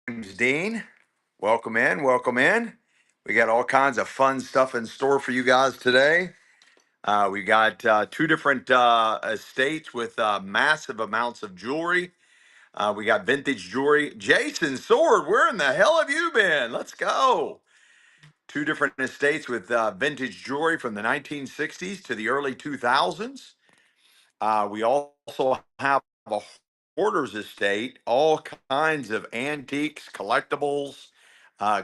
name's Dean. Welcome in. Welcome in. We got all kinds of fun stuff in store for you guys today. We got two different estates with massive amounts of jewelry. We got vintage jewelry. Jason Sword, where in the hell have you been? Let's go. Two different estates with vintage jewelry from the 1960s to the early 2000s. We also have a hoarders estate, all kinds of antiques, collectibles,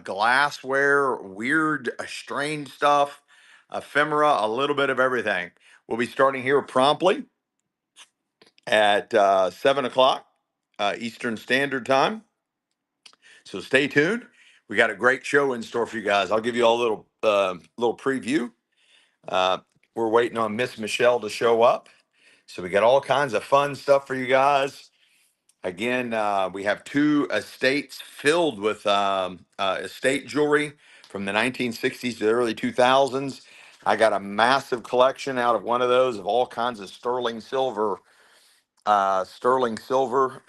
glassware, weird, strange stuff, ephemera, a little bit of everything. We'll be starting here promptly at 7 o'clock Eastern Standard Time. So stay tuned. We got a great show in store for you guys. I'll give you all a little preview. Uh, we're waiting on Miss Michelle to show up. So we got all kinds of fun stuff for you guys. Again, we have two estates filled with estate jewelry from the 1960s to the early 2000s. I got a massive collection out of one of those of all kinds of sterling silver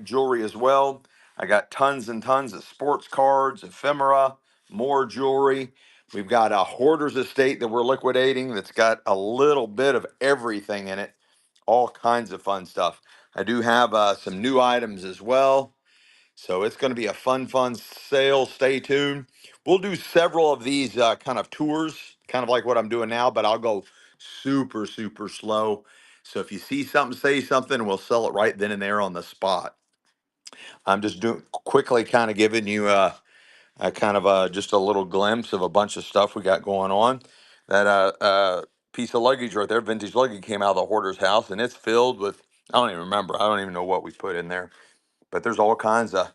jewelry as well. I got tons and tons of sports cards, ephemera, more jewelry. We've got a hoarders estate that we're liquidating that's got a little bit of everything in it, all kinds of fun stuff. I do have some new items as well. So it's going to be a fun sale. Stay tuned. We'll do several of these kind of tours, kind of like what I'm doing now, but I'll go super slow. So if you see something, say something, and we'll sell it right then and there on the spot. I'm just doing quickly, kind of giving you a kind of just a little glimpse of a bunch of stuff we got going on. That piece of luggage right there, vintage luggage, came out of the hoarder's house, and it's filled with, I don't even remember. I don't even know what we put in there, but there's all kinds of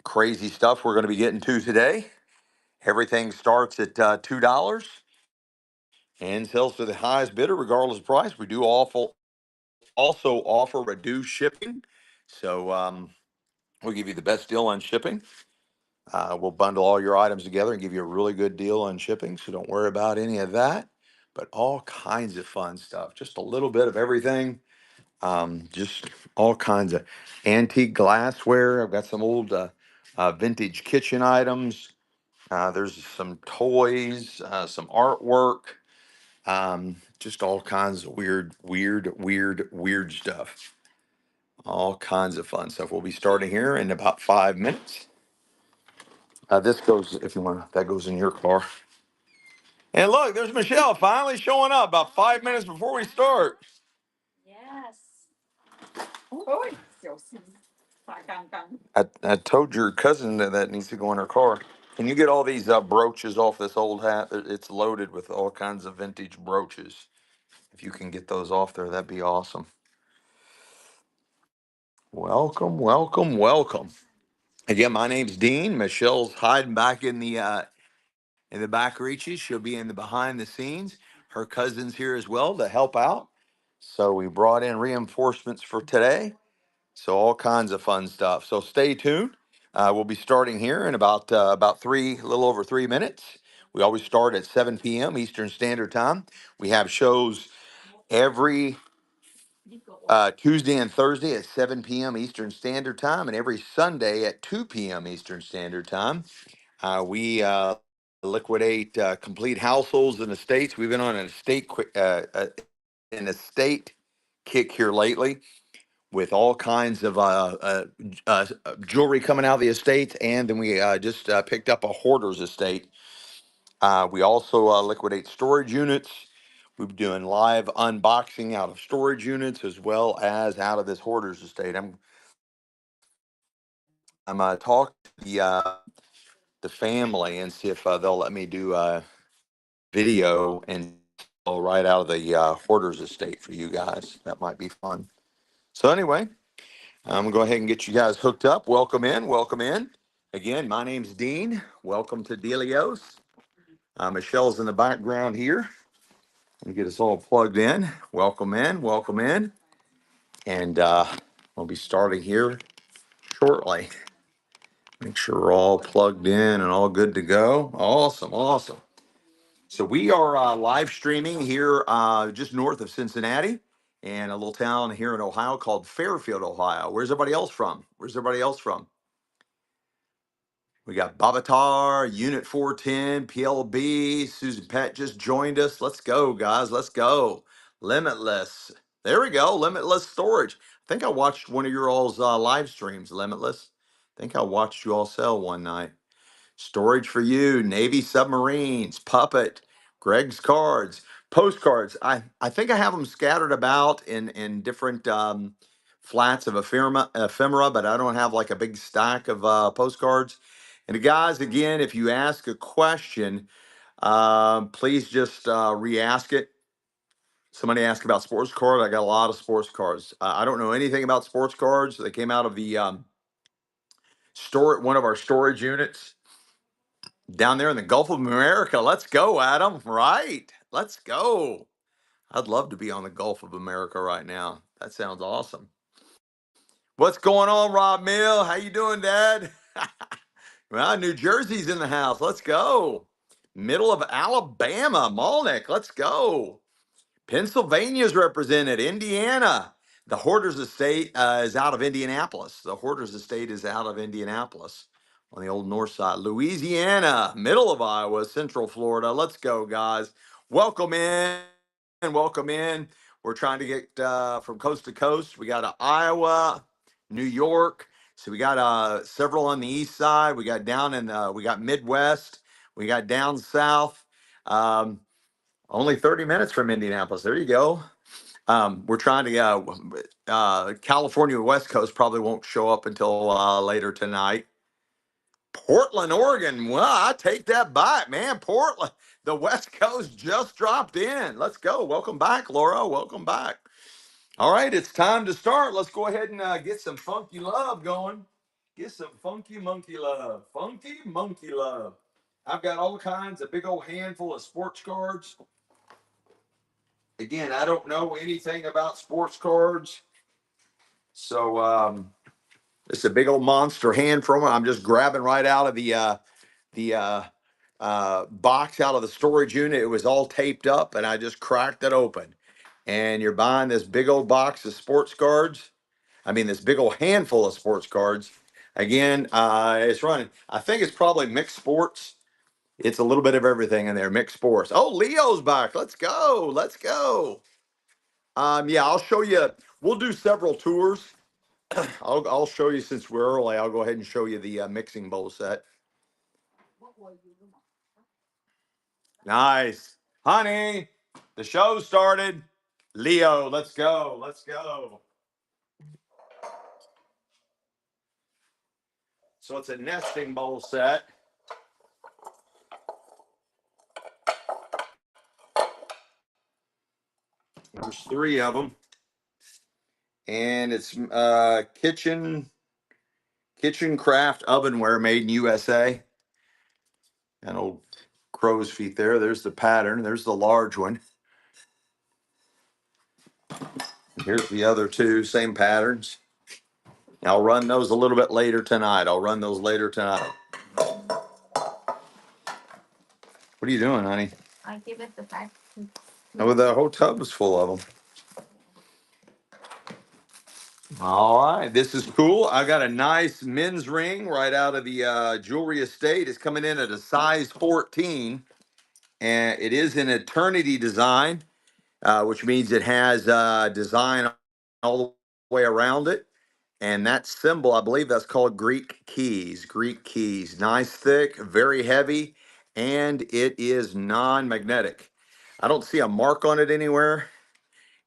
crazy stuff we're going to be getting to today. Everything starts at $2 and sells to the highest bidder, regardless of price. We do also offer reduced shipping, so we'll give you the best deal on shipping. We'll bundle all your items together and give you a really good deal on shipping, so don't worry about any of that. But all kinds of fun stuff, just a little bit of everything. Just all kinds of antique glassware. I've got some old vintage kitchen items. There's some toys, some artwork, just all kinds of weird stuff. All kinds of fun stuff. We'll be starting here in about 5 minutes. This goes, if you want, that goes in your car. And look, there's Michelle finally showing up about 5 minutes before we start. I told your cousin that needs to go in her car. Can you get all these brooches off this old hat? It's loaded with all kinds of vintage brooches. If you can get those off there, that'd be awesome. Welcome. Again, my name's Dean. Michelle's hiding back in the back reaches. She'll be in the behind the scenes. Her cousin's here as well to help out. So we brought in reinforcements for today. So all kinds of fun stuff. So stay tuned. We'll be starting here in about a little over 3 minutes. We always start at 7 p.m. Eastern Standard Time. We have shows every Tuesday and Thursday at 7 p.m. Eastern Standard Time, and every Sunday at 2 p.m. Eastern Standard Time. We liquidate complete households and estates. We've been on an estate kick here lately, with all kinds of jewelry coming out of the estates, and then we just picked up a hoarder's estate. We also liquidate storage units. We're doing live unboxing out of storage units as well as out of this hoarder's estate. I'm talking to the family and see if they'll let me do a video and right out of the hoarder's estate for you guys. That might be fun. So anyway, I'm gonna go ahead and get you guys hooked up. Welcome in, welcome in. Again, my name's Dean. Welcome to Delios. Michelle's in the background here. Let me get us all plugged in. Welcome in, welcome in. And we'll be starting here shortly. Make sure we're all plugged in and all good to go. Awesome. So we are live streaming here just north of Cincinnati in a little town here in Ohio called Fairfield, Ohio. Where's everybody else from? We got Babatar, Unit 410, PLB. Susan Pett just joined us. Let's go, guys. Let's go. Limitless. There we go. Limitless storage. I think I watched one of your all's live streams, Limitless. I think I watched you all sell one night. Storage for you, Navy submarines, Puppet, Greg's cards, postcards. I think I have them scattered about in different flats of ephemera, but I don't have like a big stack of postcards. And guys, again, if you ask a question, please just re-ask it. Somebody asked about sports cards. I got a lot of sports cards. I don't know anything about sports cards. They came out of the one of our storage units down there in the Gulf of America. Let's go, Adam. Right. Let's go. I'd love to be on the Gulf of America right now. That sounds awesome. What's going on, Rob Mill? How you doing, Dad? Well, New Jersey's in the house. Let's go. Middle of Alabama, Malnick. Let's go. Pennsylvania's represented. Indiana. The Hoarders Estate is out of Indianapolis. The Hoarders Estate is out of Indianapolis on the old north side. Louisiana, middle of Iowa, central Florida. Let's go, guys. Welcome in. Welcome in. We're trying to get from coast to coast. We got Iowa, New York. So we got several on the east side. We got down in we got Midwest. We got down south. Only 30 minutes from Indianapolis. There you go. We're trying to, California West Coast probably won't show up until later tonight. Portland, Oregon. Well, I take that back, man. Portland, the West Coast just dropped in. Let's go. Welcome back, Laura. Welcome back. All right, it's time to start. Let's go ahead and get some funky love going. Get some funky monkey love. Funky monkey love. I've got all kinds, a big old handful of sports cards. Again, I don't know anything about sports cards. So it's a big old monster hand from it. I'm just grabbing right out of the box out of the storage unit. It was all taped up, and I just cracked it open. And you're buying this big old box of sports cards. I mean, this big old handful of sports cards. Again, it's running. I think it's probably mixed sports. It's a little bit of everything in there. Mixed sports. Oh, Leo's back. Let's go. Let's go. Yeah, I'll show you. We'll do several tours. I'll show you since we're early. I'll go ahead and show you the mixing bowl set. Nice, honey. The show started. Leo, let's go. Let's go. So it's a nesting bowl set. There's 3 of them, and it's kitchen craft ovenware made in USA. An old crow's feet there. There's the pattern. There's the large one. Here's the other 2, same patterns. I'll run those a little bit later tonight. I'll run those later tonight. What are you doing, honey? I give it the back. Oh, the whole tub is full of them. All right, this is cool. I got a nice men's ring right out of the jewelry estate. It's coming in at a size 14, and it is an eternity design, which means it has design all the way around it. And that symbol, I believe that's called Greek keys. Greek keys. Nice, thick, very heavy, and it is non-magnetic. I don't see a mark on it anywhere.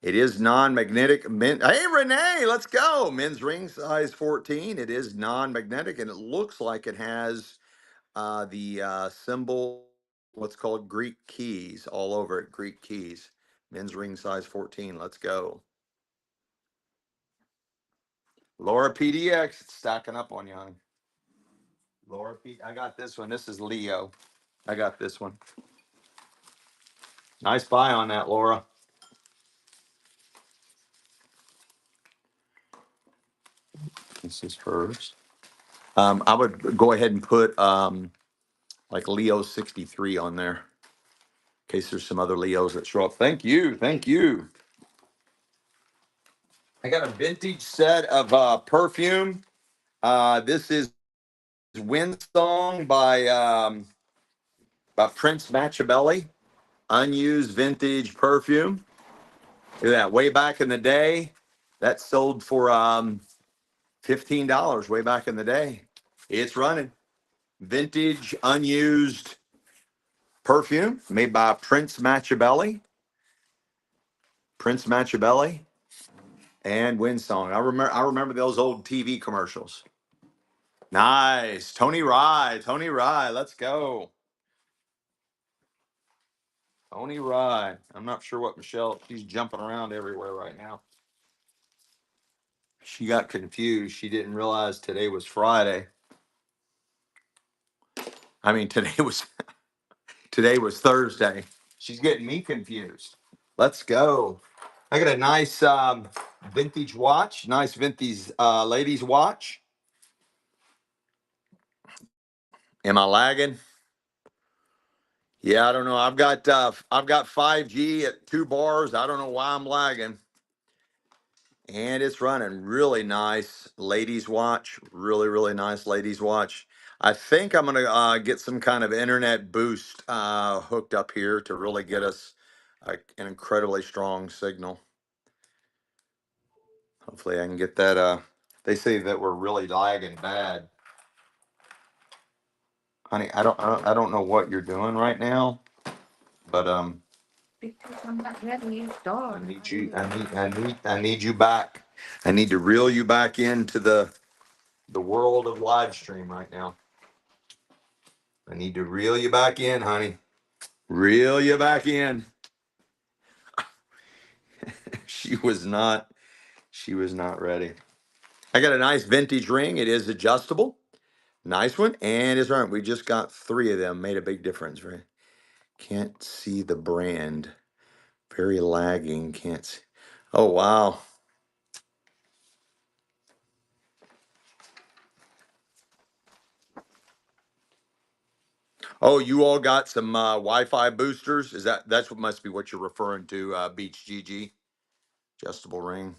It is non-magnetic. Hey, Renee, let's go. Men's ring size 14. It is non-magnetic, and it looks like it has the symbol, what's called Greek keys, all over it. Greek keys. Men's ring size 14. Let's go. Laura PDX, it's stacking up on you, honey. Laura P. I got this one. This is Leo. I got this one. Nice buy on that, Laura. This is hers. I would go ahead and put like Leo 63 on there in case there's some other Leos that show up. Thank you. Thank you. I got a vintage set of perfume. This is Wind Song by Prince Machiavelli, unused vintage perfume. Look at that. Way back in the day, that sold for $15 way back in the day. It's running. Vintage, unused perfume made by Prince Machiavelli. Prince Machiavelli and Wind Song. I remember those old TV commercials. Nice. Tony Rye. Tony Rye. Let's go. Tony Rye. I'm not sure what Michelle, she's jumping around everywhere right now. She got confused. She didn't realize today was Friday. I mean, today was Thursday. She's getting me confused. Let's go. I got a nice vintage watch, nice vintage ladies watch. Am I lagging? Yeah, I don't know. I've got 5G at 2 bars. I don't know why I'm lagging. And it's running. Really nice ladies watch. Really, really nice ladies watch. I think I'm gonna get some kind of internet boost hooked up here to really get us an incredibly strong signal. Hopefully I can get that. They say that we're really lagging bad. Honey, I don't know what you're doing right now, but Because I'm not ready to start. I need you back. I need to reel you back into the world of live stream right now. I need to reel you back in, honey. Reel you back in. She was not. She was not ready. I got a nice vintage ring. It is adjustable. Nice one. And it's right. We just got 3 of them. Made a big difference, right? Can't see the brand. Very lagging. Can't see. Oh, wow. Oh, you all got some Wi-Fi boosters? That's what must be what you're referring to, Beach GG adjustable ring.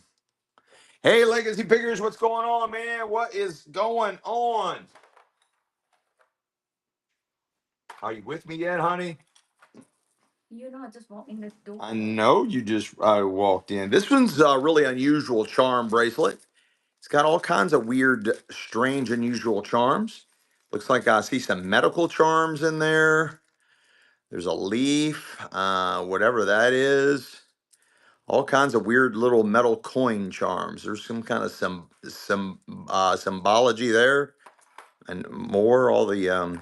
Hey, Legacy Pickers, what's going on, man? What is going on? Are you with me yet, honey? You know, I just walked in the door. I know you just walked in. This one's a really unusual charm bracelet. It's got all kinds of weird, strange, unusual charms. Looks like I see some medical charms in there. There's a leaf, whatever that is. All kinds of weird little metal coin charms. There's some kind of some symbology there, and more. All the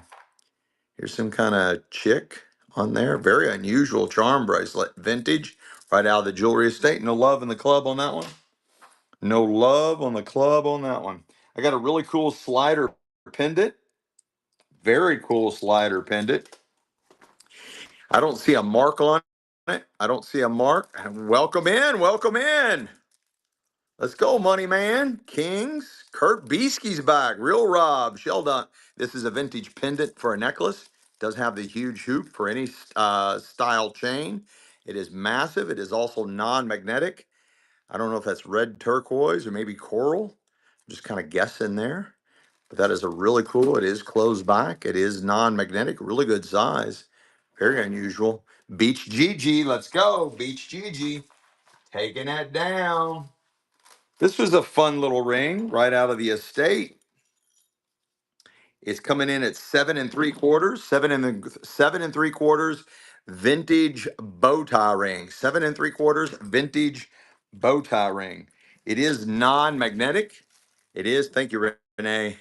here's some kind of chick on there. Very unusual charm bracelet, vintage, right out of the jewelry estate. No love in the club on that one. No love on the club on that one. I got a really cool slider pendant. Very cool slider pendant. I don't see a mark on it. I don't see a mark. Welcome in. Welcome in. Let's go, money man. Kings. Kurt Beesky's back. Real Rob. Sheldon. This is a vintage pendant for a necklace. Does have the huge hoop for any style chain. It is massive. It is also non-magnetic. I don't know if that's red turquoise or maybe coral. I'm just kind of guessing there. But that is a really cool. It is closed back. It is non-magnetic. Really good size. Very unusual. Beach GG. Let's go. Beach GG. Taking that down. This was a fun little ring right out of the estate. It's coming in at 7 3/4, 7 3/4 vintage bow tie ring. 7 3/4 vintage bow tie ring. It is non-magnetic. It is. Thank you, Renee.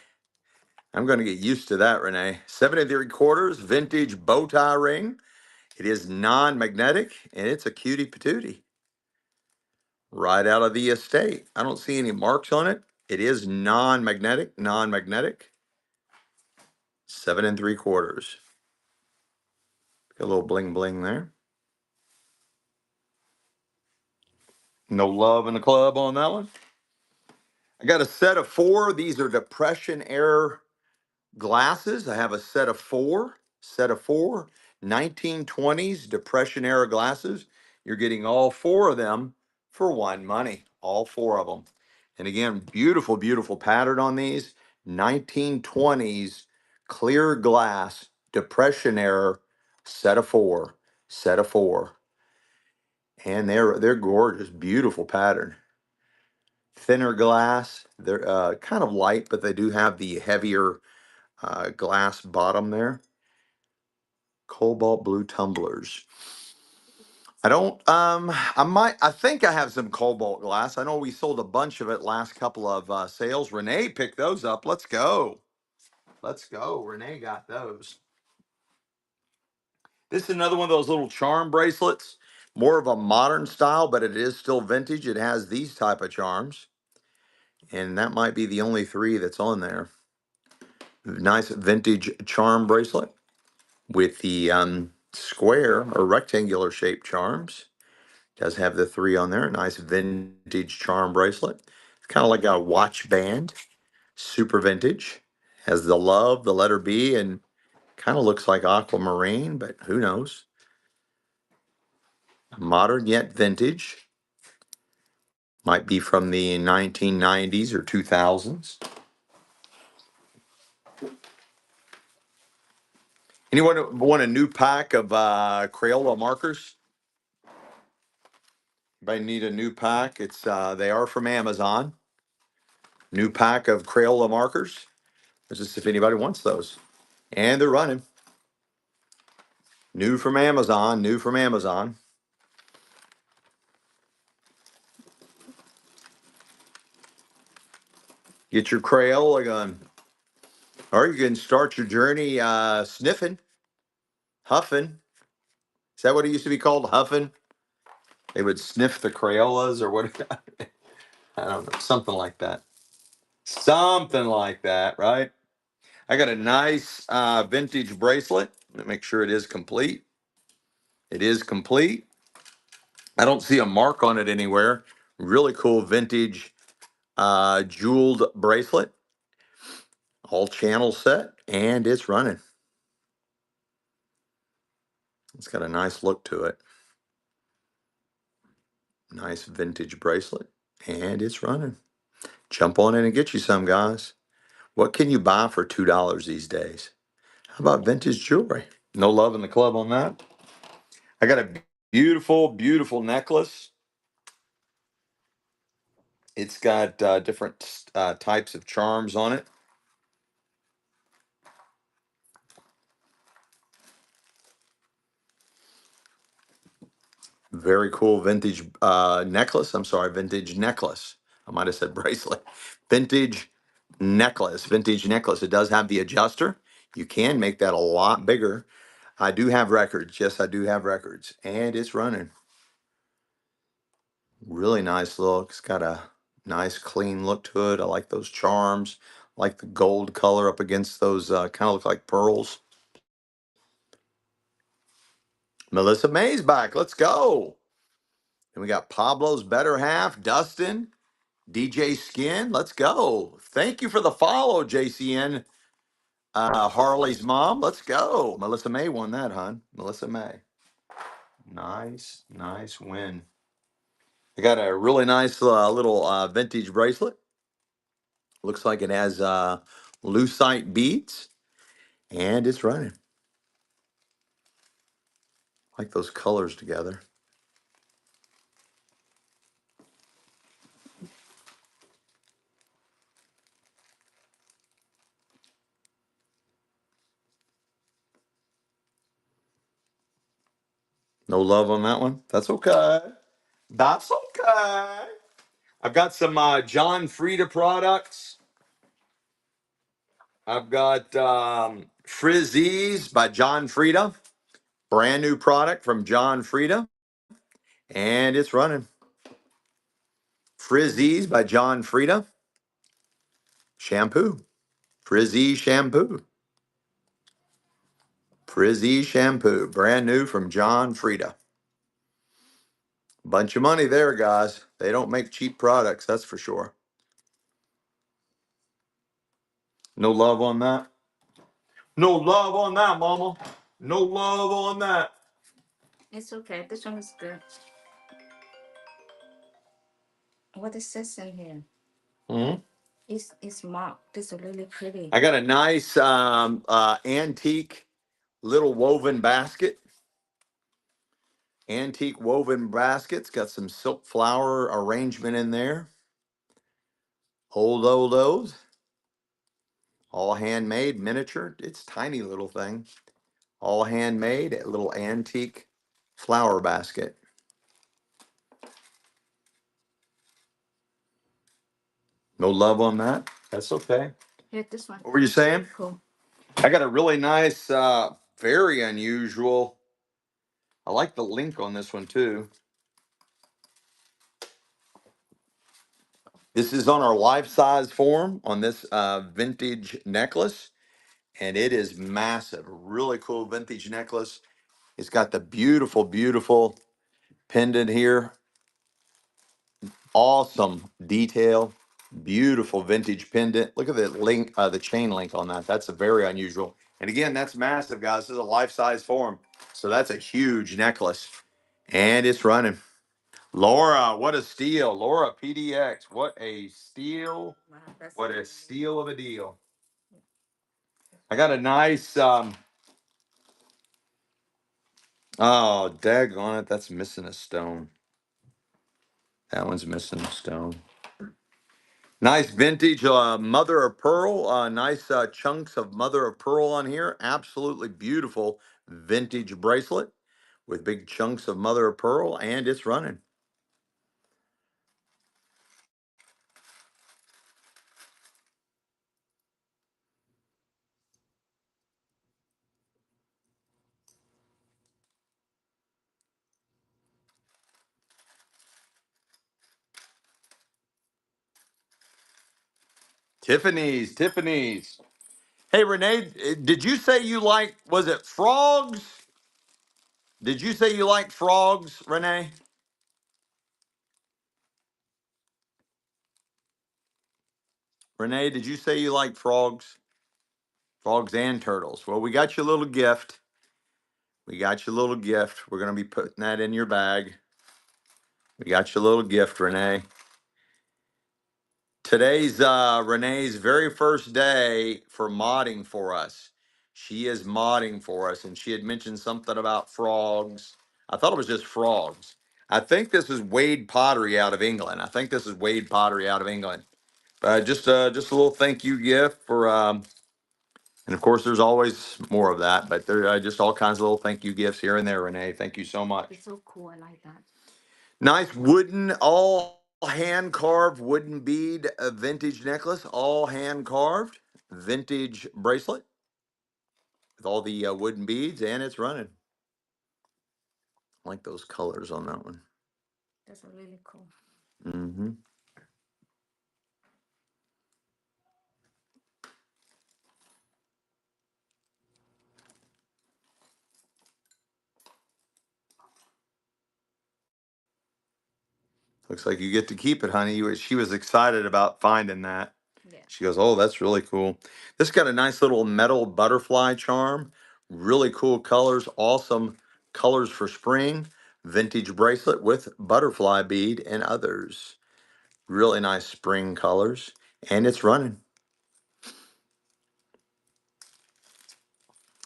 I'm going to get used to that, Renee. 7 3/4 vintage bow tie ring. It is non-magnetic and it's a cutie patootie. Right out of the estate. I don't see any marks on it. It is non-magnetic, non-magnetic. 7 3/4. Got a little bling bling there. No love in the club on that one. I got a set of 4. These are depression era glasses. I have a set of 4. 1920s depression era glasses. You're getting all 4 of them for one money. All 4 of them. And again, beautiful, beautiful pattern on these. 1920s clear glass depression era set of four, set of four, and they're gorgeous, beautiful pattern. Thinner glass, they're kind of light, but they do have the heavier glass bottom there. Cobalt blue tumblers. I think I have some cobalt glass. I know we sold a bunch of it last couple of sales. Renee picked those up. Let's go. Let's go. Renee got those. This is another one of those little charm bracelets. More of a modern style, but it is still vintage. It has these type of charms. And that might be the only three that's on there. Nice vintage charm bracelet with the square or rectangular shaped charms. Does have the three on there. Nice vintage charm bracelet. It's kind of like a watch band. Super vintage. Has the love, the letter B, and kind of looks like aquamarine, but who knows? Modern yet vintage. Might be from the 1990s or 2000s. Anyone want a new pack of Crayola markers? Anybody need a new pack? It's they are from Amazon. New pack of Crayola markers. Just if anybody wants those. And they're running. New from Amazon. New from Amazon. Get your Crayola gun. Or you can start your journey sniffing, huffing. Is that what it used to be called? Huffing? They would sniff the Crayolas or what? I don't know. Something like that. Something like that, right? I got a nice vintage bracelet. Let me make sure it is complete. It is complete. I don't see a mark on it anywhere. Really cool vintage jeweled bracelet. All channel set, and it's running. It's got a nice look to it. Nice vintage bracelet, and it's running. Jump on in and get you some, guys. What can you buy for $2 these days? How about vintage jewelry? No love in the club on that. I got a beautiful, beautiful necklace. It's got different types of charms on it. Very cool vintage necklace. I'm sorry, vintage necklace. I might have said bracelet. Vintage necklace. Vintage necklace. It does have the adjuster. You can make that a lot bigger. I do have records. Yes, I do have records. And it's running. Really nice look. It's got a nice clean look to it. I like those charms. I like the gold color up against those kind of look like pearls. Melissa May's back. Let's go. And we got Pablo's better half, Dustin, DJ Skin. Let's go. Thank you for the follow, JCN. Harley's mom. Let's go. Melissa May won that, hon. Melissa May. Nice, nice win. I got a really nice little vintage bracelet. Looks like it has lucite beads, and it's running. Like those colors together. No love on that one. That's okay. That's okay. I've got some John Frieda products. I've got Frizzies by John Frieda. Brand new product from John Frieda. And it's running. Frizzies by John Frieda. Shampoo. Frizzy shampoo. Frizzy shampoo. Brand new from John Frieda. Bunch of money there, guys. They don't make cheap products, that's for sure. No love on that. No love on that, mama. No love on that. It's okay. This one is good. What is this in here? Hmm? It's marked. This is really pretty. I got a nice antique little woven basket. Antique woven baskets. Got some silk flower arrangement in there. Old. All handmade, miniature. It's tiny little thing. All handmade, a little antique flower basket. No love on that. That's okay. Here, this one. What were you saying? Cool. I got a really nice, very unusual. I like the link on this one too. This is on our life size form on this vintage necklace, and it is massive. Really cool vintage necklace. It's got the beautiful pendant here. Awesome detail. Beautiful vintage pendant. Look at the link, the chain link on that. That's a very unusual. And again, that's massive, guys. This is a life size form. So that's a huge necklace. And it's running. Laura, what a steal. Laura PDX, what a steal. Wow, that's What a steal of a deal. I got a nice, oh, daggone it. That's missing a stone. That one's missing a stone. Nice vintage mother of pearl. Nice chunks of mother of pearl on here. Absolutely beautiful vintage bracelet with big chunks of mother of pearl, and it's running. Tiffany's. Hey, Renee, did you say you like, was it frogs? Did you say you like frogs, Renee? Renee, did you say you like frogs? Frogs and turtles. Well, we got you a little gift. We got you a little gift. We're going to be putting that in your bag. We got you a little gift, Renee. Today's Renee's very first day for modding for us. She is modding for us, and she had mentioned something about frogs. I thought it was just frogs. I think this is Wade Pottery out of England. I think this is Wade Pottery out of England. Just a little thank you gift for, and of course, there's always more of that, but there are just all kinds of little thank you gifts here and there, Renee. Thank you so much. It's so cool. I like that. Nice wooden, all hand carved wooden bead vintage necklace, all hand carved vintage bracelet with all the wooden beads, and it's running. I like those colors on that one. That's really cool. Mm-hmm. Looks like you get to keep it, honey. She was excited about finding that. Yeah. She goes, "Oh, that's really cool." This got a nice little metal butterfly charm. Really cool colors. Awesome colors for spring. Vintage bracelet with butterfly bead and others. Really nice spring colors. And it's running.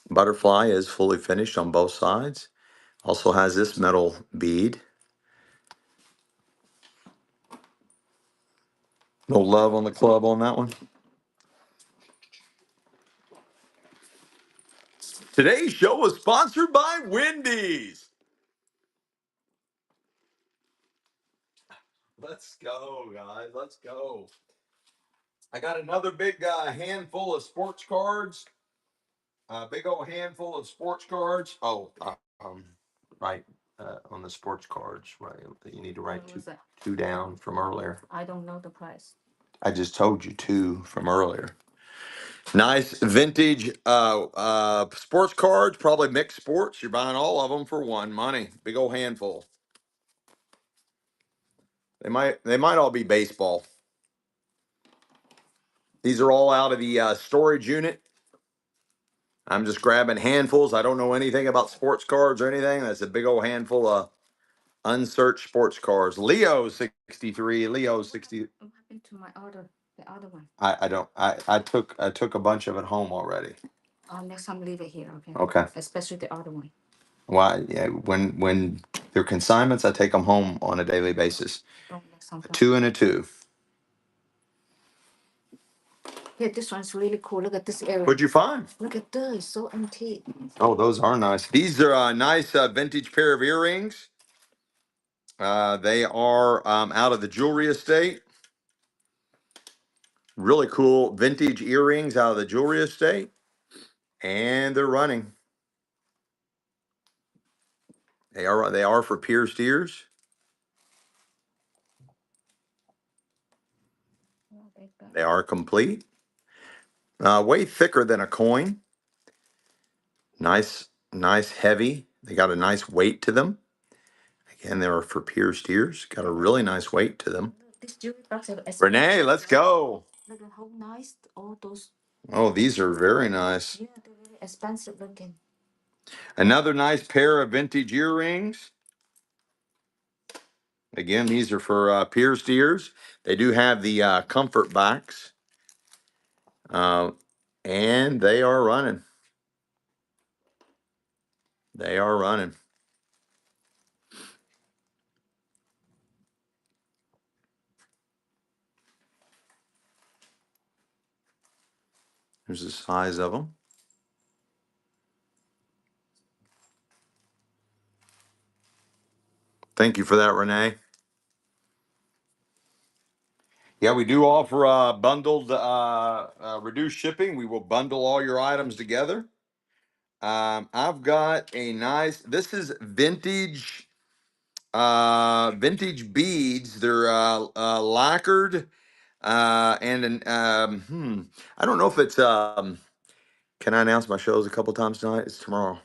Butterfly is fully finished on both sides. Also has this metal bead. No love on the club on that one. Today's show was sponsored by Wendy's. Let's go, guys. Let's go. I got another big handful of sports cards. Big old handful of sports cards. Oh, right on the sports cards. Right, you need to write two down from earlier. I don't know the price. I just told you two from earlier. Nice vintage sports cards, probably mixed sports. You're buying all of them for one money. Big old handful. They might all be baseball. These are all out of the storage unit. I'm just grabbing handfuls. I don't know anything about sports cards or anything. That's a big old handful of unsearched sports cards. Leo 63, Leo 60. What happened to my order? The other one. I don't. I took a bunch of it home already. Next time leave it here, okay? Okay. Especially the other one. Why? Yeah. When they're consignments, I take them home on a daily basis. Don't next time. A two and a two. Yeah, this one's really cool. Look at this area. What'd you find? Look at this, so antique. Oh, those are nice. These are a nice vintage pair of earrings. They are out of the jewelry estate. Really cool vintage earrings out of the jewelry estate, and they're running. They are for pierced ears. They are complete. Way thicker than a coin. Nice, heavy. They got a nice weight to them. Again, they are for pierced ears. Got a really nice weight to them. This jewelry box are expensive. Renee, let's go. Look at how nice all those. Oh, these are very nice. Yeah, they're really expensive looking. Another nice pair of vintage earrings. Again, these are for pierced ears. They do have the comfort backs. And they are running. They are running. Here's the size of them. Thank you for that, Renee. Yeah, we do offer bundled reduced shipping. We will bundle all your items together. I've got a nice. This is vintage beads. They're lacquered and I don't know if it's can I announce my shows a couple times tonight? It's tomorrow.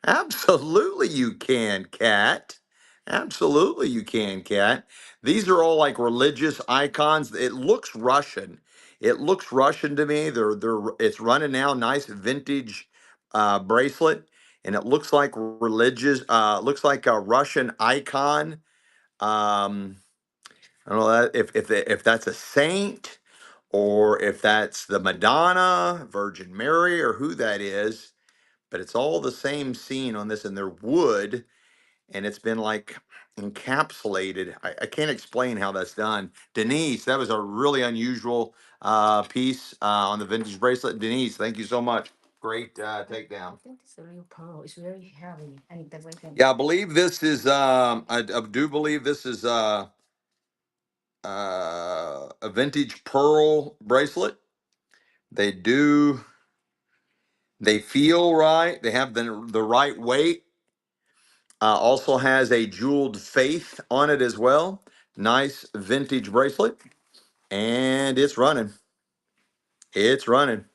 Absolutely, you can, Kat. Absolutely, you can, Kat. These are all like religious icons. It looks Russian. It looks Russian to me. It's running now. Nice vintage bracelet, and it looks like religious. Looks like a Russian icon. Um, I don't know if that's a saint or if that's the Madonna, Virgin Mary, or who that is, but it's all the same scene on this, and they're wood, and it's been like encapsulated. I can't explain how that's done. Denise, that was a really unusual piece on the vintage bracelet. Denise, thank you so much. Great takedown. I think this is a real pearl. It's very heavy. And the way that. Yeah, I believe this is. I do believe this is a vintage pearl bracelet. They do. They feel right. They have the right weight. Also has a jeweled faith on it as well. Nice vintage bracelet. And it's running. It's running.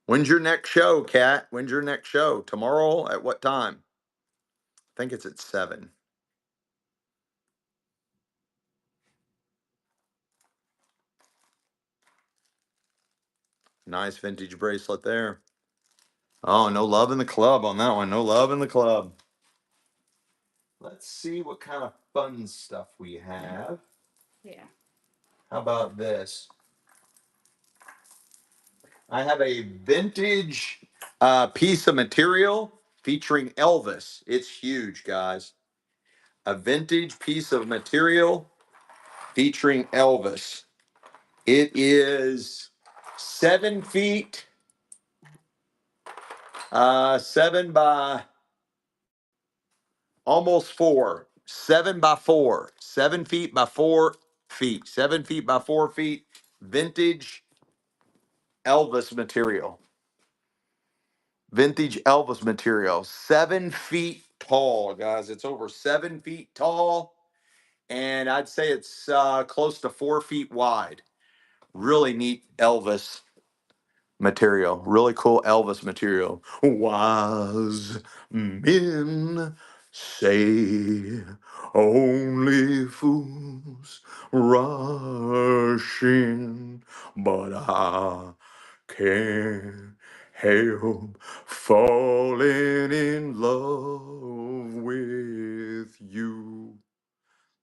When's your next show, Kat? When's your next show? Tomorrow at what time? I think it's at 7. Nice vintage bracelet there. Oh, no love in the club on that one. No love in the club. Let's see what kind of fun stuff we have. Yeah. How about this? I have a vintage piece of material featuring Elvis. It's huge, guys. A vintage piece of material featuring Elvis. It is 7 feet, 7 by almost 4, 7 by 4, 7 feet by 4 feet, 7 feet by 4 feet, vintage Elvis material. Vintage Elvis material, 7 feet tall, guys. It's over 7 feet tall, and I'd say it's close to 4 feet wide. Really neat Elvis material. Really cool Elvis material. Wise men say only fools rush in, but I can't help falling in love with you.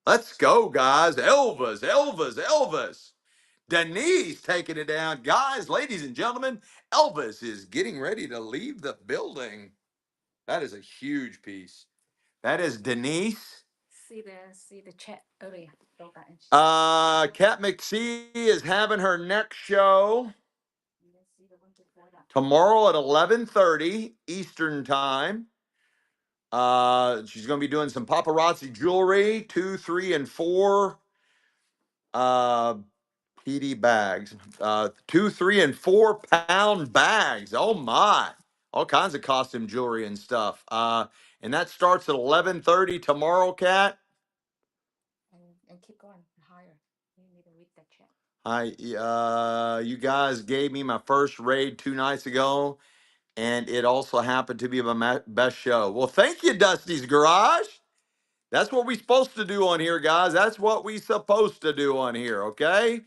Let's go, guys. Elvis, Elvis, Elvis. Denise taking it down. Guys, ladies and gentlemen, Elvis is getting ready to leave the building. That is a huge piece. That is Denise. See the chat earlier. Go back and Kat McSee is having her next show let's see the one before that. tomorrow at 11:30 Eastern Time. She's going to be doing some paparazzi jewelry, 2, 3, and 4 uh, PD bags, 2, 3, and 4 pound bags. Oh my! All kinds of costume jewelry and stuff. And that starts at 11:30 tomorrow, Kat. And keep going higher. You need to read the chat. You guys gave me my first raid 2 nights ago, and it also happened to be my best show. Well, thank you, Dusty's Garage. That's what we're supposed to do on here, guys. That's what we supposed to do on here, okay?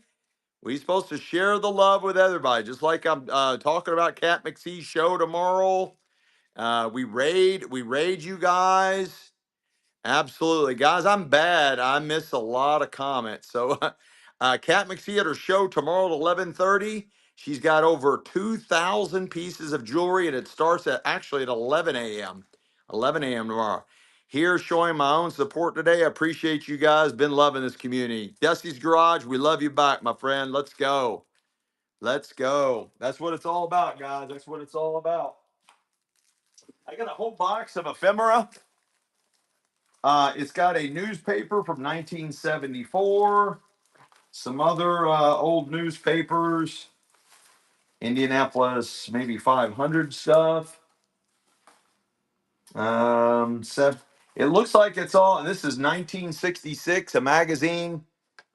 We supposed to share the love with everybody, just like I'm talking about Cat McSee's show tomorrow. We raid you guys. Absolutely, guys. I'm bad. I miss a lot of comments. So, Kat McPhee at her show tomorrow at 11:30. She's got over 2,000 pieces of jewelry, and it starts at actually at 11 a.m. 11 a.m. tomorrow. Here, showing my own support today. I appreciate you guys. Been loving this community. Dusty's Garage. We love you back, my friend. Let's go. Let's go. That's what it's all about, guys. That's what it's all about. I got a whole box of ephemera. It's got a newspaper from 1974, some other old newspapers, Indianapolis, maybe 500 stuff. It looks like it's all, and this is 1966, a magazine,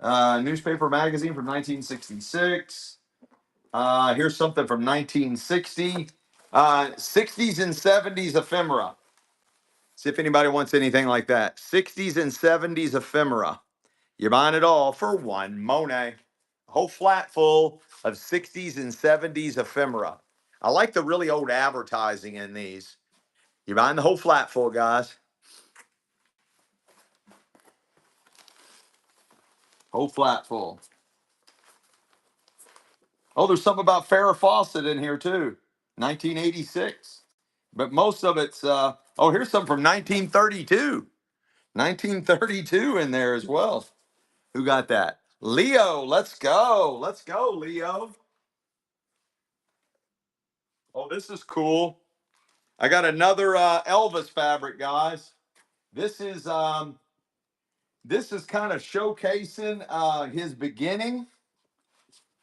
newspaper magazine from 1966. Here's something from 1960, 60s and 70s ephemera. See if anybody wants anything like that. 60s and 70s ephemera. You're buying it all for one Monet. A whole flat full of 60s and 70s ephemera. I like the really old advertising in these. You're buying the whole flat full, guys. Whole flat full. Oh, there's something about Farrah Fawcett in here too. 1986. But most of it's, here's some from 1932. 1932 in there as well. Who got that? Leo, let's go. Let's go, Leo. Oh, this is cool. I got another Elvis fabric, guys. This is kind of showcasing his beginning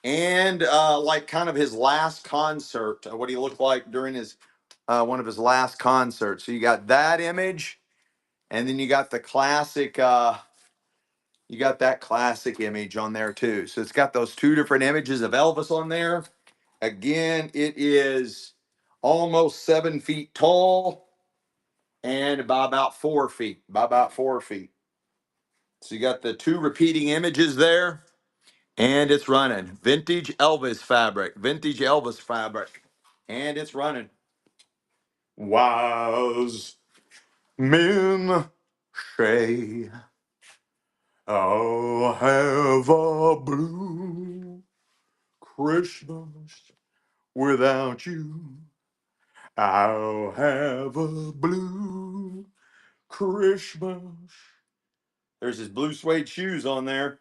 and like kind of his last concert, what he looked like during his one of his last concerts. So you got that image, and then you got the classic. You got that classic image on there too. So it's got those two different images of Elvis on there. Again, it is almost 7 feet tall and by about 4 feet. By about 4 feet. So you got the two repeating images there, and it's running. Vintage Elvis fabric. Vintage Elvis fabric. And it's running. Wise men say I'll have a blue Christmas without you. I'll have a blue Christmas. There's his blue suede shoes on there.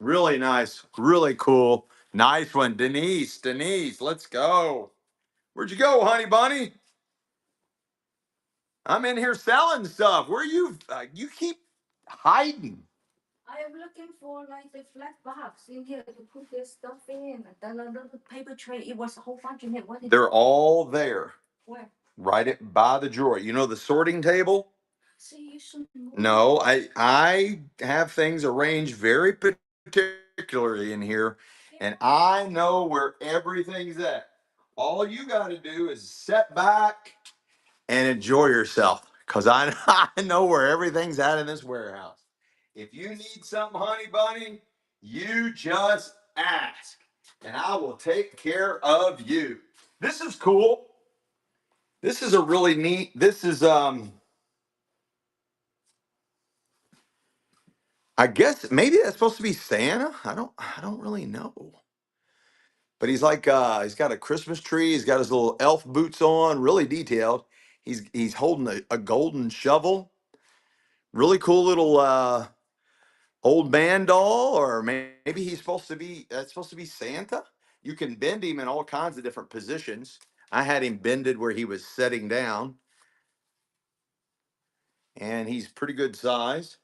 Really nice. Really cool. Nice one. Denise, Denise, let's go. Where'd you go, honey bunny? I'm in here selling stuff. Where you? You keep hiding. I am looking for like the flat box in here to put this stuff in. The little paper tray. It was a whole bunch in here. What is They're all there. Where? Right it by the drawer. You know the sorting table? See, you should move. No, I have things arranged very particularly in here, and I know where everything's at. All you got to do is sit back and enjoy yourself, because I I know where everything's at in this warehouse. If you need something, honey bunny, you just ask, and I will take care of you. This is cool. This is a really neat. This is I guess maybe that's supposed to be Santa. I don't really know. But he's like he's got a Christmas tree, he's got his little elf boots on, really detailed. He's holding a golden shovel. Really cool little old man doll, or maybe he's supposed to be that's supposed to be Santa. You can bend him in all kinds of different positions. I had him bended where he was sitting down, and he's pretty good size.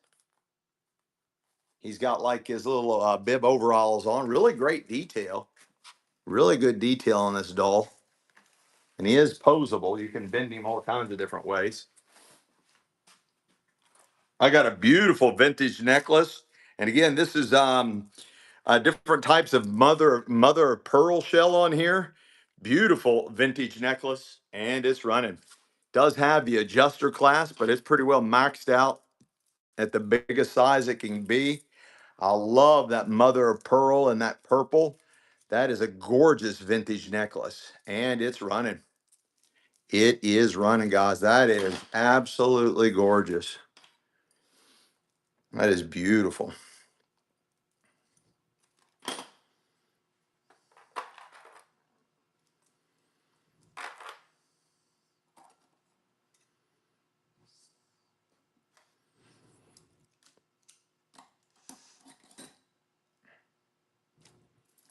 He's got like his little bib overalls on. Really great detail. Really good detail on this doll. And he is posable. You can bend him all kinds of different ways. I got a beautiful vintage necklace. And again, this is different types of mother of pearl shell on here. Beautiful vintage necklace, and it's running. Does have the adjuster clasp, but it's pretty well maxed out at the biggest size it can be. I love that mother of pearl and that purple. That is a gorgeous vintage necklace, and it's running. It is running, guys. That is absolutely gorgeous. That is beautiful.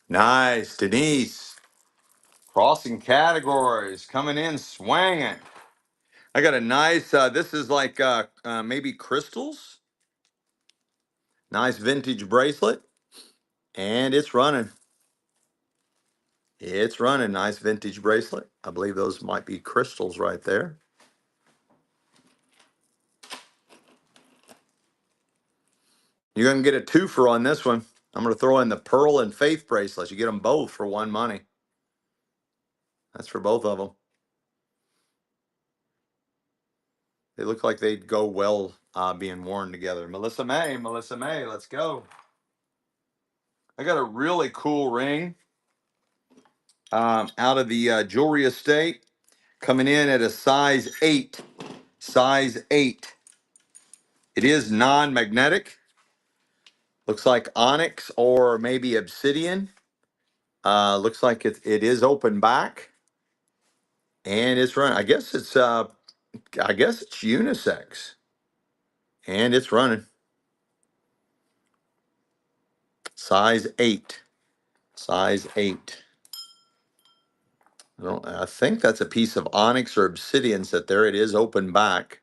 Nice, Denise. Crossing categories, coming in swinging. I got a nice, this is like maybe crystals. Nice vintage bracelet. And it's running. It's running. Nice vintage bracelet. I believe those might be crystals right there. You're going to get a twofer on this one. I'm going to throw in the pearl and faith bracelets. You get them both for one money. That's for both of them. They look like they'd go well being worn together. Melissa May, let's go. I got a really cool ring out of the jewelry estate, coming in at a size 8. Size 8. It is non-magnetic. Looks like onyx or maybe obsidian. Looks like it is open back, and it's running. I guess it's unisex, and it's running. Size 8. Size 8. I think that's a piece of onyx or obsidian set there. It is open back.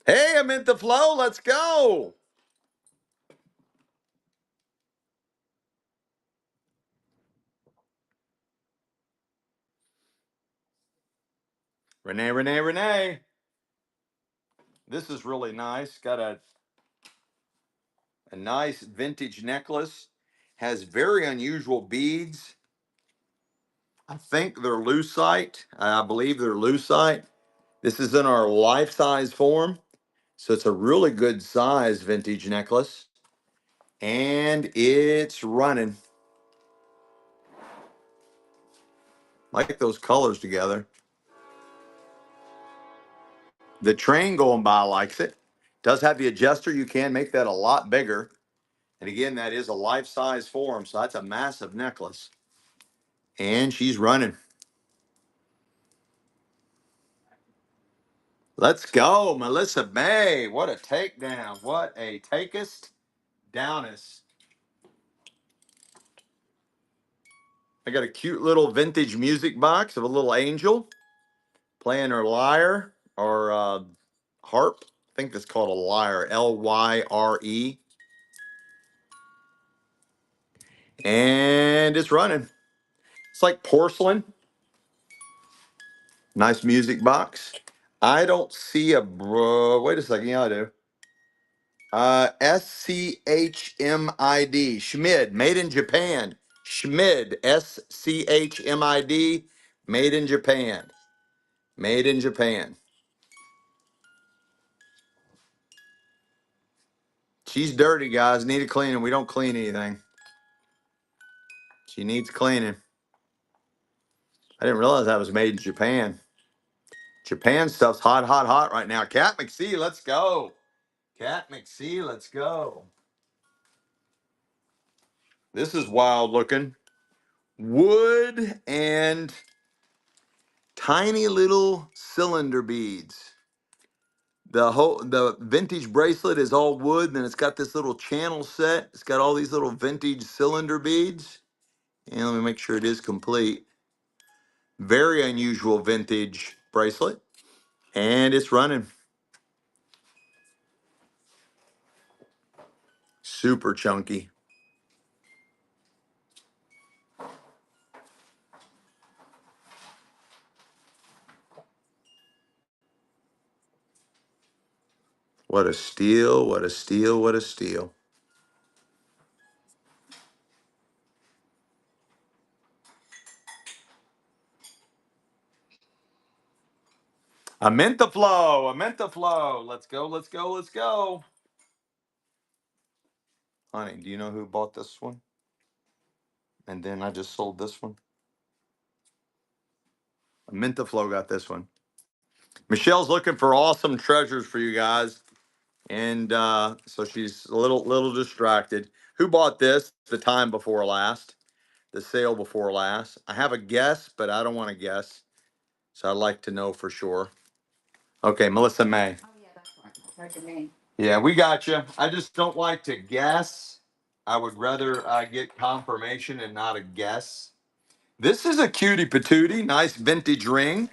Hey, I'm in the flow. Let's go. Renee. This is really nice. Got a nice vintage necklace. Has very unusual beads. I think they're lucite. I believe they're lucite. This is in our life size form. So it's a really good size vintage necklace. And it's running. Like those colors together. The train going by likes it. Does have the adjuster. You can make that a lot bigger. And again, that is a life size form. So that's a massive necklace. And she's running. Let's go, Melissa May. What a takedown. What a takest downest. I got a cute little vintage music box of a little angel playing her lyre or harp. I think that's called a lyre, Lyre. And it's running. It's like porcelain. Nice music box. I don't see wait a second. Yeah, I do. SCHMID, Schmid, made in Japan. Schmid, SCHMID, made in Japan. Made in Japan. She's dirty, guys. Need a cleaning. We don't clean anything. She needs cleaning. I didn't realize that was made in Japan. Japan stuff's hot, hot, hot right now. Cat McSee, let's go. Cat McSee, let's go. This is wild looking. Wood and tiny little cylinder beads. The vintage bracelet is all wood, then it's got this little channel set. It's got all these little vintage cylinder beads. And let me make sure it is complete. Very unusual vintage bracelet. And it's running. Super chunky. What a steal, what a steal, what a steal. I meant the flow. I meant the flow. Let's go, let's go, let's go. Honey, do you know who bought this one? And then I just sold this one. Minta Flow got this one. Michelle's looking for awesome treasures for you guys. And so she's a little distracted. Who bought this the time before last? The sale before last? I have a guess, but I don't want to guess. So I'd like to know for sure. Okay, Melissa May. Oh yeah, that's right. Heard the name. Yeah, we got you. I just don't like to guess. I would rather get confirmation and not a guess. This is a cutie patootie. Nice vintage ring.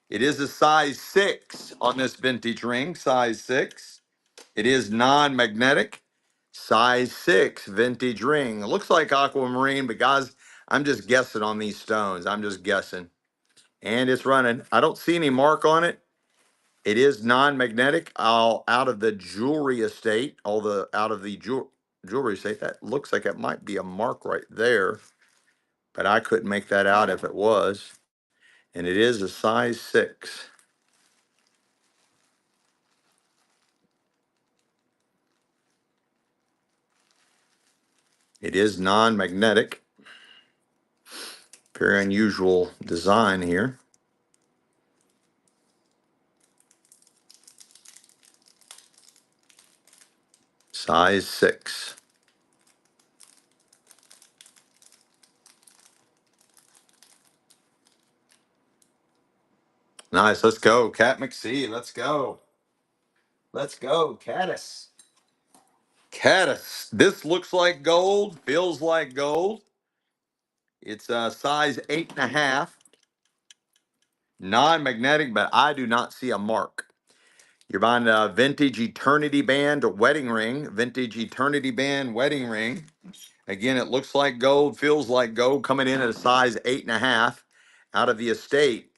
It is a size 6 on this vintage ring, size 6. It is non-magnetic, size 6 vintage ring. It looks like aquamarine, but guys, I'm just guessing on these stones. I'm just guessing. And it's running. I don't see any mark on it. It is non-magnetic. All out of the jewelry estate, out of the jewelry estate. That looks like it might be a mark right there, but I couldn't make that out if it was. And it is a size 6. It is non-magnetic. Very unusual design here. Size 6. Nice. Let's go. Cat McSee. Let's go. Let's go. Caddis. Caddis. This looks like gold. Feels like gold. It's size 8.5. Non-magnetic, but I do not see a mark. You're buying a vintage eternity band wedding ring. Vintage eternity band wedding ring. Again, it looks like gold, feels like gold, coming in at a size 8.5 out of the estate.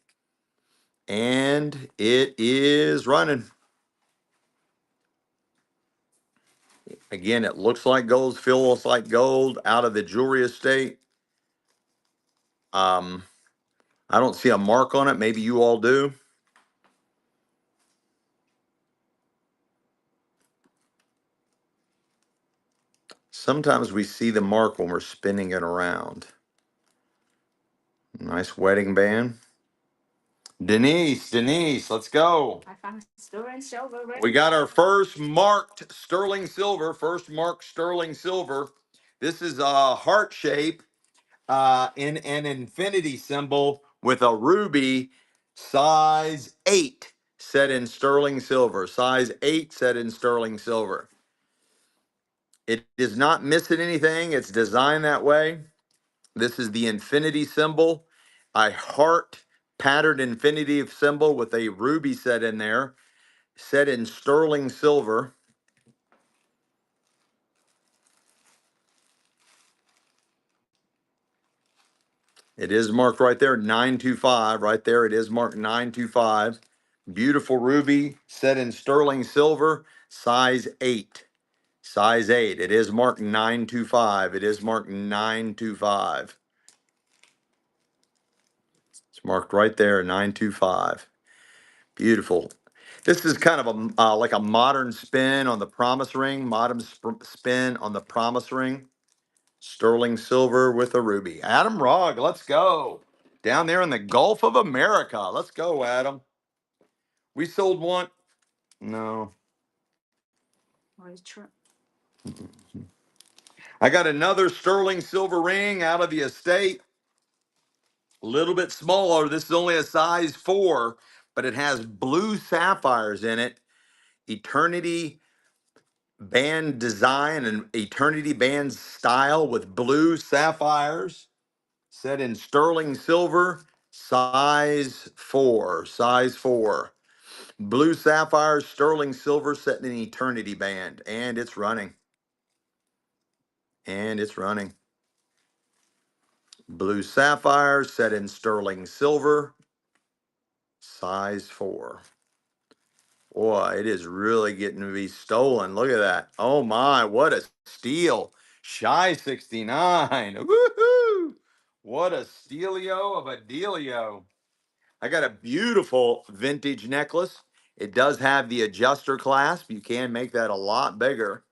And it is running. Again, it looks like gold, feels like gold out of the jewelry estate. I don't see a mark on it. Maybe you all do. Sometimes we see the mark when we're spinning it around. Nice wedding band. Denise, let's go. I found sterling silver ring. We got our first marked sterling silver, first marked sterling silver. This is a heart shape in an infinity symbol with a ruby, size 8 set in sterling silver. Size 8 set in sterling silver. It is not missing anything. It's designed that way. This is the infinity symbol, a heart patterned infinity symbol with a ruby set in there, set in sterling silver. It is marked right there, 925. Right there, it is marked 925. Beautiful ruby set in sterling silver, size 8. Size 8. It is marked 925. It is marked 925. It's marked right there, 925. Beautiful. This is kind of a like a modern spin on the promise ring, modern spin on the promise ring. Sterling silver with a ruby. Adam Rogg, let's go. Down there in the Gulf of America. Let's go, Adam. We sold one. No. Oh, it's true. I got another sterling silver ring out of the estate. A little bit smaller. This is only a size 4, but it has blue sapphires in it. Eternity band design and eternity band style with blue sapphires, set in sterling silver, size 4. Size 4. Blue sapphires, sterling silver, set in an eternity band. And it's running. And it's running. Blue sapphires, set in sterling silver, size 4. Boy, it is really getting to be stolen. Look at that. Oh my, what a steal. Shy 69. Woohoo! What a stealio of a dealio. I got a beautiful vintage necklace. It does have the adjuster clasp. You can make that a lot bigger.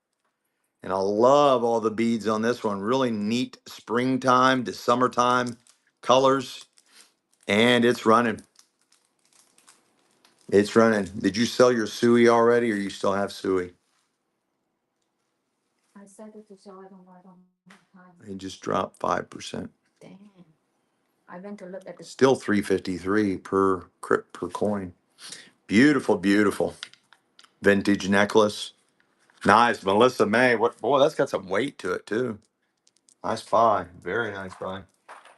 And I love all the beads on this one. Really neat springtime to summertime colors. And it's running. It's running. Did you sell your Suey already, or you still have Suey? I said it to sell. I don't know. I don't have time. It just dropped 5%. Damn. I went to look at the. Still 353 per coin. Beautiful, beautiful vintage necklace. Nice, Melissa May. What boy? That's got some weight to it too. Nice buy. Very nice buy.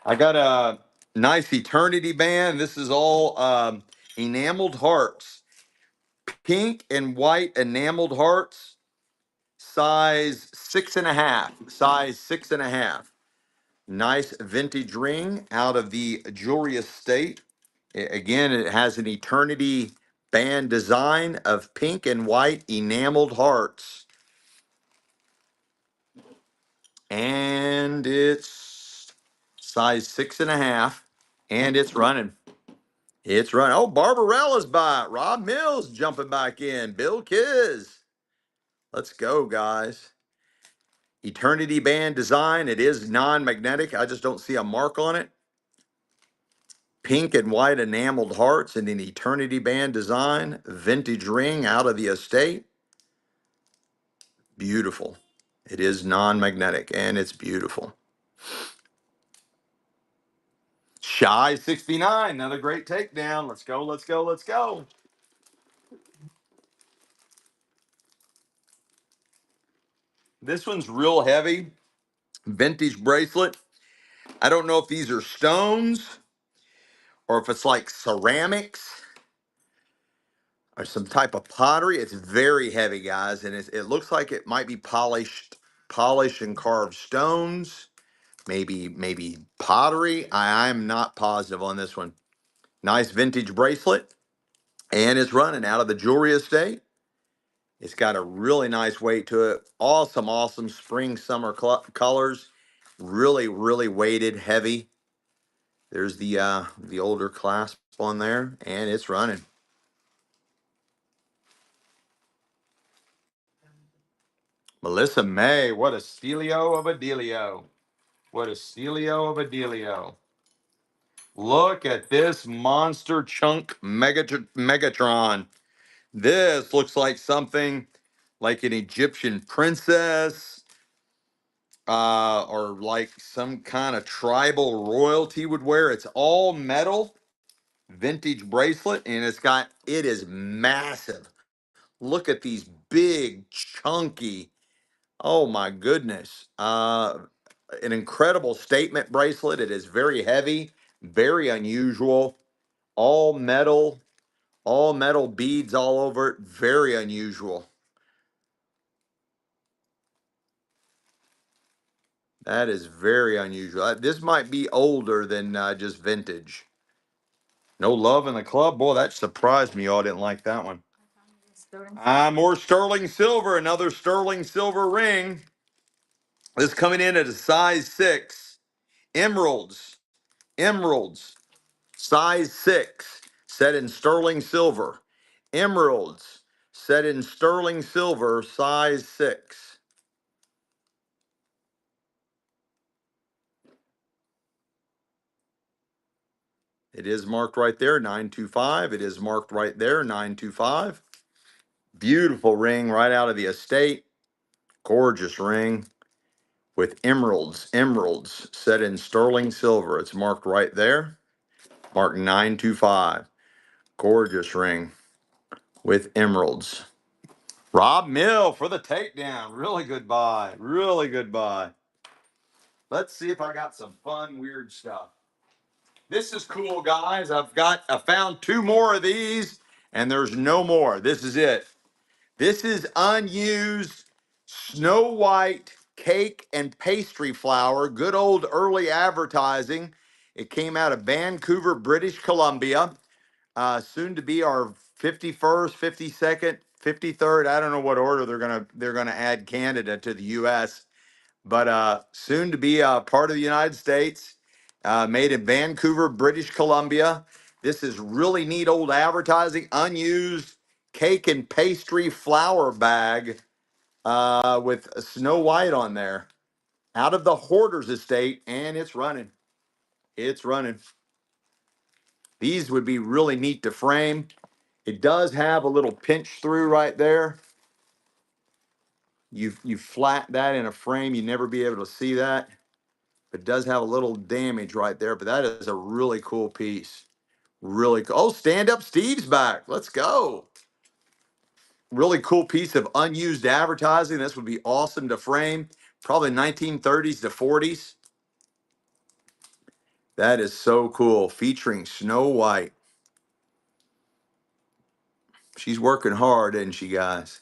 I got a nice eternity band. This is all enameled hearts, pink and white enameled hearts. Size 6.5. Size 6.5. Nice vintage ring out of the jewelry estate. Again, it has an eternity band design of pink and white enameled hearts. And it's size 6.5. And it's running. It's running. Oh, Barbarella's by it. Rob Mills jumping back in. Bill Kiz. Let's go, guys. Eternity band design. It is non-magnetic. I just don't see a mark on it. Pink and white enameled hearts in an eternity band design. Vintage ring out of the estate. Beautiful. It is non-magnetic and it's beautiful. Shy 69. Another great takedown. Let's go, let's go, let's go. This one's real heavy. Vintage bracelet. I don't know if these are stones or if it's like ceramics or some type of pottery. It's very heavy, guys, and it looks like it might be polished and carved stones, maybe pottery. I'm not positive on this one. Nice vintage bracelet, and it's running out of the jewelry estate. It's got a really nice weight to it. Awesome, awesome spring summer colors. Really, really weighted, heavy. There's the older clasp on there, and it's running. Melissa May, what a stealio of a dealio. What a stealio of a dealio. Look at this monster chunk Megatron. This looks like something like an Egyptian princess or like some kind of tribal royalty would wear. It's all metal, vintage bracelet, and it is massive. Look at these big, chunky, oh my goodness. An incredible statement bracelet. It is very heavy, very unusual, all metal, all metal beads all over it. Very unusual. That is very unusual. This might be older than just vintage. No love in the club. Boy, that surprised me. Y'all didn't like that one. More sterling silver. Another sterling silver ring. This coming in at a size 6. Emeralds. Emeralds. Size 6. Set in sterling silver. Emeralds. Set in sterling silver. Size 6. It is marked right there, 925. It is marked right there, 925. Beautiful ring right out of the estate. Gorgeous ring with emeralds set in sterling silver. It's marked right there, marked 925. Gorgeous ring with emeralds. Rob Mill for the takedown. Really good buy. Really good buy. Let's see if I got some fun, weird stuff. This is cool, guys. I found two more of these, and there's no more. This is it. This is unused Snow White cake and pastry flour. Good old early advertising. It came out of Vancouver, British Columbia. Soon to be our 51st, 52nd, 53rd. I don't know what order they're gonna add Canada to the U.S., but soon to be part of the United States. Made in Vancouver, British Columbia. This is really neat old advertising. Unused cake and pastry flour bag with Snow White on there. Out of the Hoarders estate, and it's running. It's running. These would be really neat to frame. It does have a little pinch through right there. You flat that in a frame, you never be able to see that. It does have a little damage right there, but that is a really cool piece. Really cool. Oh, stand up Steve's back. Let's go. Really cool piece of unused advertising. This would be awesome to frame. Probably 1930s to 40s. That is so cool. Featuring Snow White. She's working hard, isn't she, guys?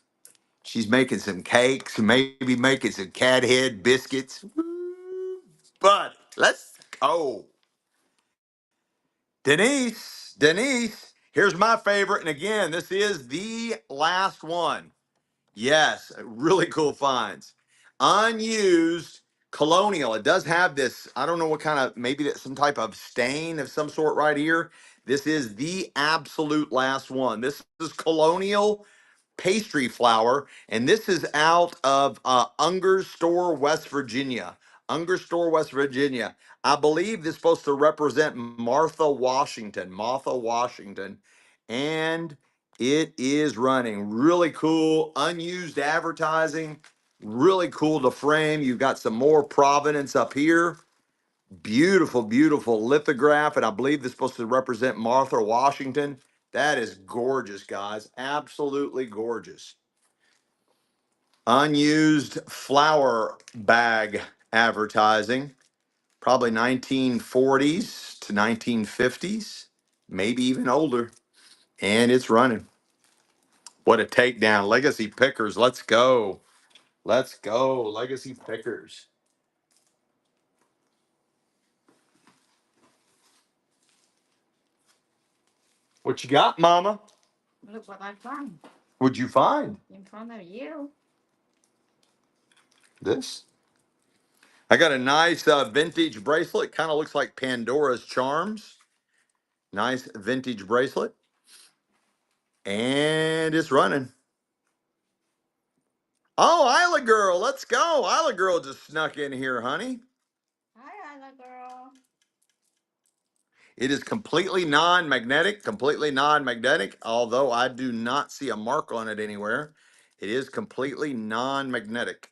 She's making some cakes, maybe making some cat head biscuits. Woo, but let's go. Denise, here's my favorite. And again, this is the last one. Yes, really cool finds. Unused colonial. It does have this, I don't know what kind of, maybe that's some type of stain of some sort right here. This is the absolute last one. This is colonial pastry flour, and this is out of Unger Store, West Virginia. Unger Store, West Virginia. I believe this is supposed to represent Martha Washington. Martha Washington. And it is running. Really cool, unused advertising. Really cool to frame. You've got some more provenance up here. Beautiful, beautiful lithograph. And I believe this is supposed to represent Martha Washington. That is gorgeous, guys. Absolutely gorgeous. Unused flour bag advertising. Probably 1940s to 1950s. Maybe even older. And it's running. What a takedown. Legacy Pickers. Let's go. Let's go. Legacy Pickers. What you got, Mama? Look what I found What'd you find? in front of you. This? I got a nice vintage bracelet. Kind of looks like Pandora's Charms. Nice vintage bracelet. And it's running. Oh, Isla Girl. Let's go. Isla Girl just snuck in here, honey. Hi, Anna girl. It is completely non-magnetic, although I do not see a mark on it anywhere. It is completely non-magnetic.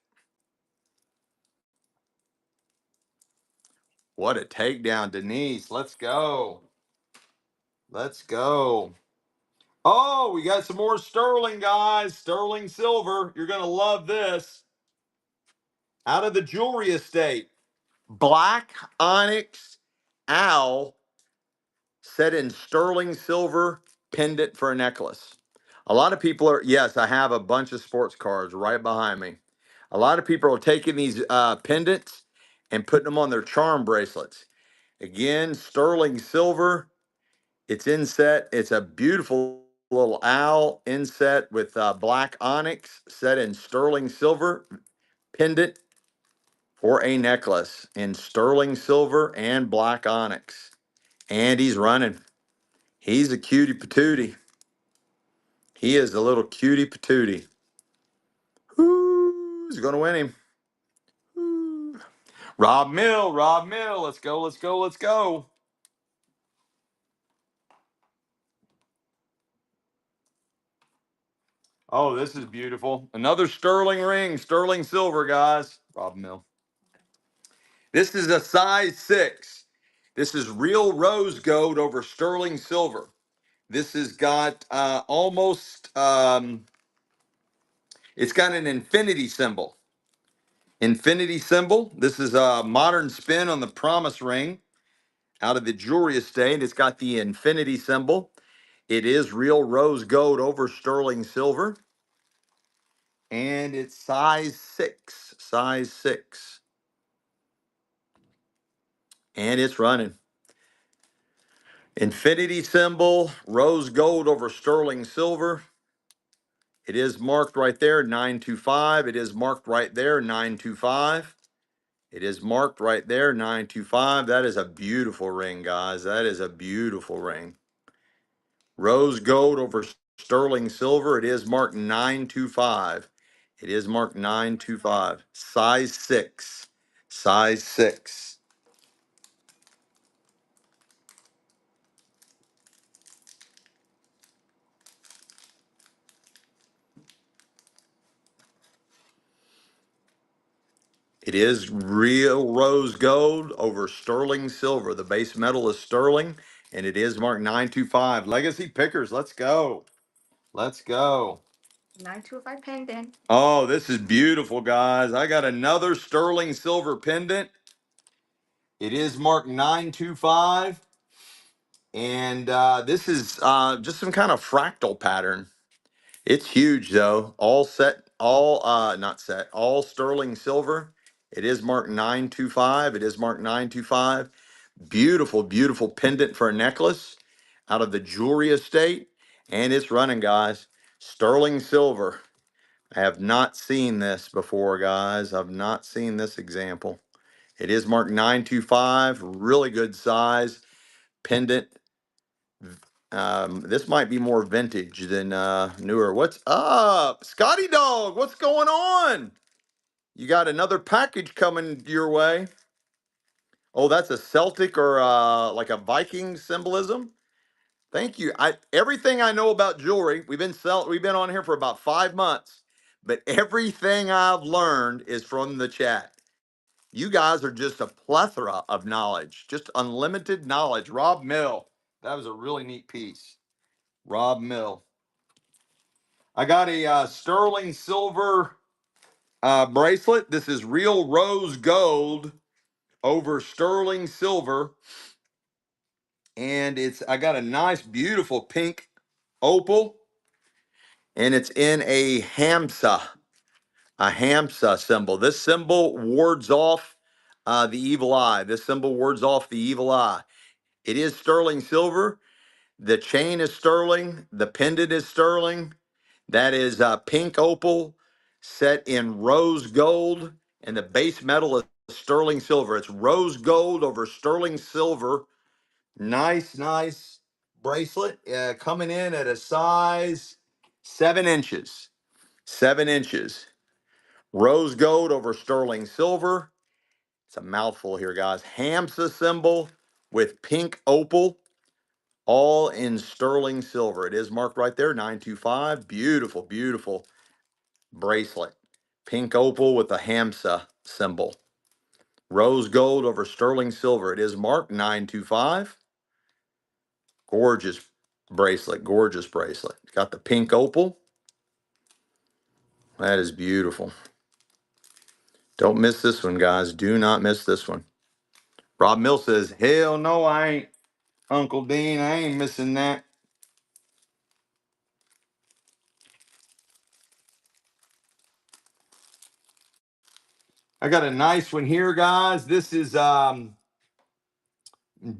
What a takedown, Denise. Let's go. Let's go. Oh, we got some more sterling, guys. Sterling silver. You're going to love this. Out of the jewelry estate. Black onyx owl set in sterling silver pendant for a necklace. A lot of people are, yes, I have a bunch of sports cards right behind me. A lot of people are taking these pendants and putting them on their charm bracelets. Again, sterling silver. It's inset. It's a beautiful little owl inset with black onyx set in sterling silver pendant for a necklace in sterling silver and black onyx. And he's running. He's a cutie patootie. He is a little cutie patootie. Who's going to win him? Who? Rob Mill. Let's go, let's go, let's go. Oh, this is beautiful. Another sterling ring, sterling silver, guys. Rob Mill. This is a size 6. This is real rose gold over sterling silver. This has got it's got an infinity symbol. Infinity symbol. This is a modern spin on the promise ring out of the jewelry estate. It's got the infinity symbol. It is real rose gold over sterling silver. And it's size 6. Size 6. And it's running. Infinity symbol, rose gold over sterling silver. It is marked right there, 925. It is marked right there, 925. It is marked right there, 925. That is a beautiful ring, guys. That is a beautiful ring. Rose gold over sterling silver. It is marked 925. It is marked 925. Size 6. Size 6. It is real rose gold over sterling silver. The base metal is sterling, and it is marked 925. Legacy pickers, let's go. Let's go. 925 pendant. Oh, this is beautiful, guys. I got another sterling silver pendant. It is marked 925. And this is just some kind of fractal pattern. It's huge, though. All set, not set, all sterling silver. It is marked 925. It is marked 925. Beautiful, beautiful pendant for a necklace out of the jewelry estate. And it's running, guys. Sterling silver. I have not seen this before, guys. I've not seen this example. It is marked 925. Really good size pendant. This might be more vintage than newer. What's up? Scotty Dog, what's going on? You got another package coming your way. Oh, that's a Celtic or like a Viking symbolism. Thank you. Everything I know about jewelry, we've been on here for about 5 months, but everything I've learned is from the chat. You guys are just a plethora of knowledge, just unlimited knowledge. Rob Mill, that was a really neat piece. Rob Mill. I got a sterling silver bracelet. This is real rose gold over sterling silver. And I got a nice, beautiful pink opal. And it's in a Hamsa symbol. This symbol wards off the evil eye. This symbol wards off the evil eye. It is sterling silver. The chain is sterling. The pendant is sterling. That is pink opal set in rose gold, and the base metal is sterling silver. It's rose gold over sterling silver. Nice, nice bracelet coming in at a size 7 inches. 7 inches. Rose gold over sterling silver. It's a mouthful here, guys. Hamsa symbol with pink opal, all in sterling silver. It is marked right there, 925. Beautiful, beautiful bracelet. Pink opal with a Hamsa symbol. Rose gold over sterling silver. It is marked 925. Gorgeous bracelet, gorgeous bracelet. Got the pink opal. That is beautiful. Don't miss this one, guys. Do not miss this one. Rob Mill says, hell no, I ain't. Uncle Dean, I ain't missing that. I got a nice one here, guys. This is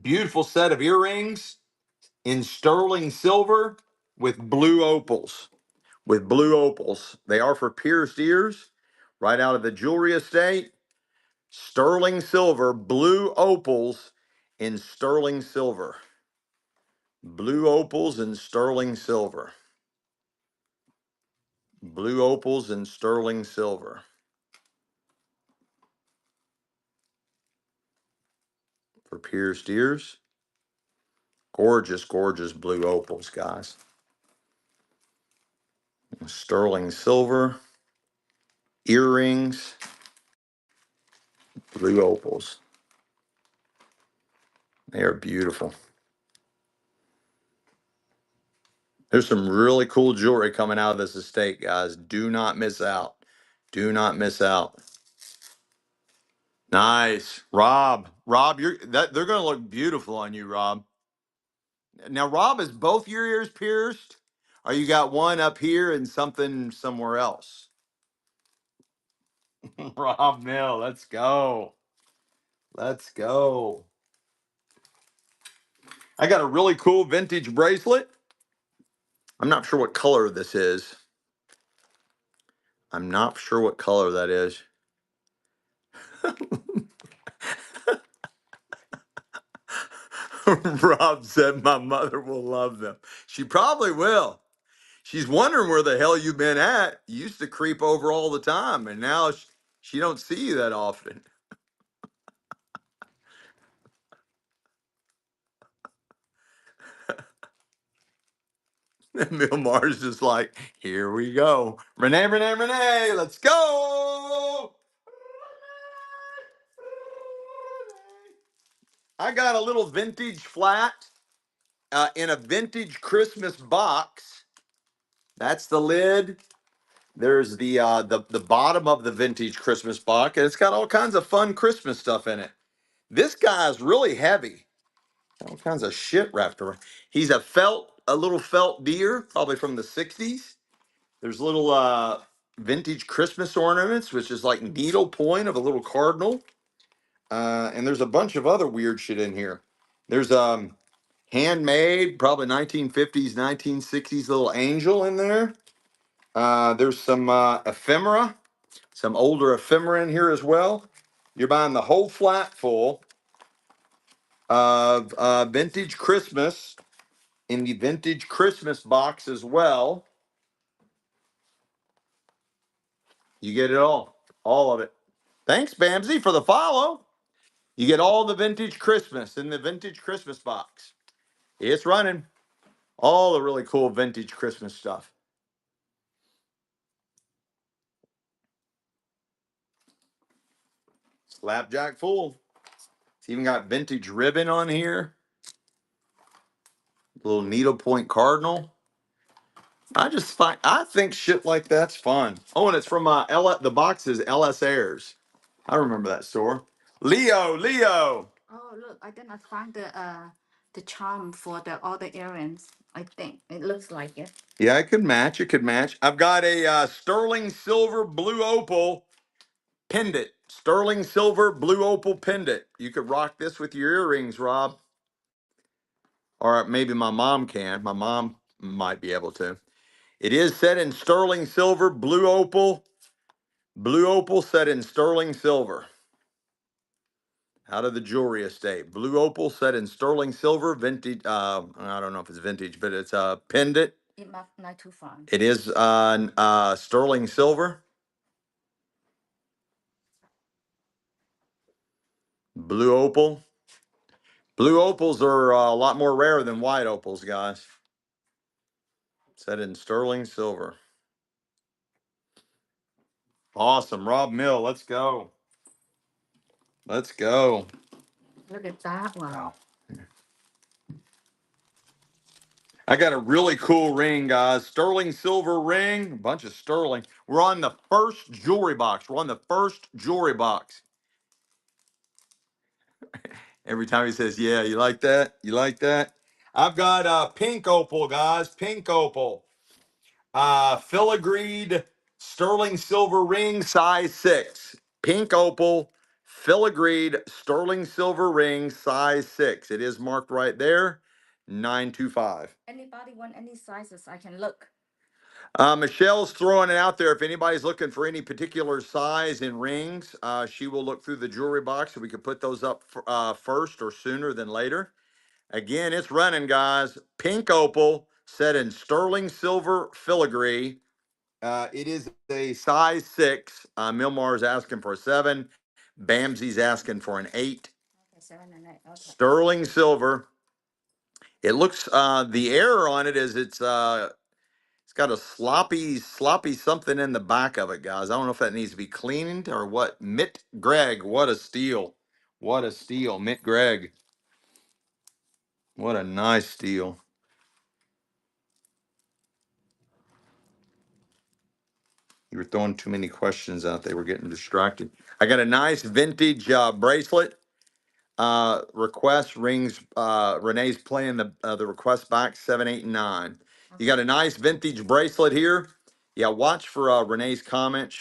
beautiful set of earrings in sterling silver with blue opals. With blue opals. They are for pierced ears, right out of the jewelry estate. Sterling silver, blue opals in sterling silver. Blue opals in sterling silver. Blue opals in sterling silver. For pierced ears. Gorgeous, gorgeous blue opals, guys. sterling silver, earrings, blue opals. They are beautiful. There's some really cool jewelry coming out of this estate, guys. Do not miss out. Do not miss out. Nice. Rob, they're gonna look beautiful on you, Rob. Now, Rob, is both your ears pierced? Or you got one up here and something somewhere else? Rob Mill, let's go. Let's go. I got a really cool vintage bracelet. I'm not sure what color this is. I'm not sure what color that is. Rob said my mother will love them. She probably will. She's wondering where the hell you've been at. You used to creep over all the time, and now she don't see you that often. And Bill Maher's just like, here we go. Renee, let's go. I got a little vintage flat in a vintage Christmas box. That's the lid. There's the bottom of the vintage Christmas box, and it's got all kinds of fun Christmas stuff in it. This guy's really heavy. All kinds of shit wrapped around. He's a little felt deer, probably from the 60s. There's little vintage Christmas ornaments, which is like needle point of a little cardinal. And there's a bunch of other weird shit in here. There's handmade, probably 1950s, 1960s little angel in there. There's some ephemera, some older ephemera in here as well. You're buying the whole flat full of vintage Christmas in the vintage Christmas box as well. You get it all of it. Thanks, Bamsy, for the follow. You get all the vintage Christmas in the vintage Christmas box. It's running. All the really cool vintage Christmas stuff. Slapjack full. It's even got vintage ribbon on here. Little needlepoint cardinal. I think shit like that's fun. Oh, and it's from the box is LS Airs. I remember that store. Leo. Oh, look, I did not find the charm for all the earrings. I think it looks like it. Yeah, it could match. It could match. I've got a sterling silver blue opal pendant. Sterling silver blue opal pendant. You could rock this with your earrings, Rob. Or maybe my mom can. My mom might be able to. It is set in sterling silver, blue opal set in sterling silver. Out of the jewelry estate. Blue opal set in sterling silver, vintage. I don't know if it's vintage, but it's a pendant. It must not too far. It is sterling silver. Blue opal. Blue opals are a lot more rare than white opals, guys. Set in sterling silver. Awesome. Rob Mill, let's go. Let's go. Look at that one. Wow. I got a really cool ring, guys. Sterling silver ring, a bunch of sterling. We're on the first jewelry box. Every time he says, yeah, you like that? You like that? I've got pink opal, guys. Pink opal. Filigreed sterling silver ring, size 6. Pink opal, filigreed sterling silver ring, size 6. It is marked right there, 925. Anybody want any sizes? I can look. Michelle's throwing it out there. If anybody's looking for any particular size in rings, she will look through the jewelry box so we could put those up first or sooner than later. Again, it's running, guys. Pink opal set in sterling silver filigree. It is a size 6. Milmar is asking for a 7. Bamsy's asking for an 8. Okay, 7 and 8. Okay. Sterling silver. It looks, the error on it is it's It's got a sloppy something in the back of it, guys. I don't know if that needs to be cleaned or what. Mitt Gregg, what a steal. What a steal. Mitt Gregg. What a nice steal. You were throwing too many questions out. They were getting distracted. I got a nice vintage bracelet. Request rings. Renee's playing the request back 7, 8, and 9. You got a nice vintage bracelet here. Yeah, watch for Renee's comment.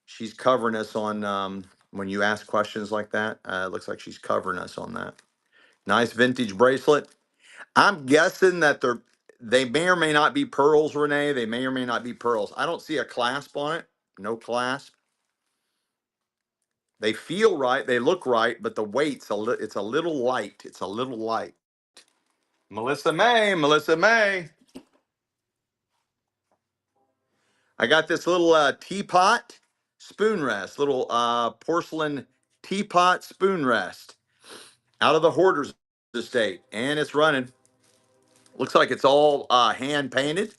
She's covering us on when you ask questions like that. It looks like she's covering us on that. Nice vintage bracelet. I'm guessing that they may or may not be pearls, Renee. They may or may not be pearls. I don't see a clasp on it. No clasp. They feel right. They look right, but the weight's it's a little light. It's a little light. Melissa May. Melissa May. I got this little teapot spoon rest. Little porcelain teapot spoon rest out of the Hoarders estate, and it's running. Looks like it's all hand painted.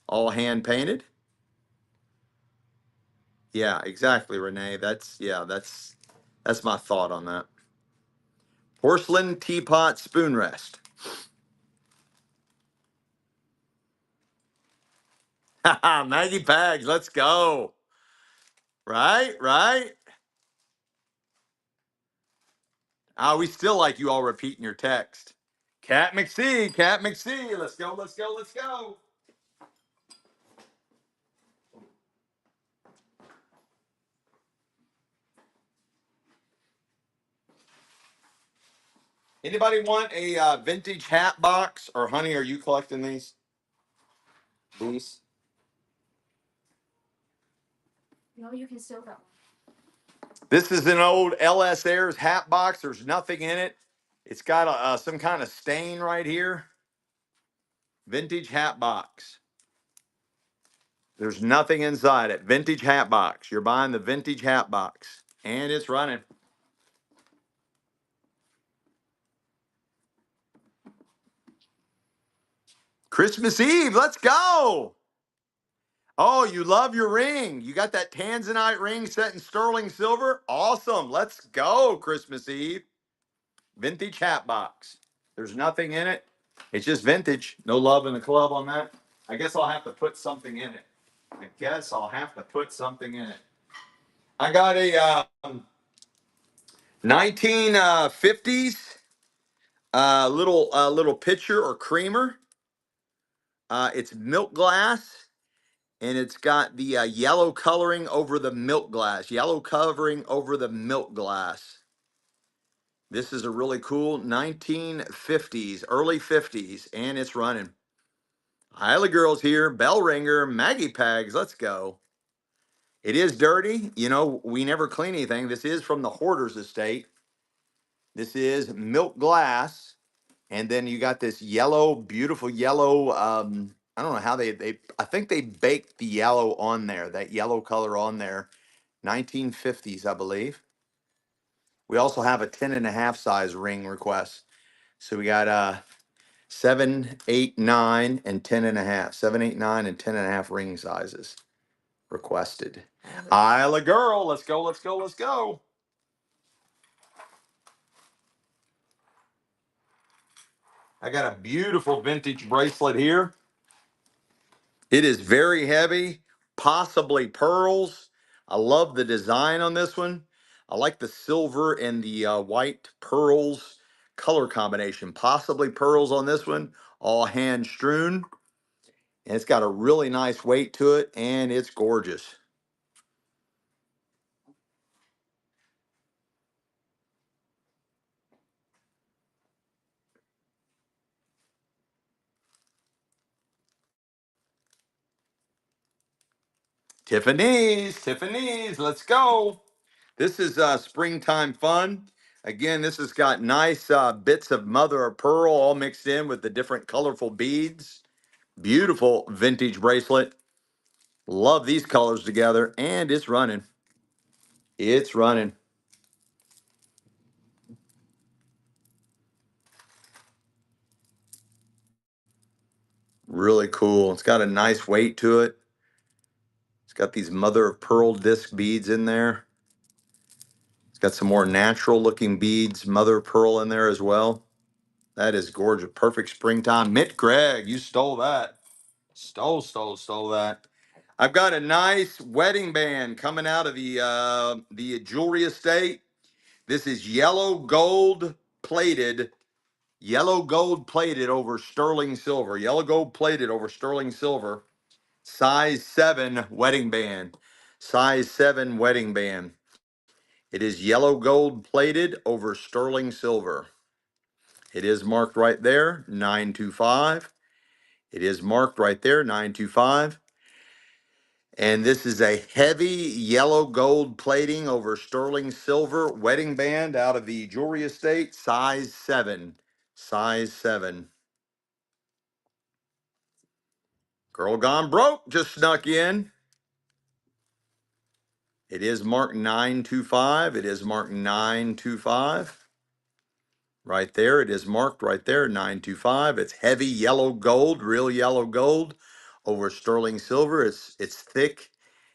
All hand painted. Yeah, exactly, Renee. That's my thought on that. Porcelain teapot spoon rest. Maggie Pags, let's go. Right, right. We still like you all repeating your text. Cat McSee, Cat McSee. Let's go, let's go, let's go. Anybody want a vintage hat box? Or honey, are you collecting these? These? No, you can sell that one. This is an old LS Airs hat box. There's nothing in it. It's got some kind of stain right here. Vintage hat box. There's nothing inside it. Vintage hat box. You're buying the vintage hat box. And it's running. Christmas Eve. Let's go. Oh, you love your ring. You got that Tanzanite ring set in sterling silver? Awesome. Let's go, Christmas Eve. Vintage hat box. There's nothing in it. It's just vintage. No love in the club on that. I guess I'll have to put something in it. I guess I'll have to put something in it. I got a 1950s little pitcher or creamer. It's milk glass, and it's got the yellow coloring over the milk glass. Yellow covering over the milk glass. This is a really cool 1950s, early 50s, and it's running. Isla Girls here, bell ringer, Maggie Pags, let's go. It is dirty. You know, we never clean anything. This is from the Hoarders estate. This is milk glass. And then you got this yellow, beautiful yellow. I don't know how I think they baked the yellow on there, that yellow color on there. 1950s, I believe. We also have a 10 and a half size ring request. So we got 7, 8, 9, and 10 and a half. 7, 8, 9, and 10 and a half ring sizes requested. Isla Girl, let's go, let's go, let's go. I got a beautiful vintage bracelet here. It is very heavy, possibly pearls. I love the design on this one. I like the silver and the white pearls color combination. Possibly pearls on this one, all hand strewn. And it's got a really nice weight to it, and it's gorgeous. Tiffany's, let's go. This is springtime fun. Again, this has got nice bits of mother of pearl all mixed in with the different colorful beads. Beautiful vintage bracelet. Love these colors together, and it's running. It's running. Really cool. It's got a nice weight to it. It's got these mother of pearl disc beads in there. It's got some more natural looking beads, mother of pearl in there as well. That is gorgeous. Perfect springtime. Mitt Gregg, you stole that. Stole that. I've got a nice wedding band coming out of the jewelry estate. This is yellow gold plated over sterling silver. Yellow gold plated over sterling silver. Size 7 wedding band. Size 7 wedding band. It is yellow gold plated over sterling silver. It is marked right there, 925. It is marked right there, 925. And this is a heavy yellow gold plating over sterling silver wedding band out of the jewelry estate, size 7. Size 7. Girl Gone Broke just snuck in. It is marked 925. It is marked 925. Right there, it is marked right there, 925. It's heavy yellow gold, real yellow gold over sterling silver. It's thick.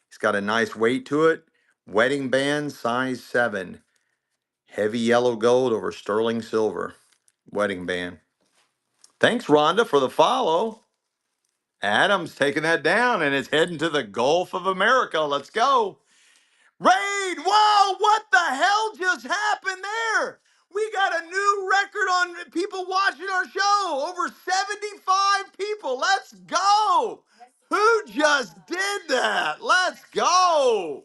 It's got a nice weight to it. Wedding band, size 7. Heavy yellow gold over sterling silver. Wedding band. Thanks, Rhonda, for the follow. Adam's taking that down and it's heading to the Gulf of America. Let's go. Raid! Whoa! What the hell just happened there? We got a new record on people watching our show. Over 75 people. Let's go. Who just did that? Let's go.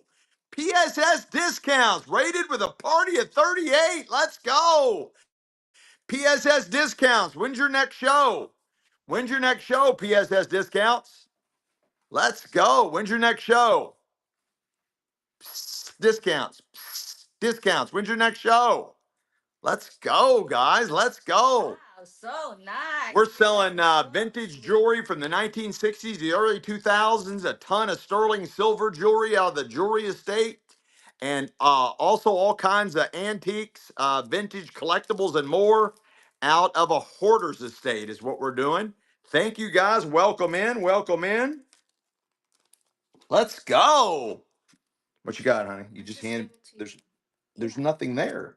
PSS discounts rated with a party of 38. Let's go. PSS discounts. When's your next show? When's your next show, PSS discounts? Let's go. When's your next show? Psst, discounts. Psst, discounts. When's your next show? Let's go, guys. Let's go. Wow, so nice. We're selling vintage jewelry from the 1960s to the early 2000s, a ton of sterling silver jewelry out of the jewelry estate, and also all kinds of antiques, vintage collectibles, and more out of a hoarder's estate is what we're doing. Thank you, guys. Welcome in. Welcome in. Let's go. What you got, honey? You just hand. There's nothing there.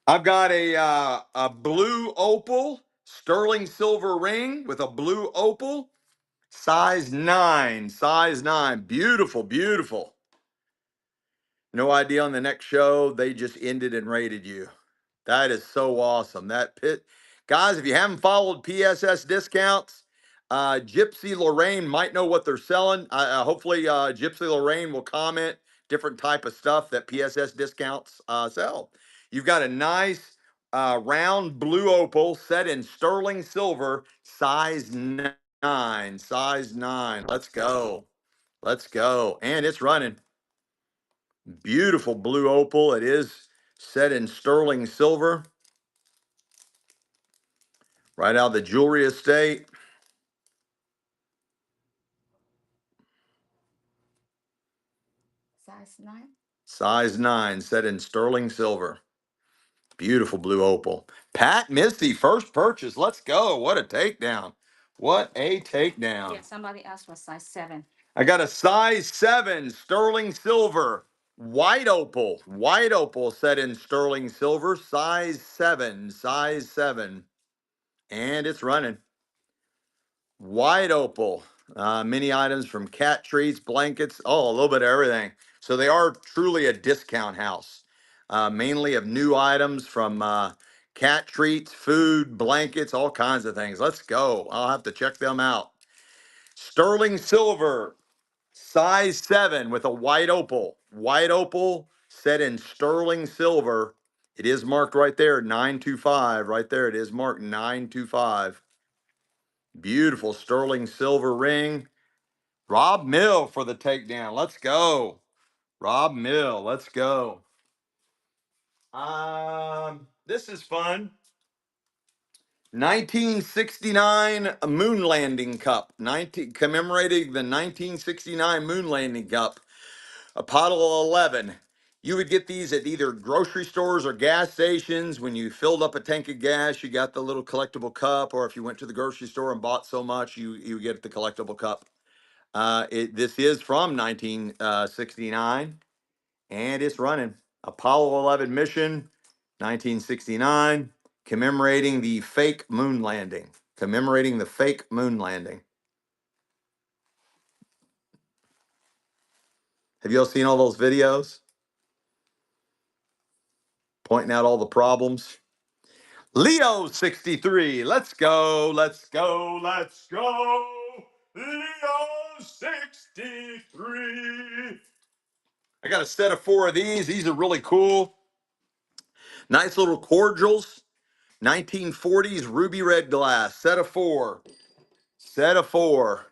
I've got a blue opal sterling silver ring with a blue opal, size 9, size 9. Beautiful, beautiful. No idea on the next show. They just ended and rated you. That is so awesome. Guys, if you haven't followed PSS discounts, Gypsy Lorraine might know what they're selling. Hopefully, Gypsy Lorraine will comment different type of stuff that PSS discounts sell. You've got a nice round blue opal set in sterling silver, size 9. Size 9. Let's go. Let's go. And it's running. Beautiful blue opal. It is set in sterling silver. Right out of the jewelry estate. Size 9. Size 9, set in sterling silver. Beautiful blue opal. Pat Misty, first purchase. Let's go. What a takedown. What a takedown. Yeah, somebody asked for size 7. I got a size 7 sterling silver. White opal. White opal set in sterling silver. Size 7. Size 7. And it's running. White opal. Many items from cat treats, blankets, a little bit of everything. So they are truly a discount house. Mainly of new items from cat treats, food, blankets, all kinds of things. Let's go. I'll have to check them out. Sterling silver, size 7 with a white opal. White opal set in sterling silver. It is marked right there, 925. Right there, it is marked 925. Beautiful sterling silver ring. Rob Mill for the takedown. Let's go. Rob Mill, let's go. This is fun. 1969 moon landing cup. Commemorating the 1969 moon landing cup. A bottle of 11. You would get these at either grocery stores or gas stations. When you filled up a tank of gas, you got the little collectible cup, or if you went to the grocery store and bought so much, you get the collectible cup. This is from 1969, and it's running. Apollo 11 mission, 1969, commemorating the fake moon landing. Commemorating the fake moon landing. Have you all seen all those videos? Pointing out all the problems. Leo 63. Let's go. Let's go. Let's go. Leo 63. I got a set of 4 of these. These are really cool. Nice little cordials. 1940s ruby red glass. Set of 4. Set of 4.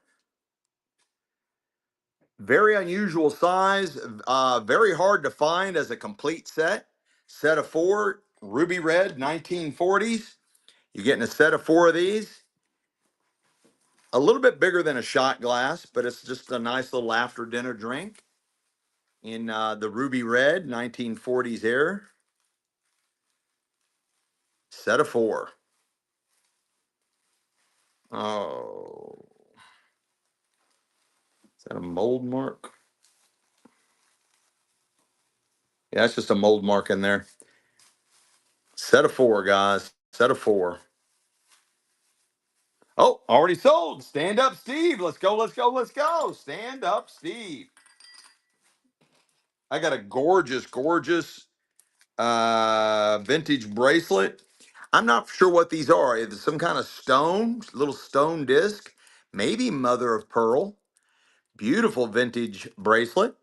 Very unusual size. Very hard to find as a complete set. Set of 4. Ruby red 1940s. You're getting a set of 4 of these. A little bit bigger than a shot glass, but it's just a nice little after dinner drink in the ruby red 1940s era. Set of 4. Oh, is that a mold mark? Yeah, it's just a mold mark in there. Set of 4, guys. Set of 4. Oh, already sold. Stand up, Steve. Let's go, let's go, let's go. Stand up, Steve. I got a gorgeous, gorgeous vintage bracelet. I'm not sure what these are. It's some kind of stone, little stone disc, maybe mother of pearl. Beautiful vintage bracelet,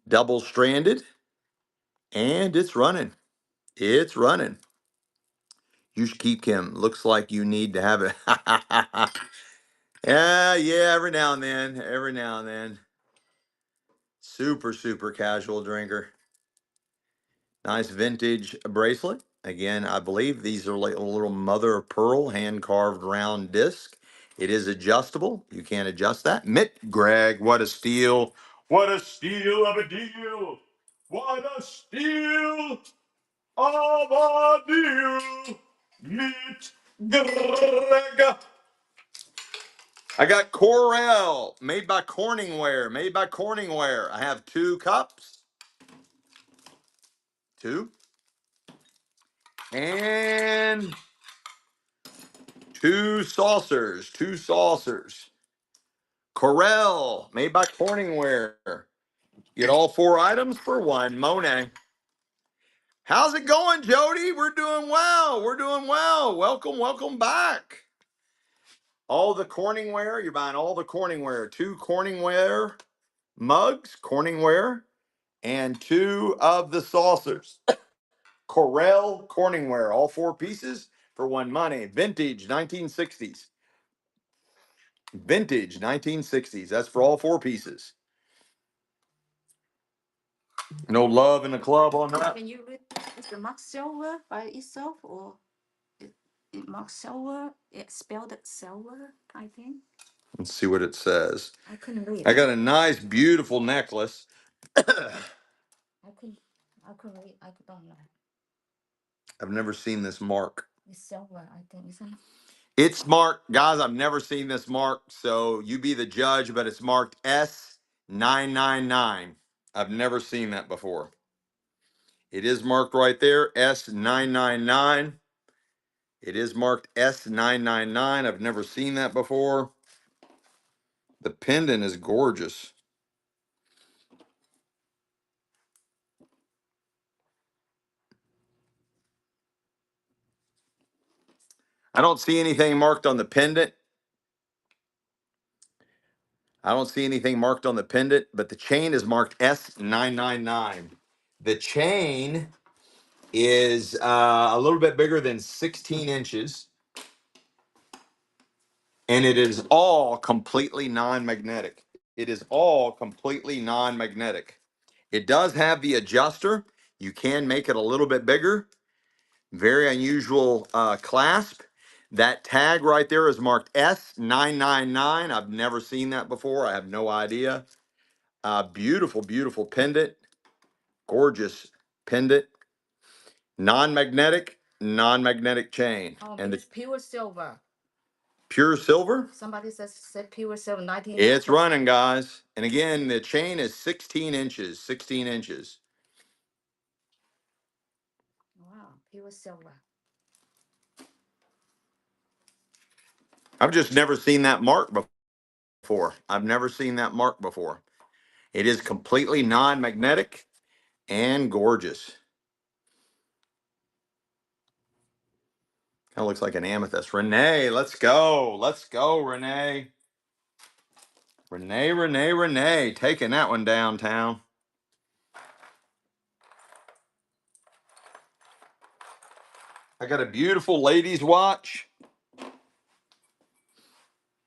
double stranded, and it's running. It's running. You should keep Kim. Looks like you need to have it. Yeah, every now and then. Every now and then. Super, super casual drinker. Nice vintage bracelet. Again, I believe these are like a little mother of pearl hand carved round disc. It is adjustable. You can adjust that. Mitt Greg, what a steal. What a steal of a deal. What a steal of a deal. Mitt Greg. I got Corel, made by Corningware. Made by Corningware. I have 2 cups. 2. And 2 saucers. 2 saucers. Corel, made by Corningware. Get all 4 items for 1. Monet. How's it going, Jody? We're doing well. We're doing well. Welcome, welcome back. All the Corningware. You're buying all the Corningware. 2 Corningware mugs, Corningware, and 2 of the saucers. Corel Corningware, all 4 pieces for 1 money. Vintage 1960s. Vintage 1960s. That's for all 4 pieces. No love in the club on that. Can you read, is the mark silver by itself, or it marks silver? It spelled it silver, I think. Let's see what it says. I couldn't read. I got a nice, beautiful necklace. I couldn't read. I don't know. I've never seen this mark. It's silver, I think, isn't it? It's marked, guys. I've never seen this mark, so you be the judge. But it's marked S999. I've never seen that before. It is marked right there, S999. It is marked S999. I've never seen that before. The pendant is gorgeous. I don't see anything marked on the pendant. I don't see anything marked on the pendant, but the chain is marked S999. The chain is a little bit bigger than 16 inches, and it is all completely non-magnetic. It is all completely non-magnetic. It does have the adjuster. You can make it a little bit bigger. Very unusual clasp. That tag right there is marked S999. I've never seen that before. I have no idea. Beautiful, beautiful pendant. Gorgeous pendant. Non-magnetic chain. Oh, And it's pure silver. Pure silver? Somebody said pure silver, 19. It's running, guys. And again, the chain is 16 inches. 16 inches. Wow, pure silver. I've just never seen that mark before. I've never seen that mark before. It is completely non-magnetic and gorgeous. Kind of looks like an amethyst. Renee, let's go. Let's go, Renee. Renee. Taking that one downtown. I got a beautiful ladies watch.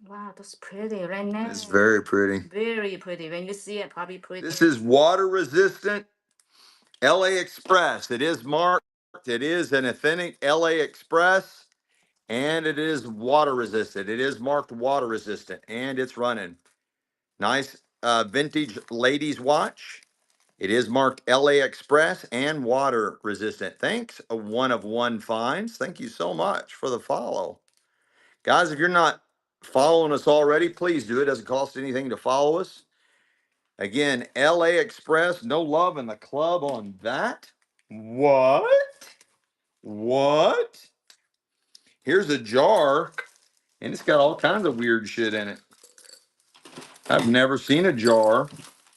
Wow, that's pretty, Renee. It's very pretty. Very pretty. When you see it, probably pretty. This is water resistant LA Express. It is marked. It is an authentic LA Express. And it is water resistant. It is marked water resistant. And it's running. Nice vintage ladies watch. It is marked LA Express and water resistant. Thanks, a one of one finds. Thank you so much for the follow. Guys, if you're not following us already, please do. It doesn't cost anything to follow us. Again, LA Express, no love in the club on that. What? What? Here's a jar, and it's got all kinds of weird shit in it. I've never seen a jar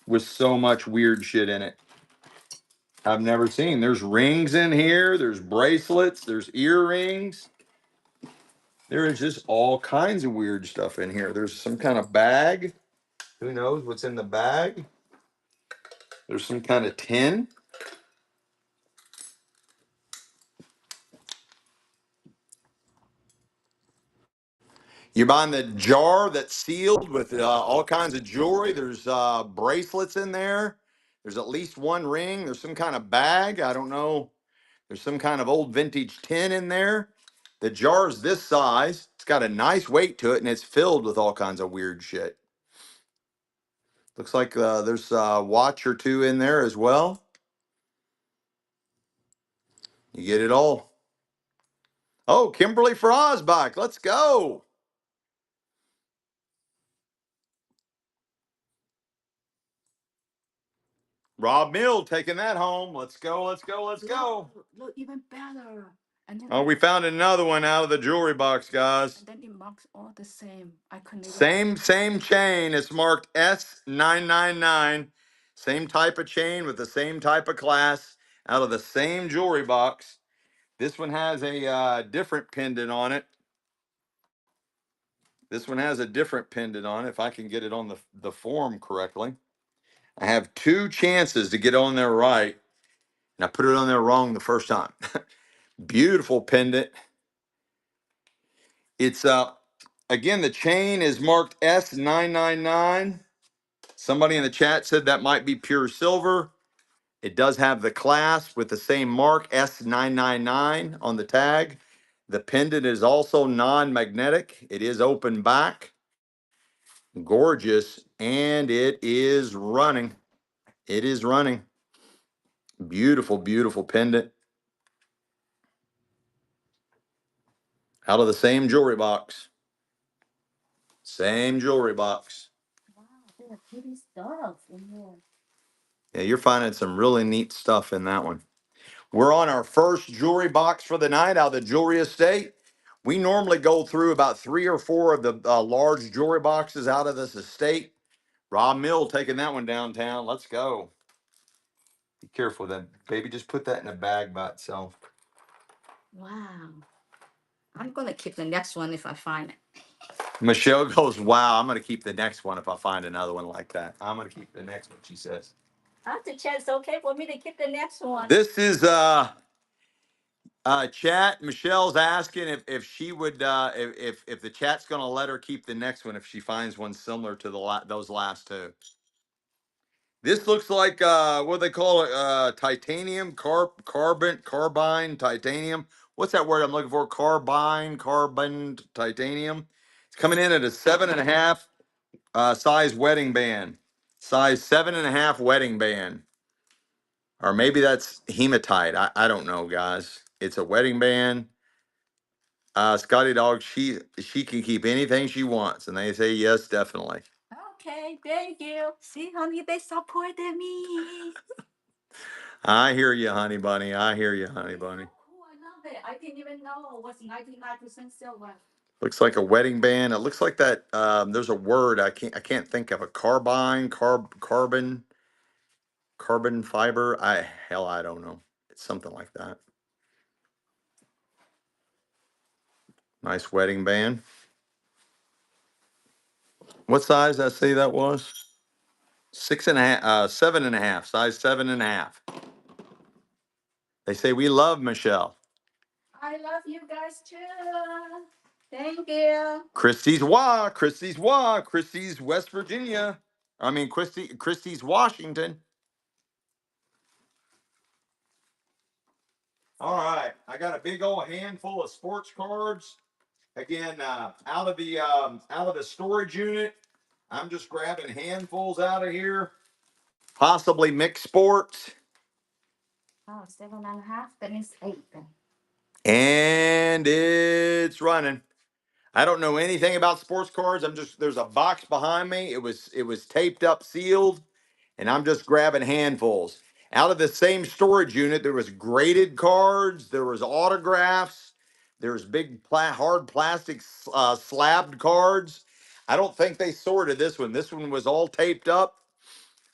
with so much weird shit in it. I've never seen. There's rings in here. There's bracelets. There's earrings. There is just all kinds of weird stuff in here. There's some kind of bag. Who knows what's in the bag? There's some kind of tin. You're buying the jar that's sealed with all kinds of jewelry. There's bracelets in there. There's at least one ring. There's some kind of bag. I don't know. There's some kind of old vintage tin in there. The jar's this size. It's got a nice weight to it, and it's filled with all kinds of weird shit. Looks like there's a watch or two in there as well. You get it all. Oh, Kimberly Frosbach, let's go. Rob Mill taking that home. Let's go. Look, even better. And then Oh, we found another one out of the jewelry box, guys. and then it marks all the same. I couldn't Same chain. It's marked S999. Same type of chain with the same type of class out of the same jewelry box. This one has a different pendant on it. This one has a different pendant on it, if I can get it on the form correctly. I have two chances to get on there right, and I put it on there wrong the first time. Beautiful pendant. It's again, the chain is marked S999. Somebody in the chat said that might be pure silver. It does have the clasp with the same mark, S999, on the tag. The pendant is also non-magnetic. It is open back. Gorgeous. And it is running. It is running. Beautiful pendant. Out of the same jewelry box. Same jewelry box. Wow, there's pretty stuff in here. Yeah, you're finding some really neat stuff in that one. We're on our first jewelry box for the night out of the jewelry estate. We normally go through about 3 or 4 of the large jewelry boxes out of this estate. Rob Mill taking that one downtown. Let's go. Be careful with that, baby. Just put that in a bag by itself. Wow. I'm gonna keep the next one if I find it. Michelle goes, wow, I'm going to keep the next one if I find another one like that. I'm going to keep the next one, she says. After chat, it's okay for me to keep the next one. This is chat. Michelle's asking if she would if the chat's going to let her keep the next one if she finds one similar to those last two. This looks like what do they call it? Titanium, carbine, titanium. What's that word I'm looking for? Carbon, titanium. It's coming in at a 7.5 size wedding band. Size 7.5 wedding band. Or maybe that's hematite. I don't know, guys. It's a wedding band. Scotty Dog, she can keep anything she wants, and they say yes, definitely. Okay, thank you. See, honey, they supported me. I hear you, honey bunny. I hear you, honey bunny. Cool, I love it. I didn't even know it was 99% silver. Looks like a wedding band. It looks like that. There's a word I can't think of. A carbon fiber. I don't know. It's something like that. Nice wedding band. What size did I say that was? 6.5, 7.5, size 7.5. They say we love Michelle. I love you guys too. Thank you. Christie's West Virginia. I mean Christie's Washington. All right, I got a big old handful of sports cards. Again, out of the storage unit. I'm just grabbing handfuls out of here. Possibly mixed sports. Oh, 7.5. That means 8 then. And it's running. I don't know anything about sports cards. There's a box behind me. It was taped up, sealed, and I'm just grabbing handfuls. Out of the same storage unit, there was graded cards, there was autographs, there was big hard plastic slabbed cards. I don't think they sorted this one. This one was all taped up.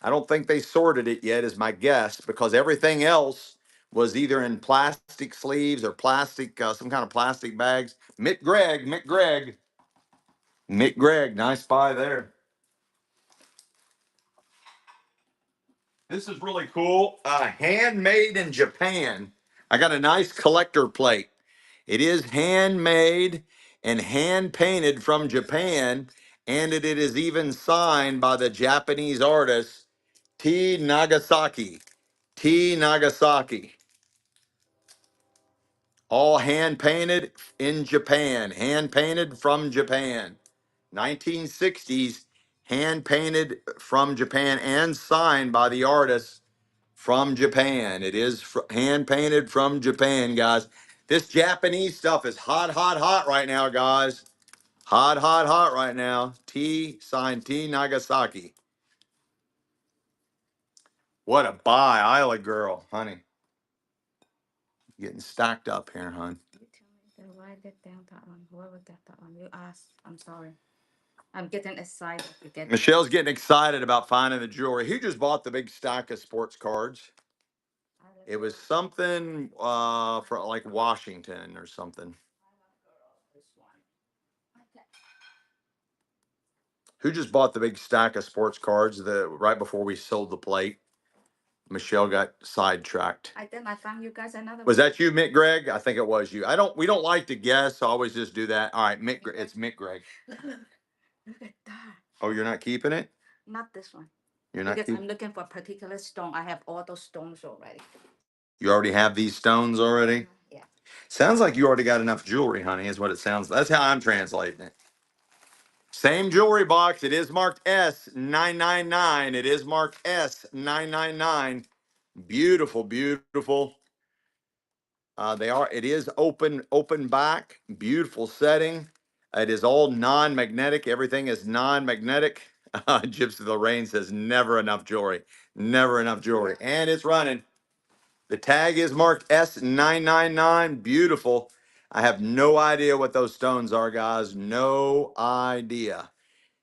I don't think they sorted it yet, is my guess, because everything else was either in plastic sleeves or plastic, some kind of plastic bags. Mick Gregg, nice buy there. This is really cool. Handmade in Japan. I got a nice collector plate. It is handmade and hand painted from Japan, and it is even signed by the Japanese artist T. Nagasaki. T. Nagasaki. All hand painted in Japan, hand painted from Japan. 1960s, hand painted from Japan and signed by the artist from Japan. It is hand painted from Japan, guys. This Japanese stuff is hot, hot, hot right now, guys. Hot, hot, hot right now. T signed T Nagasaki. What a buy, Isla girl, honey. Getting stacked up here, hon. You tell me to write it down that one. Whoever got that one, you asked. I'm sorry. I'm getting excited to get. Michelle's getting excited about finding the jewelry. Who just bought the big stack of sports cards? It was something for like Washington or something. Who just bought the big stack of sports cards right before we sold the plate? Michelle got sidetracked. I think I found you guys another Was one. that you, Mick Gregg? I think it was you. We don't like to guess, so I always just do that. All right, it's Mick Gregg. Look at that. Oh, you're not keeping it? Not this one. You're not Because keeping I'm looking for a particular stone. I have all those stones already. You already have these stones already? Yeah. Sounds like you already got enough jewelry, honey, is what it sounds. That's how I'm translating it. Same jewelry box. It is marked S999. It is marked S999. Beautiful, beautiful. It is open back, beautiful setting. It is all non-magnetic. Everything is non-magnetic. Gypsy Lorraine says never enough jewelry. Never enough jewelry. And it's running. The tag is marked S999. Beautiful. I have no idea what those stones are, guys. No idea.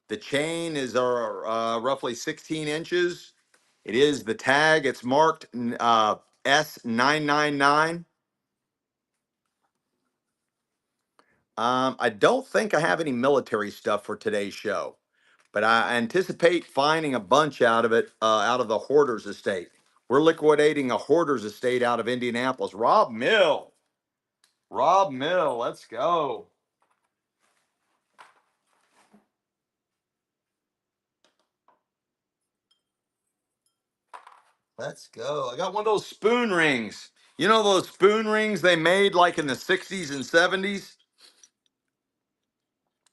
The chain is roughly 16 inches. It is the tag. It's marked S999. I don't think I have any military stuff for today's show, but I anticipate finding a bunch out of it, out of the hoarders estate. We're liquidating a hoarders estate out of Indianapolis. Rob Mill, let's go. Let's go. I got one of those spoon rings. You know those spoon rings they made like in the 60s and 70s?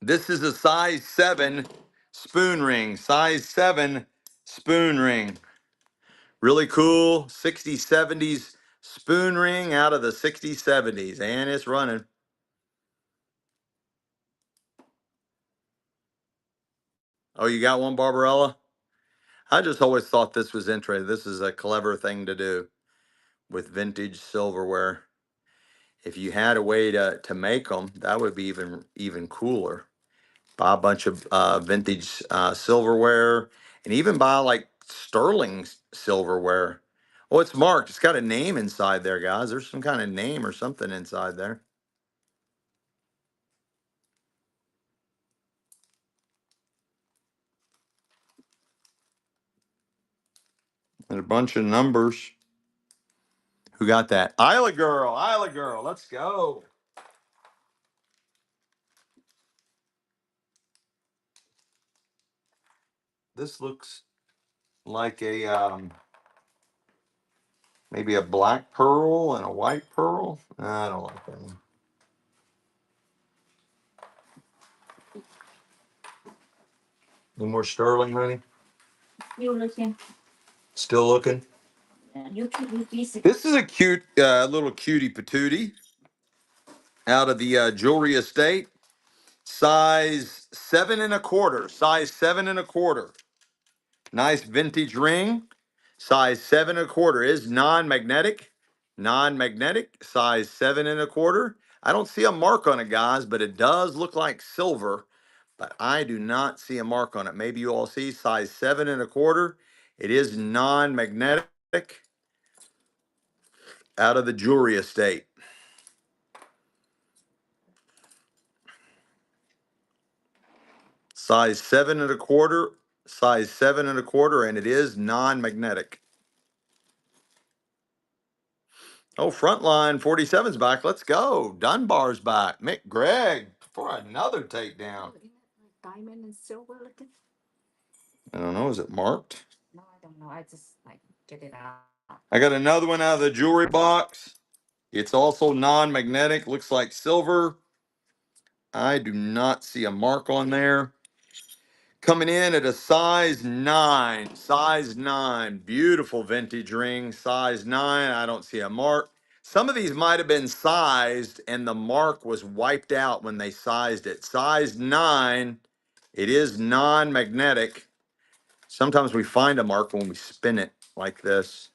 This is a size 7 spoon ring. Size 7 spoon ring. Really cool 60s, 70s spoon ring out of the 60s, 70s, and it's running. Oh, you got one, Barbarella? I just always thought this was interesting. This is a clever thing to do with vintage silverware. If you had a way to make them, that would be even cooler. Buy a bunch of vintage silverware, and even buy like sterling silverware. Oh, it's marked. It's got a name inside there, guys. There's some kind of name or something inside there. And a bunch of numbers. Who got that? Isla girl, Isla girl. Let's go. This looks like a maybe a black pearl and a white pearl. I don't like that one. Any more sterling, honey? You looking? Still looking. Yeah, you keep me busy. This is a cute little cutie patootie out of the jewelry estate. Size 7 1/4. Size 7 1/4. Nice vintage ring. Size 7 1/4 is non-magnetic. Non-magnetic. Size 7 1/4. I don't see a mark on it, guys, but it does look like silver. But I do not see a mark on it. Maybe you all see size 7 1/4. It is non-magnetic out of the jewelry estate. Size 7 1/4. Size 7 1/4, and it is non-magnetic. Oh, Frontline 47's back. Let's go. Dunbar's back. Mick Gregg for another takedown. Isn't it like diamond and silver looking? I don't know. Is it marked? No, I don't know. I just like get it out. I got another one out of the jewelry box. It's also non-magnetic. Looks like silver. I do not see a mark on there. Coming in at a size 9. Size 9. Beautiful vintage ring. Size 9. I don't see a mark. Some of these might have been sized and the mark was wiped out when they sized it. Size 9. It is non-magnetic. Sometimes we find a mark when we spin it like this.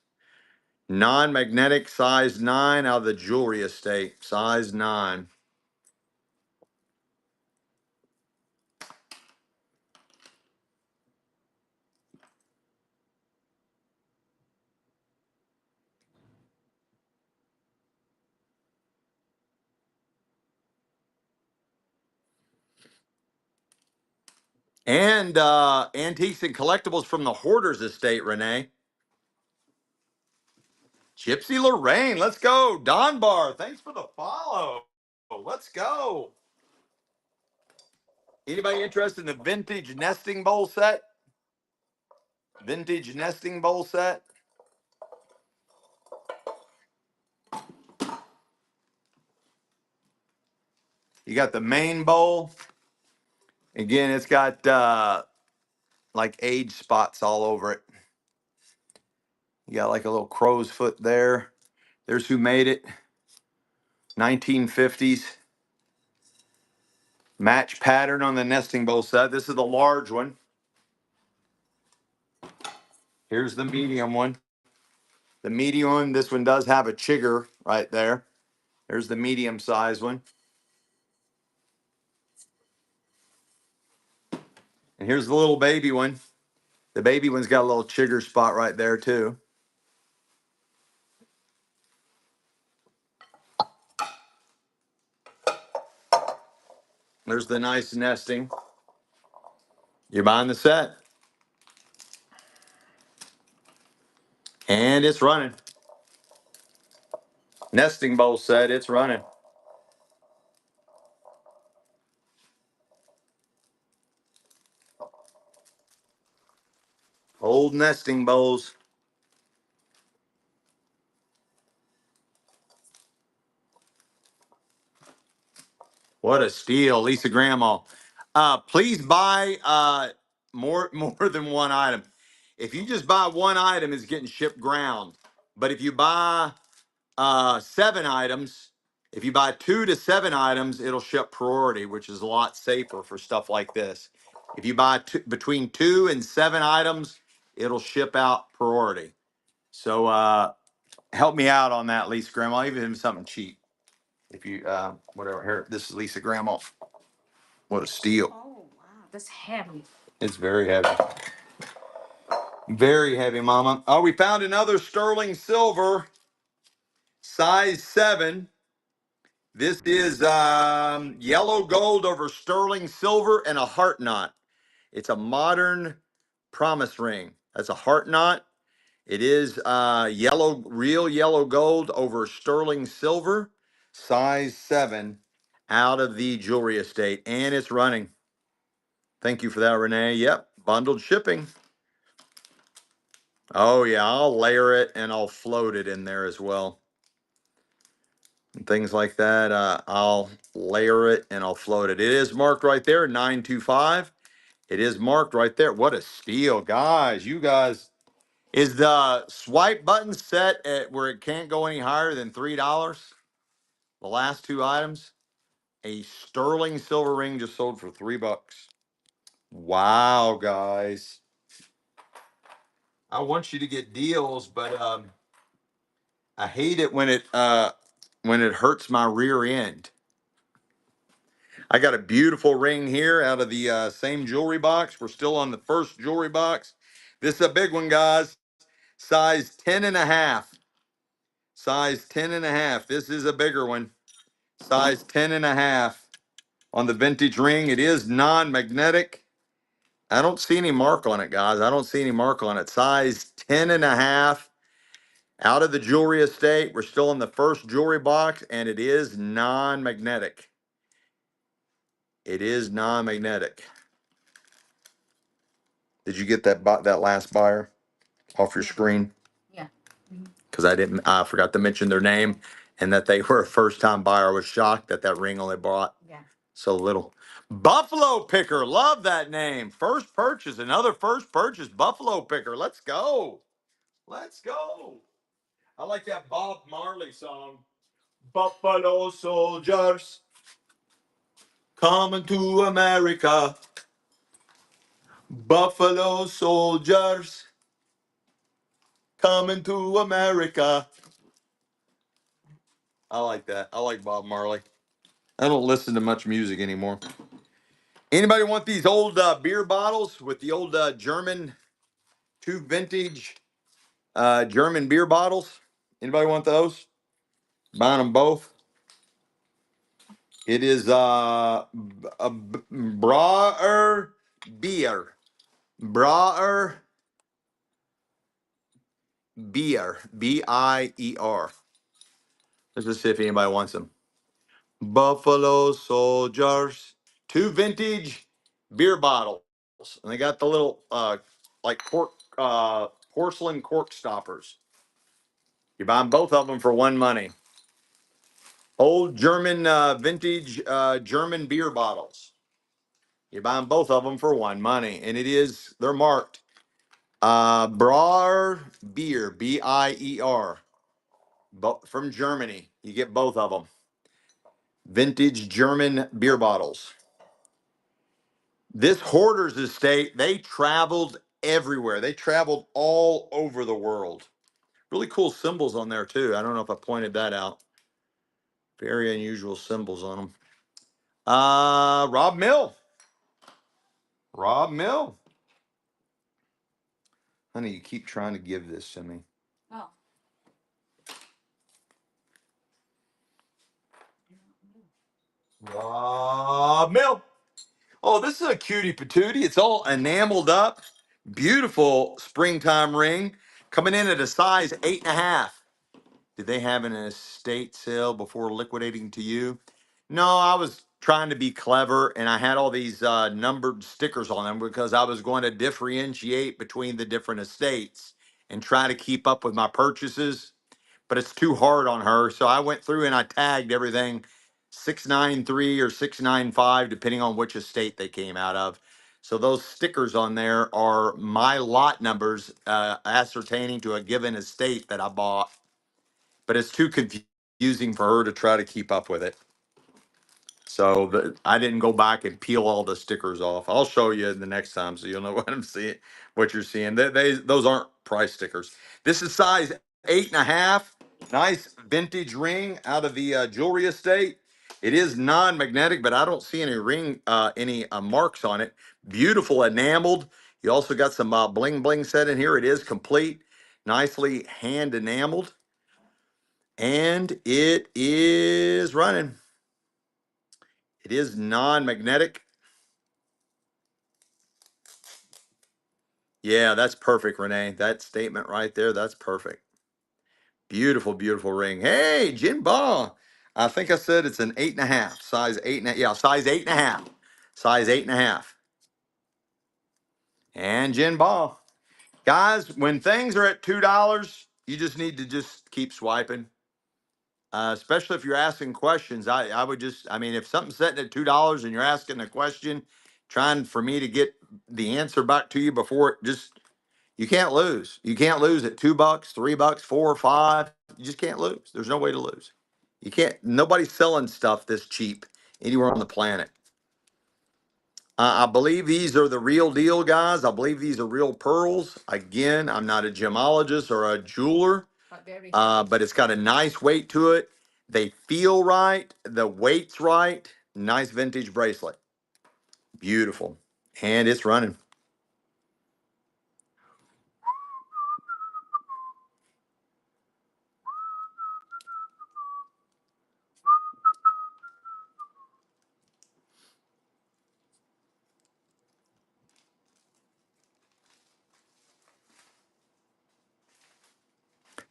Non-magnetic, size 9 out of the jewelry estate. Size 9. And antiques and collectibles from the Hoarders estate, Renee. Gypsy Lorraine, let's go. Don Bar, thanks for the follow. Let's go. Anybody interested in the vintage nesting bowl set? Vintage nesting bowl set. You got the main bowl. Again, it's got like age spots all over it. You got like a little crow's foot there. There's who made it. 1950s. Match pattern on the nesting bowl set. This is the large one. Here's the medium one. The medium one, this one does have a chigger right there. There's the medium size one. And here's the little baby one. The baby one's got a little chigger spot right there too. There's the nice nesting. You're buying the set. And it's running. Nesting bowl set, it's running. Old nesting bowls. What a steal, Lisa Grandma. Please buy more more than one item. If you just buy one item, it's getting shipped ground. But if you buy 7 items, if you buy 2 to 7 items, it'll ship priority, which is a lot safer for stuff like this. If you buy between 2 and 7 items, it'll ship out priority. So help me out on that, Lisa Grandma. I'll even something cheap. If you whatever. Here, this is Lisa Grandma. What a steal. Oh wow, that's heavy. It's very heavy. Very heavy, Mama. Oh, we found another sterling silver, size 7. This is yellow gold over sterling silver and a heart knot. It's a modern promise ring. That's a heart knot. It is yellow, real yellow gold over sterling silver, size 7, out of the jewelry estate, and it's running. Thank you for that, Renee. Yep, bundled shipping. Oh yeah, I'll layer it and I'll float it in there as well. And things like that. I'll layer it and I'll float it. It is marked right there, 925. It is marked right there. What a steal, guys. You guys, is the swipe button set at where it can't go any higher than $3? The last 2 items. A sterling silver ring just sold for $3. Wow, guys. I want you to get deals, but I hate it when it hurts my rear end. I got a beautiful ring here out of the same jewelry box. We're still on the first jewelry box. This is a big one, guys. Size 10 and a half. Size 10 and a half. This is a bigger one. Size 10 and a half on the vintage ring. It is non-magnetic. I don't see any mark on it, guys. I don't see any mark on it. Size 10 and a half out of the jewelry estate. We're still in the first jewelry box, and it is non-magnetic. It is non-magnetic. Did you get that last buyer off your screen? Yeah. Because I forgot to mention their name and that they were a first-time buyer. I was shocked that ring only bought so little. Buffalo Picker, love that name. First purchase, another first purchase. Buffalo Picker, let's go. Let's go. I like that Bob Marley song. Buffalo soldiers coming to America. Buffalo soldiers coming to America. I like that. I like Bob Marley. I don't listen to much music anymore. Anybody want these old beer bottles with the old German, 2 vintage German beer bottles? Anybody want those? Buying them both. It is a Brauer beer. Brauer beer. Bier. Let's just see if anybody wants them. Buffalo Soldiers. 2 vintage beer bottles. And they got the little like cork porcelain cork stoppers. You're buying both of them for one money. Old German vintage German beer bottles. You're buying both of them for one money. And they're marked Brauer beer, Bier, from Germany. You get both of them. Vintage German beer bottles. This hoarders estate, they traveled everywhere. They traveled all over the world. Really cool symbols on there too. I don't know if I pointed that out. Very unusual symbols on them. Rob Mill. Rob Mill. Honey, you keep trying to give this to me. Oh. Rob Mill. Oh, this is a cutie patootie. It's all enameled up. Beautiful springtime ring. Coming in at a size 8.5. Did they have an estate sale before liquidating to you? No, I was trying to be clever and I had all these numbered stickers on them because I was going to differentiate between the different estates and try to keep up with my purchases. But it's too hard on her. So I went through and I tagged everything 693 or 695, depending on which estate they came out of. So those stickers on there are my lot numbers ascertaining to a given estate that I bought, but it's too confusing for her to try to keep up with it. So I didn't go back and peel all the stickers off. I'll show you the next time so you'll know what I'm seeing, what you're seeing. Those aren't price stickers. This is size 8.5. Nice vintage ring out of the jewelry estate. It is non-magnetic, but I don't see any marks on it. Beautiful enameled. You also got some bling bling set in here. It is complete, nicely hand enameled, and it is running. It is non-magnetic. Yeah, that's perfect, Renee. That statement right there, that's perfect. Beautiful, beautiful ring. Hey, Jin Ba. I think I said it's an 8.5, size 8.5. Yeah, size 8.5. Size 8.5. And Jin Ba. Guys, when things are at $2, you just need to just keep swiping. Especially if you're asking questions. I would just, I mean, if something's sitting at $2 and you're asking a question, trying for me to get the answer back to you before it just, you can't lose. You can't lose at $2, $3, 4 or 5. You just can't lose. There's no way to lose. You can't. Nobody's selling stuff this cheap anywhere on the planet. I believe these are the real deal, guys. I believe these are real pearls. Again, I'm not a gemologist or a jeweler, but it's got a nice weight to it. They feel right. The weight's right. Nice vintage bracelet. Beautiful. And it's running.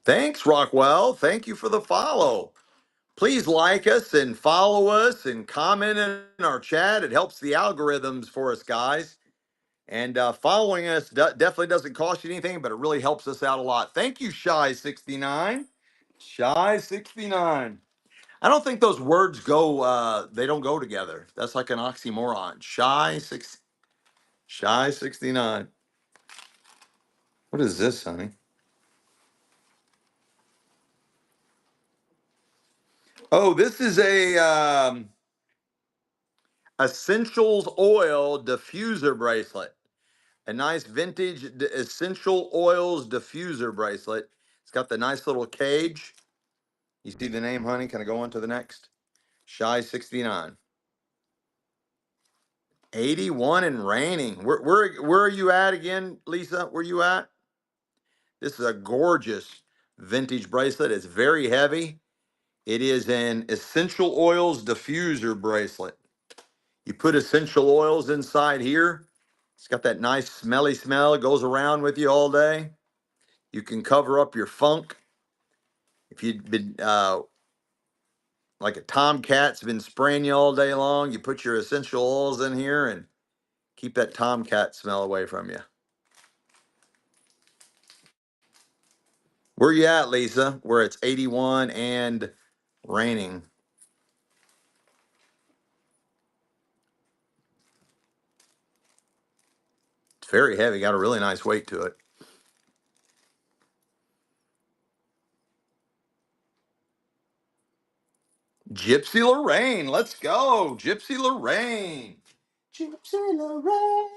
Thanks, Rockwell. Thank you for the follow. Please like us and follow us and comment in our chat. It helps the algorithms for us, guys. And following us definitely doesn't cost you anything, but it really helps us out a lot. Thank you, Shy69. Shy69. I don't think those words go, they don't go together. That's like an oxymoron. Shy69. What is this, honey? Oh, this is a essentials oil diffuser bracelet. A nice vintage essential oils diffuser bracelet. It's got the nice little cage. You see the name, honey? Can I go on to the next? Shy69. 81 and raining. Where are you at again, Lisa? Where you at? This is a gorgeous vintage bracelet. It's very heavy. It is an essential oils diffuser bracelet. You put essential oils inside here. It's got that nice smelly smell. It goes around with you all day. You can cover up your funk. If you've been like a tomcat's been spraying you all day long, you put your essential oils in here and keep that tomcat smell away from you. Where you at, Lisa? Where it's 81 and raining. It's very heavy. Got a really nice weight to it. Gypsy Lorraine. Let's go. Gypsy Lorraine. Gypsy Lorraine.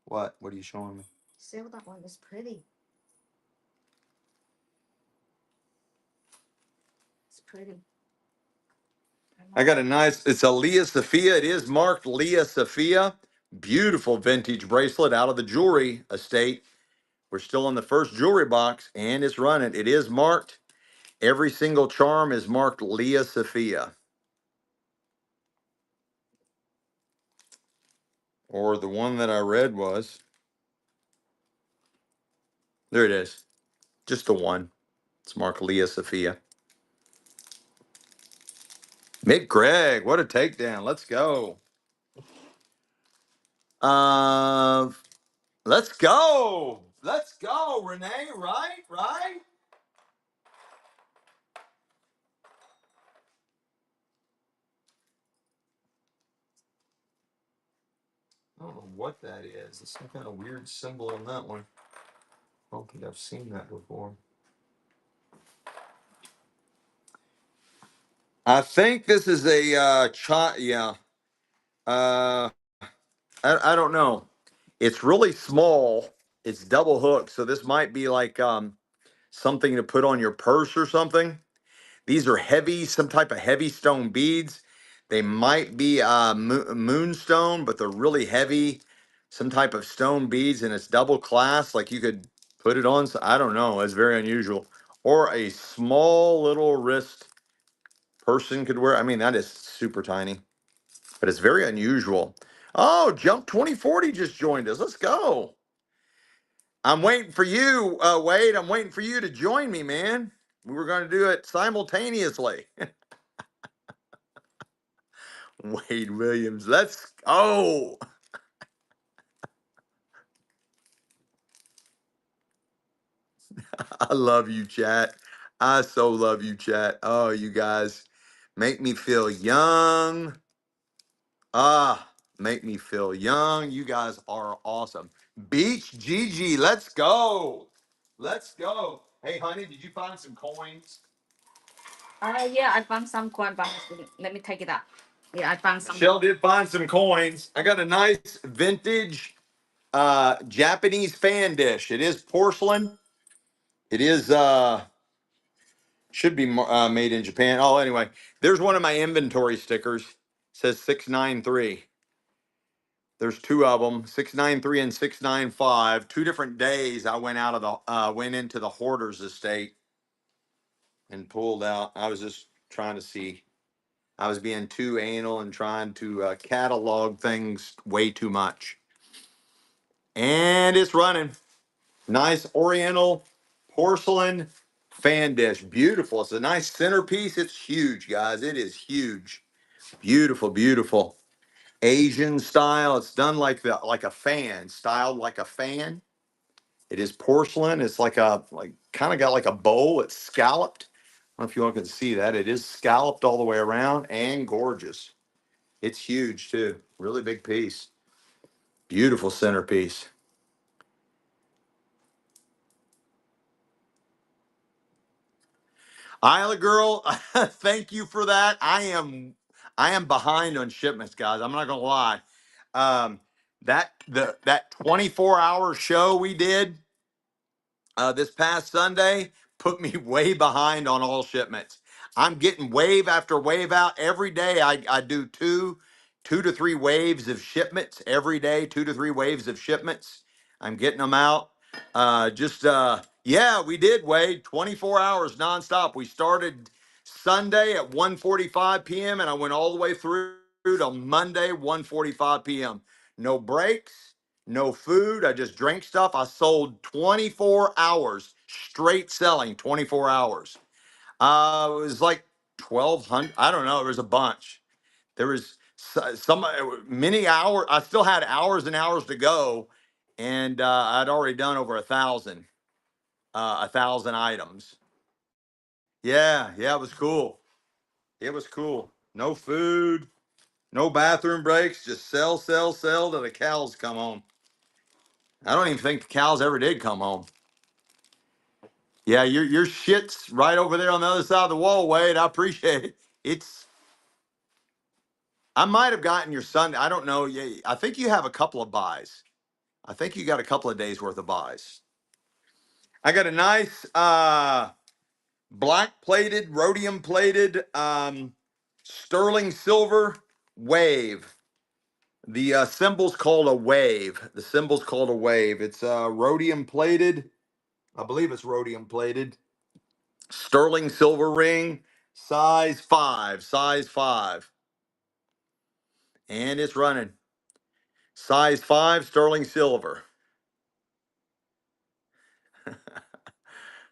What? What are you showing me? See, that one is pretty. It's pretty. I got a nice, it's a Leah Sophia. It is marked Leah Sophia. Beautiful vintage bracelet out of the jewelry estate. We're still in the first jewelry box and it's running. It is marked. Every single charm is marked Leah Sophia. Or the one that I read was, there it is. Just the one. It's marked Leah Sophia. Mick Gregg, what a takedown. Let's go. Uh, let's go. Let's go, Renee. Right, right. don't know what that is. It's some kind of weird symbol on that one. I don't think I've seen that before. I think this is a yeah. Uh, I don't know. It's really small. It's double hooked, so this might be like something to put on your purse or something. These are heavy, some type of heavy stone beads. They might be moonstone, but they're really heavy. Some type of stone beads, and it's double class. Like you could put it on. I don't know. It's very unusual. Or a small little wrist person could wear. I mean, that is super tiny, but it's very unusual. Oh, Jump 2040 just joined us. Let's go. I'm waiting for you, Wade. I'm waiting for you to join me, man. We were going to do it simultaneously. Wade Williams. Let's go. I love you, chat. I so love you, chat. Oh, you guys make me feel young. Make me feel young. You guys are awesome. Beach Gigi, let's go. Let's go. Hey, honey, did you find some coins? Yeah, I found some coin, but let me take it out. Yeah, I found some. Michelle did find some coins. I got a nice vintage Japanese fan dish. It is porcelain. It is should be made in Japan. Oh, anyway, there's one of my inventory stickers. It says 693. There's two of them, 693 and 695. Two different days I went out of the went into the hoarders estate and pulled out. I was just trying to see. I was being too anal and trying to catalog things way too much. And it's running. Nice oriental porcelain fan dish. Beautiful. It's a nice centerpiece. It's huge, guys. It is huge. Beautiful, beautiful. Asian style. It's done like a fan, styled like a fan. It is porcelain. It's like kind of got like a bowl. It's scalloped. I don't know if you all can see that. It is scalloped all the way around and gorgeous. It's huge too. Really big piece. Beautiful centerpiece. Isla girl, thank you for that. I am behind on shipments, guys. I'm not gonna lie. That 24-hour show we did this past Sunday put me way behind on all shipments. I'm getting wave after wave out every day. I do two to three waves of shipments every day. 2 to 3 waves of shipments. I'm getting them out. Yeah, we did, Wade. 24 hours nonstop. We started Sunday at 1:45 p.m. and I went all the way through to Monday 1:45 p.m. No breaks, no food. I just drank stuff. I sold 24 hours straight selling 24 hours. It was like 1,200. I don't know. There was a bunch. There was some many hours. I still had hours and hours to go, and I'd already done over 1,000 items. Yeah, yeah, it was cool. It was cool. No food, no bathroom breaks. Just sell, sell, sell till the cows come home. I don't even think the cows ever did come home. Yeah, your shit's right over there on the other side of the wall, Wade. I appreciate it. I might have gotten your son. I don't know. Yeah, I think you have a couple of buys. I think you got a couple of days worth of buys. I got a nice black plated, rhodium plated, sterling silver wave. The symbol's called a wave. The symbol's called a wave. It's rhodium plated. I believe it's rhodium plated. Sterling silver ring, size 5, size 5. And it's running. Size 5, sterling silver.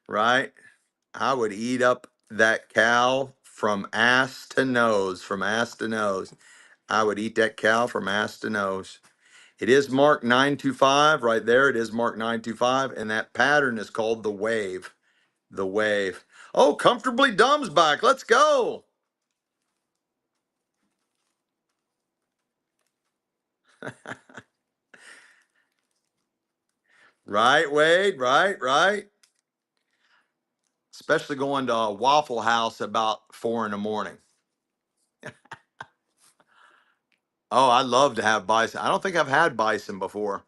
Right? I would eat up that cow from ass to nose, from ass to nose. I would eat that cow from ass to nose. It is marked 925 right there. It is marked 925, and that pattern is called the wave. The wave. Oh, Comfortably Dumb's back. Let's go. Right, Wade? Right, right. Especially going to a Waffle House about 4 in the morning. Oh, I love to have bison. I don't think I've had bison before.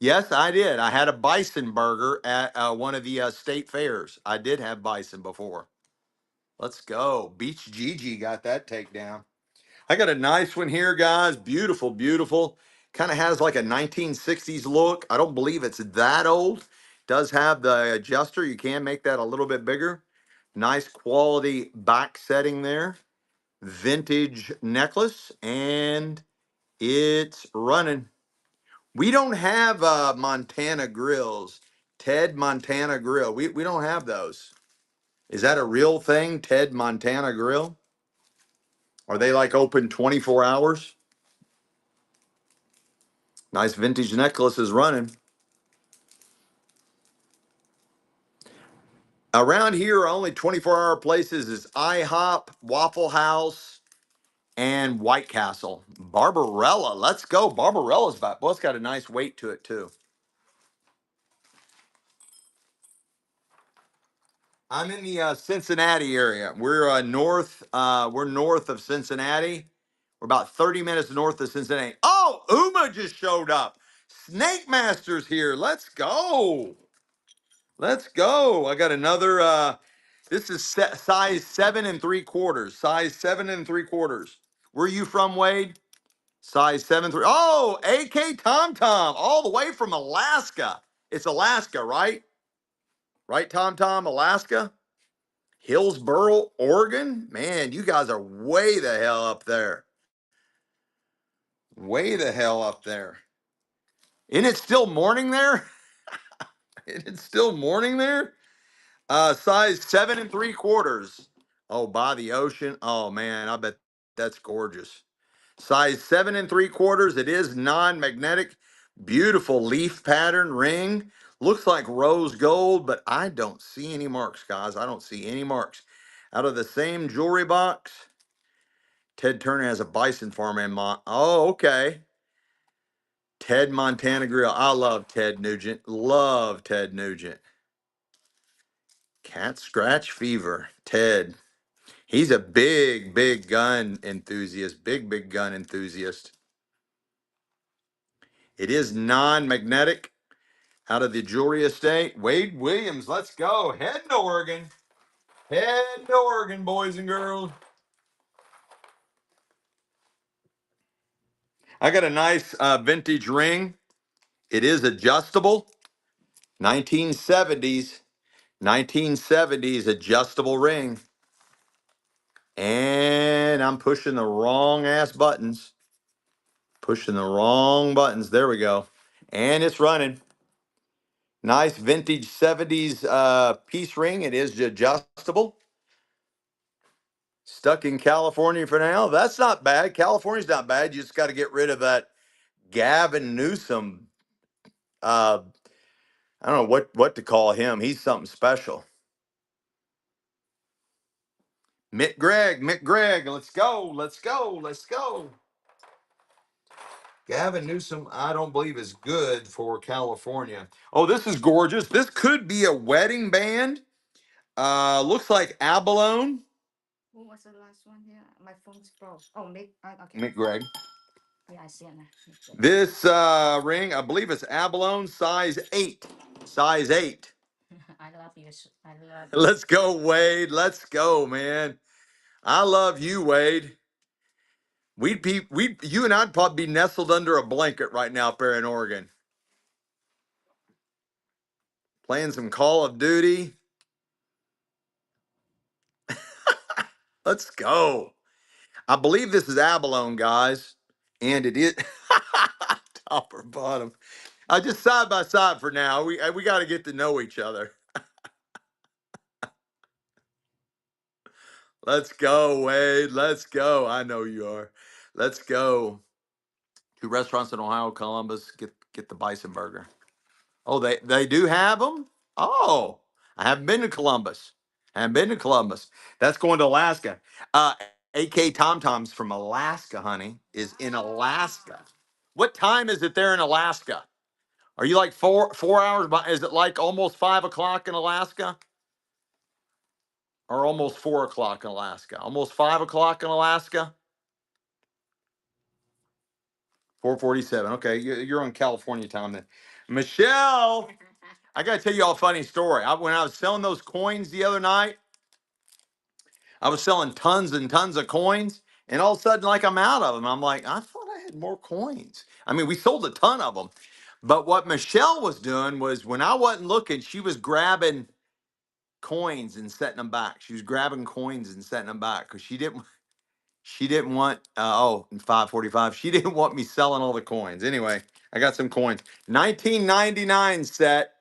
Yes, I did. I had a bison burger at one of the state fairs. I did have bison before. Let's go. Beach Gigi got that takedown. I got a nice one here, guys. Beautiful, beautiful. Kind of has like a 1960s look. I don't believe it's that old. Does have the adjuster. You can make that a little bit bigger. Nice quality back setting there. Vintage necklace, and it's running. We don't have Montana grills. Ted Montana Grill. We don't have those. Is that a real thing, Ted Montana Grill? Are they like open 24 hours? Nice vintage necklace is running. Around here, only 24-hour places is IHOP, Waffle House, and White Castle. Barbarella. Let's go. Barbarella's back. Well, it's got a nice weight to it, too. I'm in the Cincinnati area. We're north. We're north of Cincinnati. We're about 30 minutes north of Cincinnati. Oh, Uma just showed up. Snake Master's here. Let's go. Let's go. I got another. This is size 7 3/4. Size 7 3/4. Where are you from, Wade? Size 7 3. Oh, AK Tom Tom, all the way from Alaska. It's Alaska, right? Right, Tom Tom, Alaska. Hillsboro, Oregon. Man, you guys are way the hell up there. Way the hell up there. Isn't it still morning there? Isn't it still morning there? Size 7 3/4. Oh, by the ocean. Oh man, I bet that's gorgeous. Size 7 3/4. It is non-magnetic. Beautiful leaf pattern ring. Looks like rose gold, but I don't see any marks, guys. I don't see any marks. Out of the same jewelry box, Ted Turner has a bison farm in Oh, okay. Ted Montana Grill. I love Ted Nugent. Love Ted Nugent. Cat scratch fever. Ted. He's a big, big gun enthusiast. Big, big gun enthusiast. It is non-magnetic. Out of the jewelry estate, Wade Williams. Let's go. Heading to Oregon. Heading to Oregon, boys and girls. I got a nice vintage ring. It is adjustable. 1970s. 1970s adjustable ring. And I'm pushing the wrong ass buttons. Pushing the wrong buttons. There we go. And it's running. Nice vintage 70s piece ring. It is adjustable. Stuck in California for now. That's not bad. California's not bad. You just got to get rid of that Gavin Newsom. I don't know what to call him. He's something special. Mick Gregg, let's go, let's go, let's go. Gavin Newsom, I don't believe is good for California. Oh, this is gorgeous. This could be a wedding band. Looks like abalone. What was the last one here? My phone's broke. Oh, okay. Mick Gregg. Yeah, I see it now. This ring, I believe it's abalone, size 8. Size 8. I love you. I love you. Let's go, Wade. Let's go, man. I love you, Wade. You and I'd probably be nestled under a blanket right now up there in Oregon. Playing some Call of Duty. Let's go. I believe this is abalone, guys. And it is top or bottom. Just side by side for now. We got to get to know each other. Let's go, Wade. Let's go. I know you are. Let's go. 2 restaurants in Ohio, Columbus. Get the bison burger. Oh, they do have them? Oh, I haven't been to Columbus. I haven't been to Columbus. That's going to Alaska. AK Tom Tom's from Alaska, honey, is in Alaska. What time is it there in Alaska? Are you like four hours? Is it like almost 5 o'clock in Alaska? Or almost 4 o'clock in Alaska? Almost 5 o'clock in Alaska? 4:47. Okay, you're on California time then. Michelle, I got to tell you all a funny story. When I was selling those coins the other night, I was selling tons and tons of coins, and all of a sudden, like I'm out of them. I'm like, I thought I had more coins. I mean, we sold a ton of them. But what Michelle was doing was when I wasn't looking, she was grabbing coins and setting them back. She was grabbing coins and setting them back because she didn't want 5:45. She didn't want me selling all the coins. Anyway, I got some coins. 1999 set,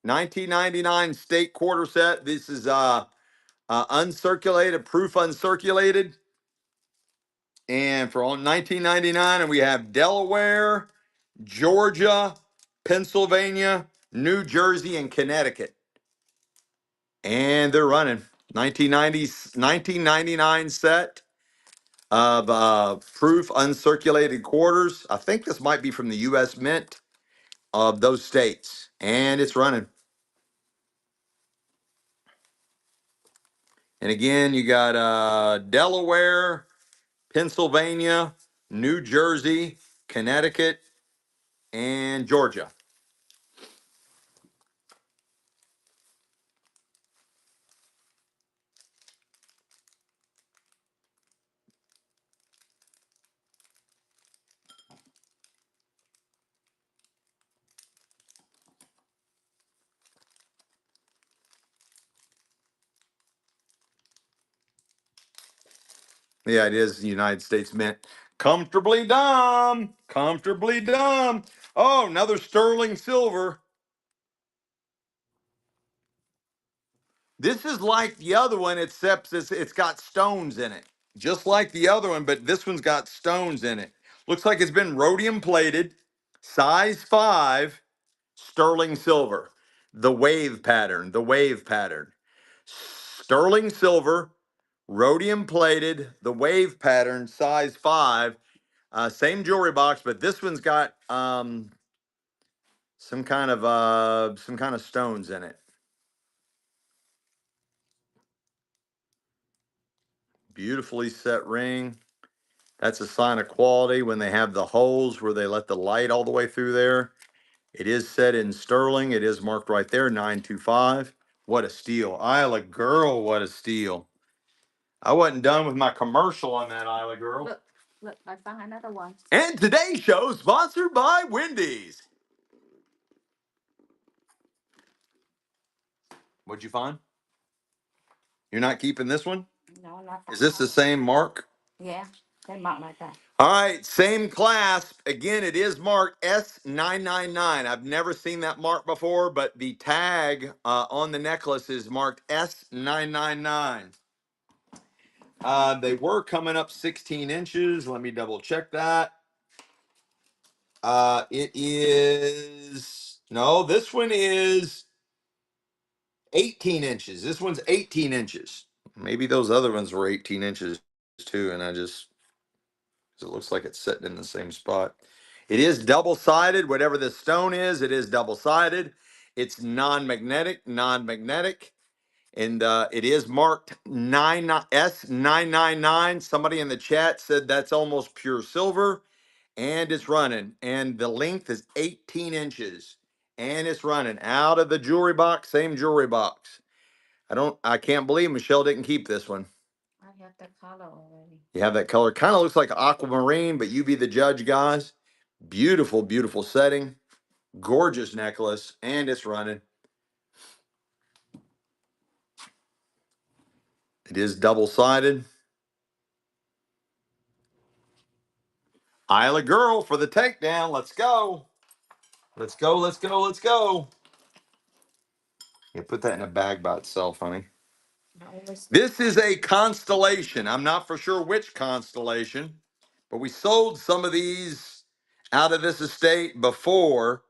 1999 state quarter set. This is uncirculated, proof uncirculated. And for 1999, and we have Delaware, Georgia, Pennsylvania, New Jersey, and Connecticut. And they're running 1999 set of proof uncirculated quarters. I think this might be from the U.S. Mint of those states, and it's running. And again, you got Delaware, Pennsylvania, New Jersey, Connecticut, and Georgia. Yeah, it is the United States Mint. Comfortably dumb. Comfortably dumb. Oh, another sterling silver. This is like the other one, except it's got stones in it. Just like the other one, but this one's got stones in it. Looks like it's been rhodium plated, size 5, sterling silver. The wave pattern, the wave pattern. Sterling silver, rhodium plated, the wave pattern, size 5. Same jewelry box, but this one's got some kind of stones in it. Beautifully set ring. That's a sign of quality when they have the holes where they let the light all the way through there. It is set in sterling. It is marked right there, 925. What a steal. Isla Girl, what a steal. I wasn't done with my commercial on that, Isla Girl. Look, I found another one. And today's show sponsored by Wendy's. What'd you find? You're not keeping this one? No, not that. Is this the same mark? Yeah, they mark like that. All right, same clasp. Again, it is marked S999. I've never seen that mark before, but the tag on the necklace is marked S999. They were coming up 16 inches. Let me double check that. It is, no, this one is 18 inches. This one's 18 inches. Maybe those other ones were 18 inches too, and it looks like it's sitting in the same spot. It is double-sided. Whatever this stone is, it is double-sided. It's non-magnetic, and it is marked S999. Somebody in the chat said that's almost pure silver, and it's running. And the length is 18 inches, and it's running out of the jewelry box. Same jewelry box. I can't believe Michelle didn't keep this one. I have the color already. You have that color. Kind of looks like aquamarine, but you be the judge, guys. Beautiful, beautiful setting. Gorgeous necklace, and it's running. It is double-sided. Isla Girl for the takedown. Let's go. Let's go, let's go, let's go. Yeah, put that in a bag by itself, honey. This is a constellation. I'm not for sure which constellation, but we sold some of these out of this estate before.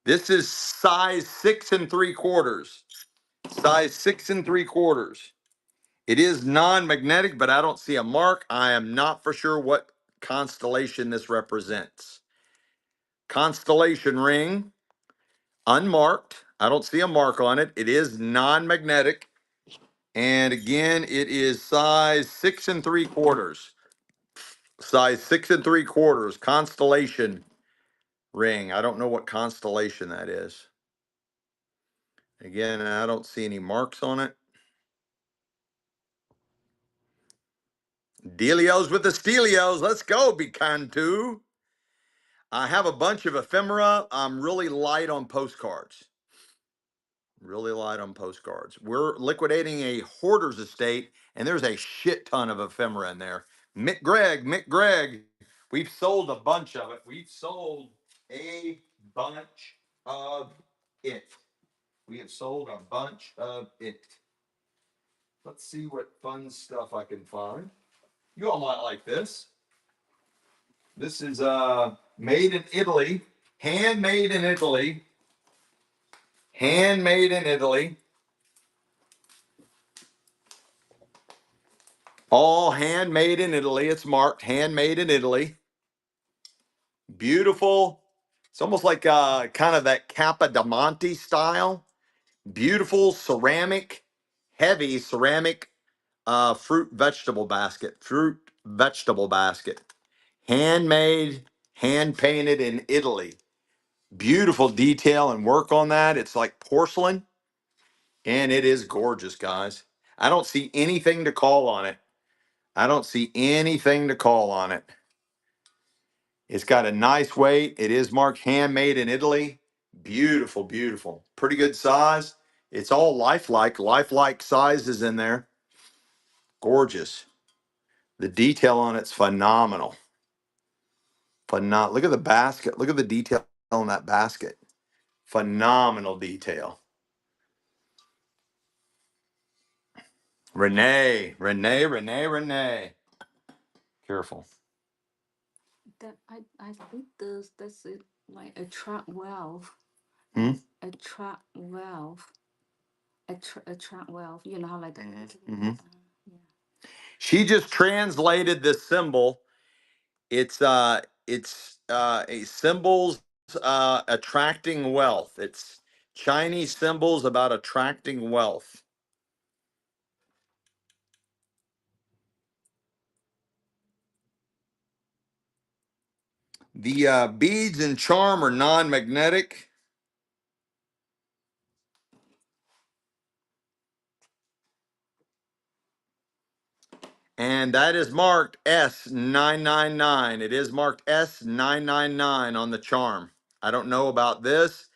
This is size 6 3/4. Size 6 3/4. It is non-magnetic, but I don't see a mark. I am not for sure what constellation this represents. constellation ring, unmarked. I don't see a mark on it. It is non-magnetic. And again, it is size 6 3/4. Size 6 3/4, constellation ring. I don't know what constellation that is. Again, I don't see any marks on it. Dealios with the Stelios. Let's go, Bicantu. I have a bunch of ephemera. I'm really light on postcards. Really light on postcards. We're liquidating a hoarder's estate, and there's a shit ton of ephemera in there. Mick Gregg, we've sold a bunch of it. We've sold a bunch of it. We have sold a bunch of it. Let's see what fun stuff I can find. You all might like this. This is made in Italy, handmade in Italy, handmade in Italy. All handmade in Italy. It's marked handmade in Italy. Beautiful. It's almost like kind of that Capodimonte style. Beautiful ceramic, heavy ceramic fruit vegetable basket. Fruit vegetable basket. Handmade, hand painted in Italy. Beautiful detail and work on that. It's like porcelain, and it is gorgeous, guys. I don't see anything to call on it. I don't see anything to call on it. It's got a nice weight. It is marked handmade in Italy. Beautiful, beautiful. Pretty good size. It's all lifelike sizes in there. Gorgeous. The detail on it's phenomenal. Look at the basket. Look at the detail on that basket. Phenomenal detail. Renee. Careful. That I think that's it, like attract wealth. Hmm? Attract wealth. Attract wealth. You know how like Mm-hmm. yeah. She just translated the symbol. It's a symbols attracting wealth. It's Chinese symbols about attracting wealth. The beads and charm are non-magnetic. And that is marked S999. It is marked S999 on the charm. I don't know about this.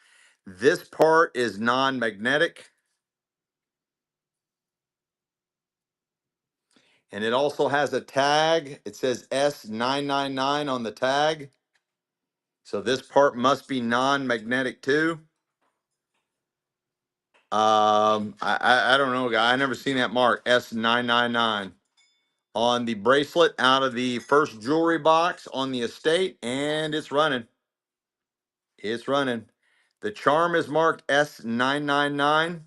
This part is non-magnetic. And it also has a tag. It says S999 on the tag. So this part must be non-magnetic too. I don't know, guy. I never seen that mark S999 on the bracelet out of the first jewelry box on the estate, and it's running. It's running. The charm is marked S999.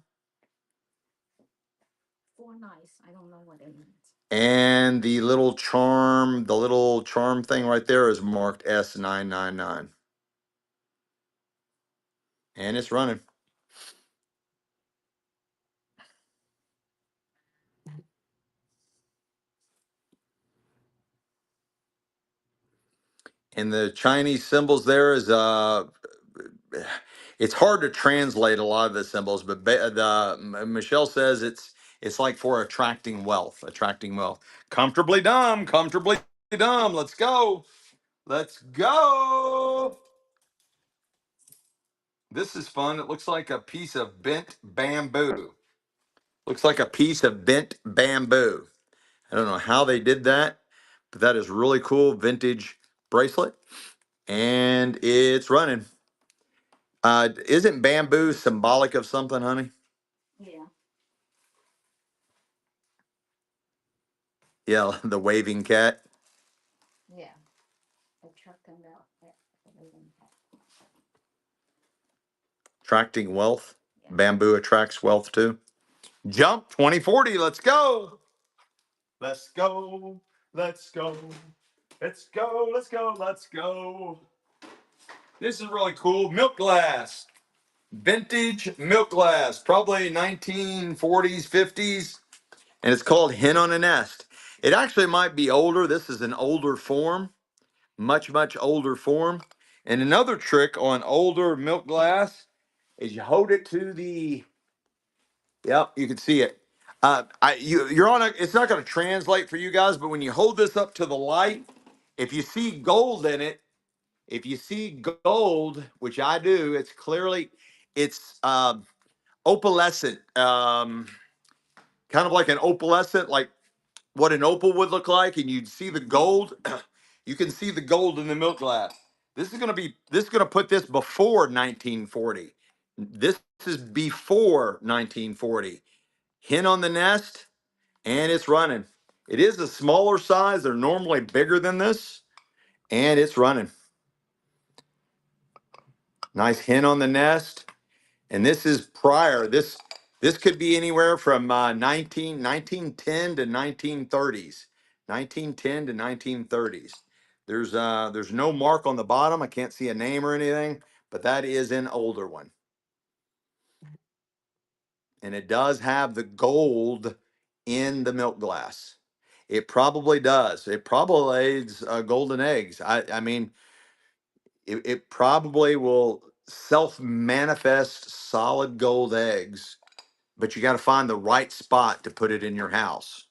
Four nice. I don't know what it means. And the little charm thing right there is marked S999. And it's running. And the Chinese symbols there is it's hard to translate a lot of the symbols, but Michelle says it's like for attracting wealth, Comfortably dumb, comfortably dumb. Let's go. Let's go. This is fun. It looks like a piece of bent bamboo. Looks like a piece of bent bamboo. I don't know how they did that, but that is really cool. Vintage bracelet. And it's running. Isn't bamboo symbolic of something, honey? Yeah. Yeah, the waving cat. Yeah. Attract and wealth. Attracting wealth. Yeah. Bamboo attracts wealth too. Jump 2040. Let's go. Let's go. Let's go. Let's go. Let's go. Let's go. This is really cool. Milk glass. Vintage milk glass. Probably 1940s, 50s. And it's called Hen on a Nest. It actually might be older. This is an older form. Much, much older form. And another trick on older milk glass is you hold it to the, yep, you can see it. You're on a, it's not going to translate for you guys, but when you hold this up to the light, if you see gold in it, if you see gold, which I do, it's clearly, it's opalescent, kind of like an opalescent, like what an opal would look like, and you'd see the gold. You can see the gold in the milk glass. This is going to put this before 1940. This is before 1940. Hen on the nest, and it's running. It is a smaller size. They're normally bigger than this, and it's running. Nice hen on the nest. And this is prior. This could be anywhere from 1910 to 1930s. 1910 to 1930s. There's no mark on the bottom. I can't see a name or anything, but that is an older one. And it does have the gold in the milk glass. It probably does. It probably lays golden eggs. I mean, it probably will self-manifest solid gold eggs, but you got to find the right spot to put it in your house.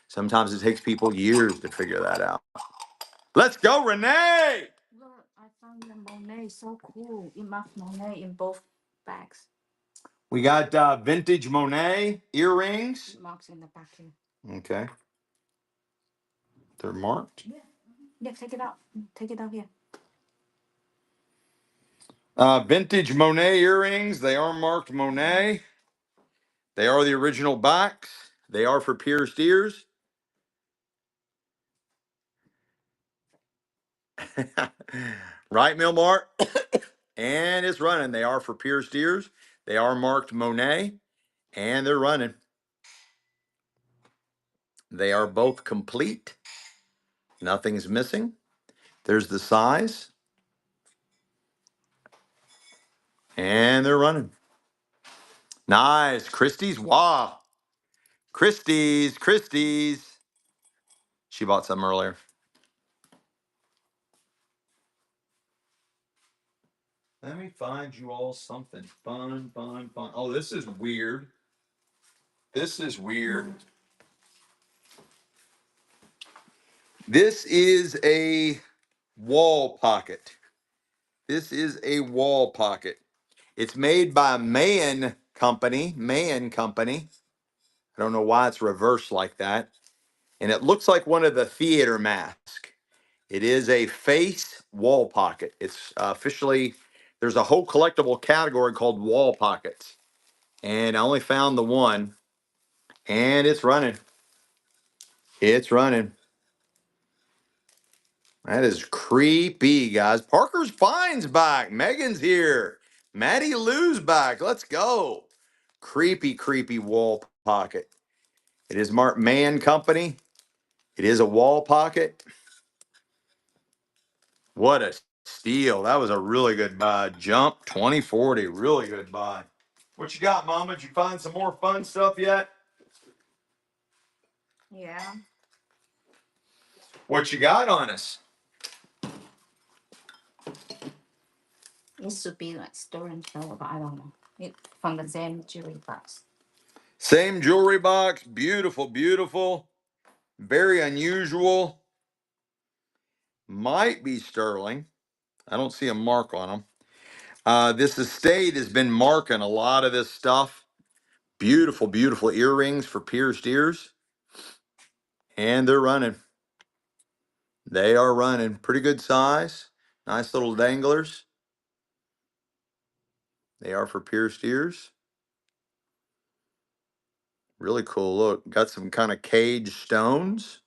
Sometimes it takes people years to figure that out. Let's go, Renee. Look, I found the Monet. So cool. It marked Monet in both bags. We got vintage Monet earrings. Marks in the back here. Okay. They're marked. Yeah. Yeah, take it out. Take it out here. Vintage Monet earrings. They are marked Monet. They are the original backs. They are for pierced ears. Right, Milmart? And it's running. They are for pierced ears. They are marked Monet, and they're running. They are both complete. Nothing's missing. There's the size, and they're running. Nice. Christie's. Wow. Christie's. She bought some earlier. Let me find you all something fun. Oh, this is weird. This is weird. This is a wall pocket. This is a wall pocket. It's made by Mayan Company. Mayan Company. I don't know why it's reversed like that. And it looks like one of the theater masks. It is a face wall pocket. It's officially, there's a whole collectible category called wall pockets. And I only found the one. And it's running. It's running. That is creepy, guys. Parker's Fine's back. Megan's here. Maddie Lou's back. Let's go. Creepy, creepy wall pocket. It is marked Man Company. It is a wall pocket. What a steal. That was a really good buy. Jump 2040. Really good buy. What you got, Mama? Did you find some more fun stuff yet? Yeah. What you got on us? It should be like stolen color, but I don't know. It from the same jewelry box. Same jewelry box. Beautiful, beautiful. Very unusual. Might be sterling. I don't see a mark on them. This estate has been marking a lot of this stuff. Beautiful, beautiful earrings for pierced ears. And they're running. They are running. Pretty good size. Nice little danglers. They are for pierced ears. Really cool look. Got some kind of cage stones.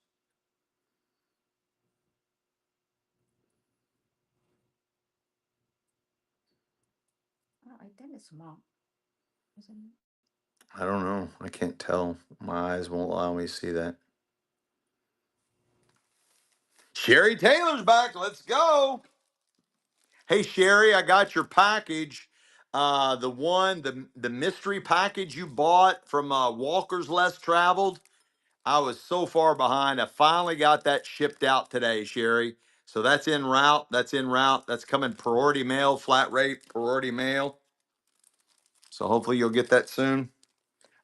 Oh, I think it's small. Isn't it? I don't know. I can't tell. My eyes won't allow me to see that. Sherry Taylor's back. Let's go. Hey Sherry, I got your package. The mystery package you bought from Walker's Less Traveled. I was so far behind. I finally got that shipped out today, Sherry. So that's en route. That's en route. That's coming priority mail, flat rate, priority mail. So hopefully you'll get that soon.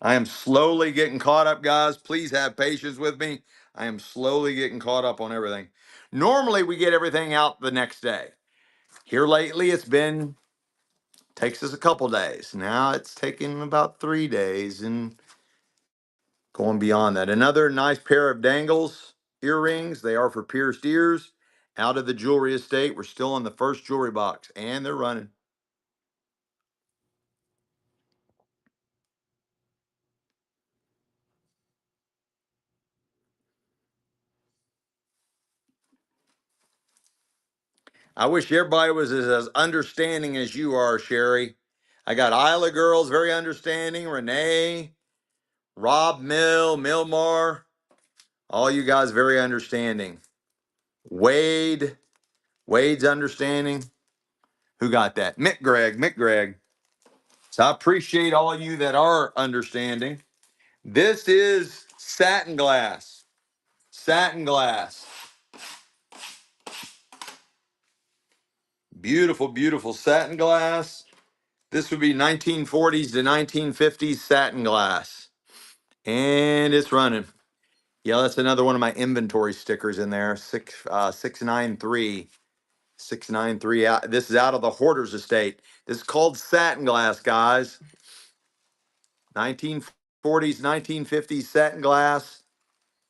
I am slowly getting caught up, guys. Please have patience with me. I am slowly getting caught up on everything. Normally we get everything out the next day. Here lately takes us a couple days. Now it's taking about 3 days and going beyond that. Another nice pair of dangles earrings. They are for pierced ears. Out of the jewelry estate. We're still on the first jewelry box and they're running. I wish everybody was as understanding as you are, Sherry. I got Isla girls, very understanding. Renee, Rob Milmar, all you guys very understanding. Wade's understanding. Who got that? Mick Gregg. So I appreciate all you that are understanding. This is satin glass. Satin glass. Beautiful, beautiful satin glass. This would be 1940s to 1950s satin glass. And it's running. Yeah, that's another one of my inventory stickers in there. 693. 693. This is out of the Hoarders estate. This is called satin glass, guys. 1940s, 1950s satin glass.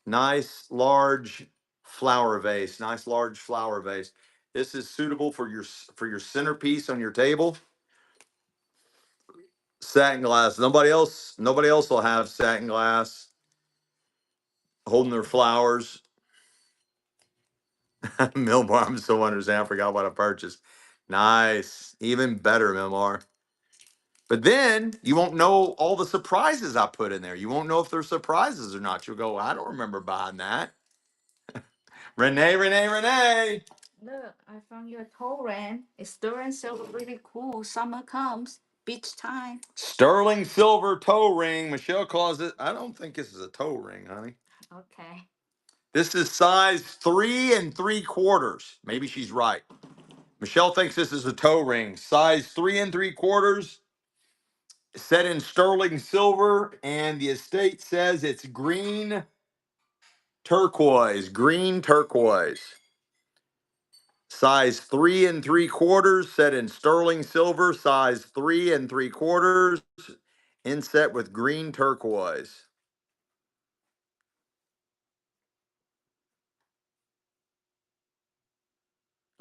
Nice large flower vase. Nice large flower vase. This is suitable for your centerpiece on your table. Satin glass. Nobody else will have satin glass holding their flowers. Milmar, I'm so understand. I forgot what I purchased. Nice. Even better, Milmar. But then you won't know all the surprises I put in there. You won't know if they're surprises or not. You'll go, I don't remember buying that. Renee. Look, I found your toe ring. It's stirring silver, really cool. Summer comes, beach time. Sterling silver toe ring. Michelle calls it. I don't think this is a toe ring, honey. Okay. This is size 3 3/4. Maybe she's right. Michelle thinks this is a toe ring. Size 3 3/4, set in sterling silver, and the estate says it's green turquoise. Green turquoise. Size 3 3/4, set in sterling silver. Size 3 3/4, inset with green turquoise.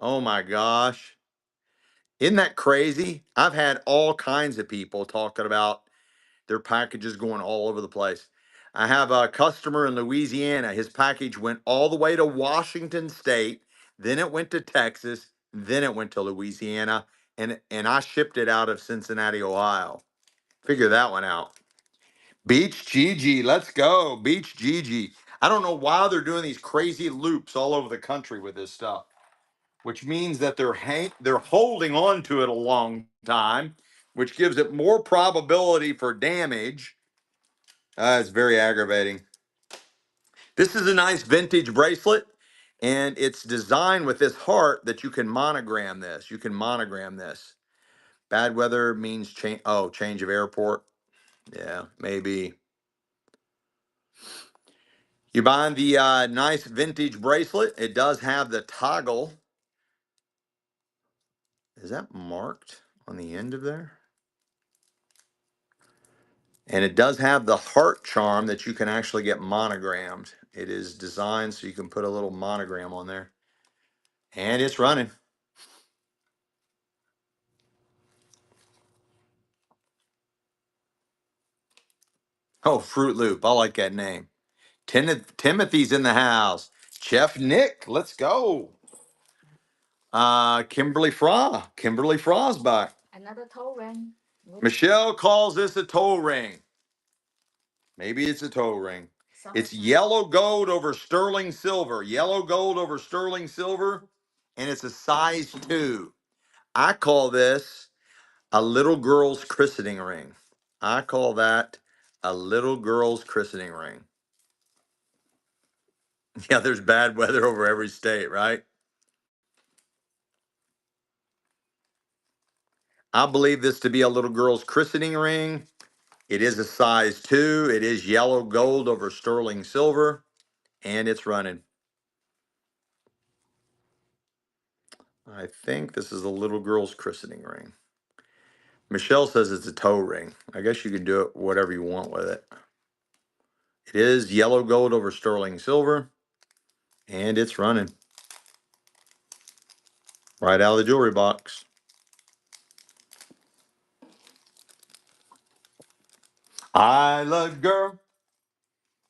Oh my gosh. Isn't that crazy? I've had all kinds of people talking about their packages going all over the place. I have a customer in Louisiana. His package went all the way to Washington State, then it went to Texas, then it went to Louisiana, and I shipped it out of Cincinnati, Ohio. Figure that one out. Beach Gigi, let's go. Beach Gigi. I don't know why they're doing these crazy loops all over the country with this stuff, which means that they're holding on to it a long time, which gives it more probability for damage. It's very aggravating. This is a nice vintage bracelet, and it's designed with this heart that you can monogram this. You can monogram this. Bad weather means change. Oh, change of airport. Yeah, maybe. You're buying the nice vintage bracelet. It does have the toggle. Is that marked on the end of there? And it does have the heart charm that you can actually get monogrammed. It is designed so you can put a little monogram on there. And it's running. Oh, Fruit Loop. I like that name. Timothy's in the house. Chef Nick, let's go. Kimberly Fraw's back. Another toe ring. Michelle calls this a toe ring. Maybe it's a toe ring. It's yellow gold over sterling silver. Yellow gold over sterling silver. And it's a size 2. I call this a little girl's christening ring. I call that a little girl's christening ring. Yeah, there's bad weather over every state, right? I believe this to be a little girl's christening ring. It is a size 2. It is yellow gold over sterling silver, and it's running. I think this is a little girl's christening ring. Michelle says it's a toe ring. I guess you can do it whatever you want with it. It is yellow gold over sterling silver, and it's running right out of the jewelry box. I love girl.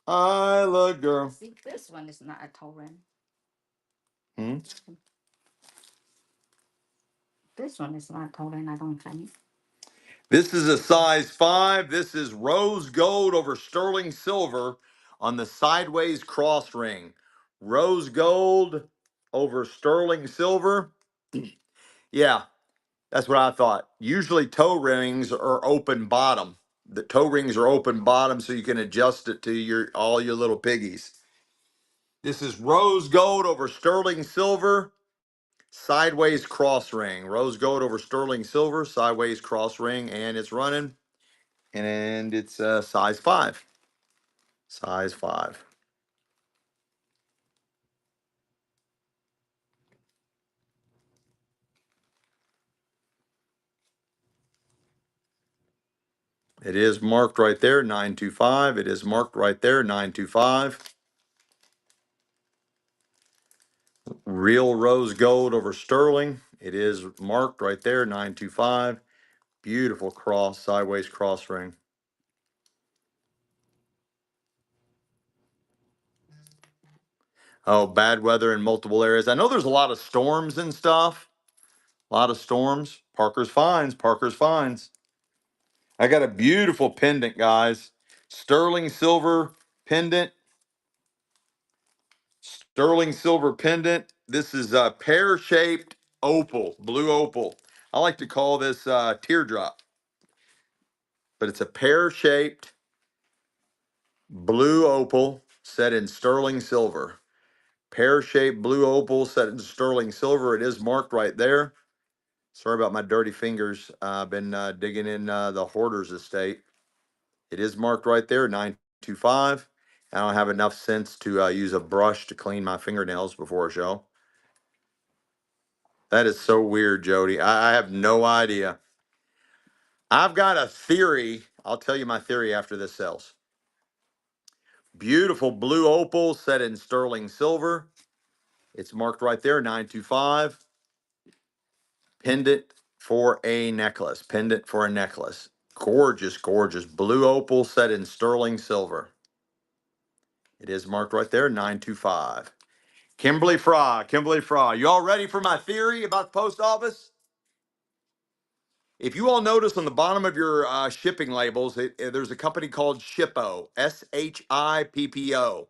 I love girl. See, this one is not a toe ring. Hmm? This one is not a toe ring, I don't think. This is a size 5. This is rose gold over sterling silver on the sideways cross ring. Rose gold over sterling silver. Yeah, that's what I thought. Usually toe rings are open bottom. The toe rings are open bottom so you can adjust it to your all your little piggies. This is rose gold over sterling silver, sideways cross ring. Rose gold over sterling silver, sideways cross ring, and it's running. And it's size 5. Size 5. It is marked right there, 925. It is marked right there, 925. Real rose gold over sterling. It is marked right there, 925. Beautiful cross, sideways cross ring. Oh, bad weather in multiple areas. I know there's a lot of storms and stuff. A lot of storms. Parker's finds. Parker's finds. I got a beautiful pendant, guys. Sterling silver pendant. Sterling silver pendant. This is a pear-shaped opal, blue opal. I like to call this teardrop, but it's a pear-shaped blue opal set in sterling silver. Pear-shaped blue opal set in sterling silver. It is marked right there. Sorry about my dirty fingers. I've been digging in the hoarders estate. It is marked right there, 925. I don't have enough sense to use a brush to clean my fingernails before a show. That is so weird, Jody. I have no idea. I've got a theory. I'll tell you my theory after this sells. Beautiful blue opal set in sterling silver. It's marked right there, 925. Pendant for a necklace. Pendant for a necklace. Gorgeous, gorgeous blue opal set in sterling silver. It is marked right there, 925. Kimberly Fry, Kimberly Fry. You all ready for my theory about the post office? If you all notice on the bottom of your shipping labels, there's a company called Shippo, Shippo,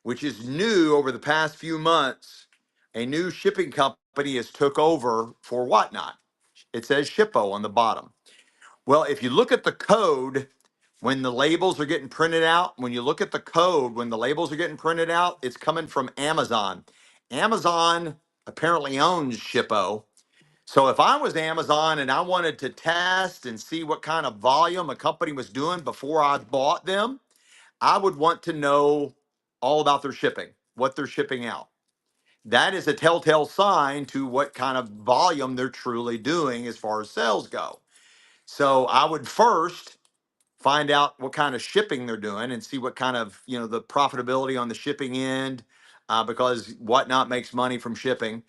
which is new over the past few months. A new shipping company has took over for Whatnot. It says Shippo on the bottom. Well, if you look at the code when the labels are getting printed out, when you look at the code when the labels are getting printed out, it's coming from Amazon. Amazon apparently owns Shippo. So if I was Amazon and I wanted to test and see what kind of volume a company was doing before I bought them, I would want to know all about their shipping, what they're shipping out. That is a telltale sign to what kind of volume they're truly doing as far as sales go. So I would first find out what kind of shipping they're doing and see what kind of, the profitability on the shipping end, because Whatnot makes money from shipping.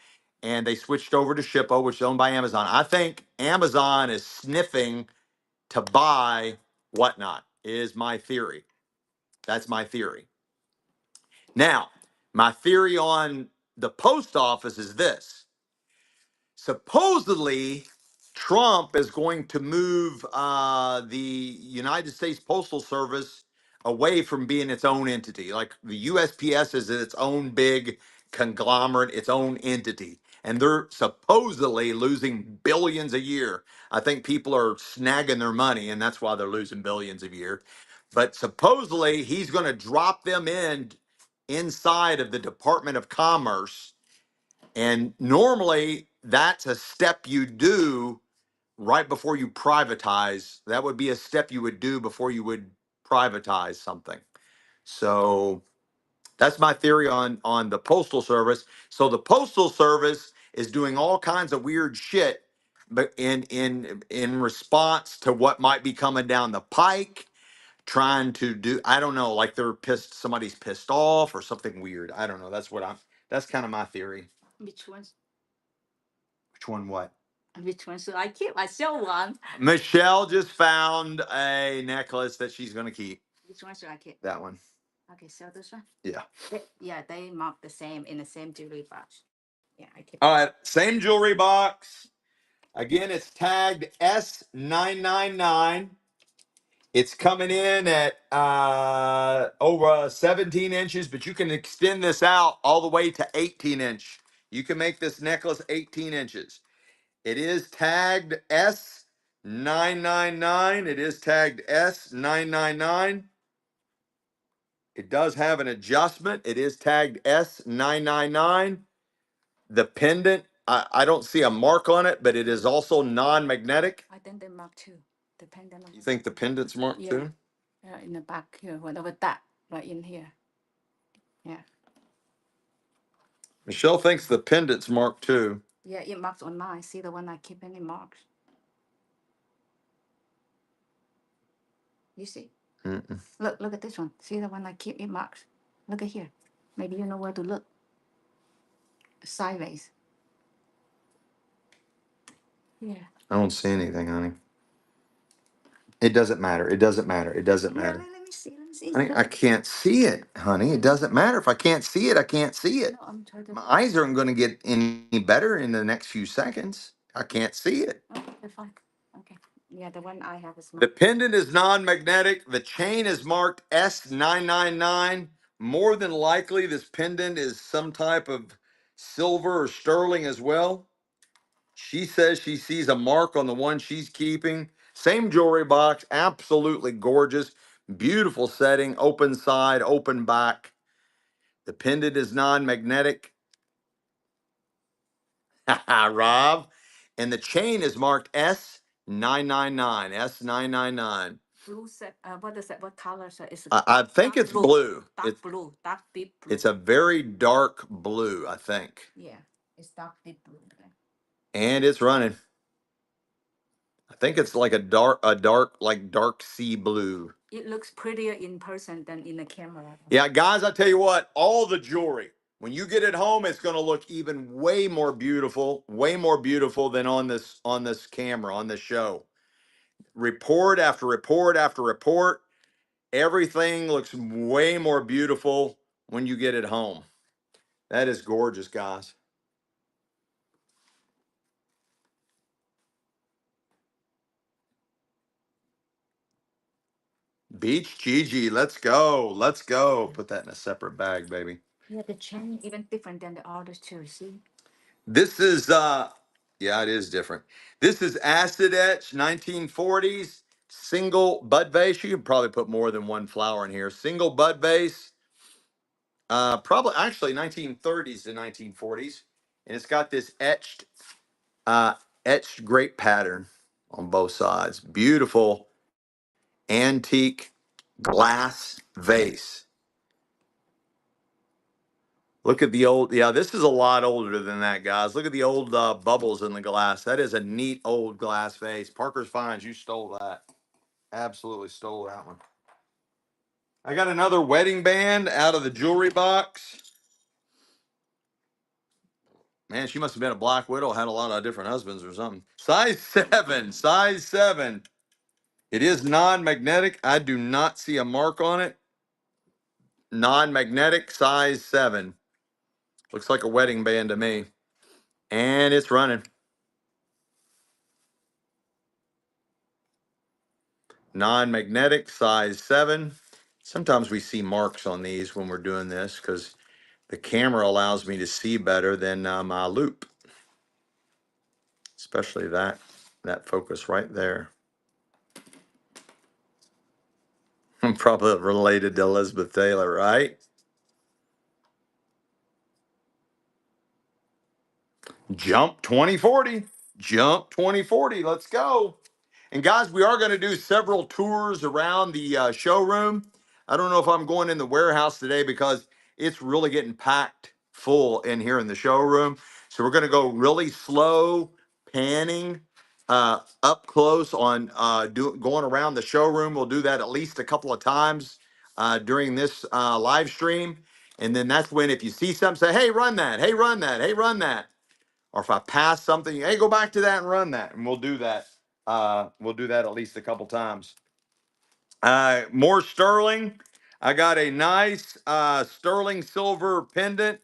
And they switched over to Shippo, which is owned by Amazon. I think Amazon is sniffing to buy Whatnot, is my theory. That's my theory. Now, my theory on the post office is this. Supposedly, Trump is going to move the United States Postal Service away from being its own entity. Like the USPS is its own big conglomerate, its own entity. and they're supposedly losing billions a year. I think people are snagging their money, and that's why they're losing billions a year. But supposedly, he's going to drop them in inside of the Department of Commerce. And normally, that's a step you do right before you privatize. That would be a step you would do before you would privatize something. So that's my theory on the Postal Service. So the Postal Service is doing all kinds of weird shit, but in response to what might be coming down the pike, trying to do, I don't know, like they're pissed, somebody's pissed off or something weird. I don't know. That's kind of my theory. Which ones? Which one? What? Which one should I keep? I sell one. Michelle just found a necklace that she's gonna keep. Which one should I keep? That one. Okay, sell this one. Yeah. Yeah, they mark the same in the same jewelry box. Yeah, I keep. All right. Same jewelry box. Again, it's tagged S999. It's coming in at over 17 inches, but you can extend this out all the way to 18 inch. You can make this necklace 18 inches. It is tagged S999. It is tagged S999. It does have an adjustment. It is tagged S999. The pendant, I don't see a mark on it, but it is also non-magnetic. I think they mark too. The pendant. You think the pendant's marked too? Yeah, in the back here, whatever that, right in here. Yeah. Michelle thinks the pendant's marked too. Yeah, it marks on mine. See the one I keep and it marks. You see? Mm-mm. Look at this one. See the one I keep, it marks. Look at here. Maybe you know where to look. Sideways. Yeah. I don't see anything, honey. It doesn't matter. It doesn't matter. It doesn't Yeah, matter. let me see. Let me see. Honey, I can't see it, honey. It doesn't matter. If I can't see it, I can't see it. No, I'm trying to. My eyes aren't going to get any better in the next few seconds. I can't see it. Okay, fine. Okay. Yeah, the one I have is The pendant is non-magnetic. The chain is marked S999. More than likely, this pendant is some type of silver or sterling as well. She says she sees a mark on the one she's keeping. Same jewelry box, absolutely gorgeous. Beautiful setting, open side, open back. The pendant is non-magnetic. Rob. And the chain is marked S999. S999. blue set. What is that? What color set is it? I think it's blue. Dark blue. Dark deep blue. It's a very dark blue, I think. Yeah, it's dark deep blue. And it's running. I think it's like a dark sea blue. It looks prettier in person than in the camera. Yeah, guys, I tell you what, all the jewelry, when you get it home, it's going to look even way more beautiful than on this camera, on this show. Report after report after report, everything looks way more beautiful when you get it home. That is gorgeous, guys. Beach Gigi, let's go. Let's go. Put that in a separate bag, baby. Yeah, the chain even different than the others too. See? This is yeah, it is different. This is acid etch 1940s single bud vase. You could probably put more than one flower in here. Single bud vase. Probably actually 1930s to 1940s. And it's got this etched grape pattern on both sides. Beautiful antique glass vase. Look at the old, yeah, this is a lot older than that, guys. Look at the old bubbles in the glass. That is a neat old glass vase. Parker's Finds, you stole that. Absolutely stole that one. I got another wedding band out of the jewelry box. Man, she must have been a black widow, had a lot of different husbands or something. Size 7, size 7. It is non-magnetic. I do not see a mark on it. Non-magnetic, size 7. Looks like a wedding band to me. And it's running. Non-magnetic, size 7. Sometimes we see marks on these when we're doing this because the camera allows me to see better than my loop. especially that focus right there. Probably related to Elizabeth Taylor, right? Jump 2040. Jump 2040. Let's go. And guys, we are going to do several tours around the showroom. I don't know if I'm going in the warehouse today because it's really getting packed full in here in the showroom. So we're going to go really slow, panning up close on going around the showroom. We'll do that at least a couple of times during this live stream. And then that's when, if you see something, say, hey, run that. Hey, run that. Hey, run that. Or if I pass something, hey, go back to that and run that. And we'll do that. We'll do that at least a couple times. More sterling. I got a nice sterling silver pendant.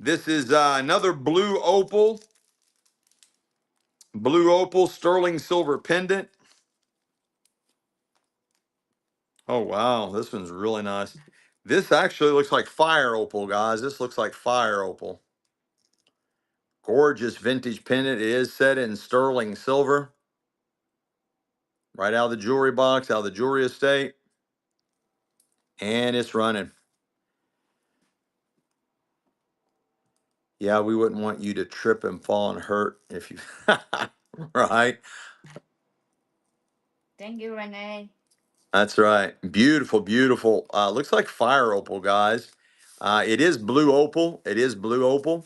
This is another blue opal sterling silver pendant. Oh, wow. This one's really nice. This actually looks like fire opal, guys. This looks like fire opal. Gorgeous vintage pendant. It is set in sterling silver. Right out of the jewelry box, out of the jewelry estate. And it's running. Yeah, we wouldn't want you to trip and fall and hurt if you, right? Thank you, Renee. That's right. Beautiful, beautiful. Looks like fire opal, guys. It is blue opal. It is blue opal.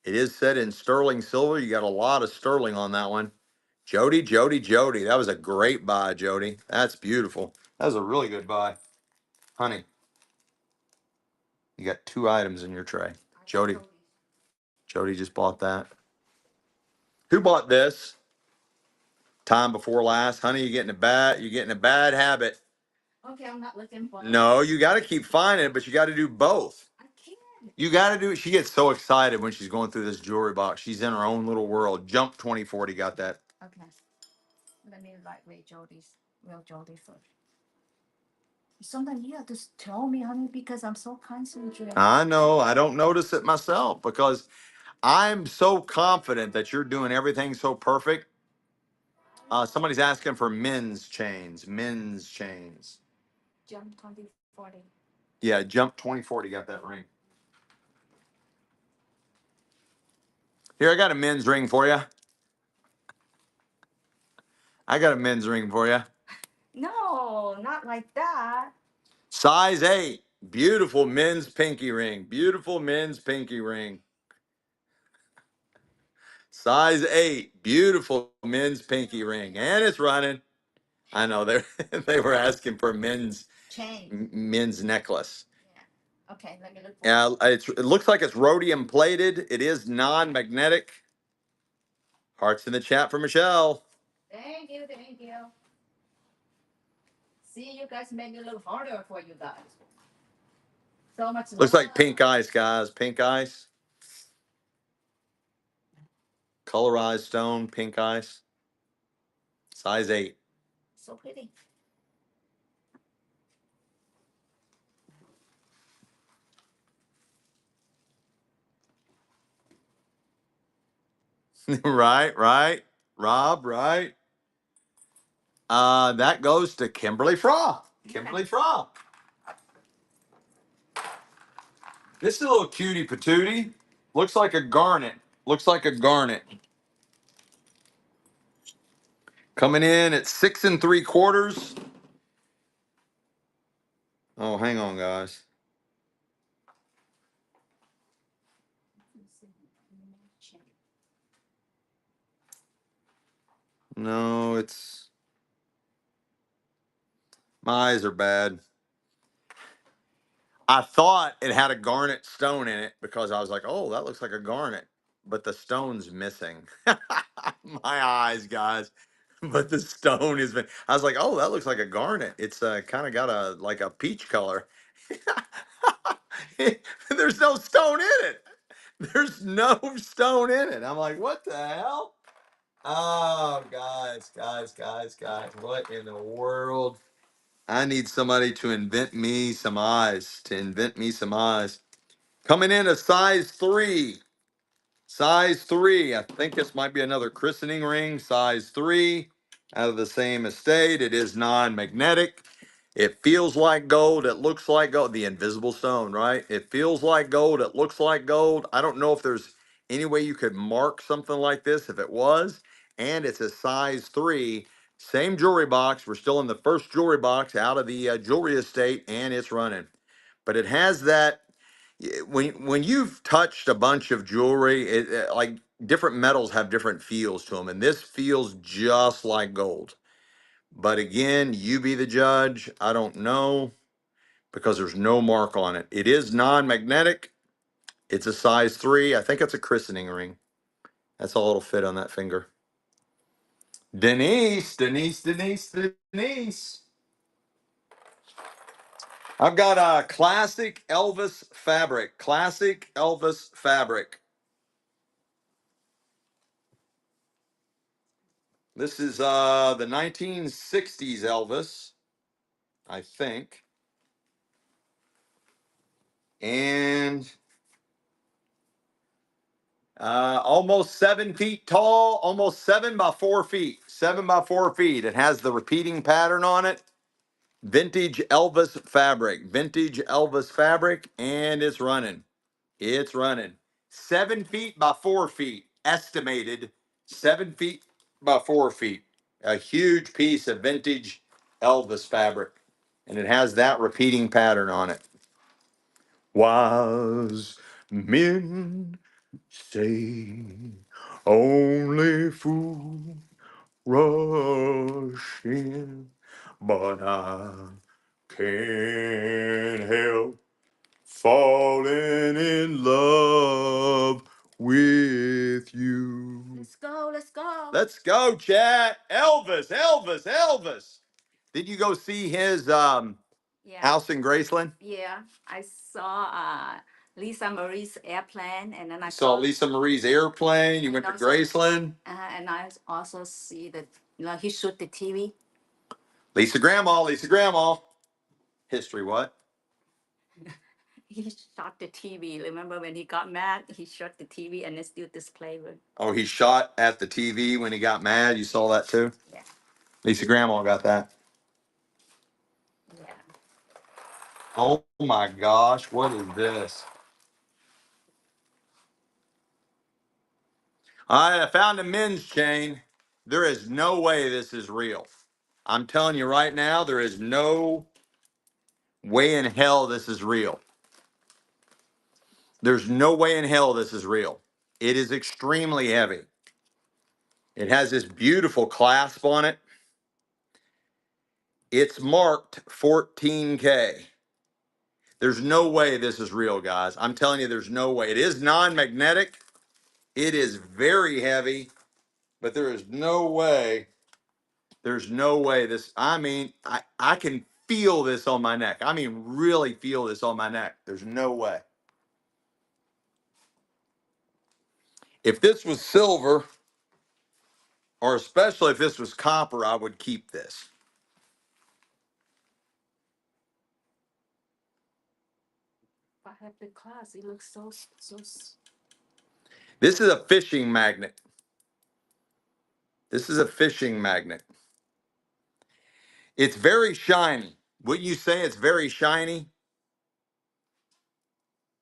It is set in sterling silver. You got a lot of sterling on that one. Jody, Jody, Jody. That was a great buy, Jody. That's beautiful. That was a really good buy. Honey, you got 2 items in your tray. Jody, Jody just bought that. Who bought this? Time before last. Honey, you're getting a bad habit. Okay, I'm not looking for it. No, you got to keep finding it, but you got to do both. I can't. You got to do it. She gets so excited when she's going through this jewelry box. She's in her own little world. Jump 2040 got that. Okay. Let me write real Jody first. Sometimes you have to tell me, honey, because I'm so concentrated. I know. I don't notice it myself because I'm so confident that you're doing everything so perfect. Somebody's asking for men's chains. Men's chains. Jump 2040. Yeah, Jump 2040 got that ring. Here, I got a men's ring for you. I got a men's ring for you. No, not like that. Size 8. Beautiful men's pinky ring. Beautiful men's pinky ring. Size 8. Beautiful men's pinky ring. And it's running. I know they were asking for men's Chain. men's necklace. Yeah. Okay, let me look for Yeah, it looks like it's rhodium plated. It is non-magnetic. Hearts in the chat for Michelle. Thank you, thank you. See, you guys make it a little harder for you guys. So much Looks love. like pink ice, guys. Pink ice. Colorized stone, pink ice. Size 8. So pretty. Right. Rob, right? That goes to Kimberly Fraw. Kimberly Fraw. This is a little cutie patootie. Looks like a garnet. Looks like a garnet. Coming in at 6 3/4. Oh, hang on, guys. No, my eyes are bad. I thought it had a garnet stone in it because I was like, oh, that looks like a garnet. But the stone's missing. My eyes, guys. But the stone is. I was like, oh, that looks like a garnet. It's kind of got a peach color. There's no stone in it. There's no stone in it. I'm like, what the hell? Oh, guys. What in the world? I need somebody to invent me some eyes. Coming in a size 3. Size 3. I think this might be another christening ring. Size 3. Out of the same estate. It is non-magnetic. It feels like gold. It looks like gold. The invisible stone, right? It feels like gold. It looks like gold. I don't know if there's any way you could mark something like this if it was. And it's a size 3. Same jewelry box. We're still in the first jewelry box out of the jewelry estate, and it's running. But it has that. When you've touched a bunch of jewelry, like different metals have different feels to them, and this feels just like gold. But again, you be the judge. I don't know because there's no mark on it. It is non-magnetic. It's a size 3. I think it's a christening ring. That's all it'll fit on that finger. Denise, Denise, Denise, Denise. I've got a classic Elvis fabric. Classic Elvis fabric. This is the 1960s Elvis, I think. And almost 7 feet tall, almost 7 by 4 feet. 7 by 4 feet. It has the repeating pattern on it. Vintage Elvis fabric. Vintage Elvis fabric, and it's running. It's running. 7 feet by 4 feet. Estimated 7 feet by 4 feet. A huge piece of vintage Elvis fabric. And it has that repeating pattern on it. Wise men say only fools rush in, but I can't help falling in love with you. Let's go. Let's go. Let's go, chat. Elvis, Elvis, Elvis. Did you go see his Yeah. house in Graceland? Yeah. I saw Lisa Marie's airplane, and then I Saw Lisa Marie's airplane. You went to Graceland. And I also see that he shoot the TV. Lisa Grandma, Lisa Grandma. History what? He shot the TV. Remember when he got mad? He shot the TV and it still display with. Oh, he shot at the TV when he got mad. You saw that too? Yeah. Lisa Grandma got that. Yeah. Oh my gosh, what is this? I found a men's chain. There is no way this is real. I'm telling you right now, there is no way in hell this is real. There's no way in hell this is real. It is extremely heavy. It has this beautiful clasp on it. It's marked 14K. There's no way this is real, guys. I'm telling you, there's no way. It is non-magnetic. It is very heavy, but there is no way. There's no way this, I mean, I can feel this on my neck. I mean, really feel this on my neck. There's no way. If this was silver, or especially if this was copper, I would keep this. I have the class. It looks so. This is a fishing magnet. This is a fishing magnet. It's very shiny. Wouldn't you say it's very shiny?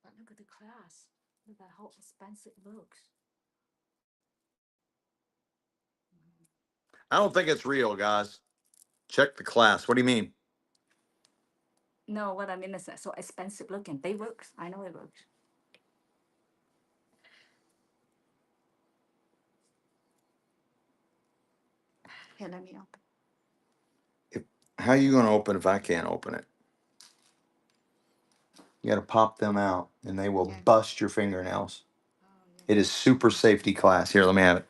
But look at the class. Look at how expensive it looks. I don't think it's real, guys. Check the class. What do you mean? No, what I mean is that so expensive looking. They works. I know it works. Here, let me open. How are you going to open if I can't open it? You got to pop them out and they will bust your fingernails. Oh, yeah. It is super safety class. Here, let me have it.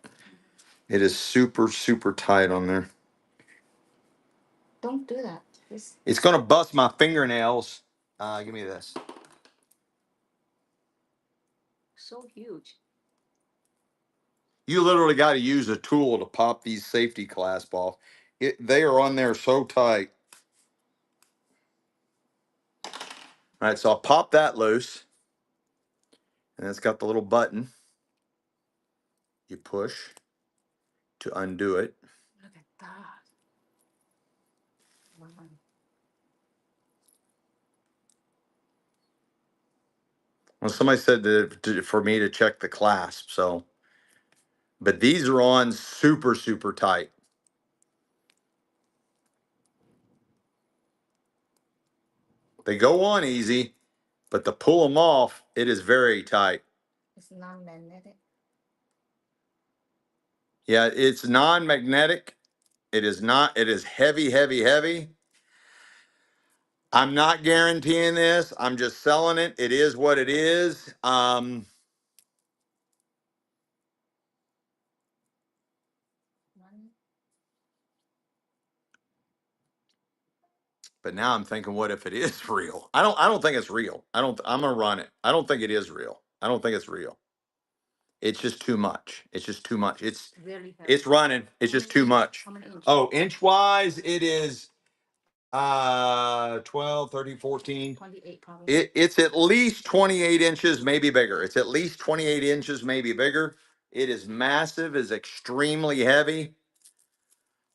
It is super, super tight on there. Don't do that. It's going to bust my fingernails. Give me this. So huge. You literally got to use a tool to pop these safety clasp off. They are on there so tight. All right, so I'll pop that loose. And it's got the little button. You push to undo it. Look at that. Wow. Well, somebody said for me to check the clasp, so. But these are on super, super tight. They go on easy, but to pull them off, it is very tight. It's non-magnetic. Yeah, it's non-magnetic. It is not, it is heavy, heavy, heavy. I'm not guaranteeing this. I'm just selling it. It is what it is. But now I'm thinking, what if it is real? I don't think it's real. I'm gonna run it. I don't think it is real. I don't think it's real. It's just too much. It's just too much. Really heavy. It's running. It's just too much. How many inches? Oh, inch wise, it is 12, 13, 14. 28 probably. It's at least 28 inches, maybe bigger. It's at least 28 inches, maybe bigger. It is massive, is extremely heavy.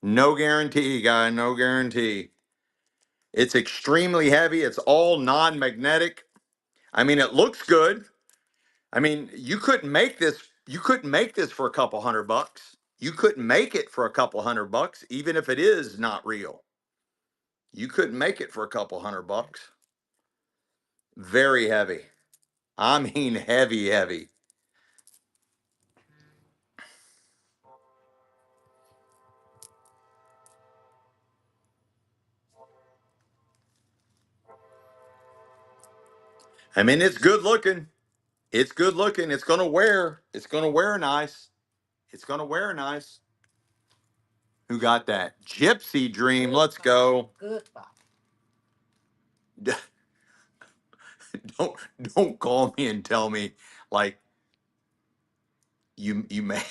No guarantee, guy, no guarantee. It's extremely heavy. It's all non-magnetic. I mean, it looks good. I mean, you couldn't make this. You couldn't make this for a couple $100. You couldn't make it for a couple $100, even if it is not real. You couldn't make it for a couple $100. Very heavy. I mean, heavy, heavy. I mean, it's good looking. It's good looking. It's gonna wear. It's gonna wear nice. It's gonna wear nice. Who got that? Gypsy Dream. Let's go. Good, Bob. Don't call me and tell me like you may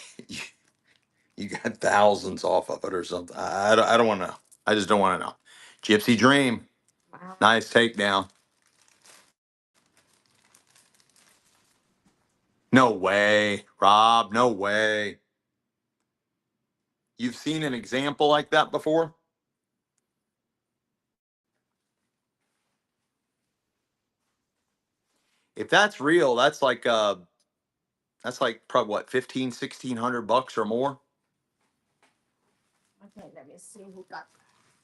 you got thousands off of it or something. I don't want to know. I just don't want to know. Gypsy Dream. Wow. Nice takedown. No way, Rob. No way. You've seen an example like that before? If that's real, that's like probably what, 15, 1600 bucks or more. Okay, let me see who got.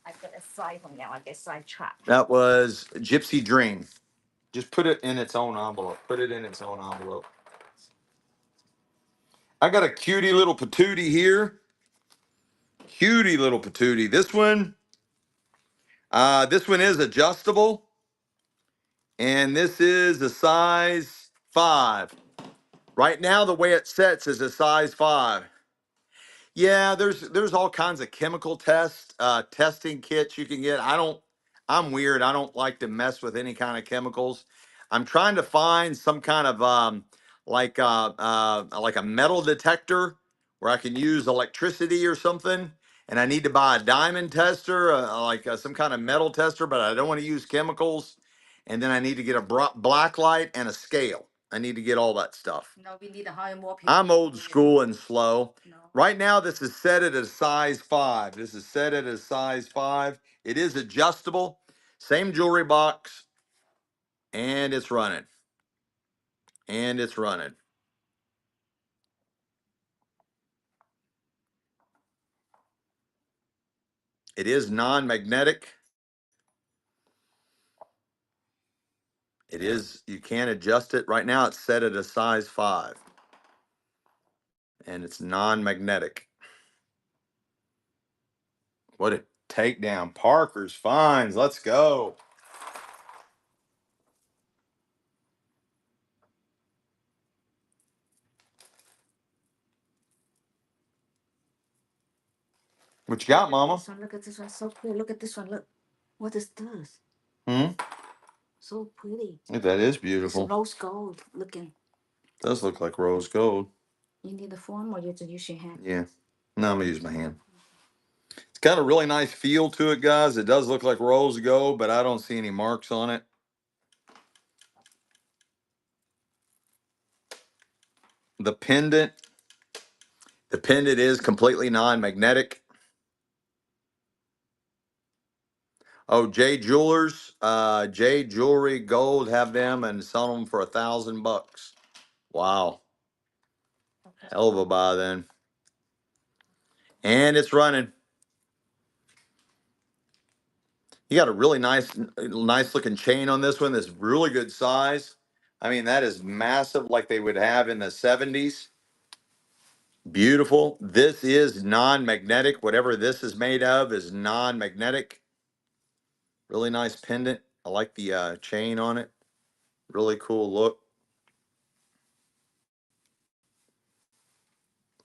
I get a side from now. I get sidetracked. That was Gypsy Dream. Just put it in its own envelope. Put it in its own envelope. I got a cutie little patootie here. Cutie little patootie. This one is adjustable. And this is a size 5. Right now, the way it sets is a size 5. Yeah, there's all kinds of chemical testing kits you can get. I'm weird. I don't like to mess with any kind of chemicals. I'm trying to find some kind of like a metal detector where I can use electricity or something. And I need to buy a diamond tester, some kind of metal tester, but I don't want to use chemicals. And then I need to get a black light and a scale. I need to get all that stuff. No, we need to hire more people. I'm old school and slow. No. Right now, this is set at a size 5. This is set at a size 5. It is adjustable. Same jewelry box. And it's running. And it's running. It is non-magnetic. It is, you can adjust it. Right now, it's set at a size 5. And it's non-magnetic. What a takedown. Parker's Finds. Let's go. What you got, Mama? This one, look at this one. So pretty. Look at this one. Look. What is this? Hmm? So pretty. That is It's beautiful. rose gold looking. Does look like rose gold. You need a form or you have to use your hand? Yeah. No, I'm going to use my hand. It's got a really nice feel to it, guys. It does look like rose gold, but I don't see any marks on it. The pendant The pendant is completely non-magnetic. Oh, J Jewelers, J Jewelry Gold have them and sell them for $1,000. Wow, hell of a buy then. And it's running. You got a really nice looking chain on this one. That's really good size. I mean, that is massive, like they would have in the 70s. Beautiful. This is non-magnetic. Whatever this is made of is non-magnetic. Really nice pendant. I like the chain on it. Really cool look.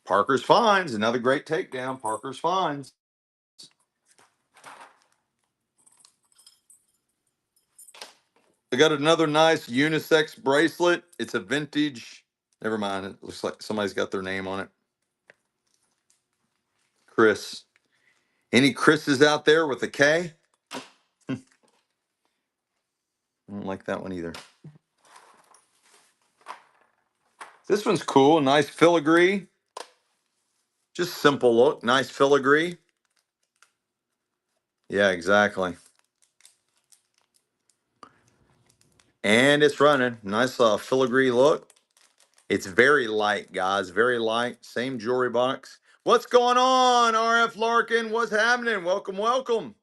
Parker's Finds, another great takedown. Parker's Finds. I got another nice unisex bracelet. It's a vintage. Never mind. It looks like somebody's got their name on it. Chris. Any Chris's out there with a K? I don't like that one either. This one's cool. Nice filigree. Just simple look. Nice filigree. Yeah, exactly. And it's running. Nice filigree look. It's very light, guys. Very light. Same jewelry box. What's going on, RF Larkin? What's happening? Welcome, welcome.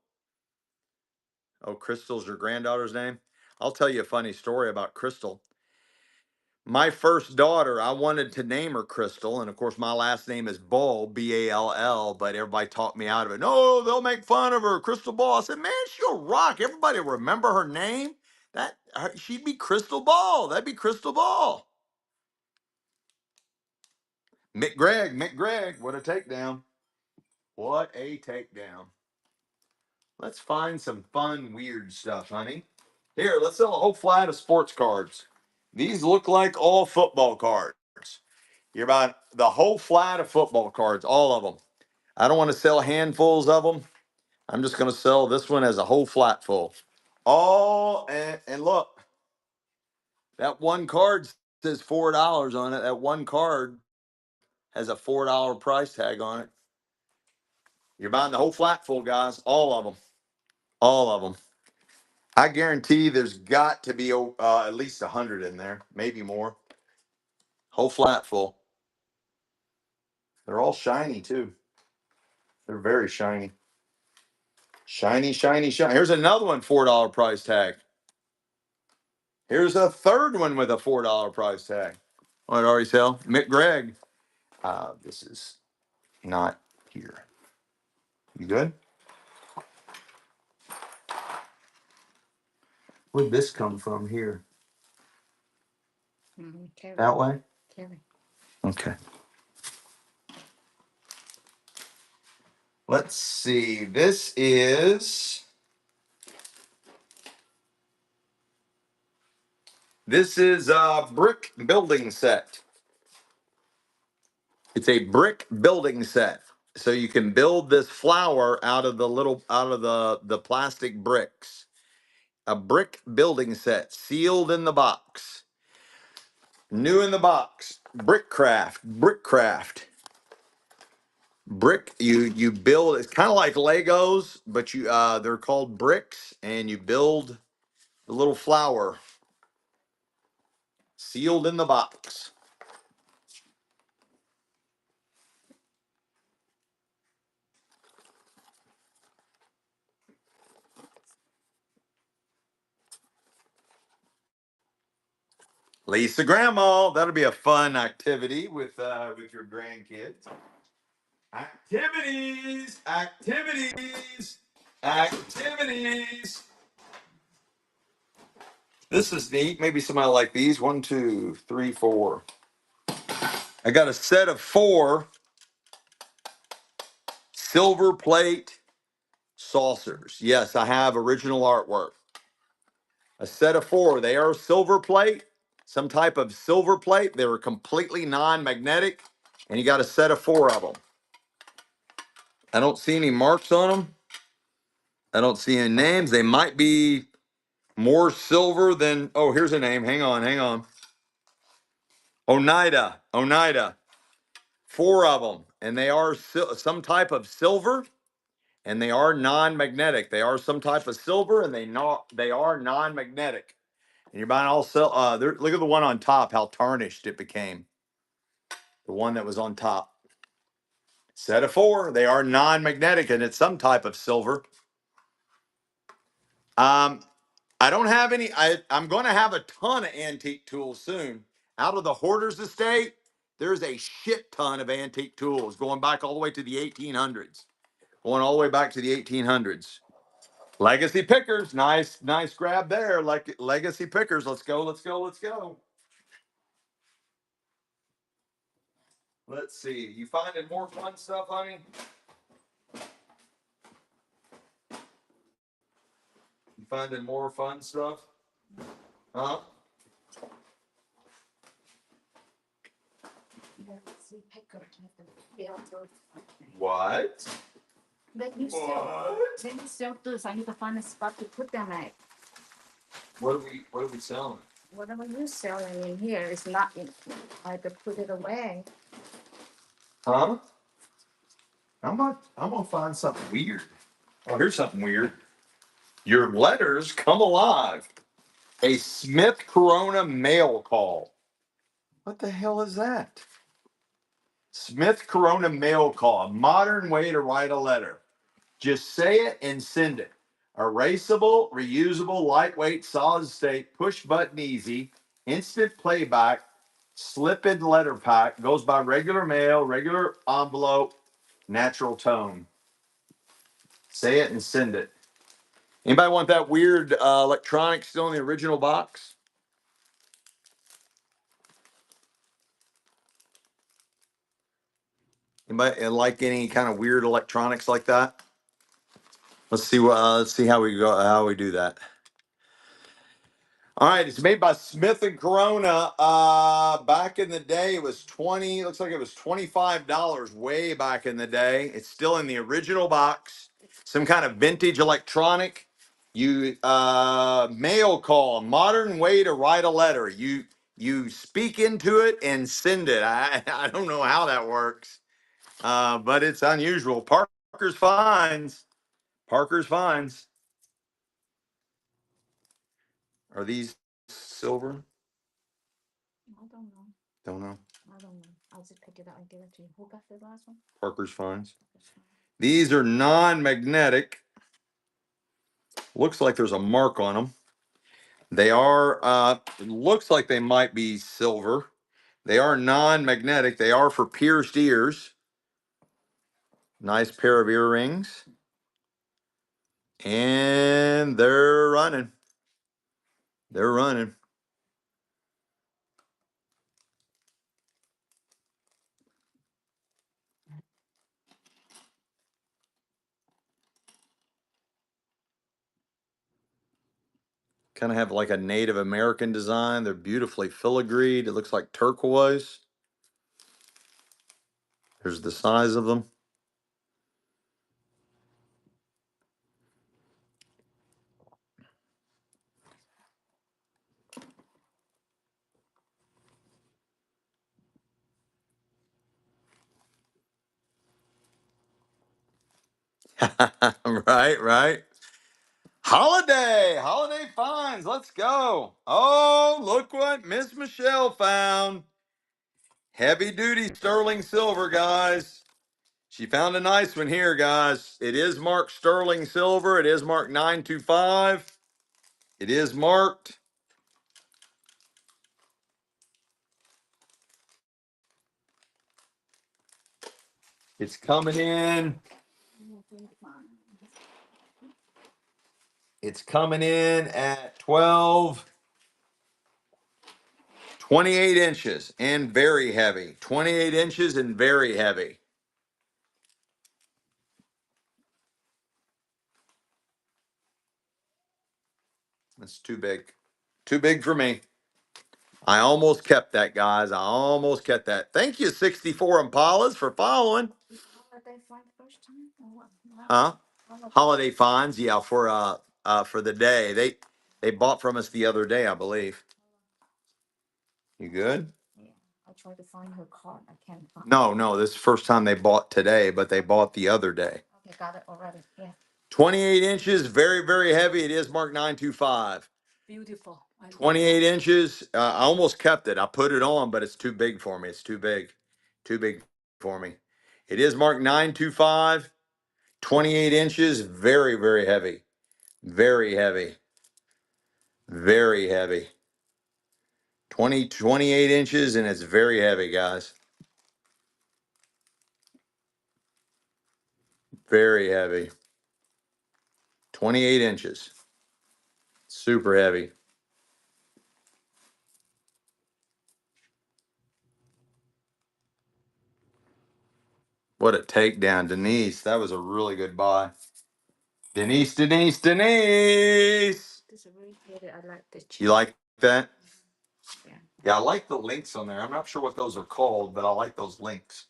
Oh, Crystal's your granddaughter's name? I'll tell you a funny story about Crystal. My first daughter, I wanted to name her Crystal, and of course, my last name is Ball, B-A-L-L, but everybody talked me out of it. No, they'll make fun of her, Crystal Ball. I said, man, she'll rock. Everybody will remember her name. She'd be Crystal Ball. That'd be Crystal Ball. Mick Gregg, what a takedown. What a takedown. Let's find some fun, weird stuff, honey. Here, let's sell a whole flat of sports cards. These look like all football cards. You're about the whole flat of football cards, all of them. I don't want to sell handfuls of them. I'm just going to sell this one as a whole flat full. And look, that one card says $4 on it. That one card has a $4 price tag on it. You're buying the whole flat full, guys. All of them. All of them. I guarantee there's got to be at least 100 in there, maybe more. Whole flat full. They're all shiny too. They're very shiny. Shiny, shiny, shiny. Here's another one, $4 price tag. Here's a third one with a $4 price tag. What already sell? Mick Gregg. This is not here. You good? Where'd this come from here? Carry. That way? Carry. Okay. Let's see. This is a brick building set. It's a brick building set. So you can build this flower out of the plastic bricks. A brick building set, sealed in the box. New in the box. Brickcraft. Brick, you build, it's kind of like Legos, but they're called bricks, and you build the little flower sealed in the box. Lisa Grandma, that'll be a fun activity with your grandkids. Activities. This is neat. Maybe somebody like these. 1, 2, 3, 4. I got a set of 4 silver plate saucers. Yes, I have original artwork. A set of 4. They are silver plate, some type of silver plate. They were completely non-magnetic, and you got a set of 4 of them. I don't see any marks on them. I don't see any names. They might be more silver than, oh, here's a name. Hang on. Oneida. 4 of them. and they are some type of silver, and they are non-magnetic. They are some type of silver, and they are non-magnetic. And you're buying all look at the one on top, how tarnished it became. The one that was on top. Set of 4. They are non-magnetic, and it's some type of silver. I don't have any. I'm going to have a ton of antique tools soon. Out of the hoarders estate, there's a shit ton of antique tools going back all the way to the 1800s. Going all the way back to the 1800s. Legacy pickers, nice grab there. Like legacy pickers, let's go. Let's see. You finding more fun stuff, honey? You finding more fun stuff? Huh? Legacy picker. You have to What? Then you sell this. I need to find a spot to put them at. What are we selling? Whatever you're selling in here is not in. I have to put it away. Huh? I'm gonna find something weird. Oh, here's something weird. Your letters come alive. A Smith Corona mail call. What the hell is that? Smith Corona mail call. A modern way to write a letter. Just say it and send it. Erasable, reusable, lightweight, solid state, push button easy, instant playback, slip in letter pack, goes by regular mail, regular envelope, natural tone. Say it and send it. Anybody want that weird electronic still in the original box? Anybody like any kind of weird electronics like that? Let's see how we do that. All right, it's made by Smith and Corona. Back in the day, it was 20. Looks like it was $25 way back in the day. It's still in the original box. Some kind of vintage electronic. You mail call, modern way to write a letter. You speak into it and send it. I don't know how that works, but it's unusual. Parker's Finds. Parker's Finds. Are these silver? I don't know. Don't know. I don't know. I'll just pick it up and give it to you. Who got the last one? Parker's Finds. These are non-magnetic. Looks like there's a mark on them. They are, it looks like they might be silver. They are non-magnetic. They are for pierced ears. Nice pair of earrings. And they're running. They're running. Kind of have like a Native American design. They're beautifully filigreed. It looks like turquoise. Here's the size of them. Right. Holiday finds. Let's go. Oh, look what Miss Michelle found. Heavy duty sterling silver, guys. She found a nice one here, guys. It is marked sterling silver. It is marked 925. It is marked. It's coming in. It's coming in at 28 inches and very heavy. 28 inches and very heavy. That's too big. Too big for me. I almost kept that, guys. I almost kept that. Thank you, 64 Impalas, for following. Holiday find first time or what? Huh? Holiday finds, yeah, for the day. They bought from us the other day, I believe. You good? Yeah. I tried to find her card. I can't find. No, this is the first time they bought today, but they bought the other day. Okay, got it already. Yeah. 28 inches, very, very heavy. It is marked 925. Beautiful. I love 28 inches. I almost kept it. I put it on, but it's too big for me. It's too big. Too big for me. It is marked 925. 28 inches. Very, very heavy. Very heavy. Very heavy. 28 inches, and it's very heavy, guys. Very heavy. 28 inches. Super heavy. What a takedown, Denise. That was a really good buy. Denise. this is really pretty. I like this. You like that? Yeah. Yeah, I like the links on there. I'm not sure what those are called, but I like those links.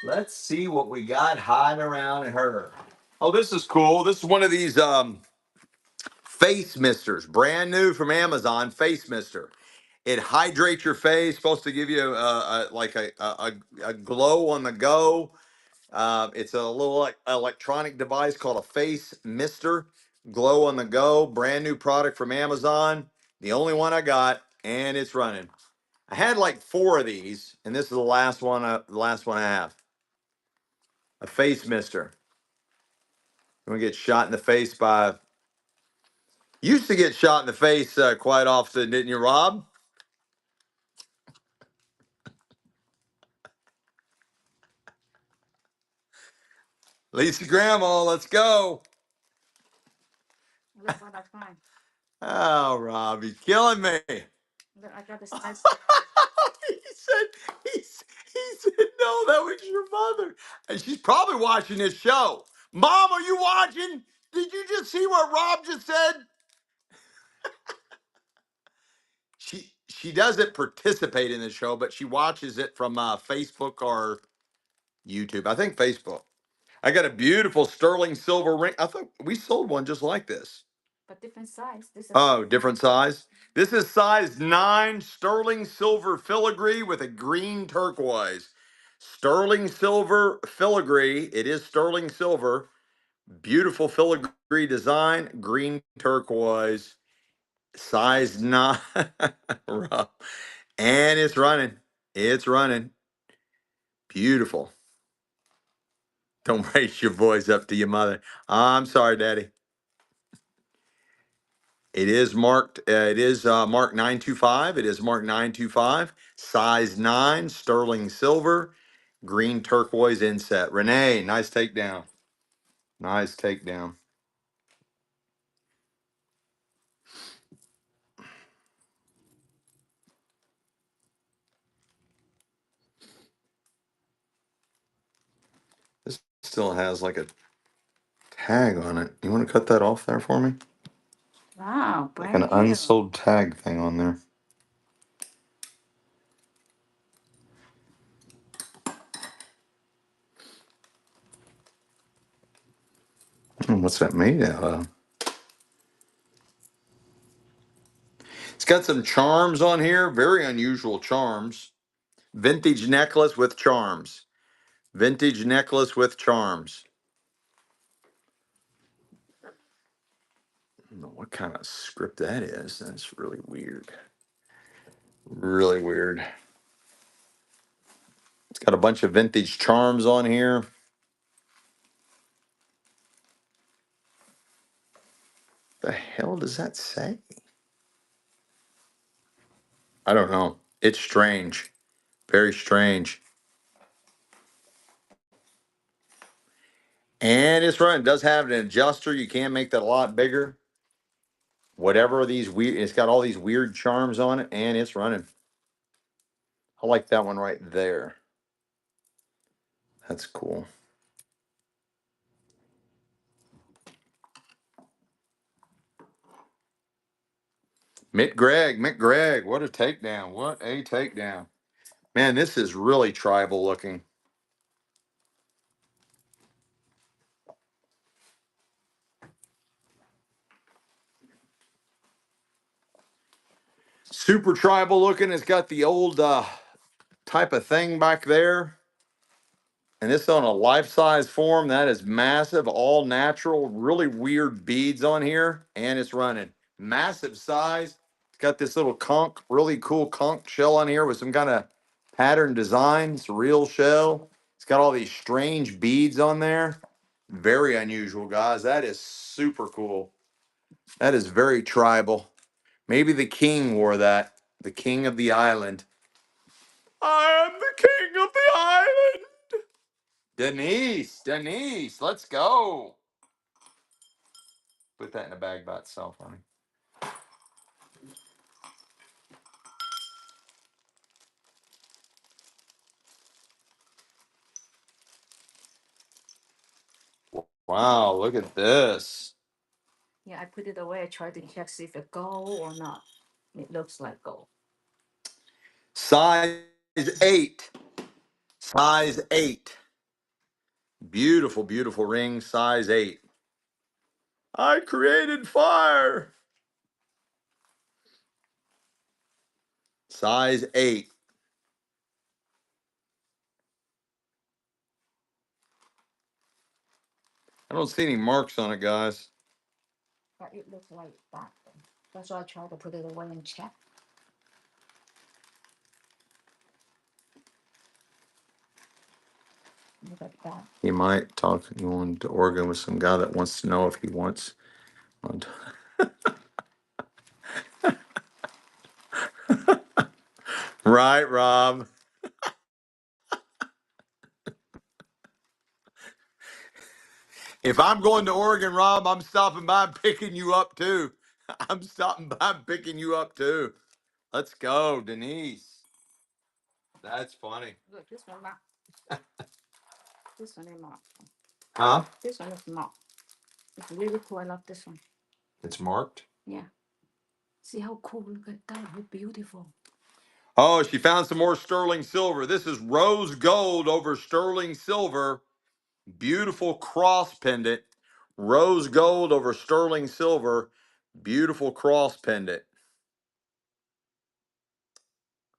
Let's see what we got hiding around in her. Oh, this is cool. This is one of these face misters, brand new from Amazon. Face mister. It hydrates your face. Supposed to give you a glow on the go. It's a little electronic device called a face mister. Glow on the go. Brand new product from Amazon. The only one I got, and it's running. I had like 4 of these, and this is the last one. The last one I have. A face mister. You want to get shot in the face by? Used to get shot in the face quite often, didn't you, Rob? Lisa Grandma, let's go. Look what I find. Oh, Rob, you're killing me. Look, I got this nice. he said, he said, no, that was your mother, and she's probably watching this show. Mom, are you watching? Did you just see what Rob just said? She doesn't participate in the show, but she watches it from Facebook or YouTube. I think Facebook. I got a beautiful sterling silver ring. I thought we sold one just like this. But different size. This is. Oh, different size. This is size 9 sterling silver filigree with a green turquoise. Sterling silver filigree. It is sterling silver. Beautiful filigree design. Green turquoise. Size 9. Rough. And it's running. It's running. Beautiful. Don't raise your voice up to your mother. I'm sorry, Daddy. It is marked. It is marked 925. It is marked 925. Size 9, sterling silver, green turquoise inset. Renee, nice takedown. Nice takedown. This still has like a tag on it. You want to cut that off there for me? Wow, Like an brand new. unsold tag thing on there. What's that made out of? It's got some charms on here. Very unusual charms. Vintage necklace with charms. Vintage necklace with charms. I don't know what kind of script that is. That's really weird. Really weird. It's got a bunch of vintage charms on here. The hell does that say? I don't know. It's strange. Very strange. And it's running. It does have an adjuster. You can make that a lot bigger. Whatever these weird, it's got all these weird charms on it, and it's running. I like that one right there. That's cool. Mick Gregg, what a takedown. What a takedown. Man, this is really tribal looking. Super tribal looking. It's got the old type of thing back there. And it's on a life-size form. That is massive, all natural, really weird beads on here. And it's running. Massive size. It's got this little conch, really cool conch shell on here with some kind of pattern design. It's a real shell. It's got all these strange beads on there. Very unusual, guys. That is super cool. That is very tribal. Maybe the king wore that. The king of the island. I am the king of the island. Denise, let's go. Put that in a bag by itself, honey. Wow, look at this. Yeah, I put it away. I tried to check see if it's gold or not. It looks like gold. Size 8. Size 8. Beautiful, beautiful ring, size 8. I created fire. Size 8. I don't see any marks on it, guys. But it looks like that. That's why I tried to put it away and check. Look at that. He might talk going to Oregon with some guy that wants to know if he wants. Right, Rob. If I'm going to Oregon, Rob, I'm stopping by and picking you up too. I'm stopping by and picking you up too. Let's go, Denise. That's funny. Look, this one marked. This one is marked. Huh? This one is marked. It's really cool. I love this one. It's marked. Yeah. See how cool? Look at that. How beautiful. Oh, she found some more sterling silver. This is rose gold over sterling silver. Beautiful cross pendant. Rose gold over sterling silver. Beautiful cross pendant.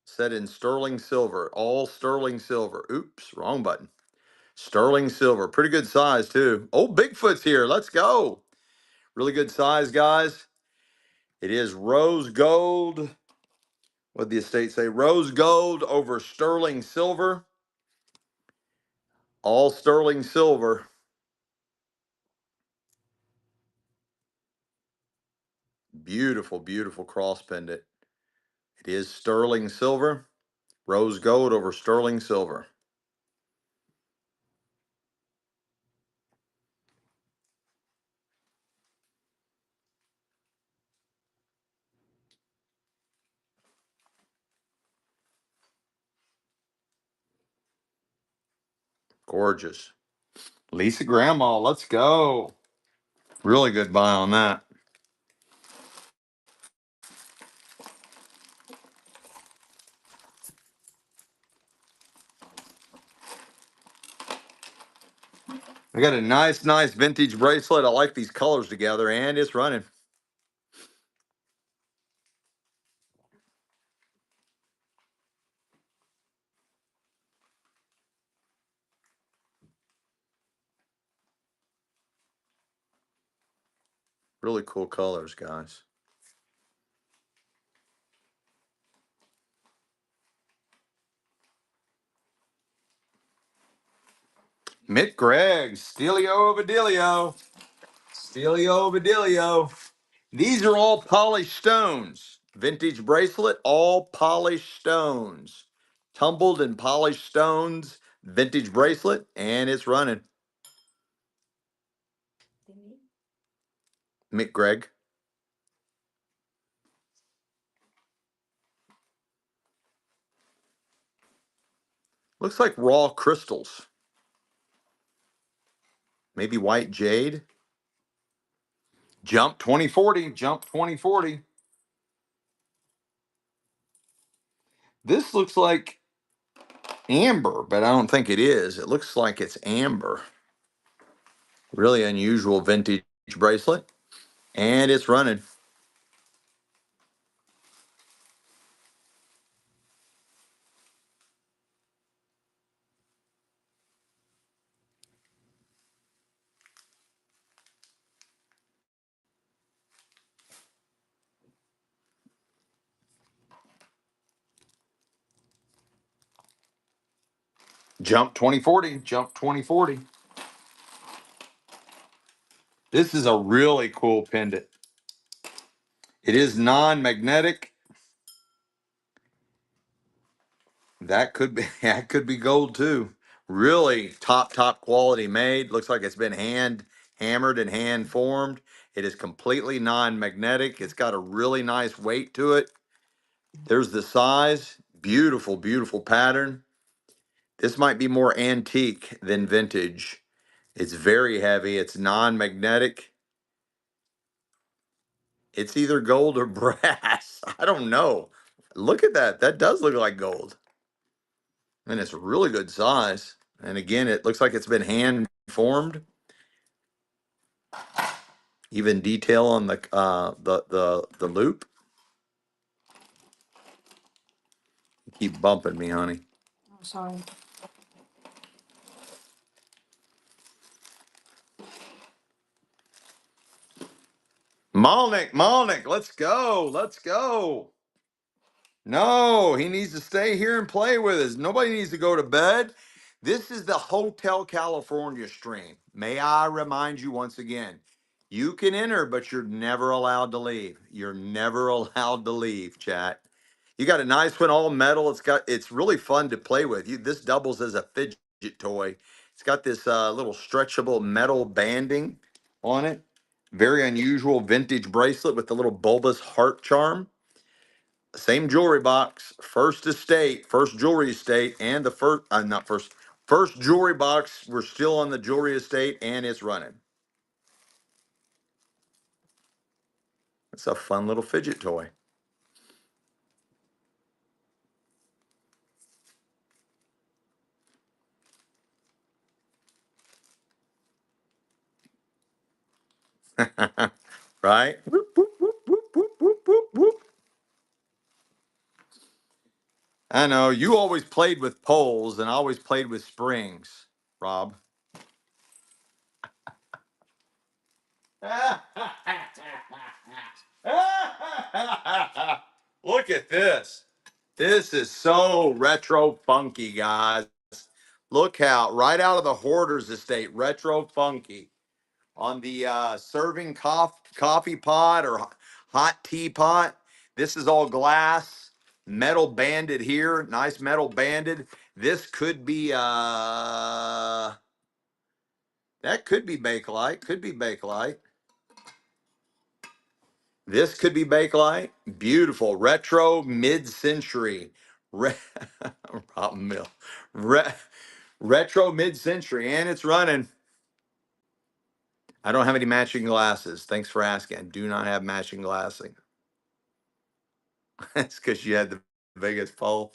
Set in sterling silver. All sterling silver. Oops, wrong button. Sterling silver. Pretty good size, too. Oh, Bigfoot's here. Let's go. Really good size, guys. It is rose gold. What did the estate say? Rose gold over sterling silver. All sterling silver. Beautiful, beautiful cross pendant. It is sterling silver. Rose gold over sterling silver. Gorgeous. Lisa Grandma, let's go. Really good buy on that. I got a nice vintage bracelet. I like these colors together, and it's running. Really cool colors, guys. Mick Gregg, Stelio Badilio. Stelio Badilio. These are all polished stones. Vintage bracelet, all polished stones. Tumbled and polished stones. Vintage bracelet, and it's running. Mick Gregg. Looks like raw crystals. Maybe white jade. Jump 2040. Jump 2040. This looks like amber, but I don't think it is. It looks like it's amber. Really unusual vintage bracelet. And it's running. Jump 2040. Jump 2040. This is a really cool pendant. It is non-magnetic. That could be that could be gold too. Really top quality made. Looks like it's been hand hammered and hand formed. It is completely non-magnetic. It's got a really nice weight to it. There's the size. Beautiful pattern. This might be more antique than vintage. It's very heavy. It's non-magnetic. It's either gold or brass. I don't know. Look at that. That does look like gold. And it's a really good size. And again, it looks like it's been hand formed. Even detail on the loop. Keep bumping me, honey. Oh, sorry. Malnick, let's go. Let's go. No, he needs to stay here and play with us. Nobody needs to go to bed. This is the Hotel California stream. May I remind you once again, you can enter, but you're never allowed to leave. You're never allowed to leave, chat. You got a nice one, all metal. It's really fun to play with. This doubles as a fidget toy. It's got this little stretchable metal banding on it. Very unusual vintage bracelet with the little bulbous heart charm. Same jewelry box, first jewelry estate, and the first jewelry box. We're still on the jewelry estate, and it's running. It's a fun little fidget toy. Right? Whoop, whoop, whoop, whoop, whoop, whoop, whoop, whoop. I know you always played with poles and I always played with springs, Rob. Look at this. This is so retro funky, guys. Look how right out of the hoarders estate, retro funky on the serving coffee pot or hot tea pot. This is all glass, metal banded here, nice metal banded. This could be that could be Bakelite, could be Bakelite. This could be Bakelite. Beautiful retro mid-century. Re- Robin Mill. Retro mid-century, and it's running. I don't have any matching glasses. Thanks for asking. I do not have matching glasses. That's because you had the biggest pole.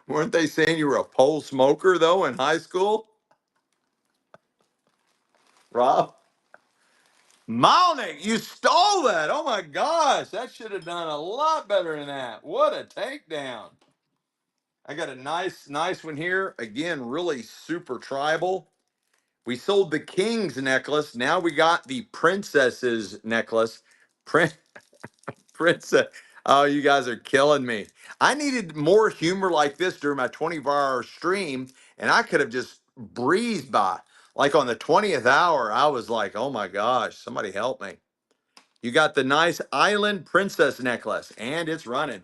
Weren't they saying you were a pole smoker though in high school? Rob? Malnick, you stole that. Oh my gosh. That should have done a lot better than that. What a takedown. I got a nice one here. Again, really super tribal. We sold the king's necklace. Now we got the princess's necklace. Prin- Princess. Oh, you guys are killing me. I needed more humor like this during my 24-hour stream, and I could have just breezed by. Like on the 20th hour, I was like, oh my gosh, somebody help me. You got the nice island princess necklace, and it's running.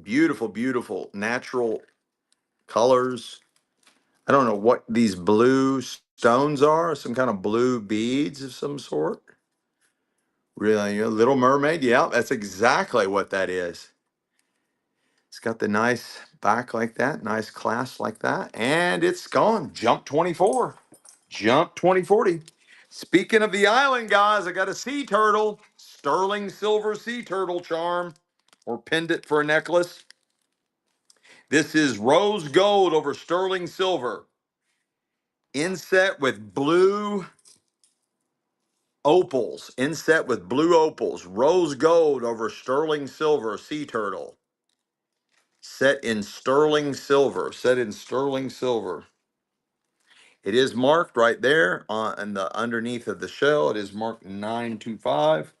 Beautiful natural colors. I don't know what these blue stones are, some kind of blue beads of some sort. Really, Little Mermaid. Yeah, that's exactly what that is. It's got the nice back like that, nice clasp like that, and it's gone. Jump 24. Jump 2040. Speaking of the island, guys, I got a sea turtle, sterling silver sea turtle charm or pendant for a necklace. This is rose gold over sterling silver. Inset with blue opals. Inset with blue opals. Rose gold over sterling silver sea turtle. Set in sterling silver. Set in sterling silver. It is marked right there on the underneath of the shell. It is marked 925.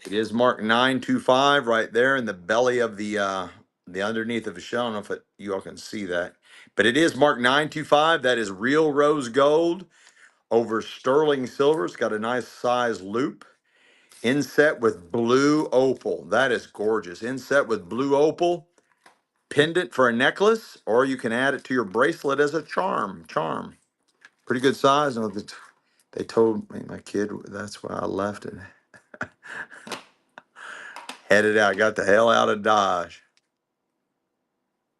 It is marked 925 right there in the belly of the underneath of the shell. I don't know if you all can see that, but it is marked 925. That is real rose gold over sterling silver. It's got a nice size loop. Inset with blue opal. That is gorgeous. Inset with blue opal. Pendant for a necklace, or you can add it to your bracelet as a charm. Pretty good size. I know that they told me, my kid, that's why I left and headed out. Got the hell out of Dodge.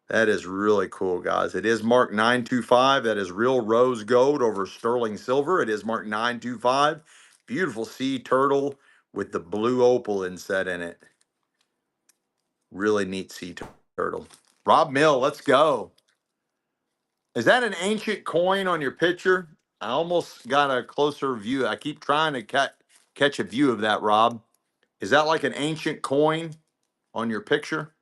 That is really cool, guys. It is marked 925. That is real rose gold over sterling silver. It is marked 925. Beautiful sea turtle with the blue opal inset in it. Really neat sea turtle. Rob Mill, let's go. Is that an ancient coin on your picture? I almost got a closer view. I keep trying to catch a view of that, Rob. Is that like an ancient coin on your picture?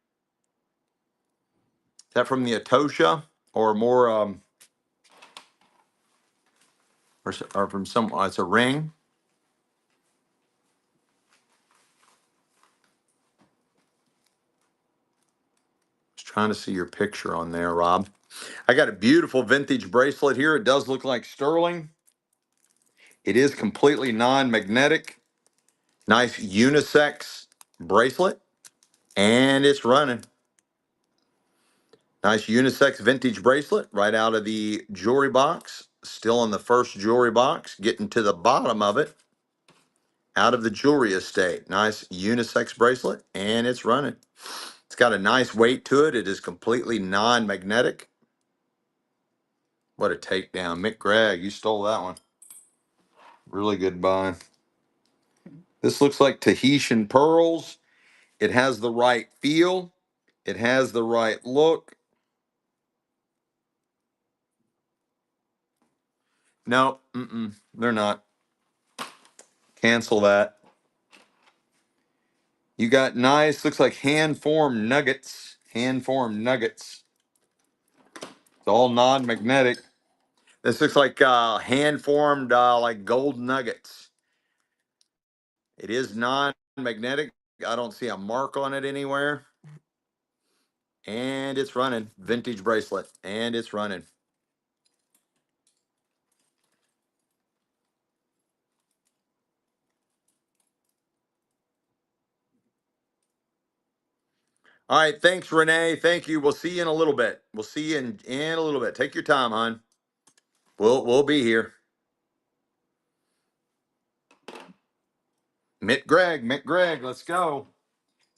Is that from the Atosha or more, or from some? It's a ring. Just trying to see your picture on there, Rob. I got a beautiful vintage bracelet here. It does look like sterling. It is completely non-magnetic. Nice unisex bracelet, and it's running. Nice unisex vintage bracelet right out of the jewelry box. Still in the first jewelry box, getting to the bottom of it. Out of the jewelry estate. Nice unisex bracelet, and it's running. It's got a nice weight to it. It is completely non-magnetic. What a takedown. Mick Gregg, you stole that one. Really good buy. This looks like Tahitian pearls. It has the right feel. It has the right look. No, they're not. Cancel that. You got nice, looks like hand-formed nuggets. Hand-formed nuggets. It's all non-magnetic. This looks like hand-formed like gold nuggets. It is non-magnetic. I don't see a mark on it anywhere. And it's running. Vintage bracelet. And it's running. All right. Thanks, Renee. Thank you. We'll see you in a little bit. We'll see you in a little bit. Take your time, hon. We'll be here. Mick Gregg, let's go.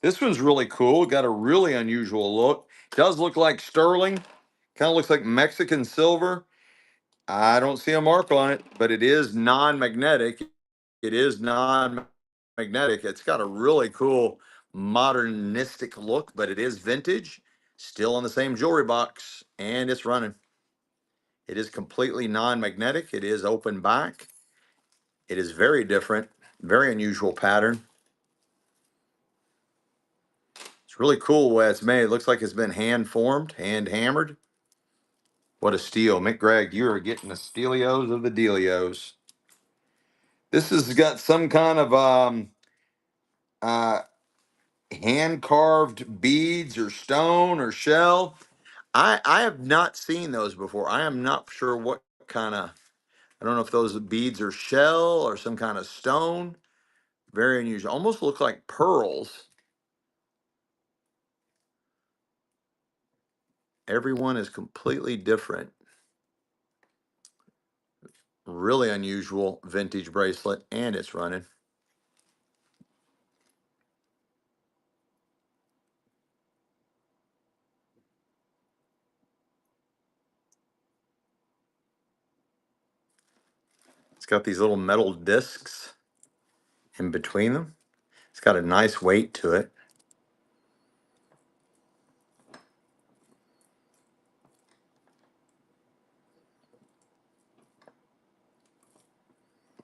This one's really cool. Got a really unusual look. Does look like sterling. Kind of looks like Mexican silver. I don't see a mark on it, but it is non-magnetic. It is non-magnetic. It's got a really cool modernistic look, but it is vintage. Still in the same jewelry box, and it's running. It is completely non-magnetic. It is open back. It is very different, very unusual pattern. It's really cool the way it's made. It looks like it's been hand formed, hand hammered. What a steal. Mick Gregg, you are getting the steelios of the dealios. This has got some kind of uh, hand carved beads or stone or shell. I have not seen those before. I am not sure what kind of, I don't know if those beads are shell or some kind of stone. Very unusual. Almost look like pearls. Everyone is completely different. Really unusual vintage bracelet, and it's running. It's got these little metal discs in between them. It's got a nice weight to it.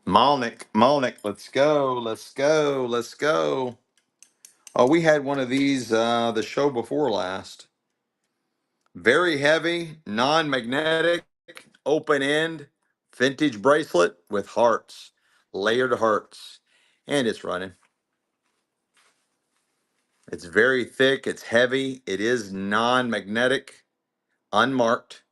Malnick, let's go, let's go, let's go. Oh, we had one of these the show before last. Very heavy, non-magnetic, open end, vintage bracelet with hearts, layered hearts, and it's running. It's very thick. It's heavy. It is non-magnetic, unmarked.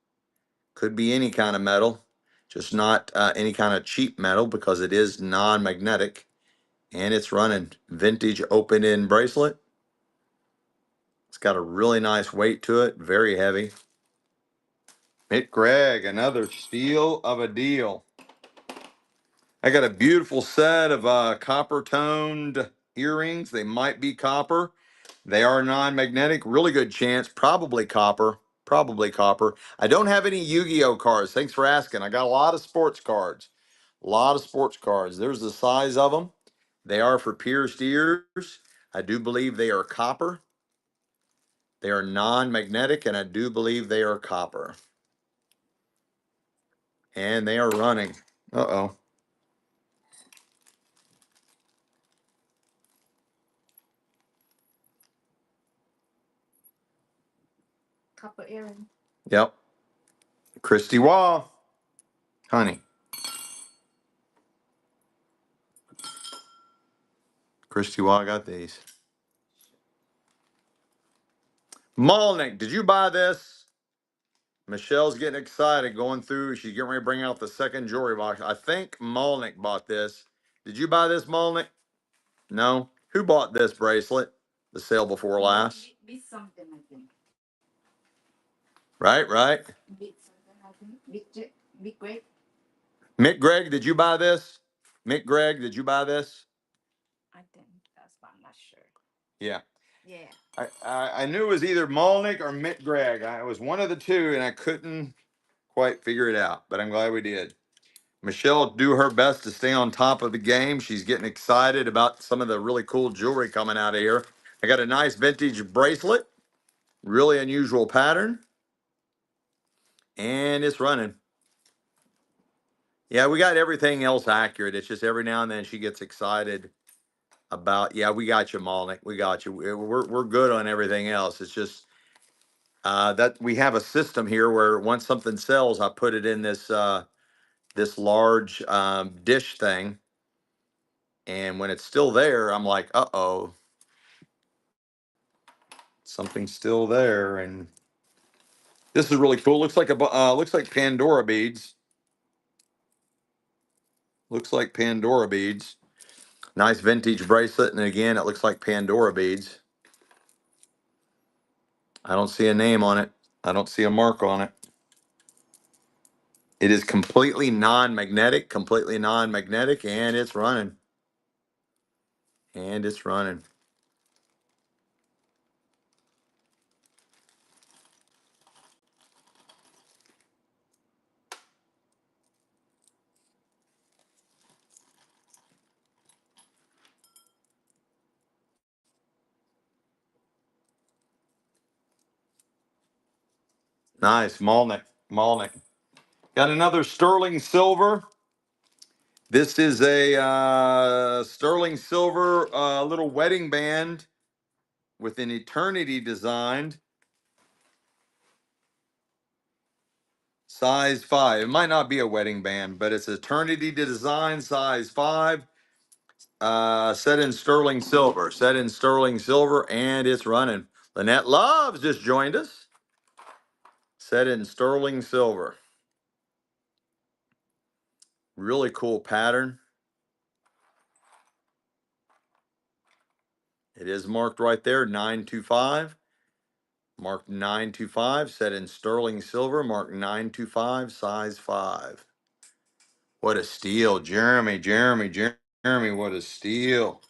Could be any kind of metal, just not any kind of cheap metal because it is non-magnetic. And it's running vintage open-end bracelet. It's got a really nice weight to it, very heavy. Mick Gregg, another steal of a deal. I got a beautiful set of copper toned earrings. They might be copper. They are non-magnetic. Really good chance. Probably copper. Probably copper. I don't have any Yu-Gi-Oh cards. Thanks for asking. I got a lot of sports cards. A lot of sports cards. There's the size of them. They are for pierced ears. I do believe they are copper. They are non-magnetic, and I do believe they are copper. And they are running. Uh-oh. Copper earring. Yep. Christy Waugh. Honey. Christy Waugh got these. Malnick, did you buy this? Michelle's getting excited going through. She's getting ready to bring out the second jewelry box. I think Malnick bought this. Did you buy this, Malnick? No? Who bought this bracelet? The sale before last? Bit something, I think. Right, right. Bit something, I think. Big great. Mick Gregg, did you buy this? Mick Gregg, did you buy this? I think that's, but I'm not sure. Yeah. Yeah. I knew it was either Malnick or Mick Gregg. It was one of the two, and I couldn't quite figure it out, but I'm glad we did. Michelle do her best to stay on top of the game. She's getting excited about some of the really cool jewelry coming out of here. I got a nice vintage bracelet, really unusual pattern, and it's running. Yeah, we got everything else accurate. It's just every now and then she gets excited about, yeah, we got you, Malnick. We got you. We're good on everything else. It's just that we have a system here where once something sells, I put it in this large dish thing. And when it's still there, I'm like, uh-oh, something's still there. And this is really cool. Looks like Pandora beads. Looks like Pandora beads. Nice vintage bracelet. And again, it looks like Pandora beads. I don't see a name on it. I don't see a mark on it. It is completely non-magnetic, and it's running. And it's running. Nice, Malnick. Malnick. Got another sterling silver. This is a sterling silver little wedding band with an eternity designed. Size 5. It might not be a wedding band, but it's eternity design, size 5. Set in sterling silver. Set in sterling silver, and it's running. Lynette Loves just joined us. Set in sterling silver. Really cool pattern. It is marked right there, 925. Marked 925, set in sterling silver, marked 925, size 5. What a steal, Jeremy, what a steal.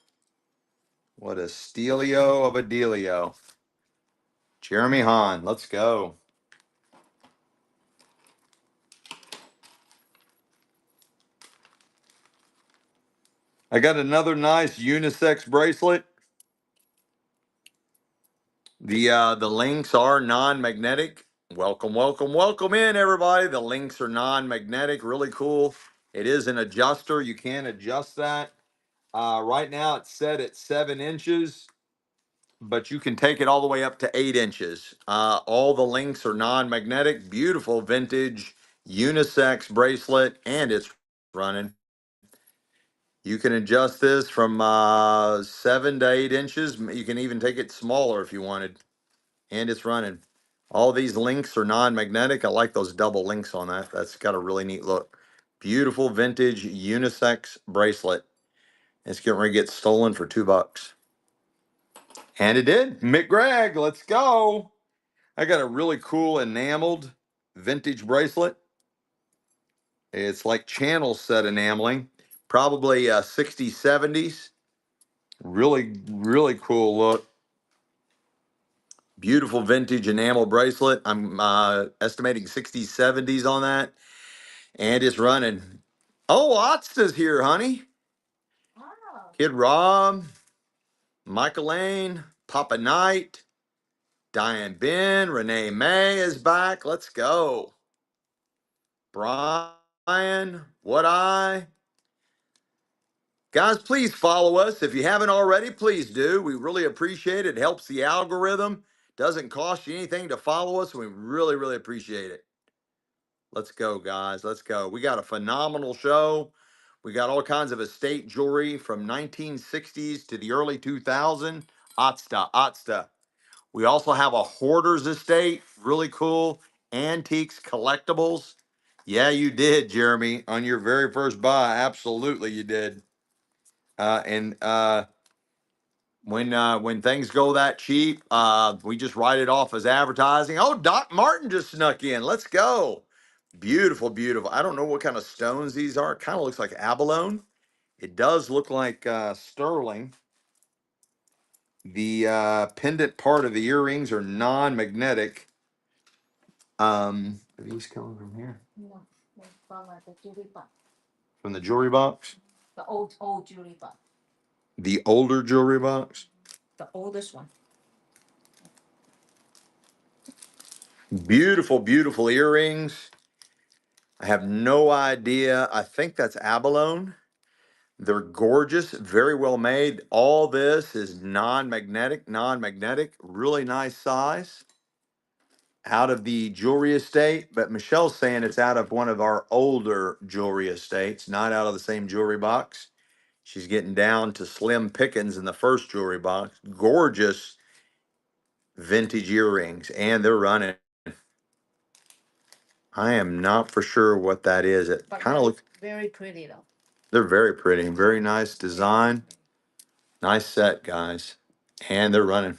What a stealio of a dealio. Jeremy Hahn, let's go. I got another nice unisex bracelet. The links are non-magnetic. Welcome, welcome, welcome in, everybody. The links are non-magnetic, really cool. It is an adjuster. You can adjust that. Right now it's set at 7 inches, but you can take it all the way up to 8 inches. All the links are non-magnetic. Beautiful vintage unisex bracelet, and it's running. You can adjust this from 7 to 8 inches. You can even take it smaller if you wanted. And it's running. All these links are non-magnetic. I like those double links on that. That's got a really neat look. Beautiful vintage unisex bracelet. It's getting ready to get stolen for $2. And it did. McGreg, let's go. I got a really cool enameled vintage bracelet. It's like channel set enameling. Probably 60s, 70s. Really, really cool look. Beautiful vintage enamel bracelet. I'm estimating 60s, 70s on that. And it's running. Oh, Otsta's here, honey. Wow. Kid Rob, Michael Lane, Papa Knight, Diane Ben, Renee May is back. Let's go. Brian, What I. Guys, please follow us. If you haven't already, please do. We really appreciate it. It helps the algorithm. Doesn't cost you anything to follow us. We really, really appreciate it. Let's go, guys. Let's go. We got a phenomenal show. We got all kinds of estate jewelry from 1960s to the early 2000s. Otsta. We also have a hoarders estate. Really cool. Antiques, collectibles. Yeah, you did, Jeremy, on your very first buy. Absolutely, you did. And when things go that cheap, we just write it off as advertising. Oh, Doc Martin just snuck in. Let's go. Beautiful, beautiful. I don't know what kind of stones these are. It kind of looks like abalone. It does look like sterling. The pendant part of the earrings are non-magnetic. Are these coming from here? No, from the jewelry box. From the jewelry box? The old jewelry box. The older jewelry box? The oldest one. Beautiful, beautiful earrings. I have no idea. I think that's abalone. They're gorgeous, very well made. All this is non-magnetic, really nice size. Out of the jewelry estate, but Michelle's saying it's out of one of our older jewelry estates, not out of the same jewelry box. She's getting down to slim pickings in the first jewelry box. Gorgeous vintage earrings, and they're running. I am not for sure what that is. It kind of looks very pretty though. They're very pretty, very nice design. Nice set, guys. And they're running.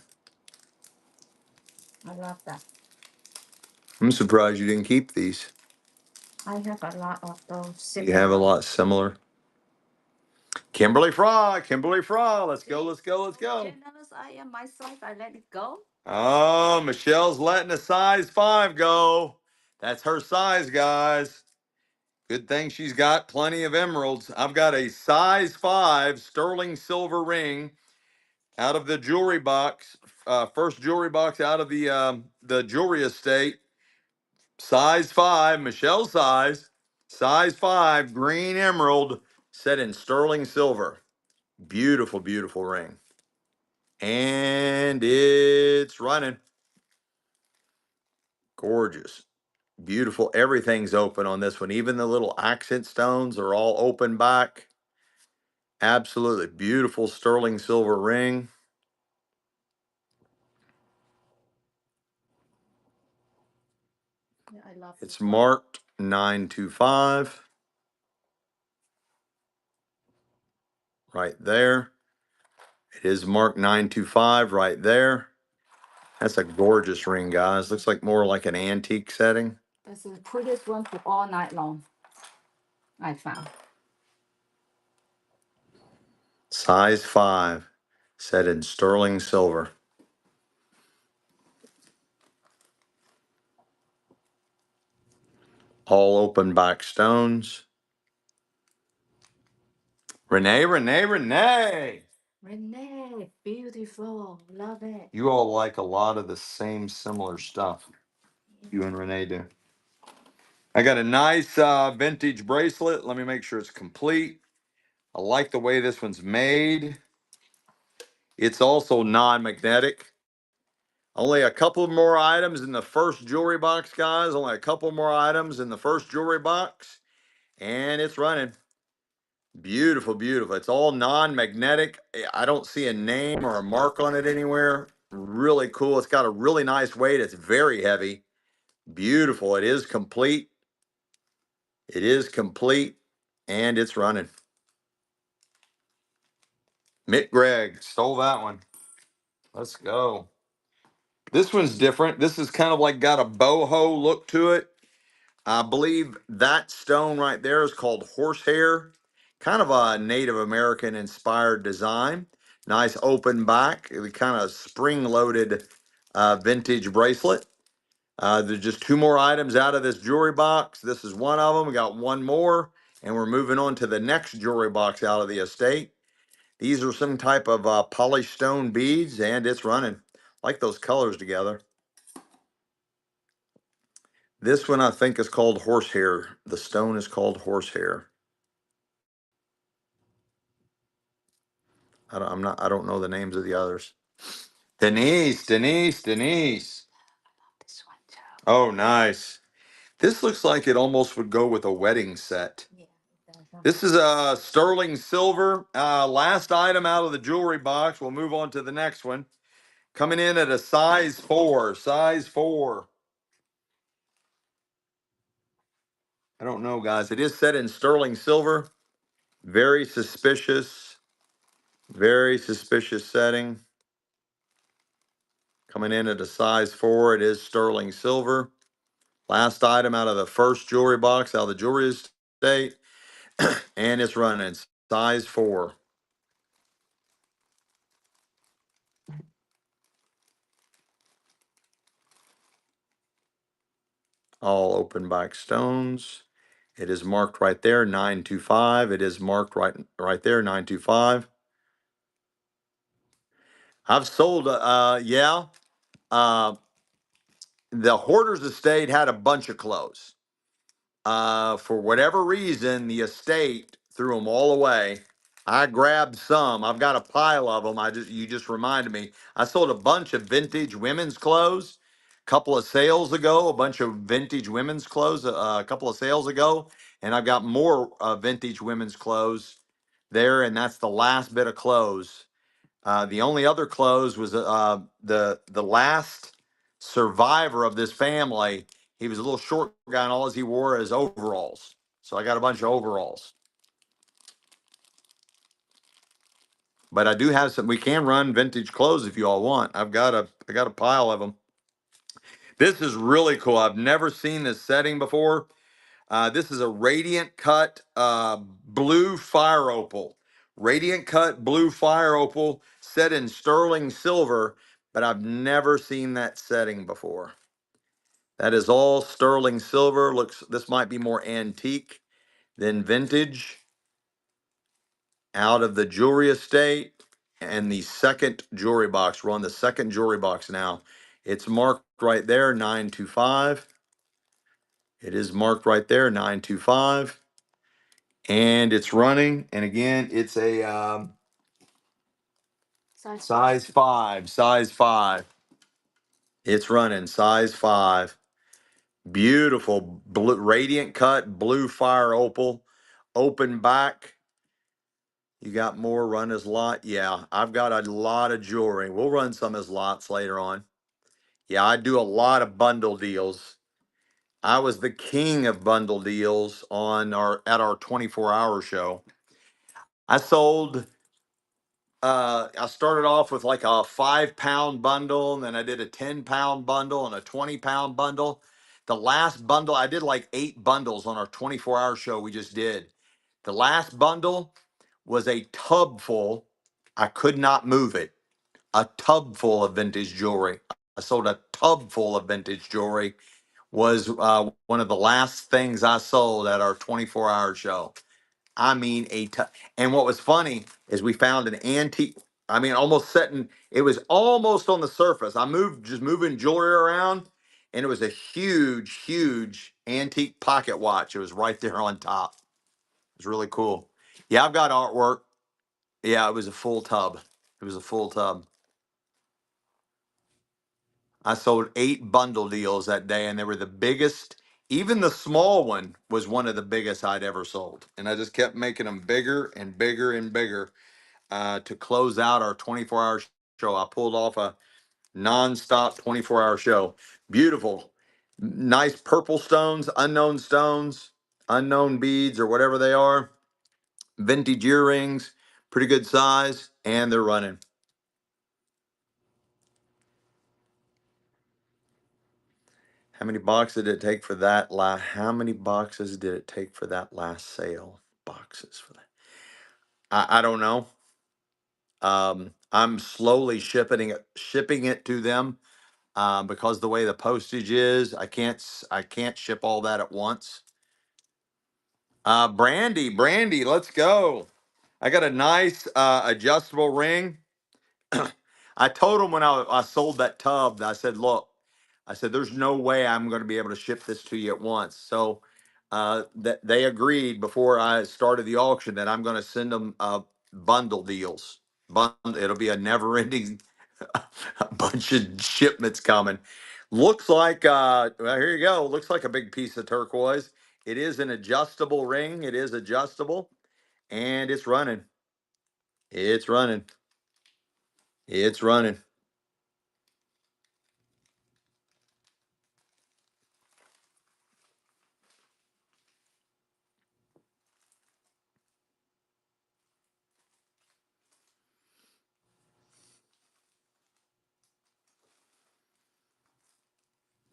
I love that. I'm surprised you didn't keep these. I have a lot of those. You have a lot similar. Kimberly Fry, let's go, let's go, let's go. I am myself. I let it go. Oh, Michelle's letting a size 5 go. That's her size, guys. Good thing she's got plenty of emeralds. I've got a size 5 sterling silver ring out of the jewelry box. First jewelry box out of the jewelry estate. Size 5, Michelle's size 5, green emerald set in sterling silver. Beautiful, beautiful ring. And it's running. Gorgeous. Beautiful. Everything's open on this one. Even the little accent stones are all open back. Absolutely beautiful sterling silver ring. Yeah, I love It's marked 925. Right there. It is marked 925 right there. That's a gorgeous ring, guys. Looks like more like an antique setting. That's the prettiest one for all night long. I found. Size 5, set in sterling silver. All open back stones. Renee. Renee, beautiful. Love it. You all like a lot of the same similar stuff. You and Renee do. I got a nice vintage bracelet. Let me make sure it's complete. I like the way this one's made. It's also non-magnetic. Only a couple more items in the first jewelry box, guys. Only a couple more items in the first jewelry box. And it's running. Beautiful, beautiful. It's all non-magnetic. I don't see a name or a mark on it anywhere. Really cool. It's got a really nice weight. It's very heavy. Beautiful. It is complete. It is complete, and it's running. Mick Gregg stole that one. Let's go. This one's different. This is kind of like got a boho look to it. I believe that stone right there is called horsehair. Kind of a Native American inspired design. Nice open back, kind of spring loaded vintage bracelet. There's just two more items out of this jewelry box. This is one of them. We got one more, and we're moving on to the next jewelry box out of the estate. These are some type of polished stone beads, and it's running. Like those colors together. This one I think is called horsehair. The stone is called horsehair. I don't know the names of the others. Denise. This one too. Oh, nice. This looks like it almost would go with a wedding set. Yeah, it does. This is a sterling silver. Last item out of the jewelry box. We'll move on to the next one. Coming in at a size 4. Size 4. I don't know, guys. It is set in sterling silver. Very suspicious. Very suspicious setting. Coming in at a size 4. It is sterling silver. Last item out of the first jewelry box, out of the jewelry estate. And it's running size 4. All open back stones. It is marked right there, 925. It is marked right there, 925. I've sold, yeah. Uh, the Hoarders estate had a bunch of clothes. For whatever reason, the estate threw them all away. I grabbed some. I've got a pile of them. You just reminded me. I sold a bunch of vintage women's clothes a couple of sales ago. A bunch of vintage women's clothes a couple of sales ago, and I've got more vintage women's clothes there, and that's the last bit of clothes. The only other clothes was the last survivor of this family. He was a little short guy, and all he wore is overalls. So I got a bunch of overalls. But I do have some. We can run vintage clothes if you all want. I got a pile of them. This is really cool. I've never seen this setting before. This is a radiant cut blue fire opal. Radiant cut blue fire opal set in sterling silver, but I've never seen that setting before. That is all sterling silver. This might be more antique than vintage. Out of the jewelry estate and the second jewelry box. We're on the second jewelry box now. It's marked right there, 925. It is marked right there, 925. And it's running. And again, it's a size 5. Size 5. It's running size 5. Beautiful blue, radiant cut, blue fire opal, open back. You got more run as lot? Yeah, I've got a lot of jewelry. We'll run some as lots later on. Yeah, I do a lot of bundle deals. I was the king of bundle deals at our 24-hour show. I sold I started off with like a 5-pound bundle, and then I did a 10-pound bundle and a 20-pound bundle. The last bundle, I did like 8 bundles on our 24-hour show we just did. The last bundle was a tub full. I could not move it. A tub full of vintage jewelry. I sold a tub full of vintage jewelry. Was one of the last things I sold at our 24-hour show. I mean, and what was funny is we found an antique. I mean, almost setting. It was almost on the surface. Just moving jewelry around, and it was a huge antique pocket watch. It was right there on top. It was really cool. Yeah, I've got artwork. Yeah, it was a full tub. It was a full tub. I sold 8 bundle deals that day, and they were the biggest Even the small one was one of the biggest I'd ever sold. And I just kept making them bigger and bigger and bigger to close out our 24-hour show. I pulled off a nonstop 24-hour show. Beautiful, nice purple stones, unknown beads or whatever they are, vintage earrings, pretty good size, and they're running. How many boxes did it take for that how many boxes did it take for that last sale? Boxes for that. I don't know. I'm slowly shipping it to them because the way the postage is, I can't ship all that at once. Brandy, let's go. I got a nice adjustable ring. I told him when I sold that tub, I said, look, I said, there's no way I'm going to be able to ship this to you at once. So that they agreed before I started the auction that I'm going to send them bundle deals. It'll be a never ending bunch of shipments coming. Looks like, well, here you go. Looks like a big piece of turquoise. It is an adjustable ring. It is adjustable and it's running. It's running. It's running.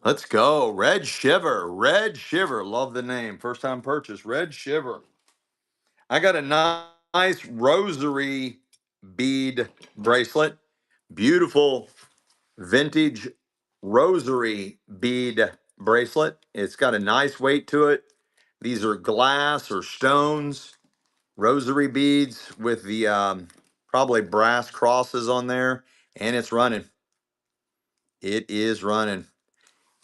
Let's go. Red Shiver. Red Shiver. Love the name. First time purchase. Red Shiver. I got a nice rosary bead bracelet. Beautiful vintage rosary bead bracelet. It's got a nice weight to it. These are glass or stones, rosary beads with the probably brass crosses on there, and it's running. It is running.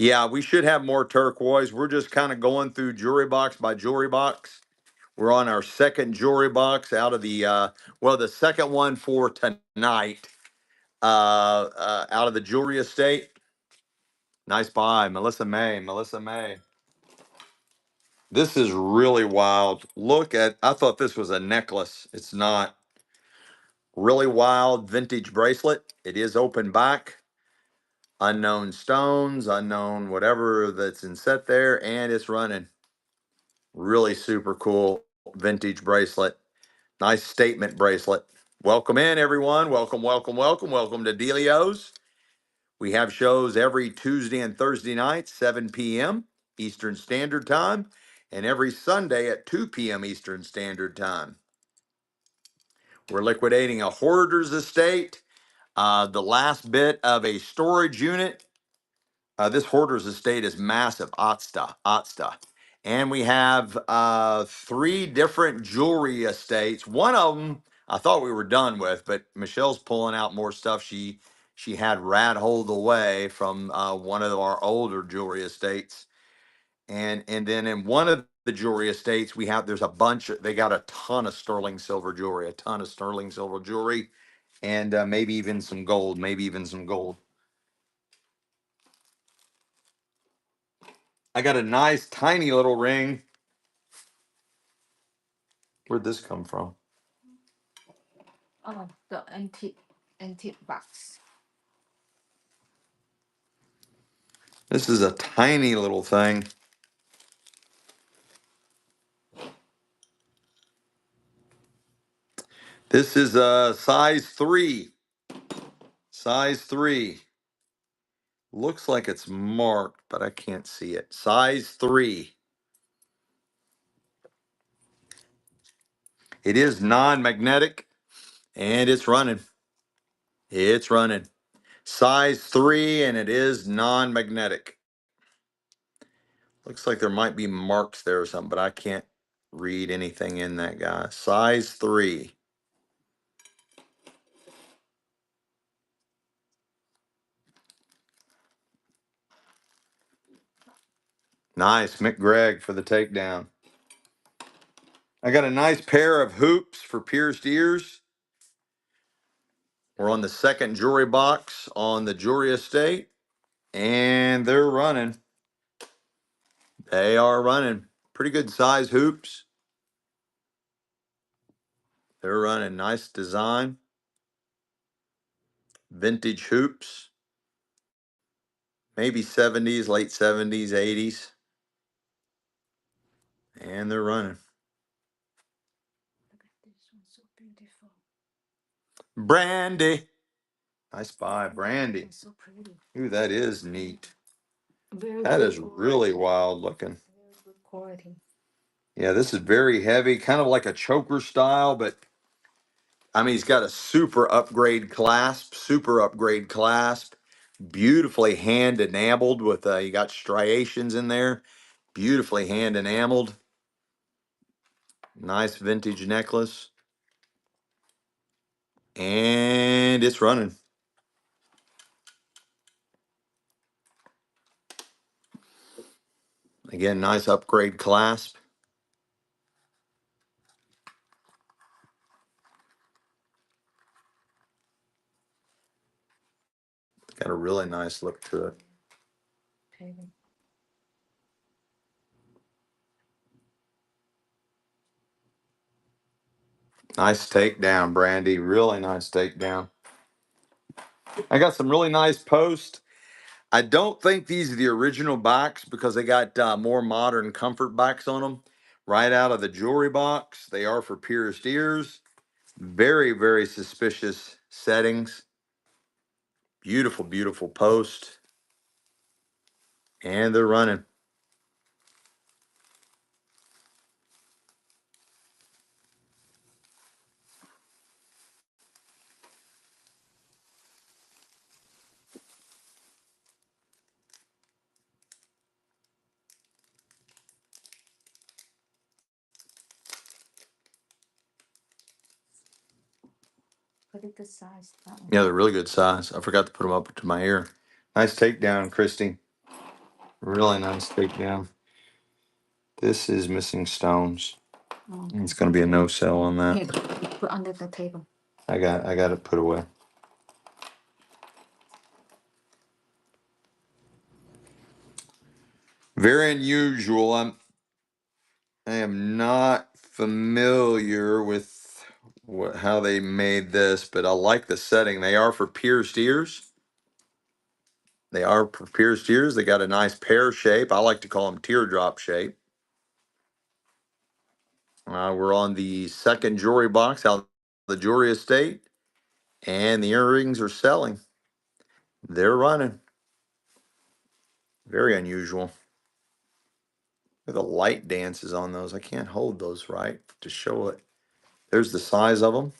Yeah, we should have more turquoise. We're just kind of going through jewelry box by jewelry box. We're on our second jewelry box out of the the second one for tonight out of the jewelry estate. Nice buy, Melissa May. Melissa May. This is really wild. Look at, I thought this was a necklace. It's not. Really wild vintage bracelet. It is open back. Unknown stones, unknown whatever that's in set there, and it's running. Really super cool vintage bracelet. Nice statement bracelet. Welcome in, everyone. Welcome, welcome, welcome. Welcome to Delio's. We have shows every Tuesday and Thursday night, 7 p.m. Eastern Standard Time, and every Sunday at 2 p.m. Eastern Standard Time. We're liquidating a hoarder's estate, the last bit of a storage unit. This hoarder's estate is massive, Otsta. And we have three different jewelry estates. One of them I thought we were done with, but Michelle's pulling out more stuff she had rat holed away from one of our older jewelry estates. And then in one of the jewelry estates, there's a bunch, they got a ton of sterling silver jewelry, and maybe even some gold. I got a nice tiny little ring. Where'd this come from? Oh, the antique box. This is a tiny little thing. This is a size 3. Size 3. Looks like it's marked, but I can't see it. Size 3. It is non-magnetic and it's running. It's running. Size 3 and it is non-magnetic. Looks like there might be marks there or something, but I can't read anything in that, guy. Size 3. Nice, McGregor for the takedown. I got a nice pair of hoops for pierced ears. We're on the second jewelry box on the jewelry estate, and they're running. They are running pretty good size hoops. They're running nice design, vintage hoops, maybe 70s, late 70s, 80s. And they're running. Look at this one, so beautiful. Brandy. Nice buy, Brandy. It's so pretty. Ooh, that is neat. Very That good is quality. really wild looking. Very good quality. Yeah, this is very heavy, kind of like a choker style, but I mean, he's got a super upgrade clasp, beautifully hand enameled with, you got striations in there, beautifully hand enameled. Nice vintage necklace. And it's running. Again, nice upgrade clasp. Got a really nice look to it. Okay. Nice takedown, Brandy. Really nice takedown. I got some really nice posts. I don't think these are the original backs because they got more modern comfort backs on them. Right out of the jewelry box. They are for pierced ears. Very, very suspicious settings. Beautiful, beautiful post. And they're running. Pretty good size. That one. Yeah, they're really good size. I forgot to put them up to my ear. Nice takedown, Christy. Really nice takedown. This is missing stones. Oh, It's going to be a no sell on that. here, put under the table. I got it put away. Very unusual. I am not familiar with how they made this, but I like the setting. They are for pierced ears. They are for pierced ears. They got a nice pear shape. I like to call them teardrop shape. We're on the second jewelry box out of the jewelry estate, and the earrings are selling. They're running. Very unusual. The light dances on those. I can't hold those right to show it. There's the size of them.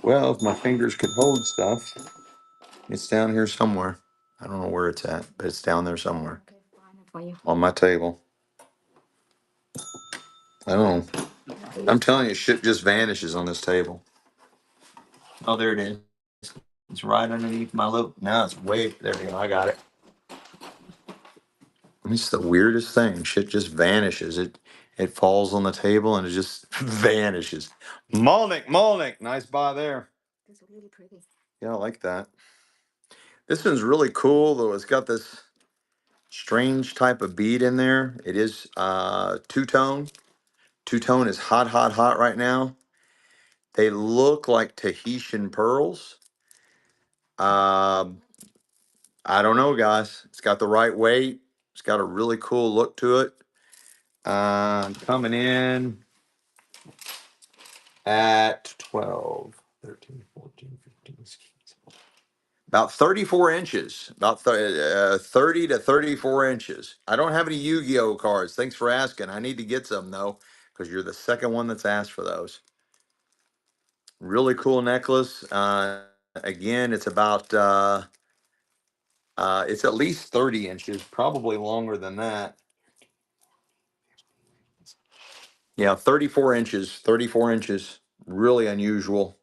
Well, if my fingers could hold stuff, it's down here somewhere. I don't know where it's at, but it's down there somewhere Okay, find it for you. on my table. I don't know. I'm telling you, shit just vanishes on this table. Oh, there it is. It's right underneath my loop. Now it's way there. You go. I got it. It's the weirdest thing. Shit just vanishes. It falls on the table and it just vanishes. Molnick, nice buy there. It's really pretty. Yeah, I like that. This one's really cool though. It's got this strange type of bead in there. It is two-tone. Two-tone is hot, hot, hot right now. They look like Tahitian pearls. Um, I don't know, guys. It's got the right weight. It's got a really cool look to it. Coming in at 12, 13, 14, 15, 16, about 34 inches, about 30 to 34 inches. I don't have any Yu-Gi-Oh cards. Thanks for asking. I need to get some though, because you're the second one that's asked for those. Really cool necklace. Again, it's at least 30 inches, probably longer than that. Yeah, 34 inches, 34 inches. Really unusual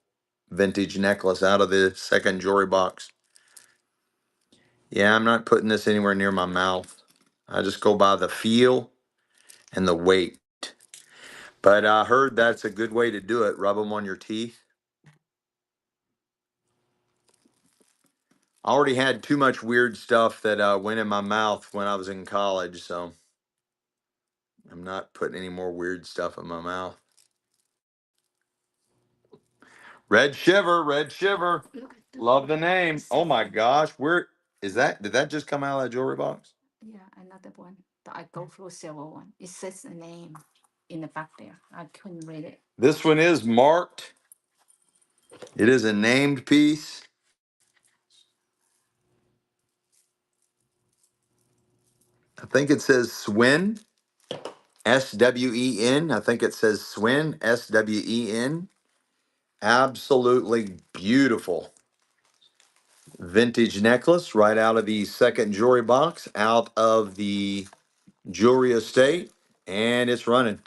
vintage necklace out of the second jewelry box. Yeah, I'm not putting this anywhere near my mouth. I just go by the feel and the weight. But I heard that's a good way to do it. Rub them on your teeth. I already had too much weird stuff that went in my mouth when I was in college, so I'm not putting any more weird stuff in my mouth. Red Shiver, Red Shiver. Love the name. Oh my gosh, where is that? Did that just come out of that jewelry box? Yeah, another one. I go through several one. It says the name in the back there. I couldn't read it. This one is marked. It is a named piece. I think it says Swin, Swen. I think it says Swin, Swen. Absolutely beautiful vintage necklace right out of the second jewelry box, out of the jewelry estate, and it's running.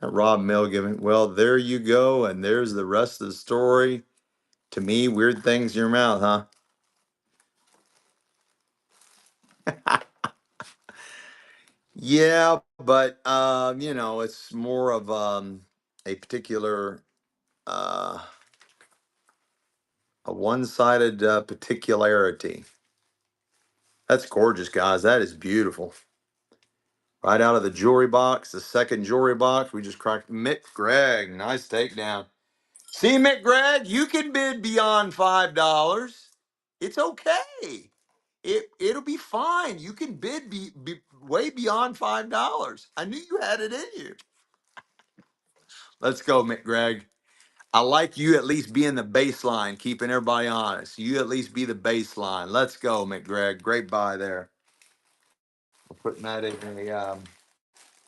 Rob Milgiving. Well, there you go, and there's the rest of the story. To me, weird things in your mouth, huh? Yeah, but it's more of a particular a one-sided particularity. That's gorgeous, guys. That is beautiful. Right out of the jewelry box, the second jewelry box, we just cracked. Mick Gregg, nice takedown. See, Mick Gregg, you can bid beyond $5. It's okay. It'll be fine. You can bid be way beyond $5. I knew you had it in you. Let's go, Mick Gregg. I like you at least being the baseline, keeping everybody honest. You at least be the baseline. Let's go, Mick Gregg. Great buy there. We're putting that in a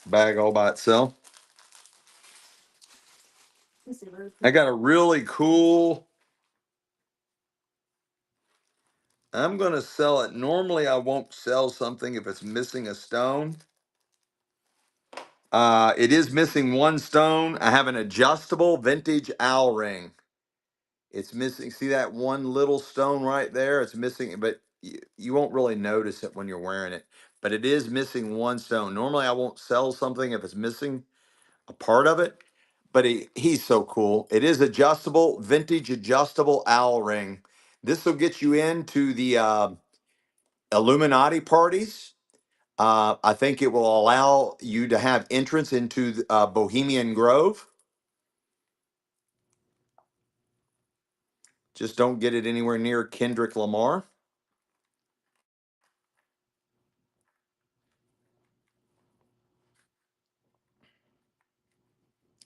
bag all by itself. I got a really cool. I'm going to sell it. Normally, I won't sell something if it's missing a stone. It is missing one stone. I have an adjustable vintage owl ring. It's missing. See that one little stone right there? It's missing, but you won't really notice it when you're wearing it. But it is missing one stone. Normally, I won't sell something if it's missing a part of it. But he's so cool. It is adjustable, vintage adjustable owl ring. This will get you into the Illuminati parties. I think it will allow you to have entrance into Bohemian Grove. Just don't get it anywhere near Kendrick Lamar.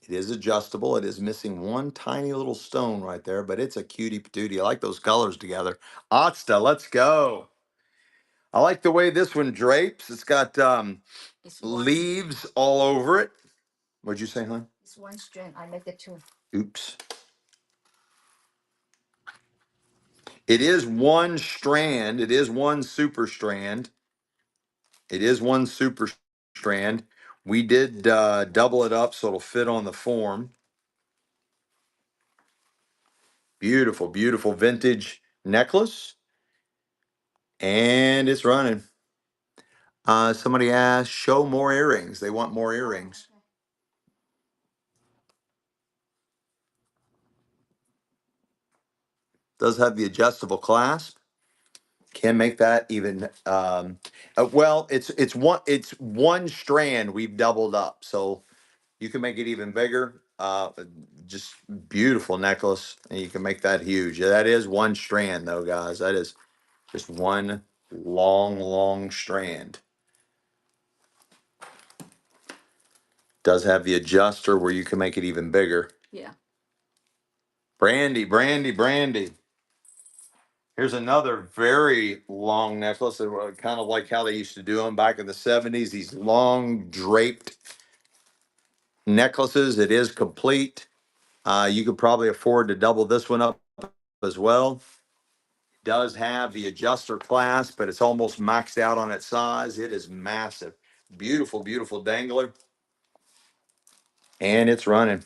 It is adjustable. It is missing one tiny little stone right there, but it's a cutie patootie. I like those colors together. Atsta, let's go. I like the way this one drapes. It's got leaves all over it. What'd you say, hon? It's one strand. I like it too. Oops. It is one strand. It is one super strand. It is one super strand. We did double it up so it'll fit on the form. Beautiful, beautiful vintage necklace. And it's running. Somebody asked, show more earrings. They want more earrings. Does have the adjustable clasp. Can make that even well, it's one strand we've doubled up. So you can make it even bigger. Just beautiful necklace, and you can make that huge. Yeah, that is one strand, though, guys. That is just one long, long strand. Does have the adjuster where you can make it even bigger. Yeah. Brandy, Brandy, Brandy. Here's another very long necklace, kind of like how they used to do them back in the 70s. These long draped necklaces. It is complete. You could probably afford to double this one up as well. Does have the adjuster clasp, but it's almost maxed out on its size. It is massive. Beautiful, beautiful dangler. And it's running.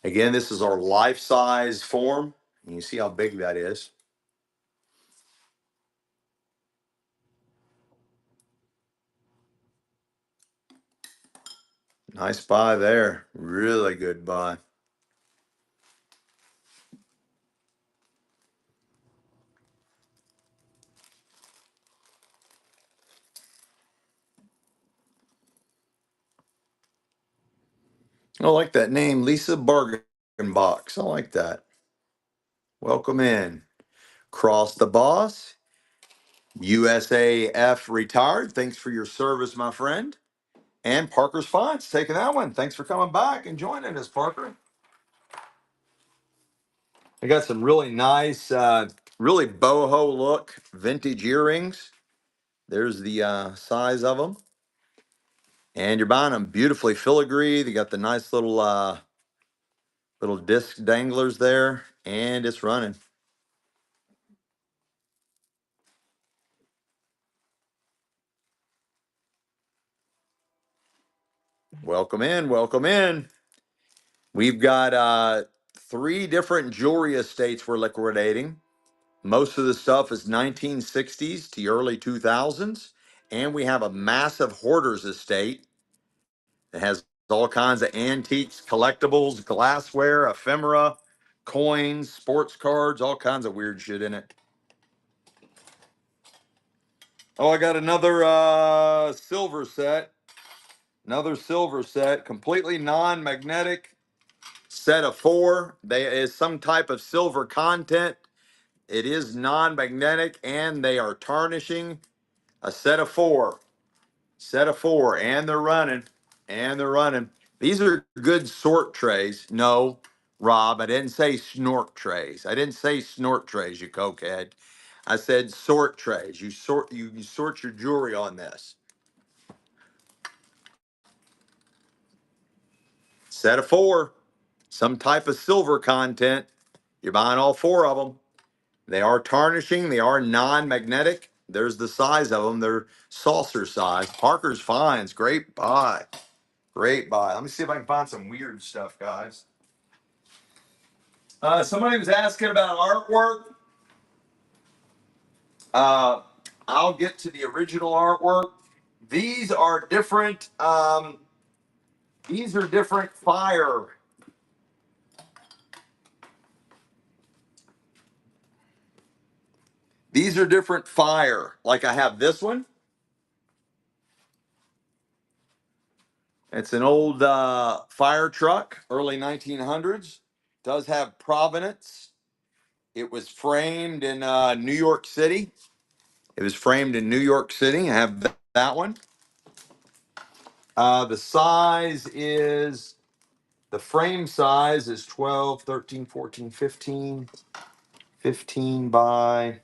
Again, this is our life-size form. And you see how big that is. Nice buy there. Really good buy. I like that name, Lisa Bargain Box. I like that. Welcome in. Cross the Boss, USAF retired. Thanks for your service, my friend. And Parker's Fonts taking that one. Thanks for coming back and joining us, Parker. I got some really nice, really boho look vintage earrings. There's the size of them. And you're buying them beautifully filigree. They got the nice little disc danglers there, and it's running. Welcome in, welcome in. We've got three different jewelry estates we're liquidating. Most of the stuff is 1960s to early 2000s. And we have a massive hoarders estate that has all kinds of antiques, collectibles, glassware, ephemera, coins, sports cards, all kinds of weird shit in it. Oh, I got another silver set. Another silver set, completely non-magnetic, set of four. There is some type of silver content. It is non-magnetic, and they are tarnishing. A set of four. Set of four, and they're running. And they're running. These are good sort trays. No, Rob, I didn't say snort trays. I didn't say snort trays, you cokehead. I said sort trays. You sort your jewelry on this. Set of four. Some type of silver content. You're buying all four of them. They are tarnishing. They are non-magnetic. There's the size of them. They're saucer size. Parker's Finds. Great buy. Great buy. Let me see if I can find some weird stuff, guys. Somebody was asking about artwork. Uh, I'll get to the original artwork. These are different. These are different fire. These are different fire. Like I have this one. It's an old fire truck, early 1900s. Does have provenance. It was framed in New York City. It was framed in New York City. I have that one. The size is, the frame size is 12, 13, 14, 15, 15 by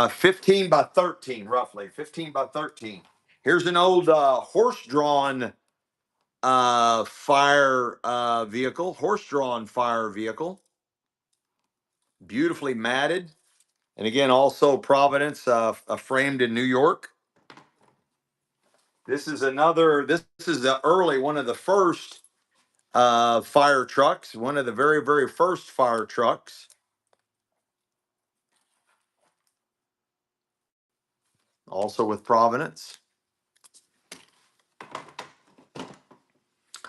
15 by 13, roughly 15 by 13. Here's an old horse-drawn fire vehicle, horse-drawn fire vehicle, beautifully matted. And again, also Providence, framed in New York. This is another, this is the early, one of the first fire trucks, one of the very, very first fire trucks. Also with Providence.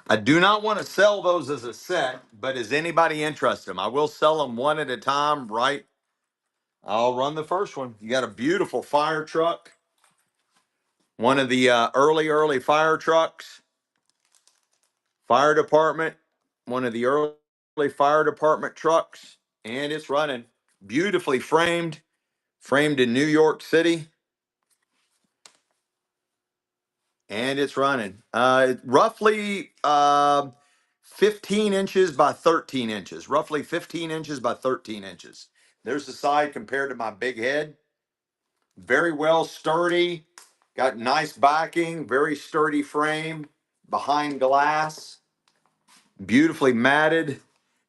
I do not want to sell those as a set, but is anybody interested? I will sell them one at a time, right? I'll run the first one. You got a beautiful fire truck. One of the early fire trucks. Fire department. One of the early fire department trucks. And it's running. Beautifully framed. Framed in New York City. And it's running. Roughly 15 inches by 13 inches. Roughly 15 inches by 13 inches. There's the side compared to my big head. Very well sturdy. Got nice backing. Very sturdy frame. Behind glass. Beautifully matted.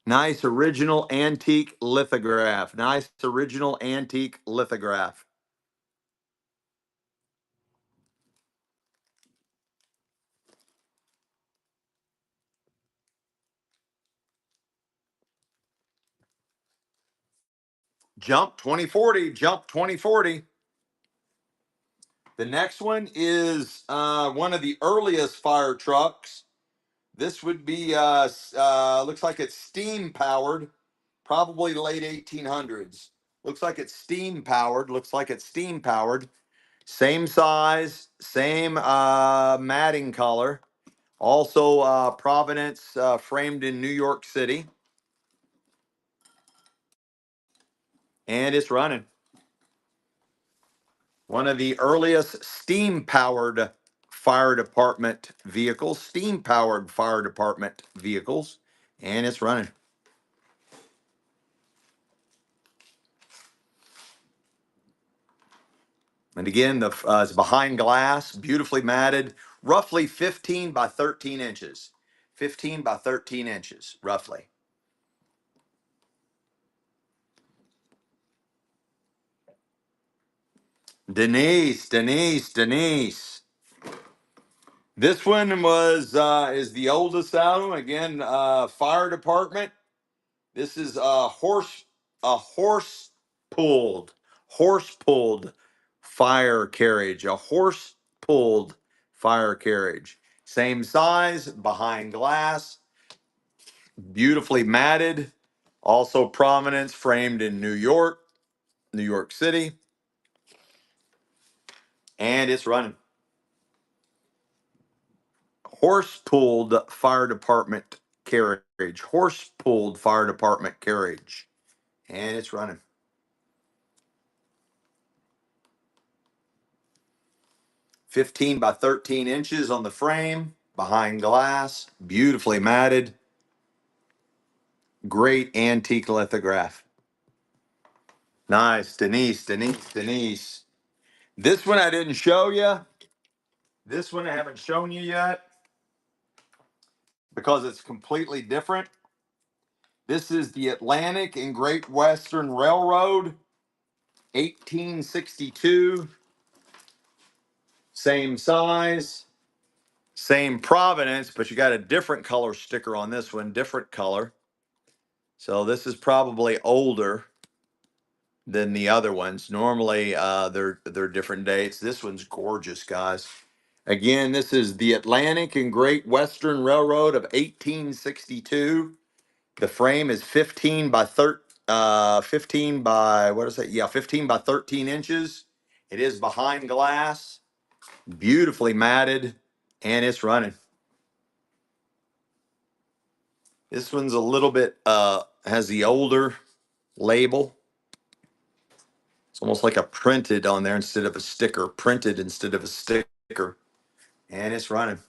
Nice original antique lithograph. Nice original antique lithograph. Jump 2040. Jump 2040. The next one is one of the earliest fire trucks. This would be, looks like it's steam powered, probably late 1800s. Looks like it's steam powered. Looks like it's steam powered. Same size, same matting color. Also, Providence, framed in New York City. And it's running. One of the earliest steam powered fire department vehicles, steam powered fire department vehicles. And it's running. And again, it's behind glass, beautifully matted, roughly 15 by 13 inches. 15 by 13 inches, roughly. Denise. This one was is the oldest out of them. Again, fire department. This is a horse pulled fire carriage, a horse pulled fire carriage. Same size, behind glass, beautifully matted. Also prominence, framed in New York, New York City, and it's running. Horse pulled fire department carriage, horse pulled fire department carriage, and it's running. 15 by 13 inches on the frame, behind glass, beautifully matted, great antique lithograph. Nice, Denise. This one I didn't show you. This one I haven't shown you yet because it's completely different. This is the Atlantic and Great Western Railroad, 1862. Same size, same provenance, but you got a different color sticker on this one, different color. So this is probably older than the other ones. Normally, they're different dates. This one's gorgeous, guys. Again, this is the Atlantic and Great Western Railroad of 1862. The frame is 15 by what is it? Yeah, 15 by 13 inches. It is behind glass, beautifully matted, and it's running. This one's a little bit has the older label. It's almost like a printed on there instead of a sticker, printed instead of a sticker, and it's running.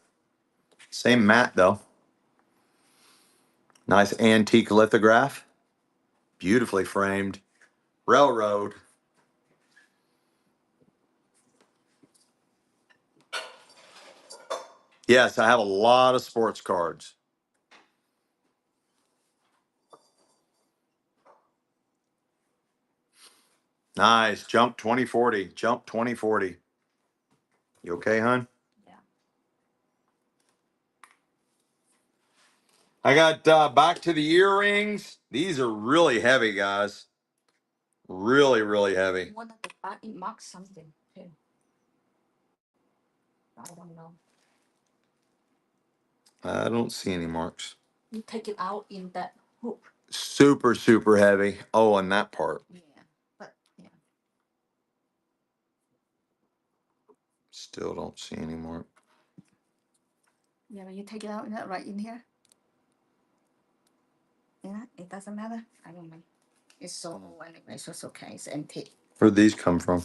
Same mat though. Nice antique lithograph, beautifully framed. Railroad. Yes, I have a lot of sports cards. Nice. Jump 2040. Jump 2040. You okay, hon? Yeah. I got back to the earrings. These are really heavy, guys. Really heavy. One at the back, it marks something too. I don't know. I don't see any marks. You take it out in that hoop. Super heavy. Oh, on that part. Yeah, but yeah. Still don't see any mark. Yeah, but you take it out in that right in here. Yeah, it doesn't matter. I don't know. It's so anyway, so it's okay. It's antique. Where'd these come from?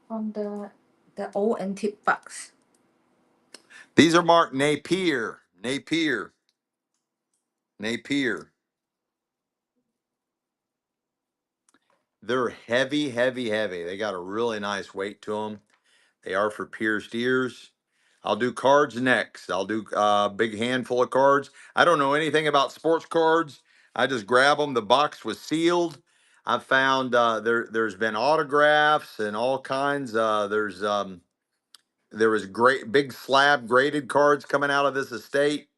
From the old antique box. These are marked Napier. They're heavy. They got a really nice weight to them. They are for pierced ears. I'll do cards next. I'll do a big handful of cards. I don't know anything about sports cards. I just grab them. The box was sealed. I found there's been autographs and all kinds. There was great big slab graded cards coming out of this estate.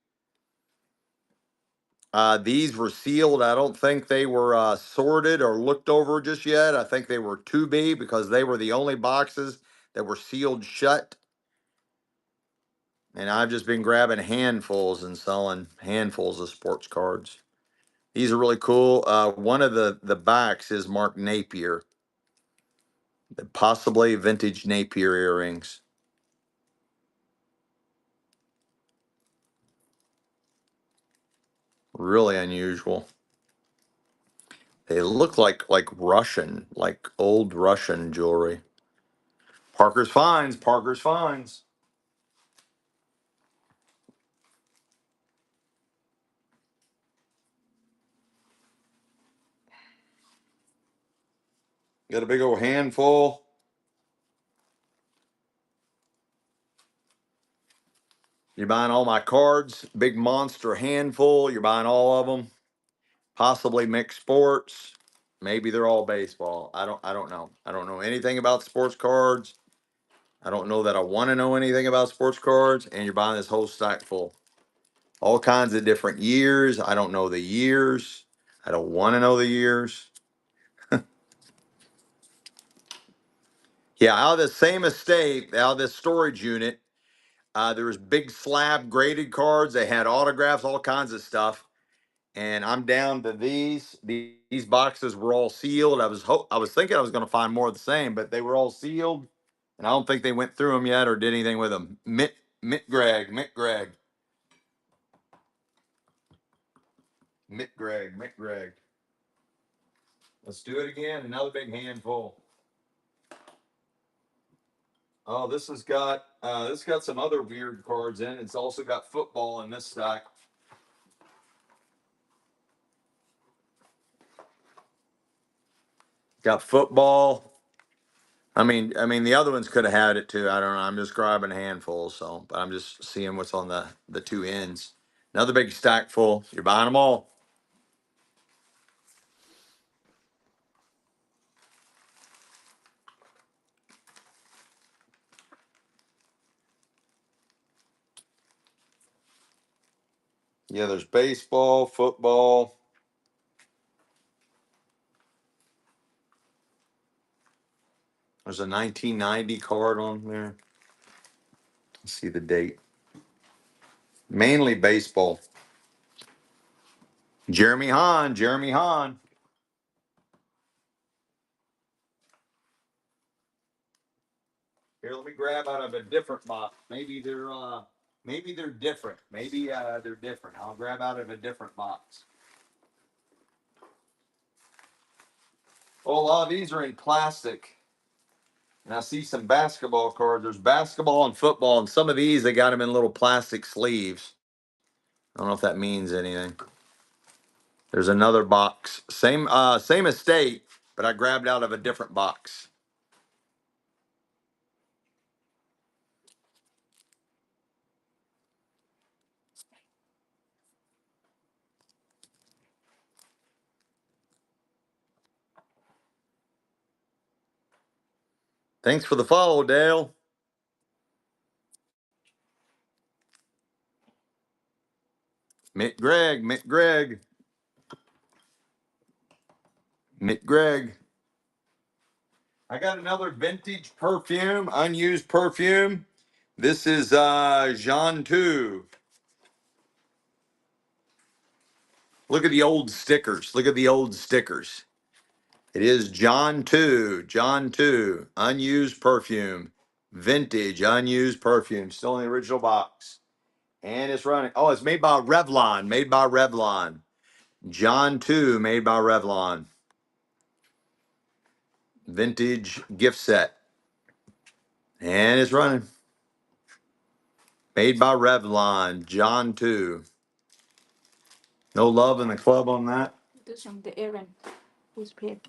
These were sealed. I don't think they were sorted or looked over just yet. I think they were to be because they were the only boxes that were sealed shut. And I've just been grabbing handfuls and selling handfuls of sports cards. These are really cool. One of the backs is Mark Napier, possibly vintage Napier earrings. Really unusual. They look like Russian, like old Russian jewelry. Parker's Finds, Parker's Finds. Got a big old handful. You're buying all my cards, big monster handful. You're buying all of them. Possibly mixed sports. Maybe they're all baseball. I don't know. I don't know anything about sports cards. I don't know that I want to know anything about sports cards. And you're buying this whole stack full. All kinds of different years. I don't know the years. I don't want to know the years. Yeah, out of the same estate, out of this storage unit, there was big slab graded cards. They had autographs, all kinds of stuff. And I'm down to these. These boxes were all sealed. I was thinking I was going to find more of the same, but they were all sealed, and I don't think they went through them yet or did anything with them. Mitt Gregg. Let's do it again. Another big handful. Oh, this got some other weird cards in. It's also got football in this stack. Got football. I mean, the other ones could have had it too. I don't know. I'm just grabbing a handful, so but I'm just seeing what's on the two ends. Another big stack full. You're buying them all. Yeah, there's baseball, football. There's a 1990 card on there. Let's see the date. Mainly baseball. Jeremy Hahn. Jeremy Hahn. Here, let me grab out of a different box. Maybe they're different. Maybe they're different. I'll grab out of a different box. Oh, a lot of these are in plastic. And I see some basketball cards. There's basketball and football, and some of these they got them in little plastic sleeves. I don't know if that means anything. There's another box. Same estate, but I grabbed out of a different box. Thanks for the follow, Dale. Mitt Gregg, Mitt Gregg, Mitt Gregg. I got another vintage perfume, unused perfume. This is Jean 2. Look at the old stickers. Look at the old stickers. It is John 2, John 2, unused perfume, vintage unused perfume, still in the original box. And it's running. Oh, it's made by Revlon, made by Revlon. John 2, made by Revlon. Vintage gift set. And it's running. Made by Revlon, John 2. No love in the club on that. This one, the Aaron, who's paid.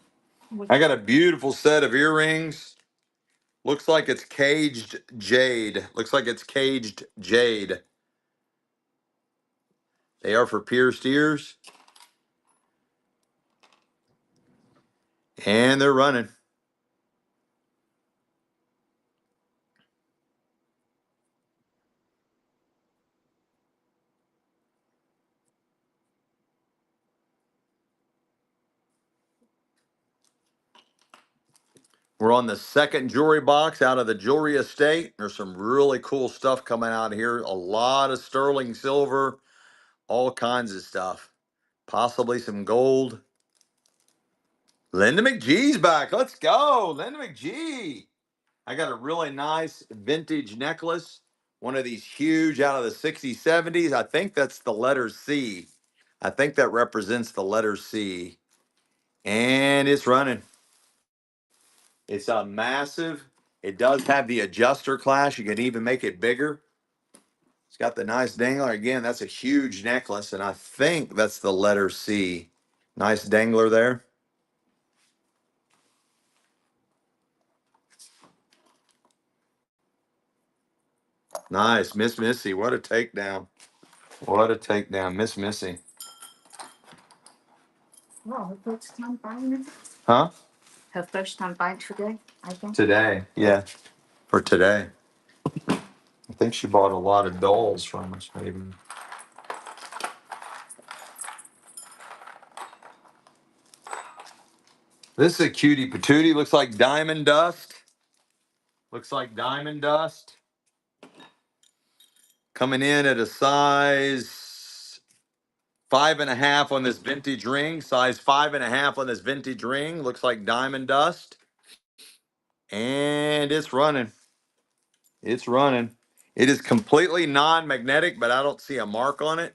I got a beautiful set of earrings. Looks like it's caged jade. Looks like it's caged jade. They are for pierced ears. And they're running. We're on the second jewelry box out of the jewelry estate. There's some really cool stuff coming out of here. A lot of sterling silver, all kinds of stuff. Possibly some gold. Linda McGee's back. Let's go. Linda McGee. I got a really nice vintage necklace. One of these huge out of the 60s, 70s. I think that's the letter C. I think that represents the letter C. And it's running. It's a massive. It does have the adjuster class. You can even make it bigger. It's got the nice dangler. Again, that's a huge necklace, and I think that's the letter C. Nice dangler there. Nice. Miss Missy. What a takedown. What a takedown. Miss Missy. Wow, her first time buying it. Huh? Her first time buying today, I think. Today. Yeah. For today. I think she bought a lot of dolls from us, maybe. This is a cutie patootie. Looks like diamond dust. Looks like diamond dust. Coming in at a size 5.5 on this vintage ring. Size 5.5 on this vintage ring. Looks like diamond dust. And it's running. It's running. It is completely non-magnetic, but I don't see a mark on it.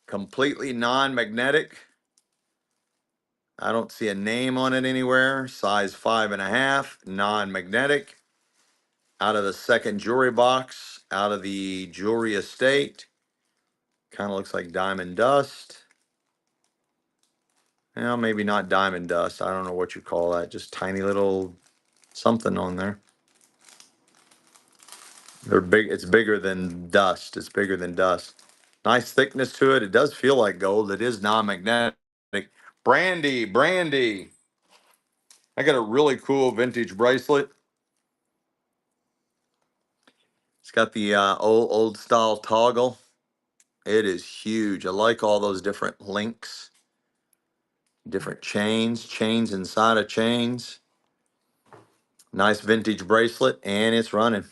Completely non-magnetic. I don't see a name on it anywhere. Size 5.5, non-magnetic. Out of the second jewelry box, out of the jewelry estate. Kind of looks like diamond dust. Well, maybe not diamond dust. I don't know what you call that. Just tiny little something on there. They're big. It's bigger than dust. It's bigger than dust. Nice thickness to it. It does feel like gold. It is non-magnetic. Brandy, Brandy. I got a really cool vintage bracelet. It's got the old style toggle. It is huge. I like all those different links, different chains inside of chains. Nice vintage bracelet, and it's running.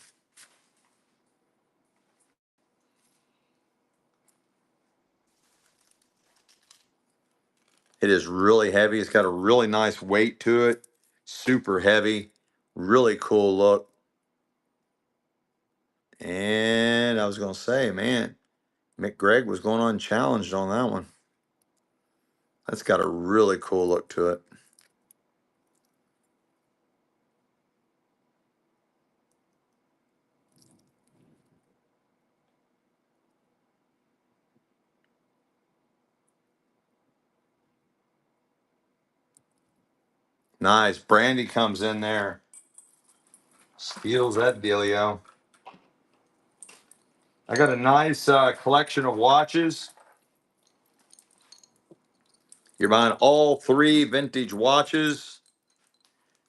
It is really heavy. It's got a really nice weight to it. Super heavy. Really cool look. And I was going to say, man, Mick Gregg was going unchallenged on that one. That's got a really cool look to it. Nice. Brandy comes in there. Steals that dealio. I got a nice collection of watches. You're buying all 3 vintage watches.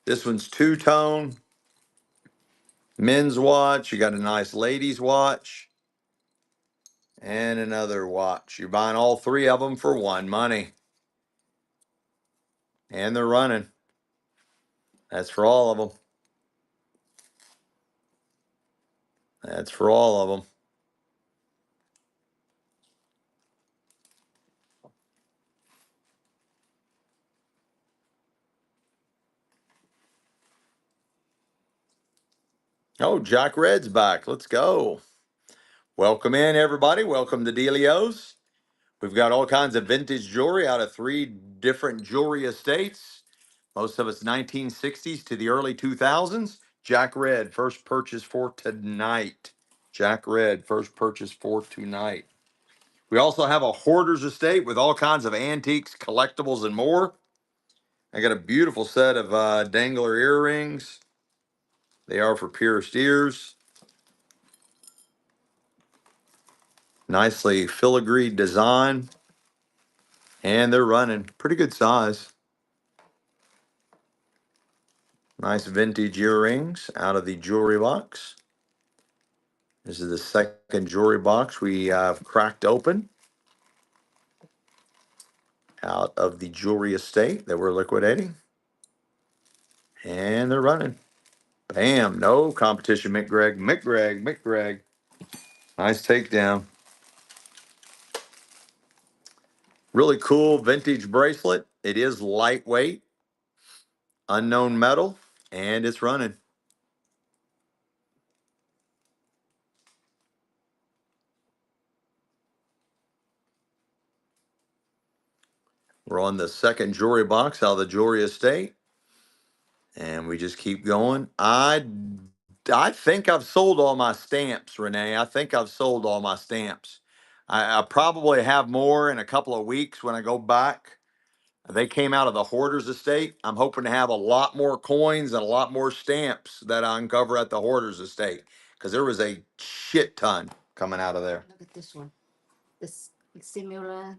This one's two-tone. Men's watch. You got a nice ladies' watch. And another watch. You're buying all 3 of them for one money. And they're running. That's for all of them. That's for all of them. Oh, Jack Red's back. Let's go. Welcome in, everybody. Welcome to Delios. We've got all kinds of vintage jewelry out of 3 different jewelry estates. Most of it's 1960s to the early 2000s. Jack Red, first purchase for tonight. Jack Red, first purchase for tonight. We also have a hoarder's estate with all kinds of antiques, collectibles, and more. I got a beautiful set of dangler earrings. They are for pierced ears. Nicely filigreed design. And they're running. Pretty good size. Nice vintage earrings out of the jewelry box. This is the second jewelry box we have cracked open out of the jewelry estate that we're liquidating. And they're running. Bam. No competition, McGreg. McGreg. Nice takedown. Really cool vintage bracelet. It is lightweight, unknown metal, and it's running. We're on the second jewelry box out of the jewelry estate. And we just keep going. I think I've sold all my stamps, Renee. I think I've sold all my stamps. I probably have more in a couple of weeks when I go back. They came out of the hoarders estate. I'm hoping to have a lot more coins and a lot more stamps that I uncover at the hoarders estate because there was a shit ton coming out of there. Look at this one. This similar.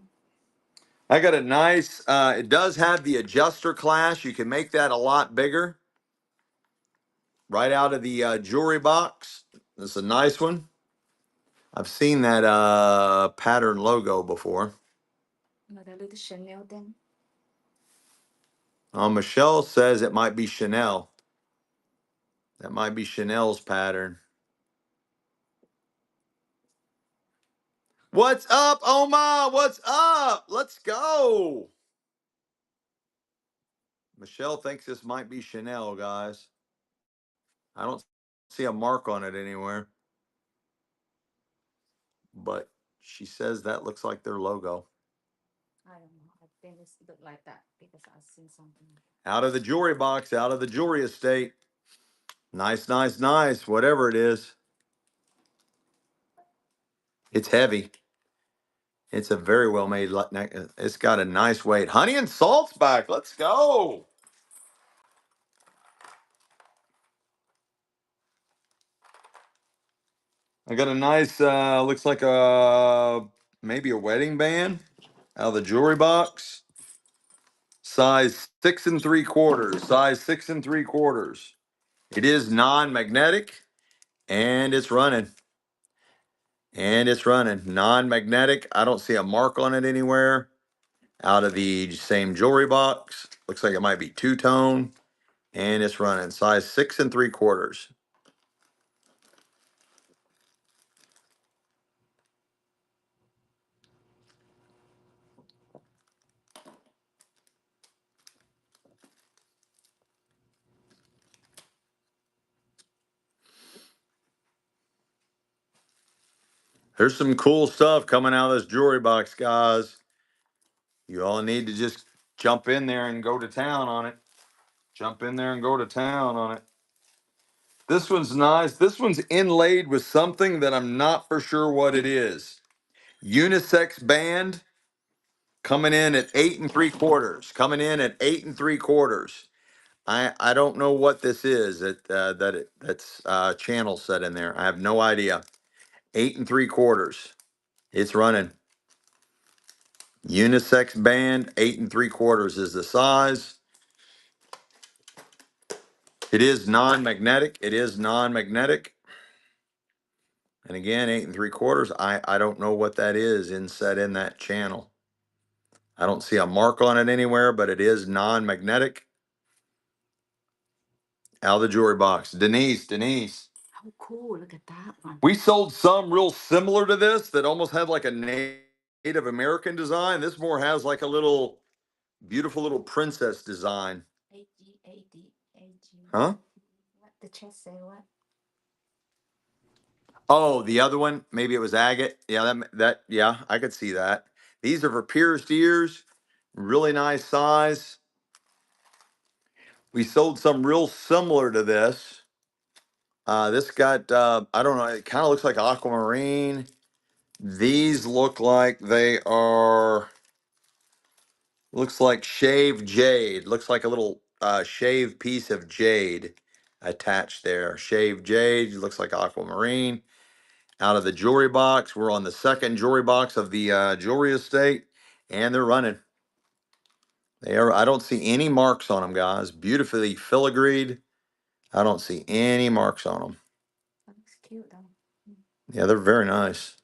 I got a nice, it does have the adjuster class. You can make that a lot bigger. Right out of the jewelry box. This is a nice one. I've seen that pattern logo before. Another little Chanel thing. Michelle says it might be Chanel. That might be Chanel's pattern. What's up, Oma? What's up? Let's go. Michelle thinks this might be Chanel, guys. I don't see a mark on it anywhere. But she says that looks like their logo. I don't know. I think it's look like that because I've seen something. Out of the jewelry box, out of the jewelry estate. Nice. Whatever it is. It's heavy. It's a very well made neck. It's got a nice weight. Honey and salt's back. Let's go. I got a nice, looks like maybe a wedding band out of the jewelry box. Size 6 3/4. Size 6 3/4. It is non-magnetic and it's running. Non-magnetic. I don't see a mark on it anywhere. Out of the same jewelry box. Looks like it might be two-tone. And it's running. Size 6 3/4. There's some cool stuff coming out of this jewelry box, guys. You all need to just jump in there and go to town on it. Jump in there and go to town on it. This one's nice. This one's inlaid with something that I'm not for sure what it is. Unisex band coming in at 8 3/4. Coming in at 8 3/4. I don't know what this is that's channel set in there. I have no idea. 8 3/4. It's running. Unisex band, 8 3/4 is the size. It is non-magnetic. And again, 8 3/4. I don't know what that is inset in that channel. I don't see a mark on it anywhere, but it is non-magnetic. Out of the jewelry box. Denise. How cool. Look at that one. We sold some real similar to this that almost had like a Native American design. This more has like a little beautiful little princess design. A-G. Huh? What the chest say? What? Oh, the other one, maybe it was agate. Yeah, yeah, I could see that. These are for pierced ears, really nice size. We sold some real similar to this. This got I don't know, it kind of looks like aquamarine. These look like they are looks like shaved jade. Looks like a little shaved piece of jade attached there. Shaved jade, looks like aquamarine. Out of the jewelry box. We're on the second jewelry box of the jewelry estate, and they're running. They are. I don't see any marks on them, guys. Beautifully filigreed. I don't see any marks on them. That looks cute though. Yeah, they're very nice.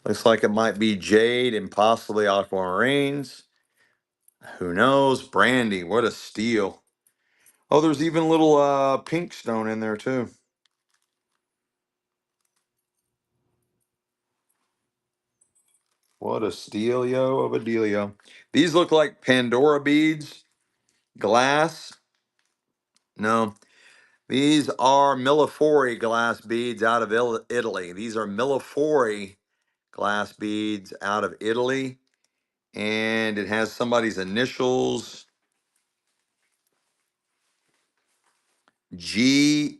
Looks like it might be jade and possibly aquamarines. Who knows? Brandy, what a steal. Oh, there's even a little pink stone in there too. What a stealio of a dealio. These look like Pandora beads, glass. No, these are Millefori glass beads out of Italy. These are Millefori glass beads out of Italy. And it has somebody's initials, GHV.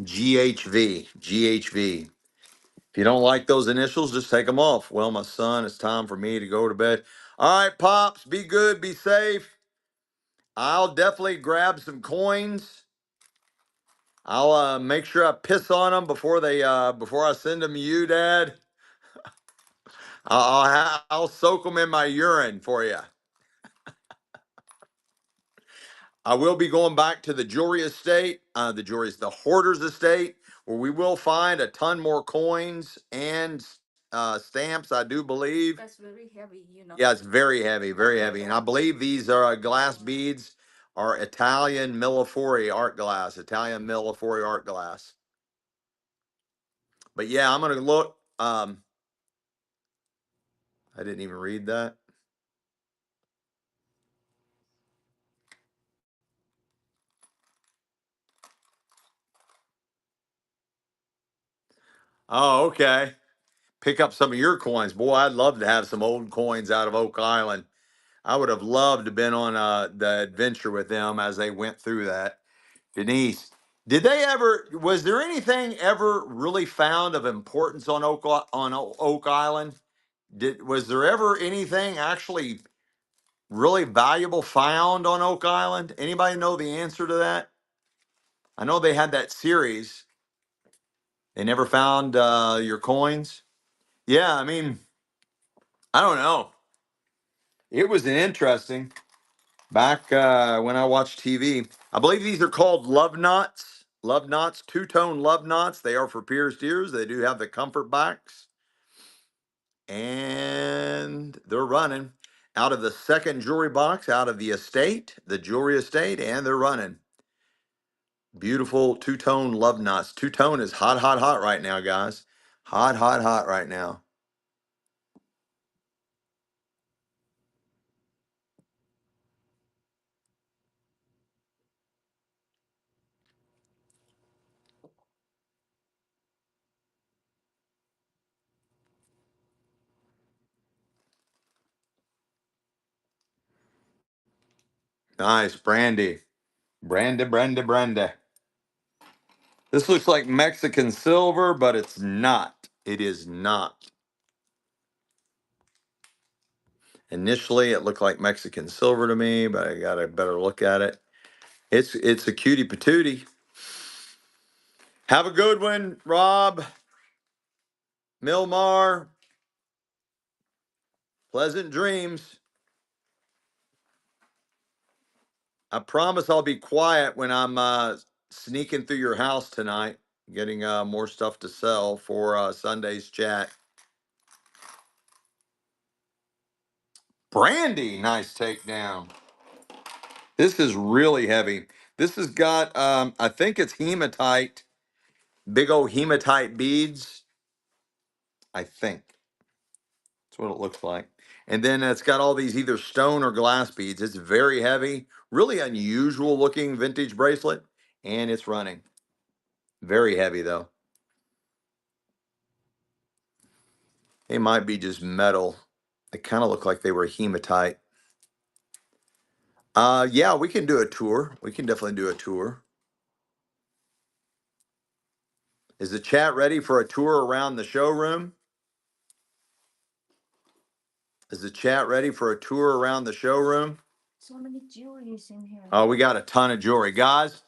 GHV. GHV. If you don't like those initials, just take them off. Well, my son, it's time for me to go to bed. All right, Pops, be good, be safe. I'll definitely grab some coins. I'll make sure I piss on them before I send them to you, Dad. I'll soak them in my urine for you. I will be going back to the jewelry estate, the hoarders estate, where we will find a ton more coins and stamps, I do believe. That's very heavy, you know. Yeah, it's very heavy, very heavy. And I believe these are glass beads are Italian Millefori art glass, Italian Millefori art glass. But yeah, I'm going to look. I didn't even read that. Oh, okay. Pick up some of your coins. Boy, I'd love to have some old coins out of Oak Island. I would have loved to have been on the adventure with them as they went through that. Denise, was there anything ever really found of importance on Oak Island? Was there ever anything actually really valuable found on Oak Island? Anybody know the answer to that? I know they had that series. They never found your coins. Yeah, I mean, I don't know. It was interesting. Back when I watched TV, I believe these are called love knots. Love knots, two-tone love knots. They are for pierced ears. They do have the comfort backs. And they're running out of the second jewelry box, out of the estate, the jewelry estate, and they're running. Beautiful two-tone love knots. Two-tone is hot, hot, hot right now, guys. Hot, hot, hot right now. Nice, brandy. Brandy, brandy, brandy. This looks like Mexican silver, but it's not. It is not. Initially, it looked like Mexican silver to me, but I got a better look at it. It's a cutie patootie. Have a good one, Rob, Milmar. Pleasant dreams. I promise I'll be quiet when I'm sneaking through your house tonight, getting more stuff to sell for Sunday's chat. Brandy, nice takedown. This is really heavy. This has got, I think it's hematite, big old hematite beads. I think that's what it looks like. And then it's got all these either stone or glass beads. It's very heavy, really unusual looking vintage bracelet, and it's running. Very heavy though. They might be just metal. They kind of look like they were hematite. Yeah, we can do a tour. We can definitely do a tour. Is the chat ready for a tour around the showroom? Is the chat ready for a tour around the showroom? So many jewelries in here. Oh, we got a ton of jewelry. Guys,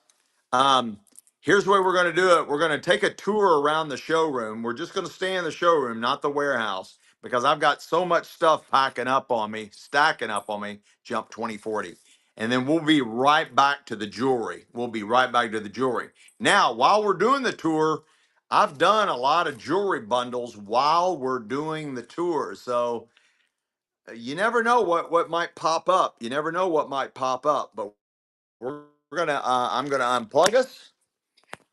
um, here's the way we're going to do it. We're going to take a tour around the showroom. We're just going to stay in the showroom, not the warehouse, because I've got so much stuff packing up on me, stacking up on me, jump 2040. And then we'll be right back to the jewelry. We'll be right back to the jewelry. Now, while we're doing the tour, I've done a lot of jewelry bundles while we're doing the tour, so you never know what might pop up. You never know what might pop up. But we're gonna I'm gonna unplug us.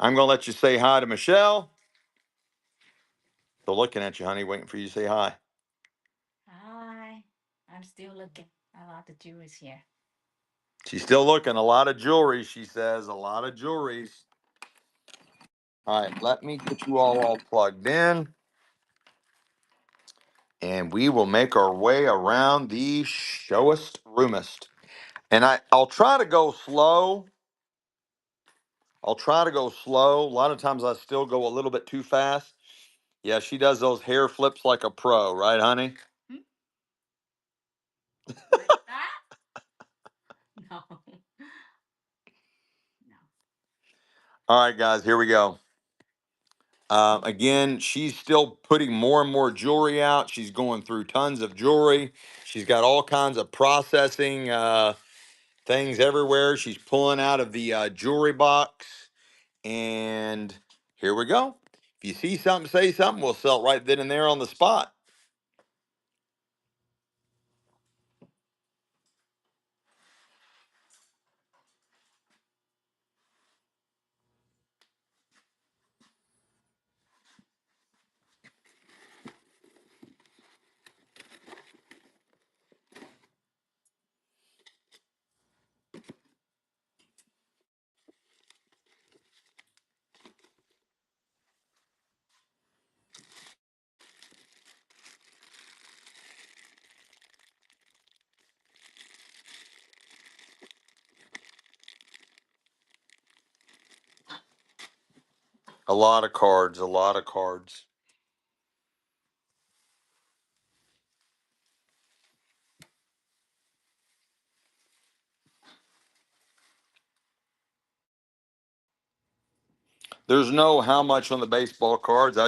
I'm gonna let you say hi to Michelle. Still looking at you, honey, waiting for you to say hi. Hi. I'm still looking. A lot of jewelry's here. She's still looking. A lot of jewelry, she says. A lot of jewelries. All right, let me get you all plugged in. And we will make our way around the showest roomist. And I'll try to go slow. I'll try to go slow. A lot of times I still go a little bit too fast. Yeah, she does those hair flips like a pro, right, honey? Hmm? Like that? No. No. All right, guys, here we go. Again, she's still putting more and more jewelry out. She's going through tons of jewelry. She's got all kinds of processing things everywhere. She's pulling out of the jewelry box. And here we go. If you see something, say something. We'll sell it right then and there on the spot. A lot of cards, a lot of cards. There's no how much on the baseball cards.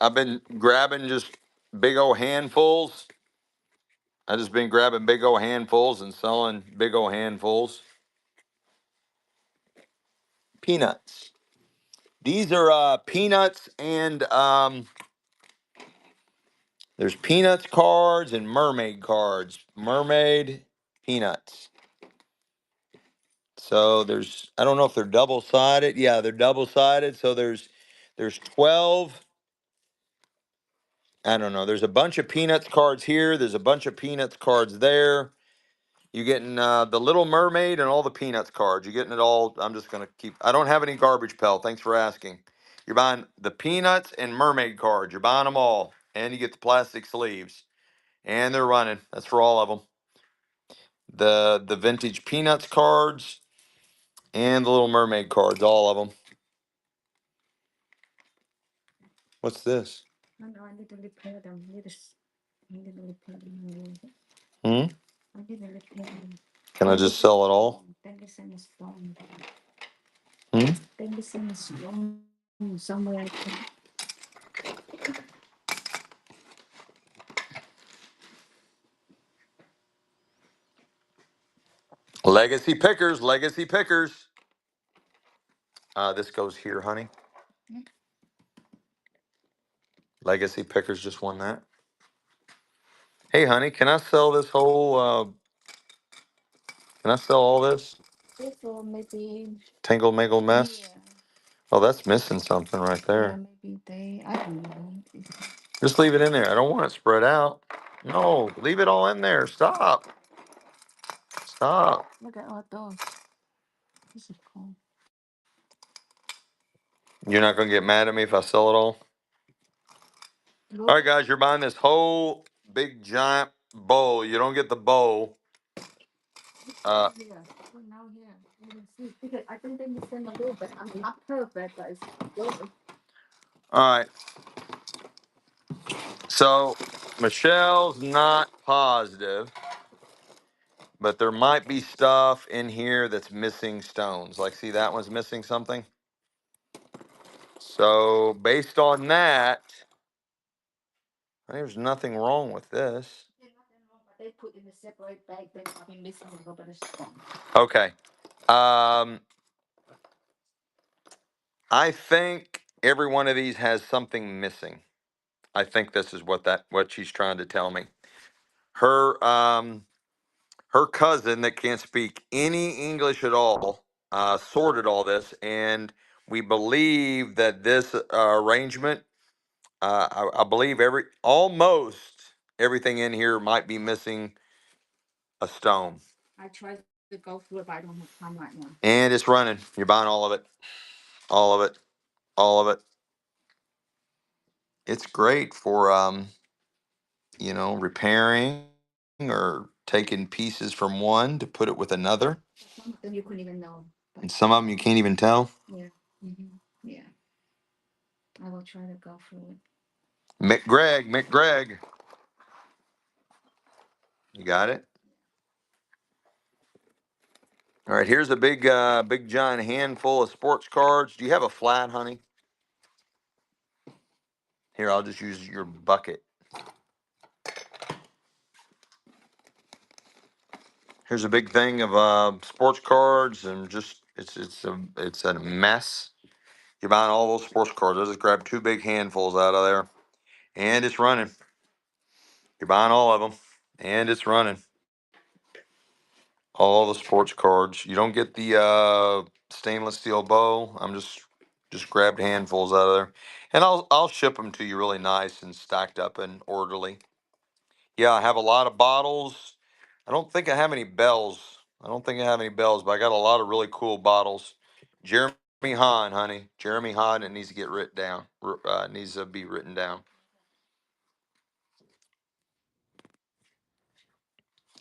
I've been grabbing just big old handfuls. I just been grabbing big old handfuls and selling big old handfuls. Peanuts. These are peanuts and there's peanuts cards and mermaid cards. Mermaid peanuts. So there's I don't know if they're double sided. Yeah, they're double sided. So there's 12. I don't know. There's a bunch of peanuts cards here. There's a bunch of peanuts cards there. You're getting the Little Mermaid and all the peanuts cards. You're getting it all. I'm just gonna keep. I don't have any garbage pail. Thanks for asking. You're buying the peanuts and mermaid cards. You're buying them all, and you get the plastic sleeves, and they're running. That's for all of them. The vintage peanuts cards and the Little Mermaid cards, all of them. What's this? No, no, I need to repair them. I need to repair them. Hmm? I need to repair them. Can I just sell it all? 10% is strong. Hmm? 10% is strong somewhere. I think. Legacy pickers, legacy pickers. This goes here, honey. Hmm? Legacy pickers just won that. Hey, honey, can I sell this whole? Can I sell all this? This or maybe Tangled mangled mess. yeah. Oh, that's missing something right Yeah, there. maybe they. I don't know. Just leave it in there. I don't want it spread out. No, leave it all in there. Stop. Stop. Look at all those. This is cool. You're not gonna get mad at me if I sell it all. All right, guys, you're buying this whole big giant bowl. You don't get the bowl. Here. Put now here. You can see. Because I think they send a little bit. I'm not perfect, but it's good. All right. So Michelle's not positive, but there might be stuff in here that's missing stones. Like, see, that one's missing something. So based on that, there's nothing wrong with this. There's nothing wrong, but they put in a separate bag. They probably missing a little bit of stuff. Okay. Um, I think every one of these has something missing. I think this is what she's trying to tell me. Her her cousin that can't speak any English at all sorted all this, and we believe that this arrangement. I believe almost everything in here might be missing a stone. I tried to go through it, but I don't have time right now. And it's running. You're buying all of it, all of it, all of it. It's great for repairing or taking pieces from one to put it with another. Some of them you couldn't even know. And some of them you can't even tell. Yeah. Yeah. I will try to go through it. McGreg, you got it. All right, here's a big giant handful of sports cards. Do you have a flat, honey? Here, I'll just use your bucket. Here's a big thing of sports cards, and just it's a mess. You're buying all those sports cards. I just grabbed two big handfuls out of there, and it's running. You're buying all of them, and it's running. All the sports cards. You don't get the stainless steel bow. I'm just grabbed handfuls out of there, and I'll ship them to you really nice and stacked up and orderly. Yeah, I have a lot of bottles. I don't think I have any bells. I don't think I have any bells, but I got a lot of really cool bottles. Jeremy Hahn, honey. Jeremy Hahn. It needs to get written down. Needs to be written down.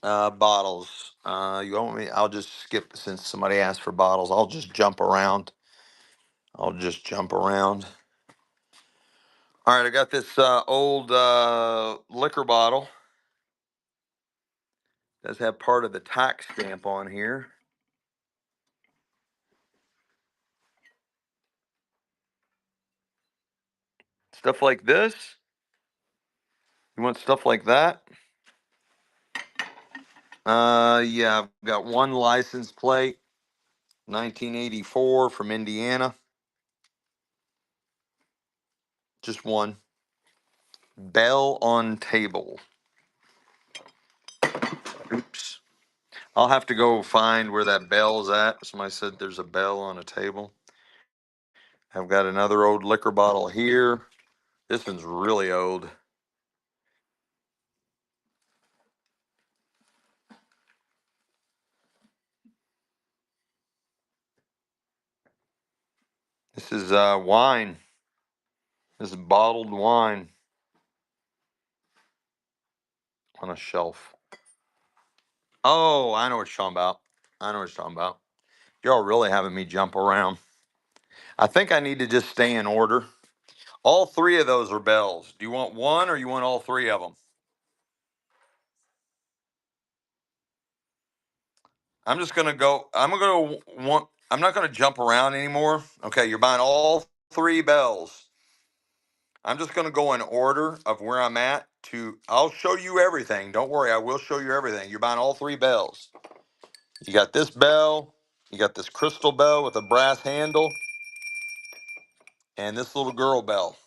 Bottles. You want me? I'll just skip since somebody asked for bottles. I'll just jump around. All right, I got this old liquor bottle. Does have part of the tax stamp on here. Stuff like this. You want stuff like that? Yeah, I've got one license plate, 1984 from Indiana. Just one. Bell on table. Oops. I'll have to go find where that bell's at. Somebody said there's a bell on a table. I've got another old liquor bottle here. This one's really old. This is wine. This is bottled wine on a shelf. Oh, I know what you're talking about. I know what you're talking about. Y'all really having me jump around. I think I need to just stay in order. All three of those are bells. Do you want one or you want all three of them? I'm just gonna go. I'm not gonna jump around anymore. Okay, you're buying all three bells. I'm just gonna go in order of where I'm at. I'll show you everything. Don't worry, I will show you everything. You're buying all three bells. You got this bell. You got this crystal bell with a brass handle, and this little girl bell.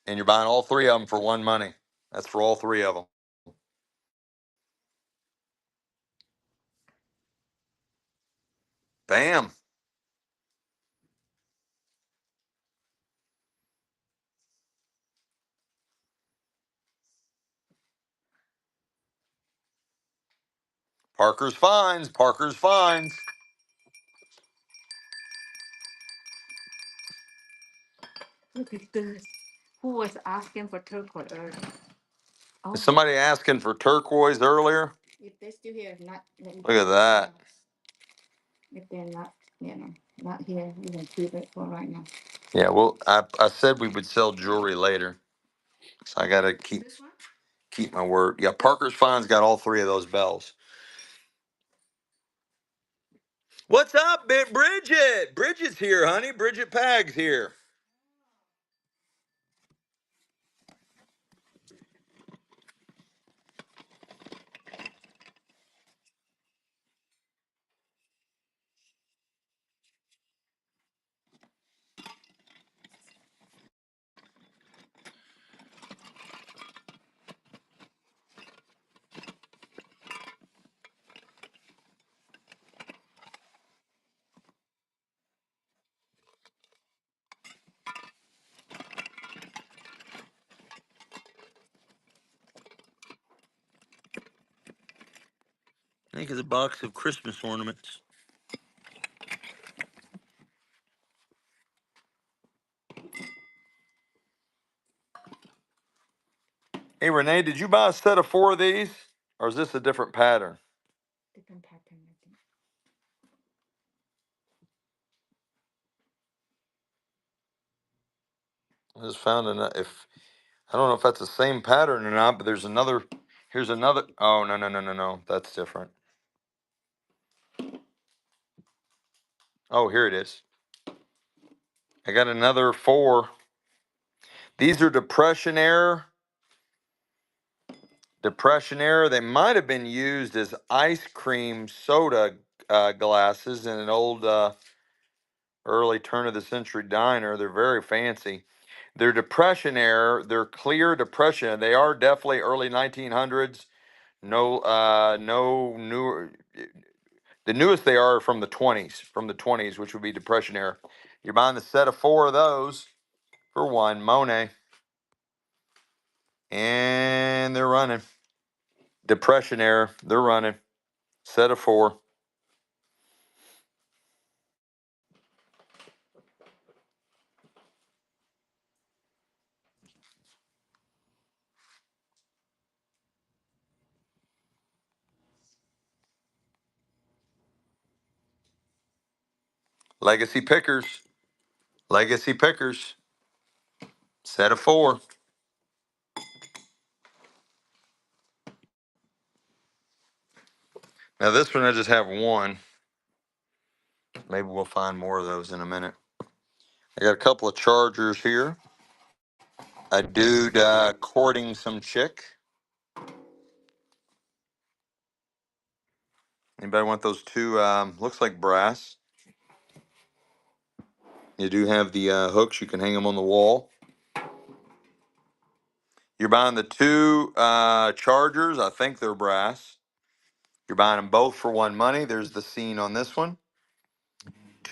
And you're buying all three of them for one money. That's for all three of them. Bam. Parker's Finds. Parker's Finds. Look at this. Who was asking for turquoise earlier? Is Oh, somebody asking for turquoise earlier? if they're still here, if not, let me Look at that. if they're not, not here, you can keep it for right now. Yeah, well, I said we would sell jewelry later, so I gotta This one? keep my word. Yeah, Parker's Finds got all three of those bells. What's up, Bridget? Bridget's here, honey. Bridget Pag's here. I think it's a box of Christmas ornaments. Hey, Renee, did you buy a set of 4 of these? Or is this a different pattern? Different pattern, I think. I just found if I don't know if that's the same pattern or not, but there's another. Here's another. Oh, no, no, no, no, no. That's different. Oh, here it is. I got another 4. These are Depression era. Depression era. They might have been used as ice cream soda glasses in an old early turn of the century diner. They're very fancy. They're Depression era. They're clear Depression. They are definitely early 1900s. No newer. The newest they are from the 20s, which would be Depression era. You're buying the set of 4 of those for one, Monet, and they're running. Depression era, they're running. Set of 4. Legacy pickers, legacy pickers. Set of 4. Now this one I just have one. Maybe we'll find more of those in a minute. I got a couple of chargers here. A dude courting some chick. Anybody want those 2? Looks like brass. You do have the hooks. You can hang them on the wall. You're buying the 2 chargers. I think they're brass. You're buying them both for one money. There's the scene on this one.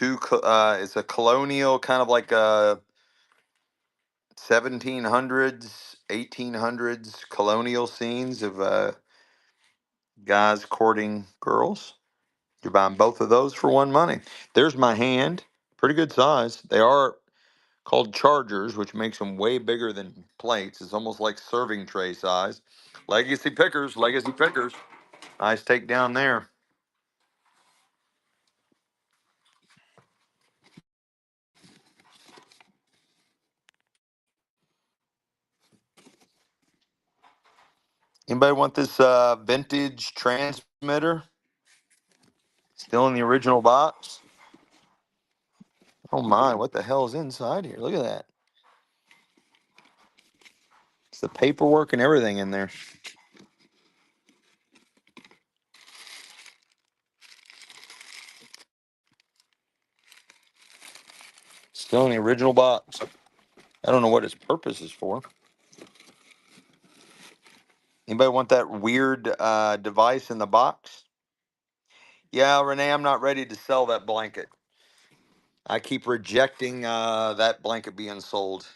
It's a colonial, kind of like a 1700s, 1800s colonial scenes of guys courting girls. You're buying both of those for one money. There's my hand. Pretty good size. They are called chargers, which makes them way bigger than plates. It's almost like serving tray size. Legacy pickers, legacy pickers. Nice takedown there. Anybody want this vintage transmitter? Still in the original box? Oh my, what the hell is inside here? Look at that. It's the paperwork and everything in there. Still in the original box. I don't know what its purpose is for. Anybody want that weird device in the box? Yeah, Renee, I'm not ready to sell that blanket. I keep rejecting that blanket being sold.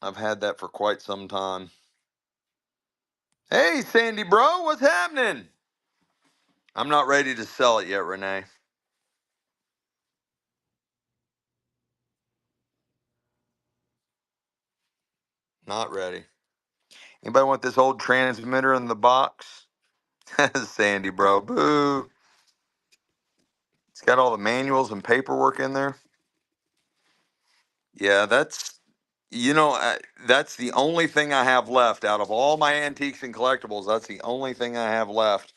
I've had that for quite some time. Hey, Sandy, bro, what's happening? I'm not ready to sell it yet, Renee. Not ready. Anybody want this old transmitter in the box? Sandy, bro. Boo. It's got all the manuals and paperwork in there. Yeah, that's the only thing I have left out of all my antiques and collectibles. That's the only thing I have left.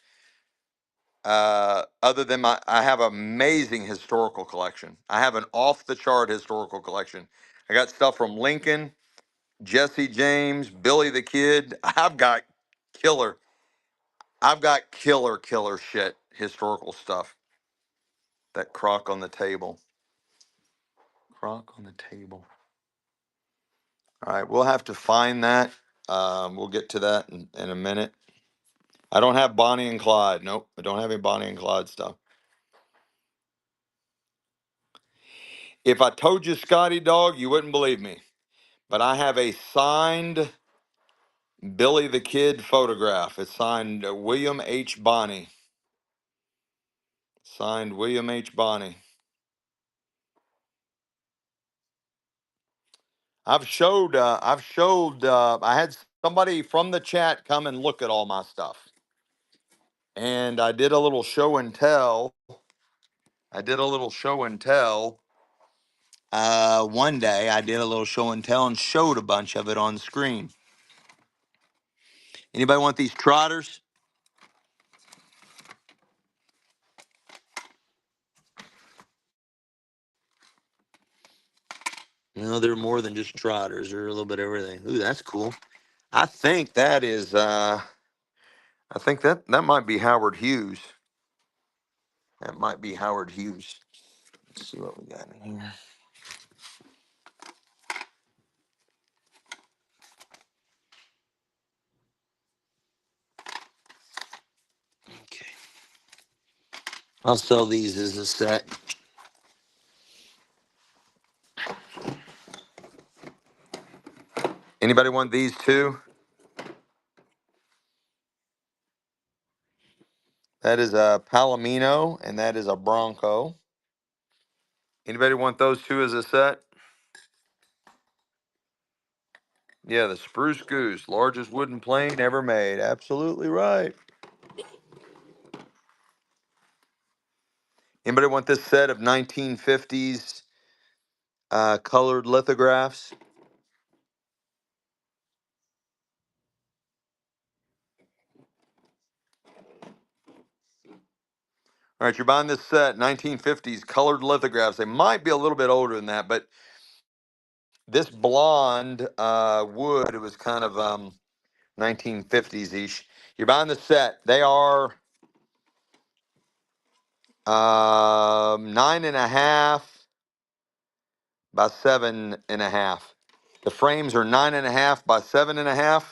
Other than I have an amazing historical collection. I have an off the chart historical collection. I got stuff from Lincoln, Jesse James, Billy the Kid. Killer. I've got killer shit historical stuff. That crock on the table. Crock on the table. All right, we'll have to find that. We'll get to that in a minute. I don't have Bonnie and Clyde. Nope, I don't have any Bonnie and Clyde stuff. If I told you Scotty Dog, you wouldn't believe me. But I have a signed Billy the Kid photograph. It's signed William H. Bonney. Signed William H. Bonney. I had somebody from the chat come and look at all my stuff. And I did a little show and tell. One day I did a little show and tell and showed a bunch of it on the screen. Anybody want these trotters? No, they're more than just trotters. They're a little bit of everything. Ooh, that's cool. I think that is I think that might be Howard Hughes. That might be Howard Hughes. Let's see what we got in here. Okay. I'll sell these as a set. Anybody want these too? That is a Palomino and that is a Bronco. Anybody want those two as a set? Yeah, the Spruce Goose, largest wooden plane ever made. Absolutely right. Anybody want this set of 1950s colored lithographs? All right, you're buying this set, 1950s colored lithographs. They might be a little bit older than that, but this blonde wood, it was kind of 1950s-ish. You're buying the set. They are 9.5 by 7.5. The frames are 9.5 by 7.5,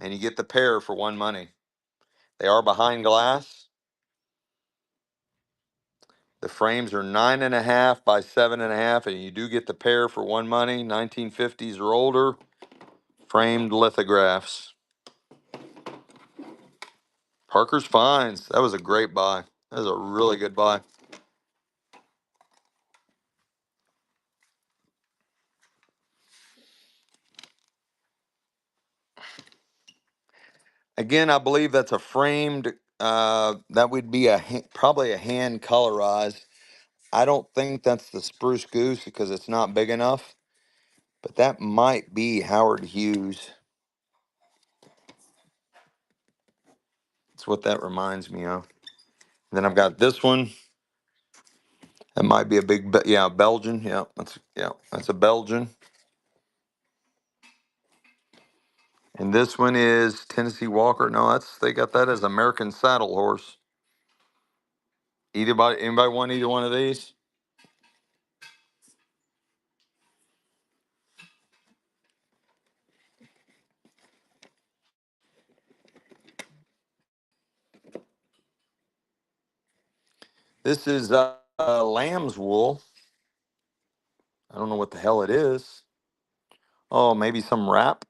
and you get the pair for one money. They are behind glass. The frames are 9.5 by 7.5, and you do get the pair for one money. 1950s or older, framed lithographs. Parker's Finds. That was a great buy. That was a really good buy. Again, I believe that's a framed. That would be probably a hand colorized. I don't think that's the Spruce Goose because it's not big enough. But that might be Howard Hughes. That's what that reminds me of. And then I've got this one. That might be a big, yeah, Belgian. Yeah, that's a Belgian. And this one is Tennessee Walker. No, they got that as American Saddle Horse. Anybody want either one of these? This is lamb's wool. I don't know what the hell it is. Oh, maybe some wrap.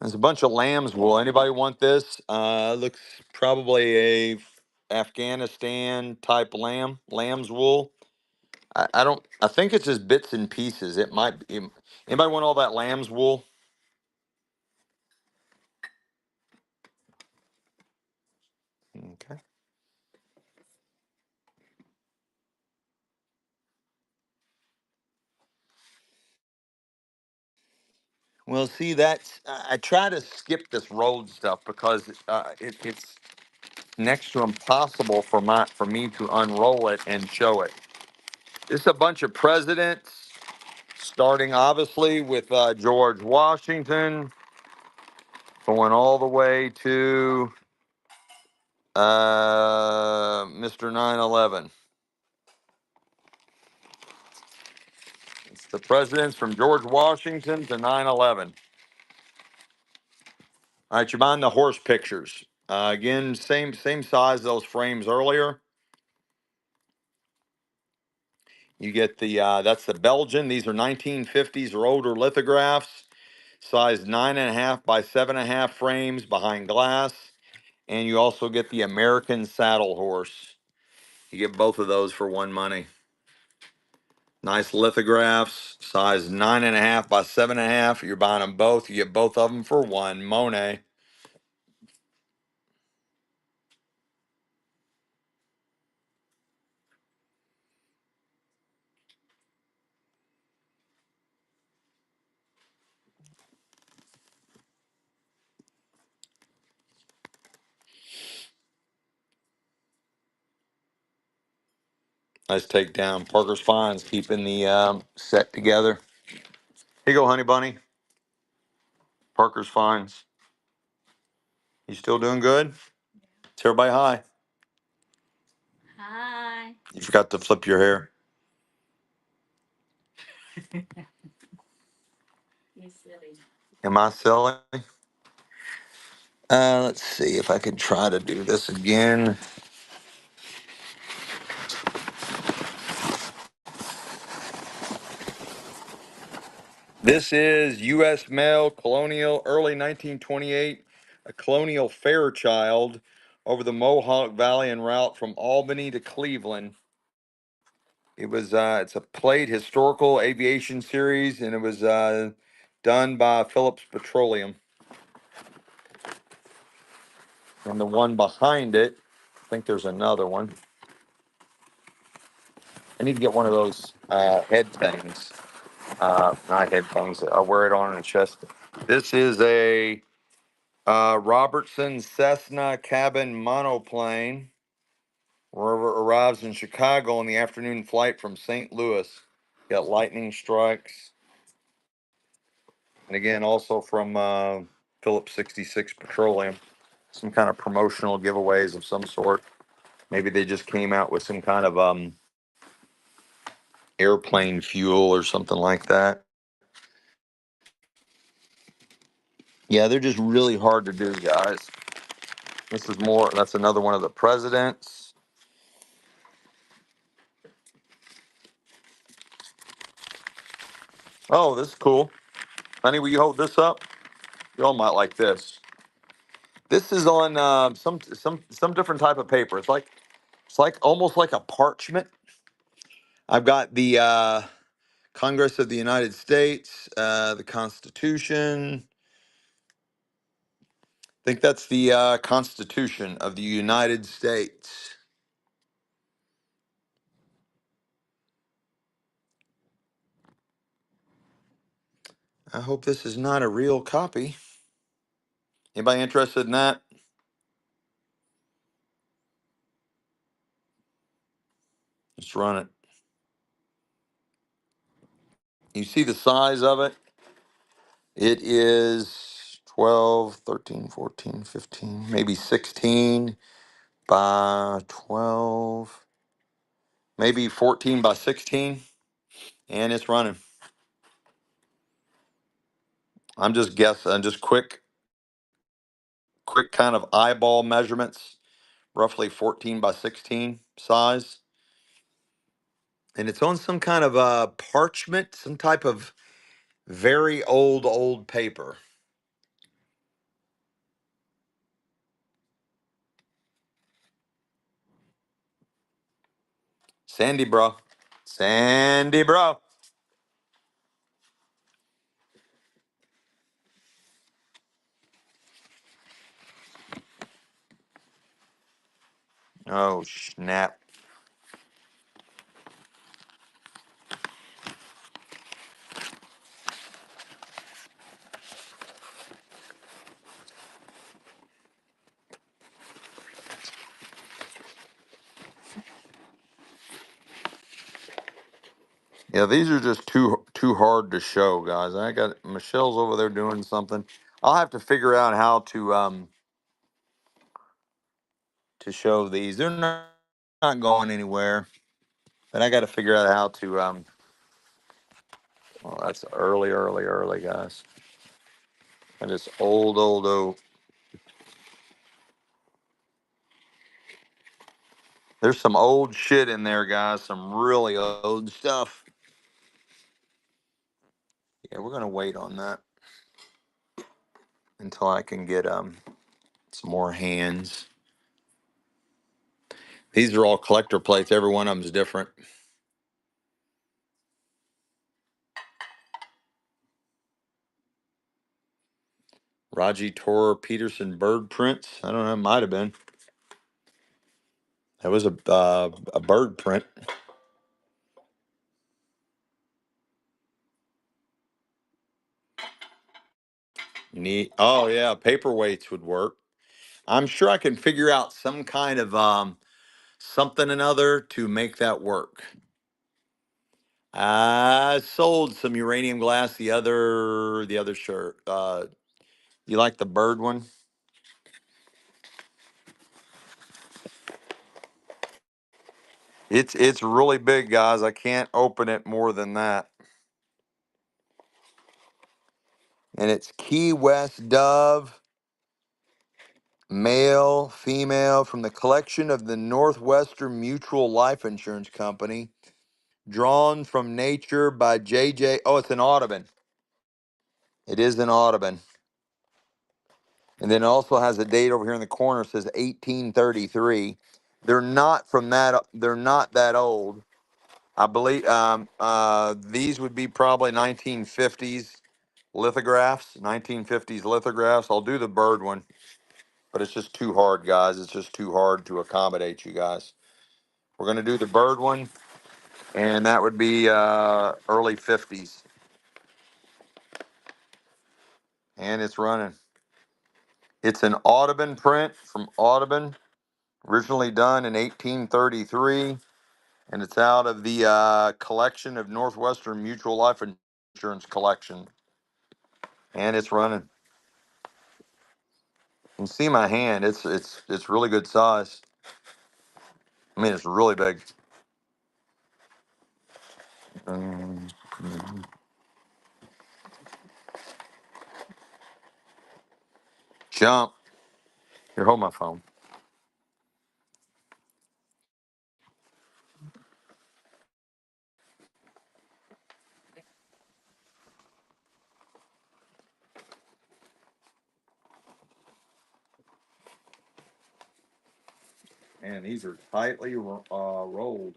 There's a bunch of lamb's wool. Anybody want this? Looks probably a Afghanistan type lamb's wool. I don't. I think it's just bits and pieces. It might be. Anybody want all that lamb's wool? Okay. Well, see, I try to skip this road stuff because it's next to impossible for me to unroll it and show it. It's a bunch of presidents, starting obviously with George Washington, going all the way to Mr. 9/11. It's the presidents from George Washington to 9/11. All right, you're buying the horse pictures. Again, same size as those frames earlier. You get the that's the Belgian. These are 1950s or older lithographs, size 9.5 by 7.5 frames behind glass. And you also get the American saddle horse. You get both of those for one money. Nice lithographs, size 9.5 by 7.5. You're buying them both. You get both of them for one. Monet. Nice takedown. Parker's Finds keeping the set together. Here you go, honey bunny. Parker's Finds. You still doing good? Tell everybody hi. Hi. You forgot to flip your hair. You're silly. Am I silly? Let's see if I can try to do this again. This is U.S. Mail Colonial, early 1928, a Colonial Fairchild over the Mohawk Valley en route from Albany to Cleveland. It was it's a plate historical aviation series, and it was done by Phillips Petroleum. And the one behind it, I think there's another one. I need to get one of those head things. Not headphones. I wear it on a chest. This is a Robertson Cessna cabin monoplane. Arrives in Chicago on the afternoon flight from St. Louis. Got lightning strikes. And again, also from Phillips 66 Petroleum. Some kind of promotional giveaways of some sort. Maybe they just came out with some kind of airplane fuel or something like that. Yeah, they're just really hard to do, guys. This is more, that's another one of the presidents. Oh, this is cool. Honey, will you hold this up? Y'all might like this. This is on some different type of paper. It's like almost like a parchment. I've got the Congress of the United States, the Constitution. I think that's the Constitution of the United States. I hope this is not a real copy. Anybody interested in that? Let's run it. You see the size of it? It is 12, 13, 14, 15, maybe 16 by 12, maybe 14 by 16, and it's running. I'm just guessing, just quick kind of eyeball measurements, roughly 14 by 16 size. And it's on some kind of parchment, some type of very old paper. Sandy, bro. Sandy, bro. Oh, snap. Yeah, these are just too hard to show, guys. I got Michelle's over there doing something. I'll have to figure out how to show these. They're not going anywhere, but I got to figure out how to well, that's early, guys. And it's old. There's some old shit in there, guys. Some really old stuff. Yeah, we're gonna wait on that until I can get some more hands. These are all collector plates. Every one of them is different. Raji Tor Peterson bird prints. I don't know. It might have been. That was a bird print. Neat. Oh yeah, paperweights would work. I'm sure I can figure out some kind of something another to make that work. I sold some uranium glass. The other shirt. You like the bird one? It's really big, guys. I can't open it more than that. And it's Key West Dove, male, female, from the collection of the Northwestern Mutual Life Insurance Company, drawn from nature by JJ. Oh, it's an Audubon. It is an Audubon. And then it also has a date over here in the corner. It says 1833. They're not that old. I believe these would be probably 1950s lithographs. 1950s lithographs. I'll do the bird one, but it's just too hard, guys. It's just too hard to accommodate you guys. We're gonna do the bird one, and that would be early 50s, and it's running. It's an Audubon print from Audubon, originally done in 1833, and it's out of the collection of Northwestern Mutual Life Insurance collection, and it's running. You can see my hand. It's really good size. I mean, it's really big. Um, Jump. Here, hold my phone. Man, these are tightly rolled.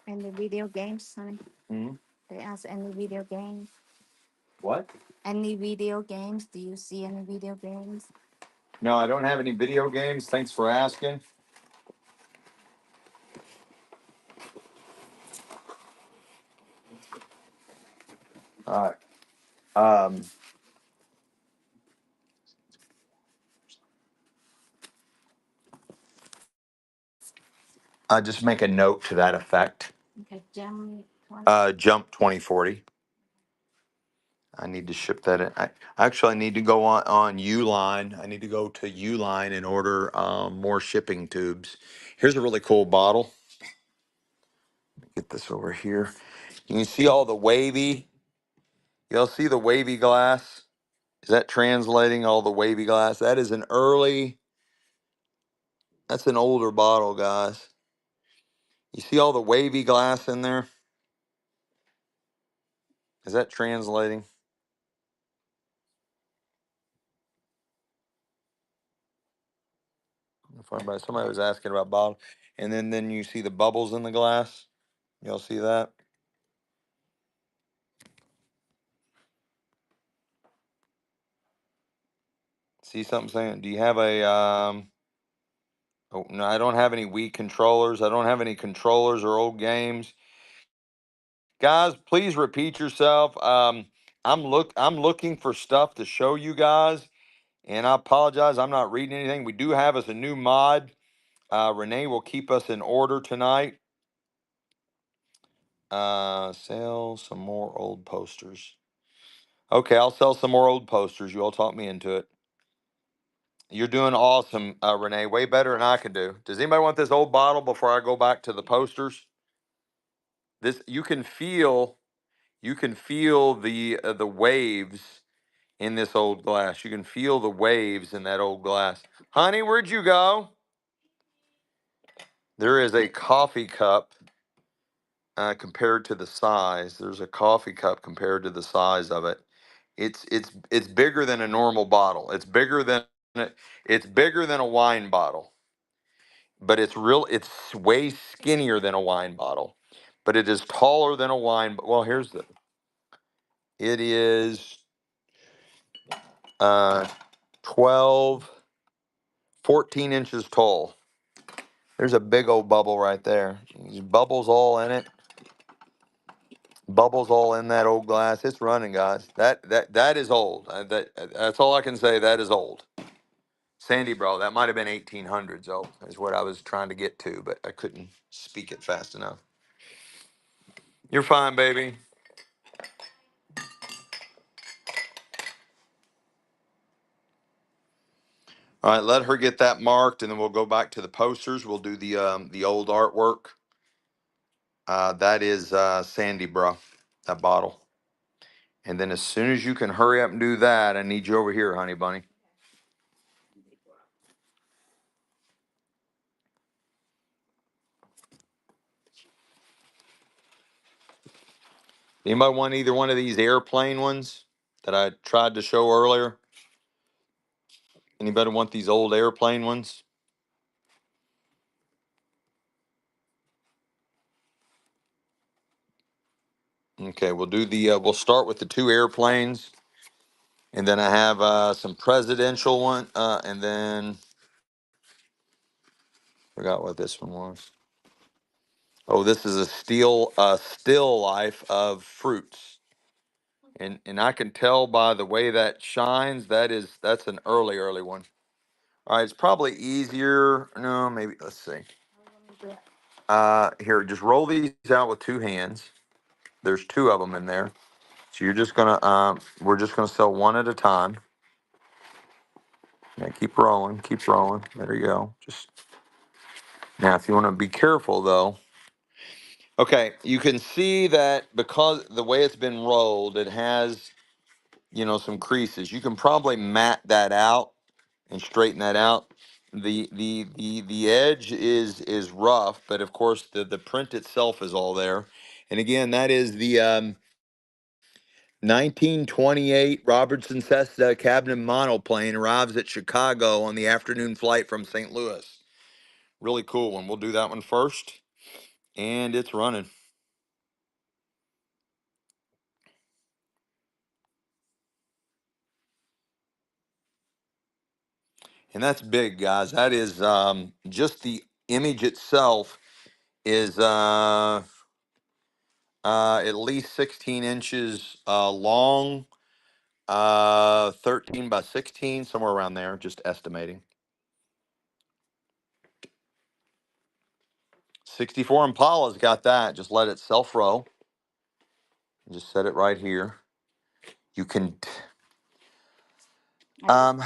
And the video games, son. Hmm. They ask any video games. What? Any video games? Do you see any video games? No, I don't have any video games. Thanks for asking. All right. Um, I just make a note to that effect. Okay, Jam 20. Jump 2040. I need to ship that in. I actually need to go on Uline. I need to go to Uline and order more shipping tubes. Here's a really cool bottle. Get this over here. You can see all the wavy. You'll see the wavy glass. Is that translating all the wavy glass? That is an early, that's an older bottle, guys. You see all the wavy glass in there? Is that translating? If somebody was asking about bottle. And then you see the bubbles in the glass. Y'all see that? See something saying? Do you have a oh no, I don't have any Wii controllers. I don't have any controllers or old games. Guys, please repeat yourself. I'm looking for stuff to show you guys, and I apologize. I'm not reading anything. We do have us a new mod. Renee will keep us in order tonight. Sell some more old posters. Okay, I'll sell some more old posters. You all talked me into it. You're doing awesome, Renee. Way better than I could do. Does anybody want this old bottle before I go back to the posters? This you can feel You can feel the waves in this old glass. You can feel the waves in that old glass. Honey, where'd you go? There is a coffee cup compared to the size. There's a coffee cup compared to the size of it. It's bigger than a normal bottle. It's bigger than a wine bottle, but it's way skinnier than a wine bottle. But it is taller than a wine. Well, it is uh 12, 14 inches tall. There's a big old bubble right there. There's bubbles all in it. Bubbles all in that old glass. It's running, guys. That is old. That's all I can say. That is old. Sandy, bro, that might have been 1800s old, is what I was trying to get to, but I couldn't speak it fast enough. You're fine, baby. All right, let her get that marked, and then we'll go back to the posters. We'll do the old artwork. That is Sandy, bro, that bottle. And then as soon as you can hurry up and do that, I need you over here, honey bunny. Anybody want either one of these airplane ones that I tried to show earlier? Anybody want these old airplane ones? Okay, we'll start with the two airplanes, and then I have some presidential one, and then forgot what this one was. Oh, this is a still life of fruits, and I can tell by the way that shines that's an early one. All right, it's probably easier. No, maybe let's see. Here, just roll these out with two hands. There's two of them in there. So we're just gonna sell one at a time. Yeah, keep rolling, keep rolling. There you go. Just now, if you want to be careful though. Okay, you can see that because the way it's been rolled, it has, some creases. You can probably mat that out and straighten that out. The edge is rough, but of course the print itself is all there. And again, that is the 1928 Robertson Cessna cabinet monoplane arrives at Chicago on the afternoon flight from St. Louis. Really cool one. We'll do that one first, and it's running. And that's big, guys. That is just the image itself is at least 16 inches long, 13 by 16, somewhere around there, just estimating. 64 Impala's got that. Just let it self-row. Just set it right here. You can, um,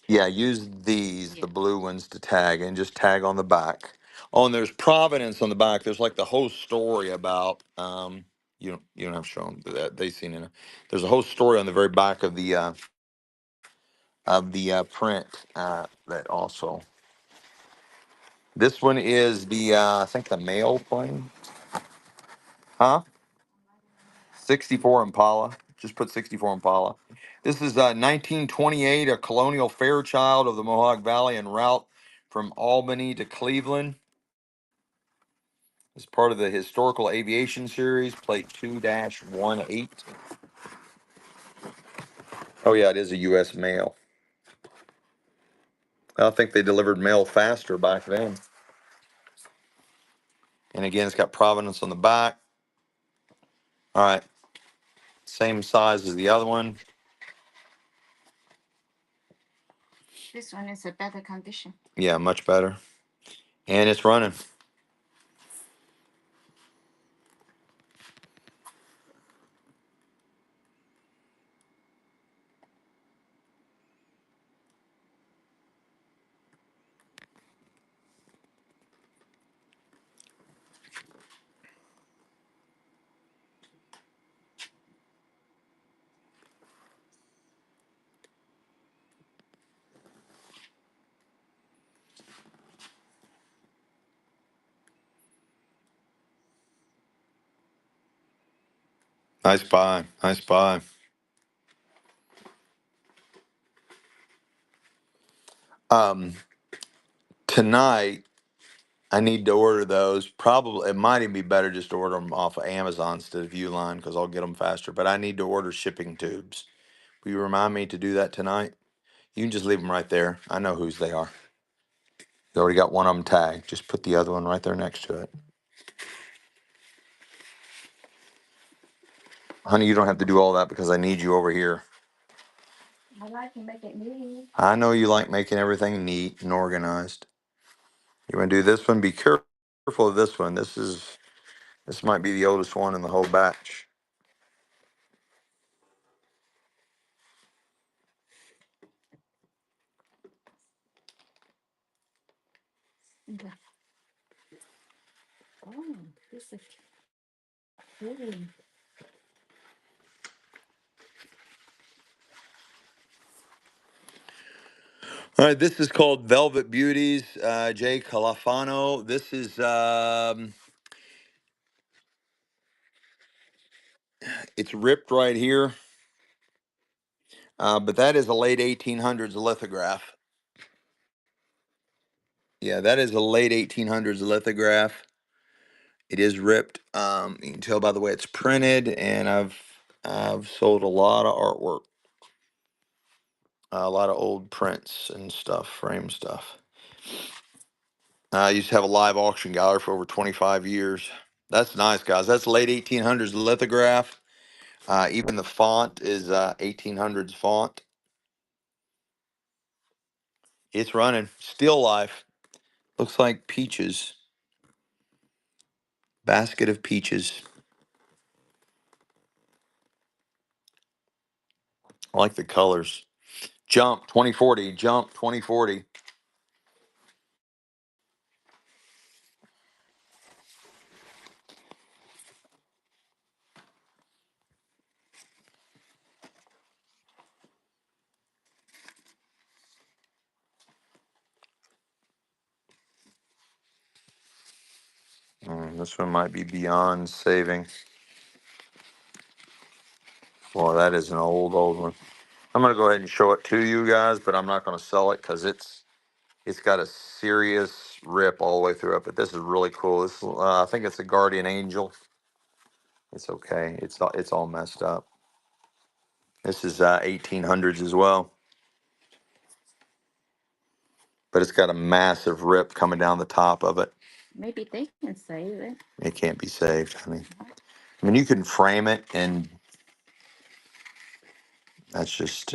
yeah, use these, the blue ones, to tag, and just tag on the back. Oh, and there's Providence on the back. There's like the whole story about, you don't have to show them that. They've seen it. There's a whole story on the very back of the print that also. This one is I think the mail plane. Huh? 64 Impala. Just put 64 Impala. This is 1928, a Colonial Fairchild of the Mohawk Valley en route from Albany to Cleveland. It's part of the Historical Aviation Series, plate 2-18. Oh, yeah, it is a U.S. mail. I think they delivered mail faster back then. And again, it's got Providence on the back. All right. Same size as the other one. This one is a better condition. Yeah, much better. And it's running. Nice buy. Nice buy. Um, Tonight I need to order those. Probably it might even be better just to order them off of Amazon instead of Uline because I'll get them faster. But I need to order shipping tubes. Will you remind me to do that tonight? You can just leave them right there. I know whose they are. You already got one of them tagged. Just put the other one right there next to it. Honey, you don't have to do all that because I need you over here. I like to make it neat. I know you like making everything neat and organized. You want to do this one? Be careful of this one. This might be the oldest one in the whole batch. Okay. Oh, this is pretty. All right, this is called Velvet Beauties, Jay Calafano. This is it's ripped right here, but that is a late 1800s lithograph. Yeah, that is a late 1800s lithograph. It is ripped. You can tell by the way it's printed, and I've sold a lot of artwork, a lot of old prints and stuff, frame stuff. I used to have a live auction gallery for over 25 years. That's nice, guys. That's late 1800s lithograph. Even the font is 1800s font. It's running. Still life. Looks like peaches. Basket of peaches. I like the colors. Jump 2040. Jump 2040. This one might be beyond saving. Well, that is an old one. I'm gonna go ahead and show it to you guys, but I'm not gonna sell it because it's got a serious rip all the way through it. But this is really cool. This I think it's a guardian angel. It's okay. It's all messed up. This is 1800s as well, but it's got a massive rip coming down the top of it. Maybe they can save it. It can't be saved, honey. I mean, you can frame it, and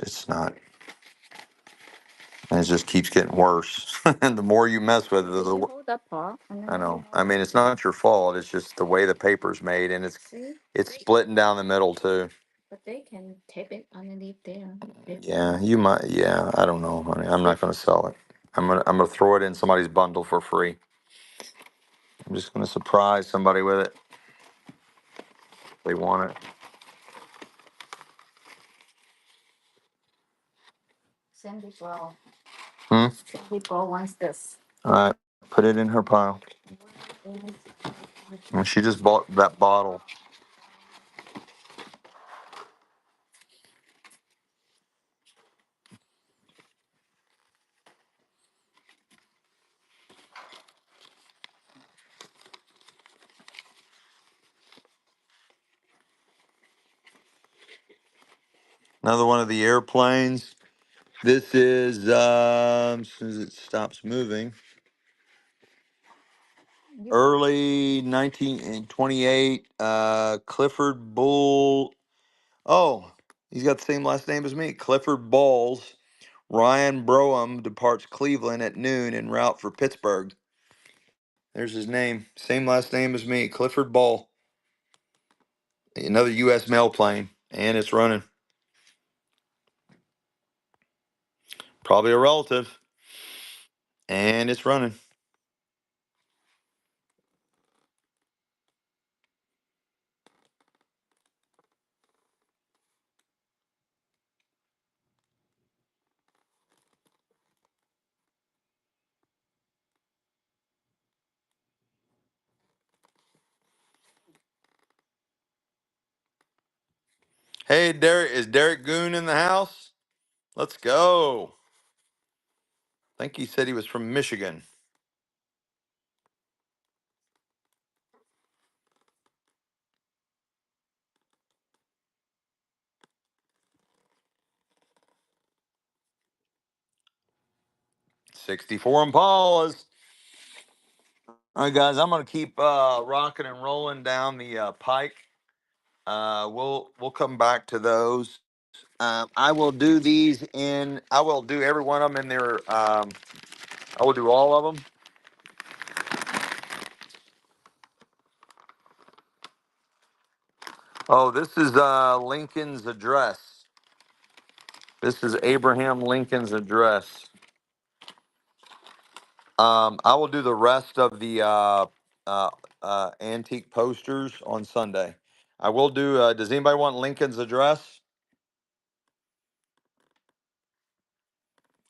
it's not. And it just keeps getting worse. And the more you mess with it, Did you the hold that part? And I then you know. I hold mean, it. it's not your fault. It's just the way the paper's made, and See? it's splitting down the middle too. But they can tape it underneath there. Yeah, you might. Yeah, I don't know, honey. I'm not going to sell it. I'm gonna throw it in somebody's bundle for free. I'm just going to surprise somebody with it. If they want it. Sandy Bro. Hmm. Sandy Bro wants this. All right. Put it in her pile. And she just bought that bottle. Another one of the airplanes. This is as soon as it stops moving. Early 1928, Clifford Bull. Oh, he's got the same last name as me. Clifford Balls. Ryan Broham departs Cleveland at noon en route for Pittsburgh. There's his name. Same last name as me. Clifford Ball. Another U.S. mail plane. And it's running. Probably a relative. And it's running. Hey, Derek, is Derek Goon in the house? Let's go. I think he said he was from Michigan. '64 Impalas. All right, guys, I'm gonna keep rocking and rolling down the pike. We'll come back to those. I will do these in. I will do every one of them in their. I will do all of them. Oh, this is Lincoln's address. This is Abraham Lincoln's address. I will do the rest of the uh, antique posters on Sunday. I will do. Does anybody want Lincoln's address?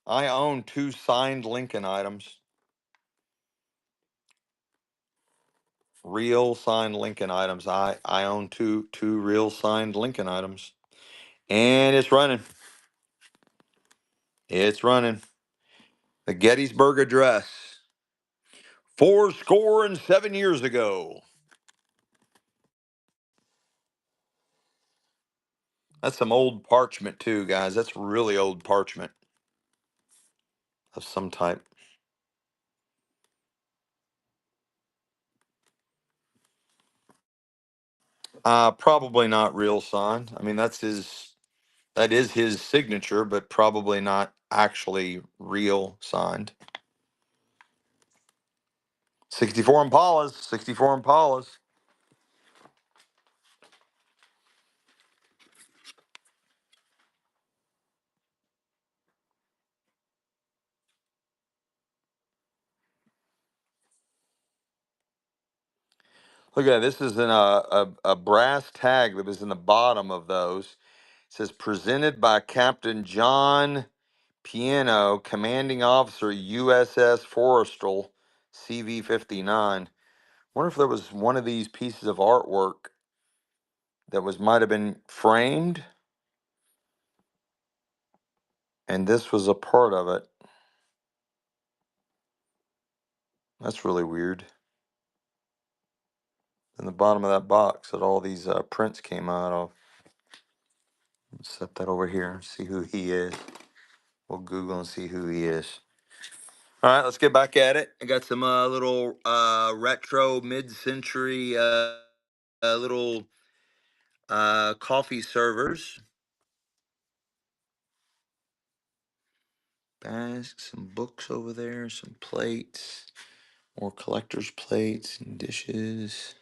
I own 2 signed Lincoln items. Real signed Lincoln items. I own two real signed Lincoln items, and it's running. It's running. The Gettysburg Address, 4 score and 7 years ago. That's some old parchment too, guys. That's really old parchment of some type. Probably not real signed. I mean, that is his signature, but probably not actually real signed. 64 Impalas, 64 Impalas. Look at that. This is in a brass tag that was in the bottom of those. It says presented by Captain John Piano, commanding officer, USS Forrestal, CV 59. Wonder if there was one of these pieces of artwork that might have been framed, and this was a part of it. That's really weird. In the bottom of that box that all these prints came out of. Let's set that over here and see who he is. We'll Google and see who he is. All right, let's get back at it. I got some little retro mid-century little coffee servers. Bags, some books over there, some plates, more collector's plates and dishes.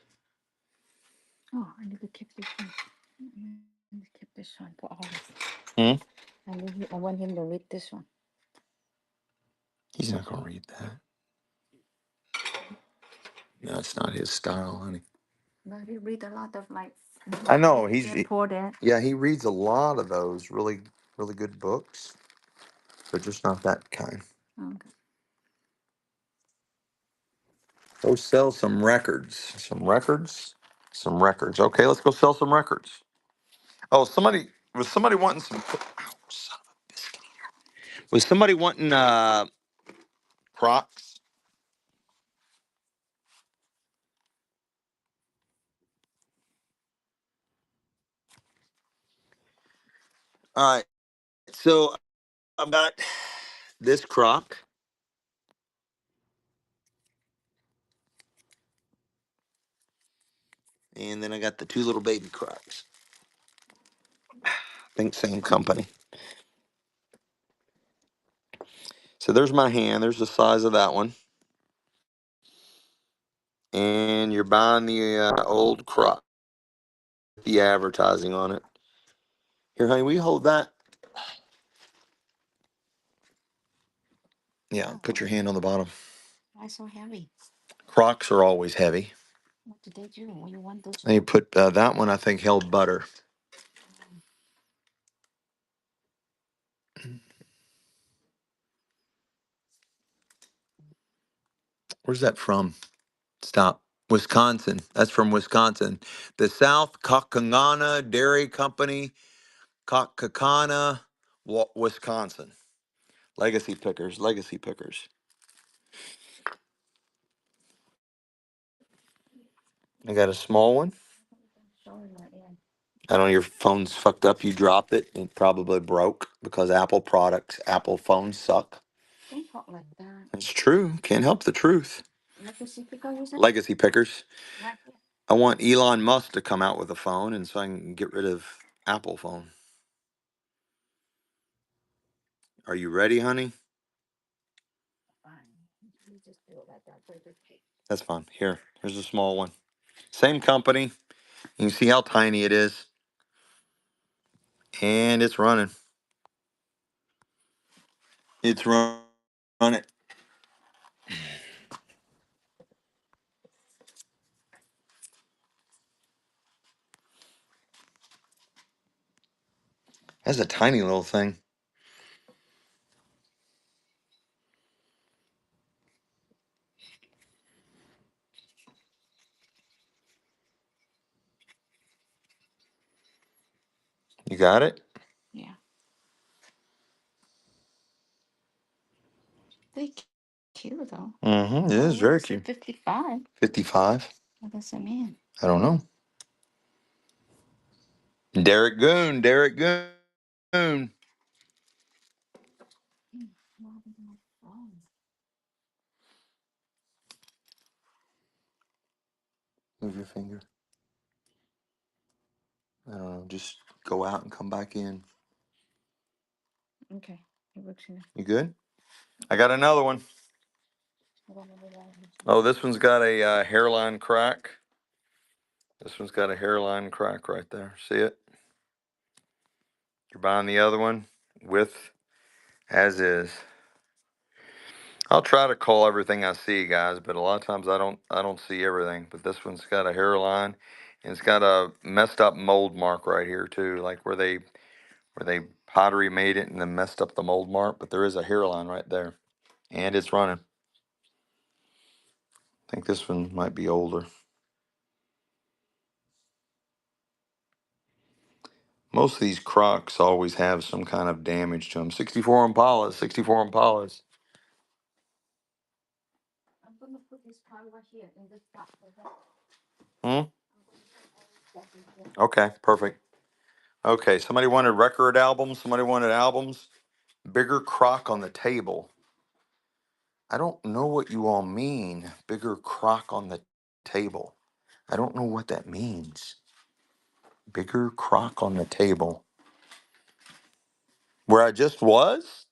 Oh, I need to keep this one. I need to keep this one for all. Hmm? I want him to read this one. He's not gonna read that. No, it's not his style, honey. But he read a lot of like I know he's poor dad. yeah, he reads a lot of those really good books, but just not that kind. Okay. Go sell some records. Some records? Some records. Okay, let's go sell some records. Oh, somebody wanting some ow, son of a biscuit. Was somebody wanting Crocs? All right. So I've got this Croc. And then I got the 2 little baby Crocs. I think same company. So there's my hand. There's the size of that one. And you're buying the old Croc, the advertising on it. Here, honey, will you hold that? Yeah, Oh, put your hand on the bottom. why so heavy? Crocs are always heavy. What did they do? What you want those And you for? put that one, I think, held butter. Where's that from? Stop. Wisconsin. That's from Wisconsin. The South Kakangana Dairy Company, Kakana, Wisconsin. Legacy pickers, legacy pickers. I got a small one. Sorry, not yet. I don't know, your phone's fucked up. You dropped it. It probably broke because Apple products, Apple phones suck. Don't talk like that. It's true. Can't help the truth. Legacy picker, you said? Legacy pickers. Right here. I want Elon Musk to come out with a phone, and so I can get rid of Apple phone. Are you ready, honey? Fine. You just do it like that. That's fine. Here's a small one. Same company. You can see how tiny it is, and it's running. It's running. That's a tiny little thing. You got it? Yeah. They cute though. Mm-hmm. It Oh, is what very is it? cute. 55. 55. What does it mean? I don't know. Derek Goon. Derek Goon. Oh. Move your finger. I don't know. Just go out and come back in. Okay. It works now. You good? I got another one. I don't know what that is. Oh, this one's got a hairline crack. This one's got a hairline crack right there. See it? You're buying the other one with as is. I'll try to call everything I see, guys, but a lot of times I don't see everything. But this one's got a hairline, and it's got a messed up mold mark right here too, like where they pottery made it and then messed up the mold mark. But there is a hairline right there, and it's running. I think this one might be older. Most of these Crocs always have some kind of damage to them. 64 Impalas, 64 Impalas. I'm gonna put this part right here in this box. Okay? Hmm? I'm gonna put all this stuff in here. Okay, perfect. Okay, somebody wanted record albums. Somebody wanted albums. Bigger crock on the table. I don't know what you all mean. Bigger crock on the table. I don't know what that means. Bigger crock on the table. Where I just was?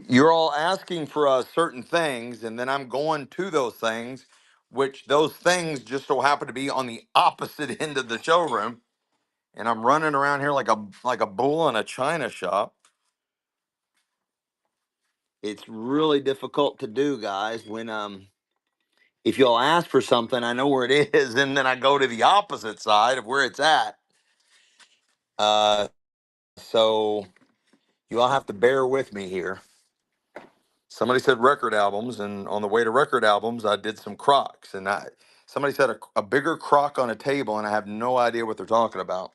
You're all asking for certain things, and then I'm going to those things, which those things just so happen to be on the opposite end of the showroom. And I'm running around here like a bull in a china shop. It's really difficult to do, guys, when if y'all ask for something, I know where it is, and then I go to the opposite side of where it's at. Uh, so you all have to bear with me here. Somebody said record albums, and on the way to record albums, I did some Crocs, and somebody said a bigger Croc on a table, and I have no idea what they're talking about.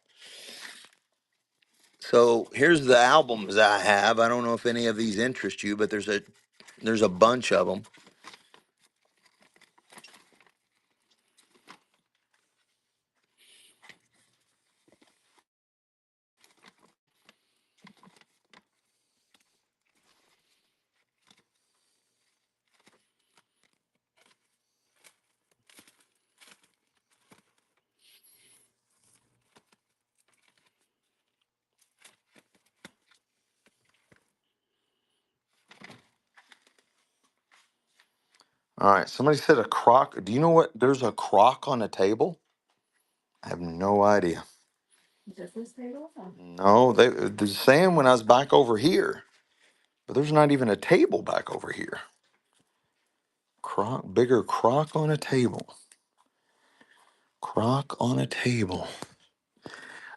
So here's the albums I have. I don't know if any of these interest you, but there's a bunch of them. All right, somebody said a Croc. Do you know what? There's a Croc on a table. I have no idea. Just this table? Or? No, they're saying when I was back over here, but there's not even a table back over here. Croc, bigger Croc on a table. Croc on a table.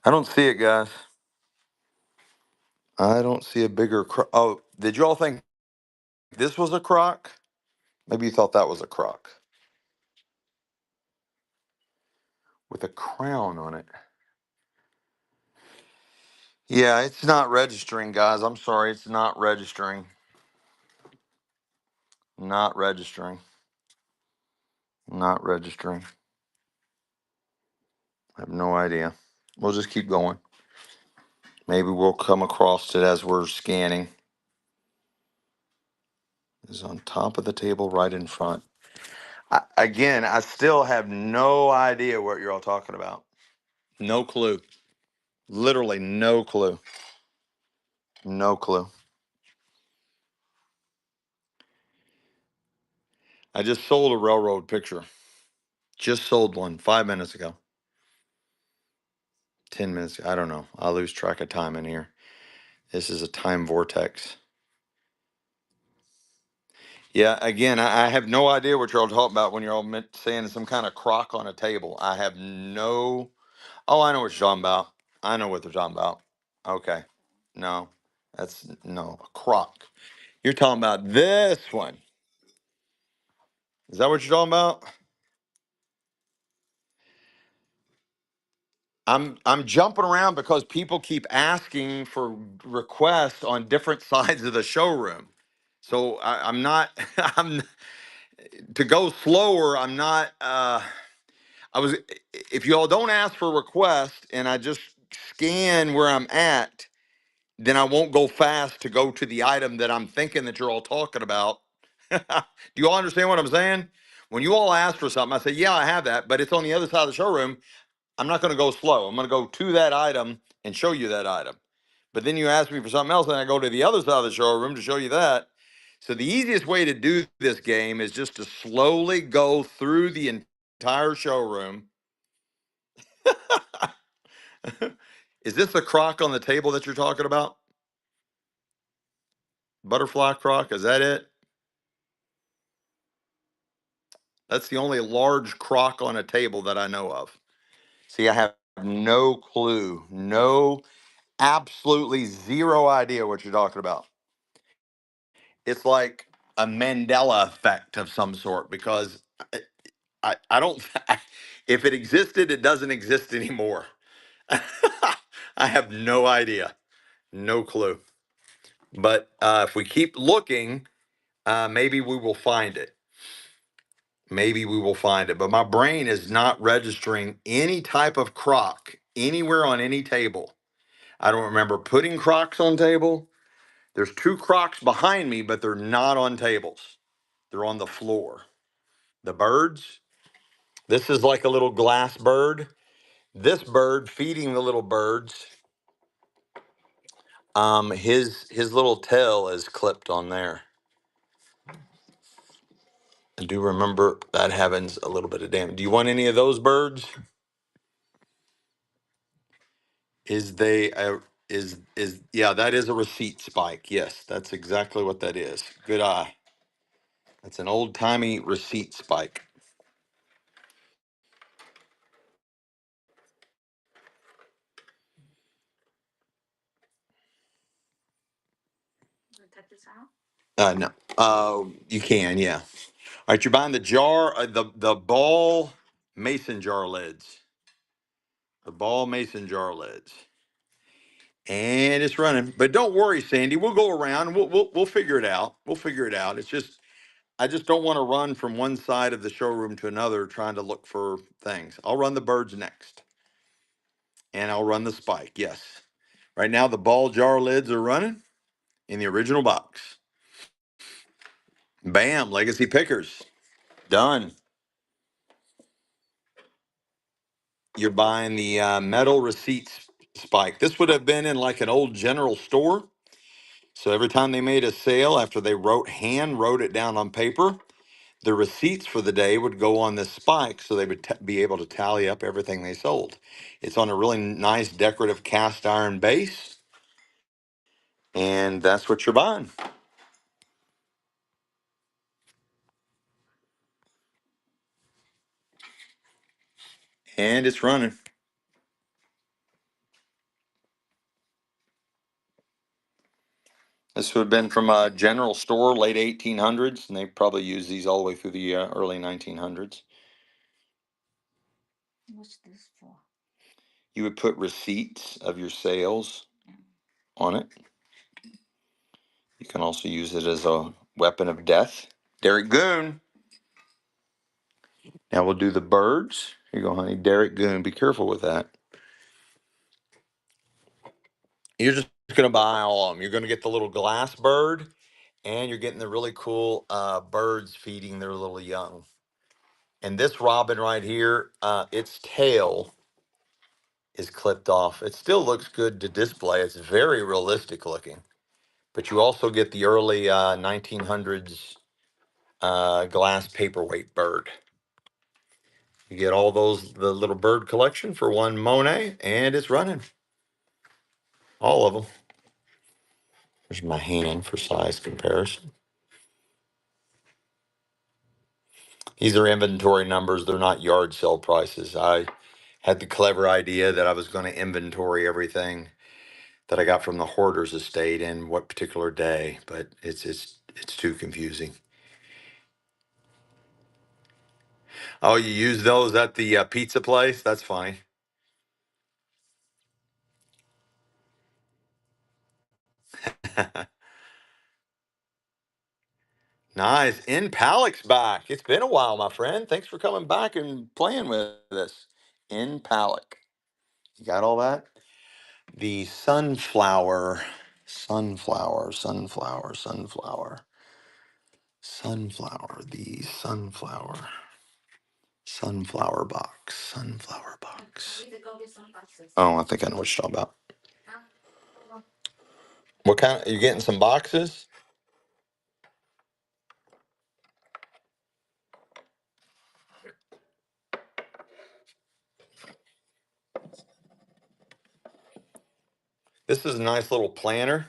I don't see it, guys. I don't see a bigger Croc. Oh, did you all think this was a Croc? Maybe you thought that was a crock with a crown on it. Yeah, it's not registering, guys. I'm sorry, it's not registering. Not registering. Not registering. I have no idea. We'll just keep going. Maybe we'll come across it as we're scanning. It's on top of the table right in front. Again, I still have no idea what you're all talking about. No clue. Literally no clue. No clue. I just sold a railroad picture. Just sold one 5 minutes ago. 10 minutes. I don't know. I lose track of time in here. This is a time vortex. Yeah, again, I have no idea what you're all talking about when you're all saying some kind of crock on a table. I have no. Oh, I know what you're talking about. I know what they're talking about. Okay. No, that's no a crock. You're talking about this one. Is that what you're talking about? I'm jumping around because people keep asking for requests on different sides of the showroom. So I'm not. I'm to go slower. I'm not. I was. If you all don't ask for requests and I just scan where I'm at, then I won't go fast to go to the item that I'm thinking that you're all talking about. Do you all understand what I'm saying? When you all ask for something, I say, yeah, I have that, but it's on the other side of the showroom. I'm not going to go slow. I'm going to go to that item and show you that item. But then you ask me for something else, and I go to the other side of the showroom to show you that. So the easiest way to do this game is just to slowly go through the entire showroom. Is this the crock on the table that you're talking about? Butterfly crock? Is that it? That's the only large crock on a table that I know of. See, I have no clue, no, absolutely zero idea what you're talking about. It's like a Mandela effect of some sort because I don't, if it existed, it doesn't exist anymore. I have no idea, no clue. But if we keep looking, maybe we will find it. Maybe we will find it. But my brain is not registering any type of crock anywhere on any table. I don't remember putting crocks on table. There's two crocks behind me, but they're not on tables. They're on the floor. The birds, this is like a little glass bird. This bird feeding the little birds, his little tail is clipped on there. I do remember that having a little bit of damage. Do you want any of those birds? Is they is yeah, that is a receipt spike. Yes, that's exactly what that is. Good eye. That's an old timey receipt spike. Take this out. No. You can, yeah. All right, you're buying the jar, the ball mason jar lids. The ball mason jar lids. And it's running. But don't worry, Sandy. We'll go around. We'll figure it out. We'll figure it out. It's just I just don't want to run from one side of the showroom to another trying to look for things. I'll run the birds next. And I'll run the spike. Yes. Right now the ball jar lids are running in the original box. Bam, legacy pickers. Done. You're buying the metal receipts spike. This would have been in like an old general store. So every time they made a sale, after they hand wrote it down on paper, the receipts for the day would go on this spike so they would be able to tally up everything they sold. It's on a really nice decorative cast iron base, and that's what you're buying. And it's running. This would have been from a general store, late 1800s, and they probably used these all the way through the early 1900s. What's this for? You would put receipts of your sales on it. You can also use it as a weapon of death. Derek Goon. Now we'll do the birds. Here you go, honey. Derek Goon. Be careful with that. You're just going to buy all of them. You're going to get the little glass bird, and you're getting the really cool birds feeding their little young. And this robin right here, its tail is clipped off. It still looks good to display. It's very realistic looking. But you also get the early 1900s glass paperweight bird. You get all those, the little bird collection for one Monet, and it's running. All of them. There's my hand for size comparison. These are inventory numbers. They're not yard sale prices. I had the clever idea that I was going to inventory everything that I got from the hoarders estate and what particular day, but it's too confusing. Oh, you use those at the pizza place? That's funny. Nice. In Palik's back. It's been a while, my friend. Thanks for coming back and playing with us. In Palik. You got all that? The sunflower box. We need to go get some boxes. Oh, I think I know what you're talking about. Huh? Come on. What kind? Are you getting some boxes? This is a nice little planter.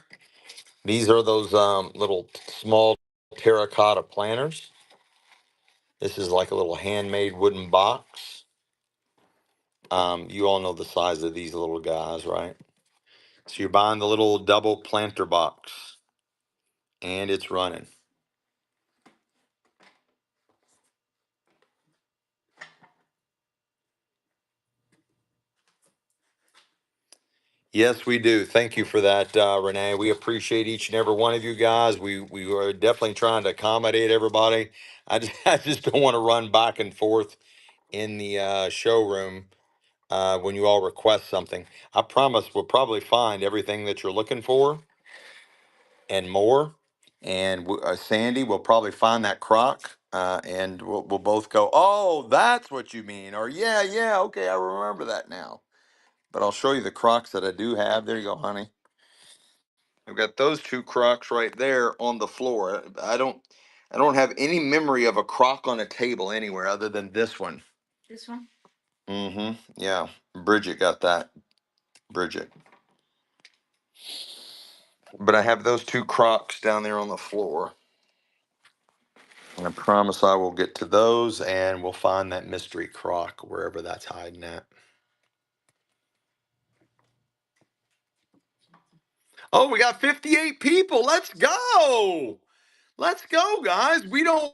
These are those little small terracotta planters. This is like a little handmade wooden box. You all know the size of these little guys, right? So you're buying the little double planter box, and it's running. Yes, we do. Thank you for that, Renee. We appreciate each and every one of you guys. We are definitely trying to accommodate everybody. I just don't want to run back and forth in the showroom when you all request something. I promise we'll probably find everything that you're looking for and more. And Sandy will probably find that crock, and we'll both go, "Oh, that's what you mean," or "Yeah, yeah, okay, I remember that now." But I'll show you the Crocs that I do have. There you go, honey. I've got those two Crocs right there on the floor. I don't have any memory of a Croc on a table anywhere other than this one. This one? Mm-hmm. Yeah. Bridget got that. Bridget. But I have those two Crocs down there on the floor. And I promise I will get to those and we'll find that mystery Croc wherever that's hiding at. Oh, we got 58 people. Let's go. Let's go, guys. We don't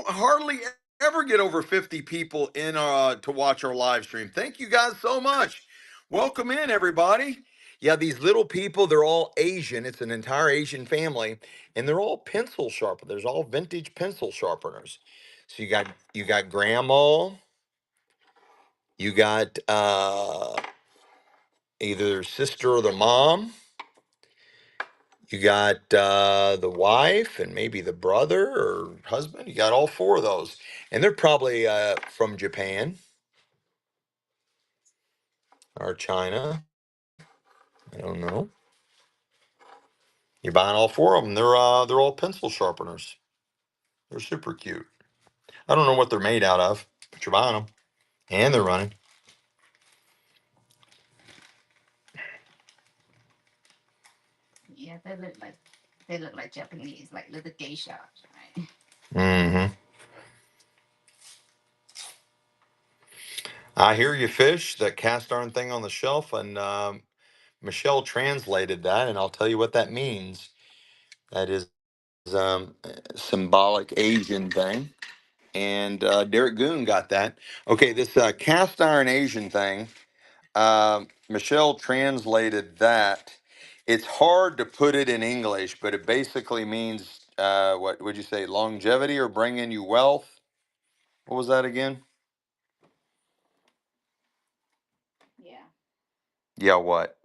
hardly ever get over 50 people in to watch our live stream. Thank you guys so much. Welcome in, everybody. Yeah, these little people, they're all Asian. It's an entire Asian family, and they're all pencil sharpeners. There's all vintage pencil sharpeners. So you got grandma, you got either their sister or their mom. You got the wife and maybe the brother or husband. You got all four of those. And they're probably from Japan or China. I don't know. You're buying all four of them. They're all pencil sharpeners. They're super cute. I don't know what they're made out of, but you're buying them. And they're running. Yeah, they look like Japanese, like little geishas, right? Mm-hmm. I hear you, fish. That cast iron thing on the shelf. And Michelle translated that, and I'll tell you what that means. That is symbolic Asian thing. And Derek Goon got that. Okay, this cast iron Asian thing. Michelle translated that. It's hard to put it in English, but it basically means what would you say? Longevity or bringing you wealth? What was that again? Yeah. Yeah, what?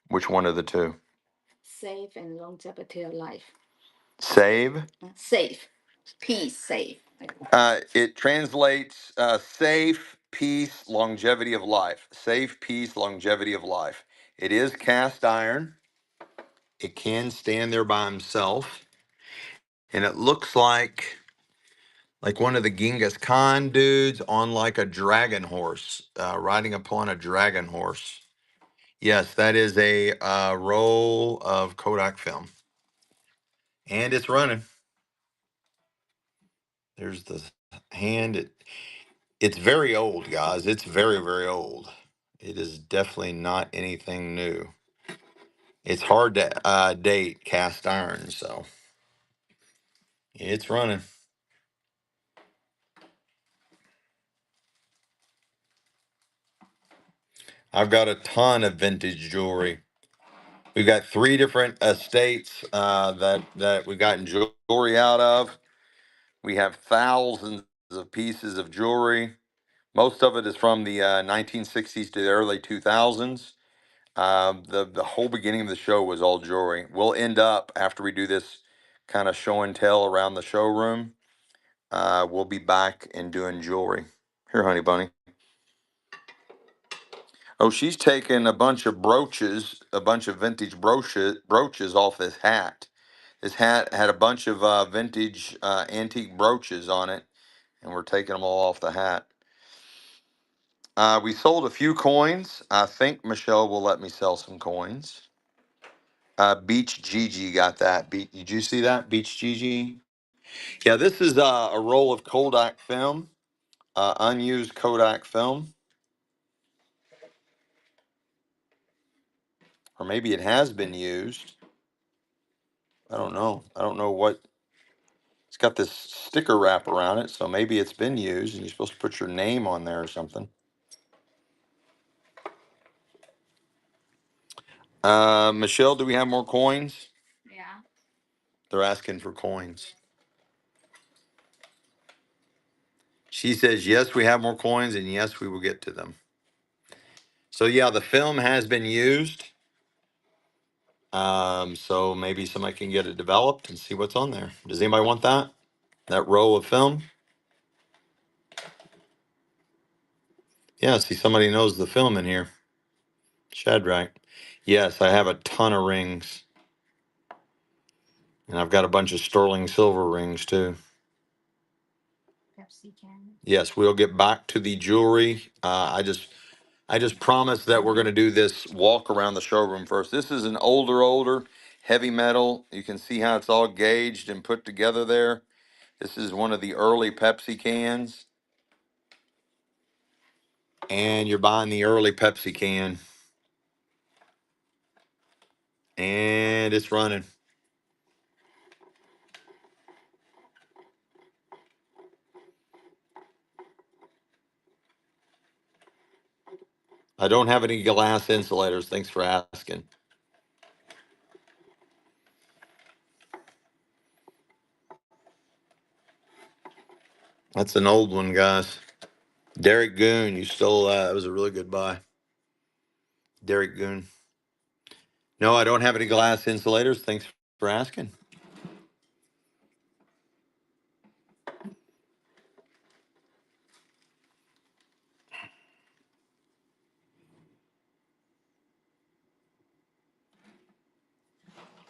Which one of the two? Safe and longevity of life. Save. Safe. Peace, safe. It translates safe, peace, longevity of life. Safe, peace, longevity of life. It is cast iron. It can stand there by himself. And it looks like one of the Genghis Khan dudes on like a dragon horse, riding upon a dragon horse. Yes, that is a roll of Kodak film. And it's running. There's the hand. It's very old, guys. It's very, very old. It is definitely not anything new. It's hard to date cast iron, so it's running. I've got a ton of vintage jewelry. We've got three different estates that we've gotten jewelry out of. We have thousands of pieces of jewelry. Most of it is from the 1960s to the early 2000s. The whole beginning of the show was all jewelry. We'll end up after we do this kind of show and tell around the showroom. We'll be back and doing jewelry. Here, honey bunny. Oh, she's taken a bunch of brooches, a bunch of vintage brooches off this hat. This hat had a bunch of vintage antique brooches on it, and we're taking them all off the hat. We sold a few coins. I think Michelle will let me sell some coins. Beach Gigi got that. Did you see that? Beach Gigi? Yeah, this is a roll of Kodak film, unused Kodak film. Or maybe it has been used. I don't know. I don't know what. It's got this sticker wrap around it, so maybe it's been used and you're supposed to put your name on there or something. Michelle, do we have more coins? Yeah. They're asking for coins. She says, yes, we have more coins, and yes, we will get to them. So, yeah, the film has been used. So maybe somebody can get it developed and see what's on there. Does anybody want that? That roll of film? Yeah, see, somebody knows the film in here. Shadrach. Yes, I have a ton of rings. And I've got a bunch of sterling silver rings too. Pepsi can. Yes, we'll get back to the jewelry. I just promised that we're going to do this walk around the showroom first. This is an older heavy metal. You can see how it's all gauged and put together there. This is one of the early Pepsi cans. And you're buying the early Pepsi can. And it's running. I don't have any glass insulators. Thanks for asking. That's an old one, guys. Derek Goon, you stole that. That was a really good buy. Derek Goon. No, I don't have any glass insulators. Thanks for asking.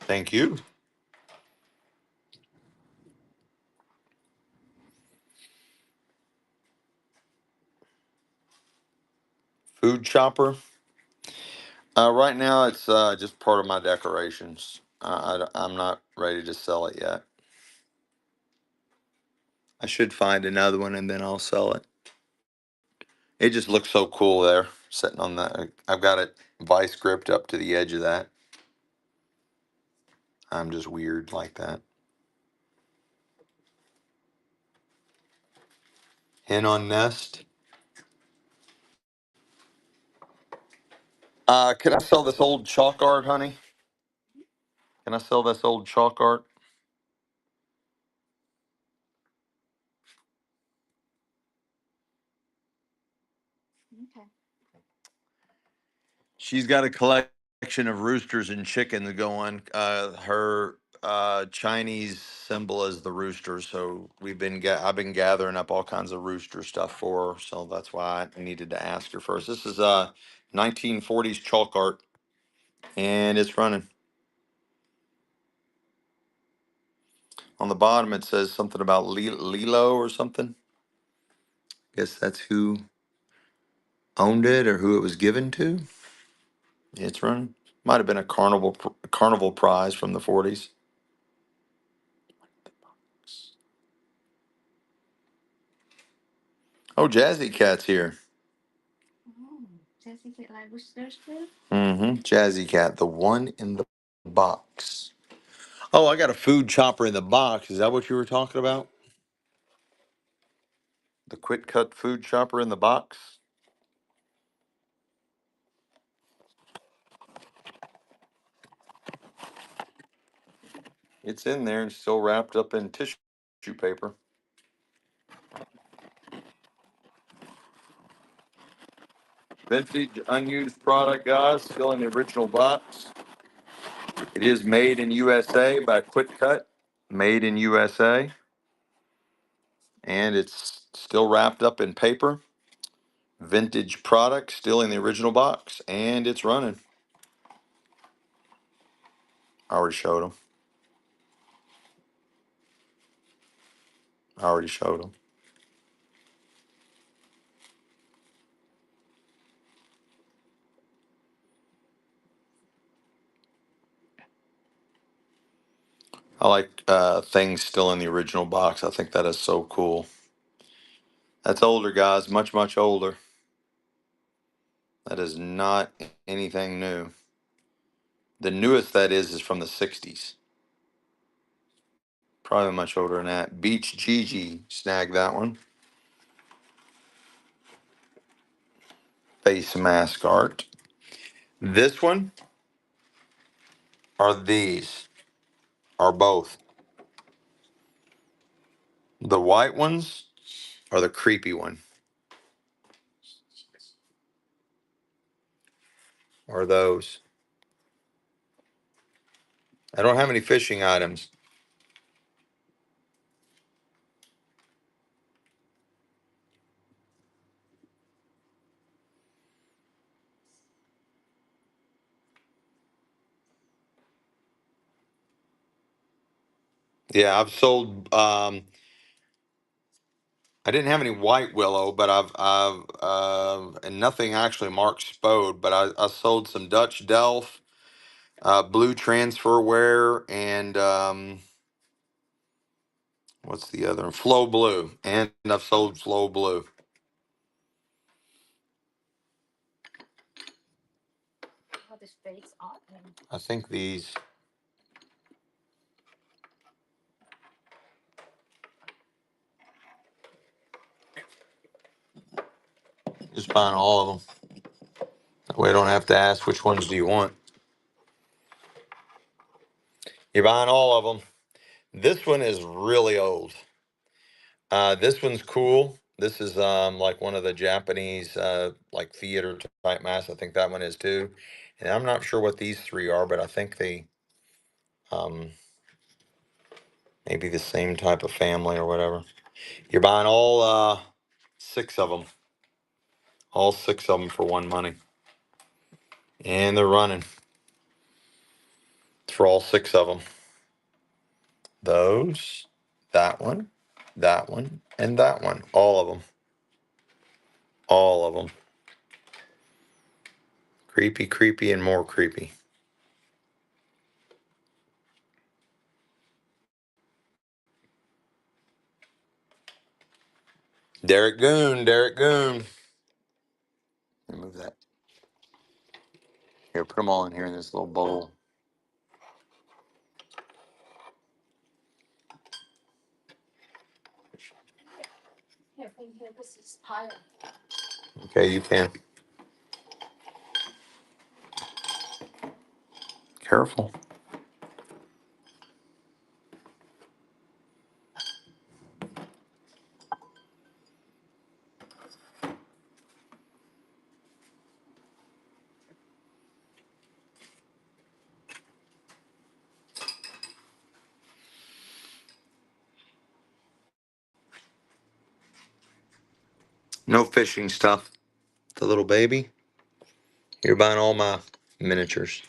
Thank you. Food chopper. Right now, it's just part of my decorations. I'm not ready to sell it yet. I should find another one and then I'll sell it. It just looks so cool there, sitting on that. I've got it vice gripped up to the edge of that. I'm just weird like that. Hen on nest. Can I sell this old chalk art, honey? Can I sell this old chalk art? Okay. She's got a collection of roosters and chickens going. Her Chinese symbol is the rooster, so I've been gathering up all kinds of rooster stuff for her. So that's why I needed to ask her first. This is 1940s chalk art, and it's running. On the bottom, it says something about Lilo or something. Guess that's who owned it or who it was given to. It's running. Might have been a carnival prize from the 40s. Oh, Jazzy Cat's here. Oh, Jesse get like roosters too? Mm-hmm. Jazzy Cat, the one in the box. Oh, I got a food chopper in the box. Is that what you were talking about? The quick cut food chopper in the box? It's in there and still wrapped up in tissue paper. Vintage unused product, guys, still in the original box. It is made in USA by Quick Cut. Made in USA. And it's still wrapped up in paper. Vintage product, still in the original box. And it's running. I already showed them. I already showed them. I like things still in the original box. I think that is so cool. That's older, guys. Much, much older. That is not anything new. The newest that is from the 60s. Probably much older than that. Beach Gigi snagged that one. Face mask art. This one are these. Are both. The white ones are the creepy one. Are those. I don't have any fishing items. Yeah, I've sold I didn't have any white willow, but I've and nothing actually marked spode, but I sold some Dutch Delft, blue transfer wear, and what's the other one? Flow blue, and I've sold flow blue. How this face off and I think these just buying all of them. That way I don't have to ask which ones do you want. You're buying all of them. This one is really old. This one's cool. This is like one of the Japanese like theater type masks. I think that one is too. And I'm not sure what these three are, but I think they um maybe the same type of family or whatever. You're buying all six of them. All six of them for one money. And they're running for all six of them. Those, that one, and that one. All of them. All of them. Creepy, creepy, and more creepy. Derek Goon, Derek Goon. Let me move that. Here, put them all in here in this little bowl. Here, this is pile. Okay, you can. Careful. No fishing stuff. The little baby. You're buying all my miniatures.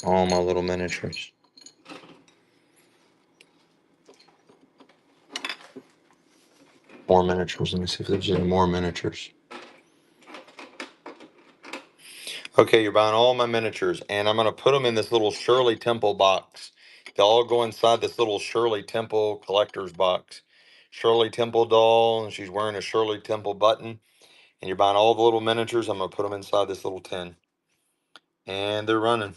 All my little miniatures. More miniatures. Let me see if there's any more miniatures. Okay, you're buying all my miniatures, and I'm going to put them in this little Shirley Temple box. They'll all go inside this little Shirley Temple collector's box. Shirley Temple doll, and she's wearing a Shirley Temple button. And you're buying all the little miniatures. I'm going to put them inside this little tin. And they're running.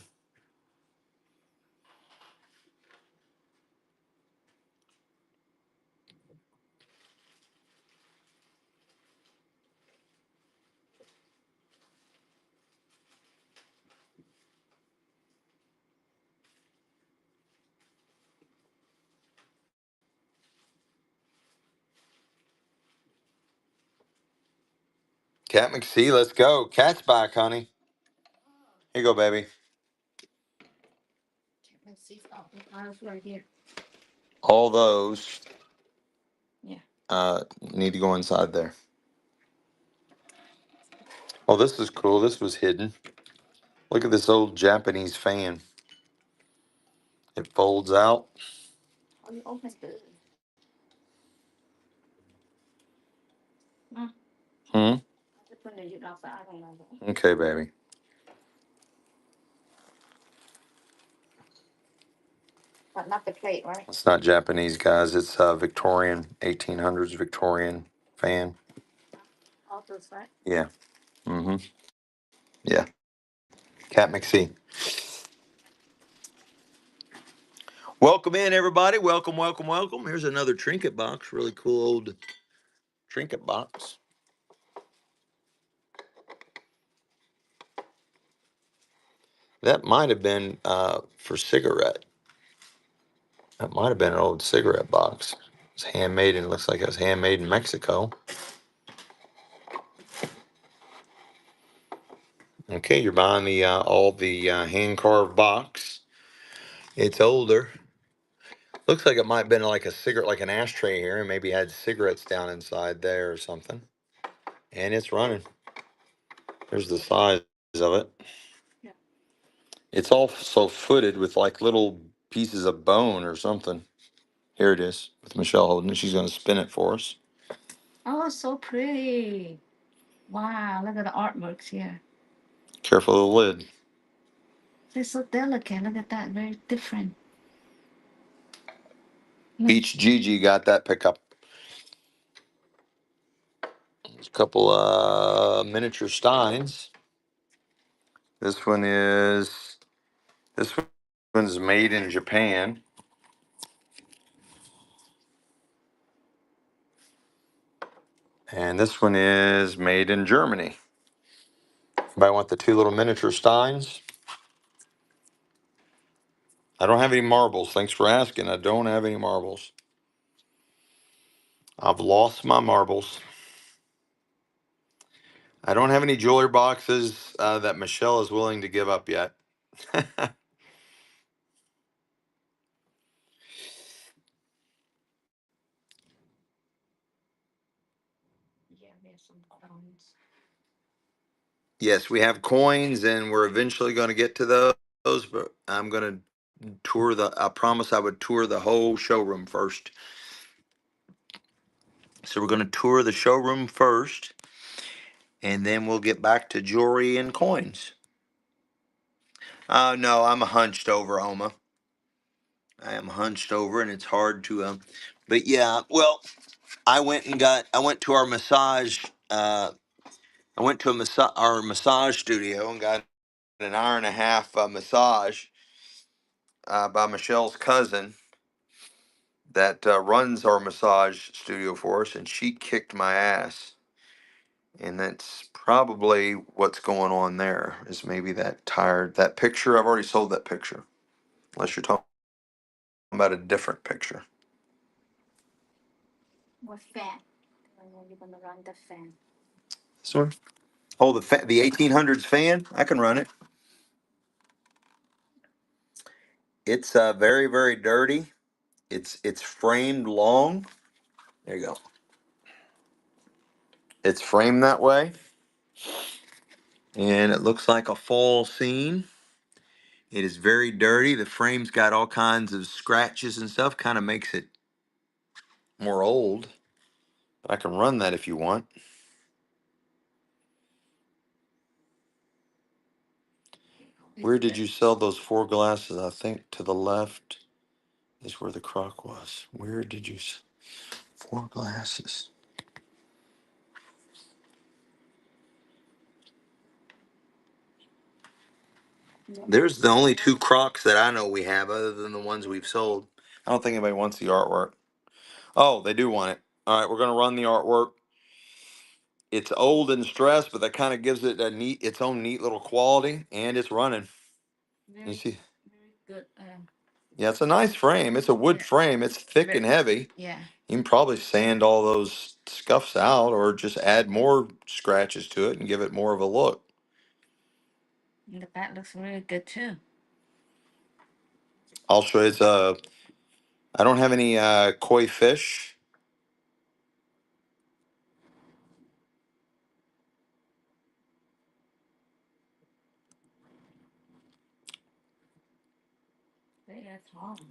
Cat McSee, let's go. Cat's back, honey. Here you go, baby. Let's see. Oh, the pile's right here. All those Yeah. need to go inside there. Oh, this is cool. This was hidden. Look at this old Japanese fan. It folds out. Oh, you open it. Mm. Hmm. Just put it outside. I don't know. Okay, baby. But not the plate, right? It's not Japanese, guys. It's Victorian, 1800s Victorian fan. All those, right? Yeah. Mm-hmm. Yeah. Cat McSee. Welcome in, everybody. Welcome, welcome, welcome. Here's another trinket box. Really cool old trinket box. That might have been for cigarette. That might have been an old cigarette box. It's handmade and it looks like it was handmade in Mexico. Okay, you're buying the all the hand carved box. It's older. Looks like it might have been like a cigarette, like an ashtray here, and maybe had cigarettes down inside there or something. And it's running. There's the size of it. Yeah. It's also footed with like little pieces of bone or something. Here it is with Michelle holding it. She's going to spin it for us. Oh, so pretty. Wow, look at the artworks here. Careful of the lid. They're so delicate. Look at that. Very different. Beach Gigi got that pickup. There's a couple miniature steins. This one's made in Japan. And this one is made in Germany. Anybody want the two little miniature steins? I don't have any marbles. Thanks for asking. I don't have any marbles. I've lost my marbles. I don't have any jewelry boxes that Michelle is willing to give up yet. Yeah, there's some coins. Yes, we have coins, and we're eventually going to get to those. But I'm going to tour the. I promise I would tour the whole showroom first. So we're going to tour the showroom first, and then we'll get back to jewelry and coins. No, I'm hunched over, Homa. I am hunched over, and it's hard to. But yeah, well, I went to our massage. I went to our massage studio and got an hour and a half massage by Michelle's cousin. that runs our massage studio for us, and she kicked my ass. And that's probably what's going on there. Is maybe that picture. I've already sold that picture. Unless you're talking about a different picture. What fan? You're gonna run the fan. Sorry. Oh, the 1800s fan. I can run it. It's very very dirty. It's framed long. There you go. It's framed that way, and it looks like a fall scene. It is very dirty. The frame's got all kinds of scratches and stuff. Kind of makes it more old. I can run that if you want. Where did you sell those 4 glasses? I think to the left is where the crock was. Where did you 4 glasses? There's the only 2 crocs that I know we have, other than the ones we've sold. I don't think anybody wants the artwork. Oh, they do want it. All right, we're gonna run the artwork. It's old and stressed, but that kind of gives it its own neat little quality, and it's running. You see? Very good. Yeah, it's a nice frame. It's a wood frame. It's thick and heavy. Yeah. You can probably sand all those scuffs out, or just add more scratches to it and give it more of a look. And the back looks really good too. I'll show you. I don't have any koi fish.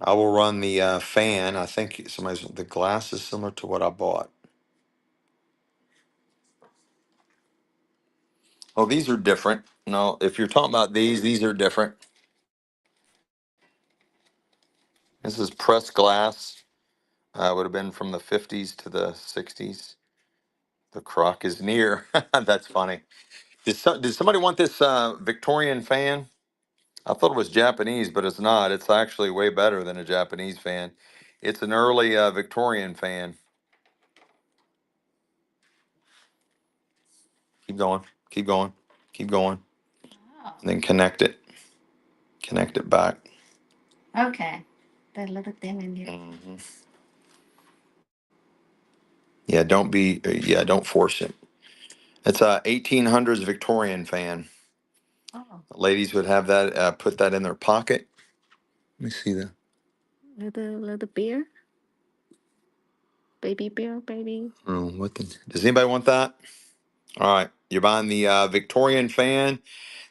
I will run the fan. I think the glass is similar to what I bought. Oh, these are different. No, if you're talking about these are different. This is pressed glass. Would have been from the 50s to the 60s. The crock is near. That's funny. Did somebody want this Victorian fan? I thought it was Japanese, but it's not. It's actually way better than a Japanese fan. It's an early Victorian fan. Keep going. Keep going. Keep going. Oh. And then connect it. Connect it back. Okay. That little thing in here. Hmm. Yeah, don't force it. It's a 1800s Victorian fan. Oh. Ladies would have that, put that in their pocket. Let me see that. Little bear. Baby bear, baby. Oh, does anybody want that? All right, you're buying the Victorian fan.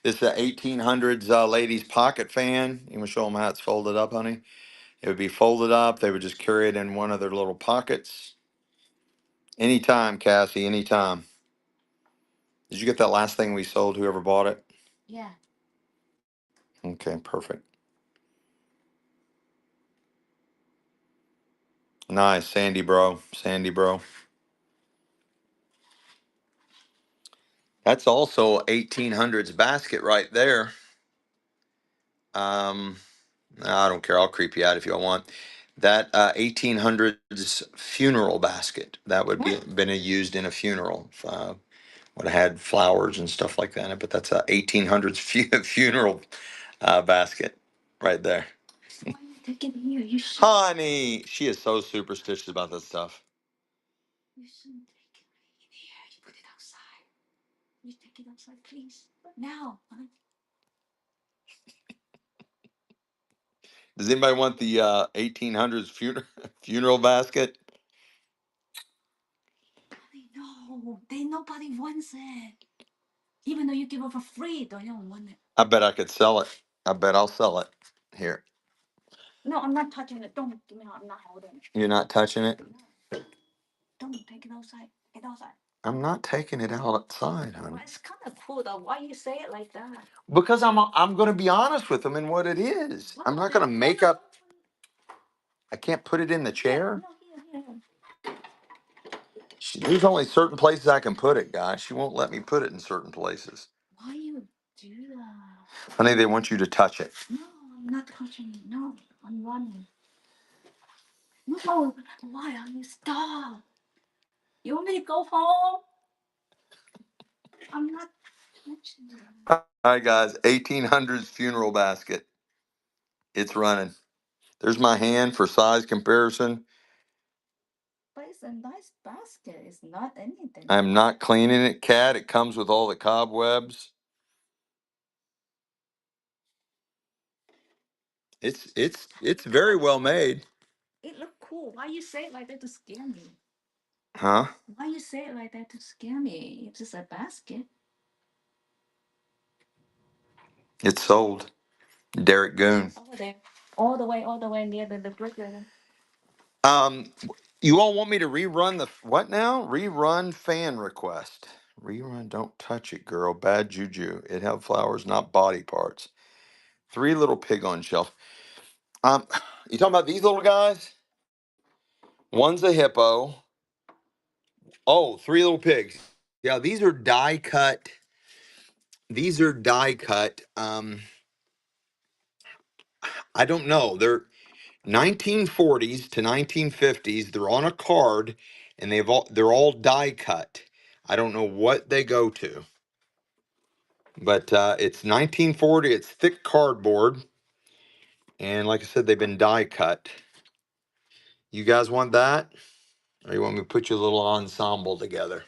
This is a 1800s ladies pocket fan. You want to show them how it's folded up, honey? It would be folded up. They would just carry it in one of their little pockets. Anytime, Cassie, anytime. Did you get that last thing we sold, whoever bought it? Yeah. Okay, perfect. Nice, Sandy bro. Sandy bro. That's also 1800s basket right there. Um, I don't care. I'll creep you out if you want. That 1800s funeral basket that would be been used in a funeral. Would have had flowers and stuff like that in it, but that's a 1800s funeral basket right there. Why are you taking here? You should. Honey, she is so superstitious about this stuff. You shouldn't take it in here. You put it outside. You take it outside, please. Now. Huh? Does anybody want the 1800s funeral basket? No, nobody wants it. Even though you give it for free, they don't want it. I bet I could sell it. I bet I'll sell it. Here. No, I'm not touching it. Don't give me. I'm not holding it. You're not touching it? No. Don't take it outside. Get outside. I'm not taking it outside, honey. Well, it's kind of cool though. Why you say it like that? Because I'm going to be honest with them in what it is. I'm not going to make up. I can't put it in the chair. No, here. There's only certain places I can put it, guys. She won't let me put it in certain places. Why you do that? Honey, they want you to touch it. No, I'm not touching it. No, I'm running. No, why are you stop? You want me to go home? I'm not mentioning. All right, guys. 1800s funeral basket. It's running. There's my hand for size comparison. But it's a nice basket. It's not anything. I'm not cleaning it, Cat. It comes with all the cobwebs. It's very well made. It look cool. Why you say it like that to scare me? Huh? Why you say it like that to scare me? It's just a basket. It's sold. Derek Goon. Over there. All the way near the brick building. Um, you all want me to rerun the what now? Rerun fan request. Rerun. Don't touch it, girl. Bad juju. It have flowers, not body parts. Three little pig on shelf. You talking about these little guys? One's a hippo. Oh, three little pigs. Yeah, these are die cut. These are die cut. I don't know. They're 1940s to 1950s. They're on a card, and they're all die cut. I don't know what they go to, but it's 1940. It's thick cardboard, and like I said, they've been die cut. You guys want that, or you want me to put you a little ensemble together?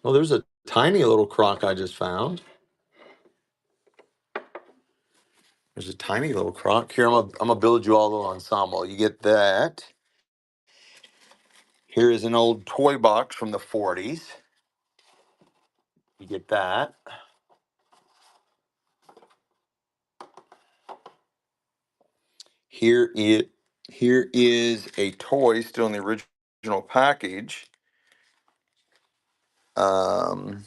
Well, there's a tiny little crock I just found. There's a tiny little crock. Here, I'm gonna build you all a little ensemble. You get that. Here is an old toy box from the 40s. You get that. Here it here is a toy still in the original package. Um,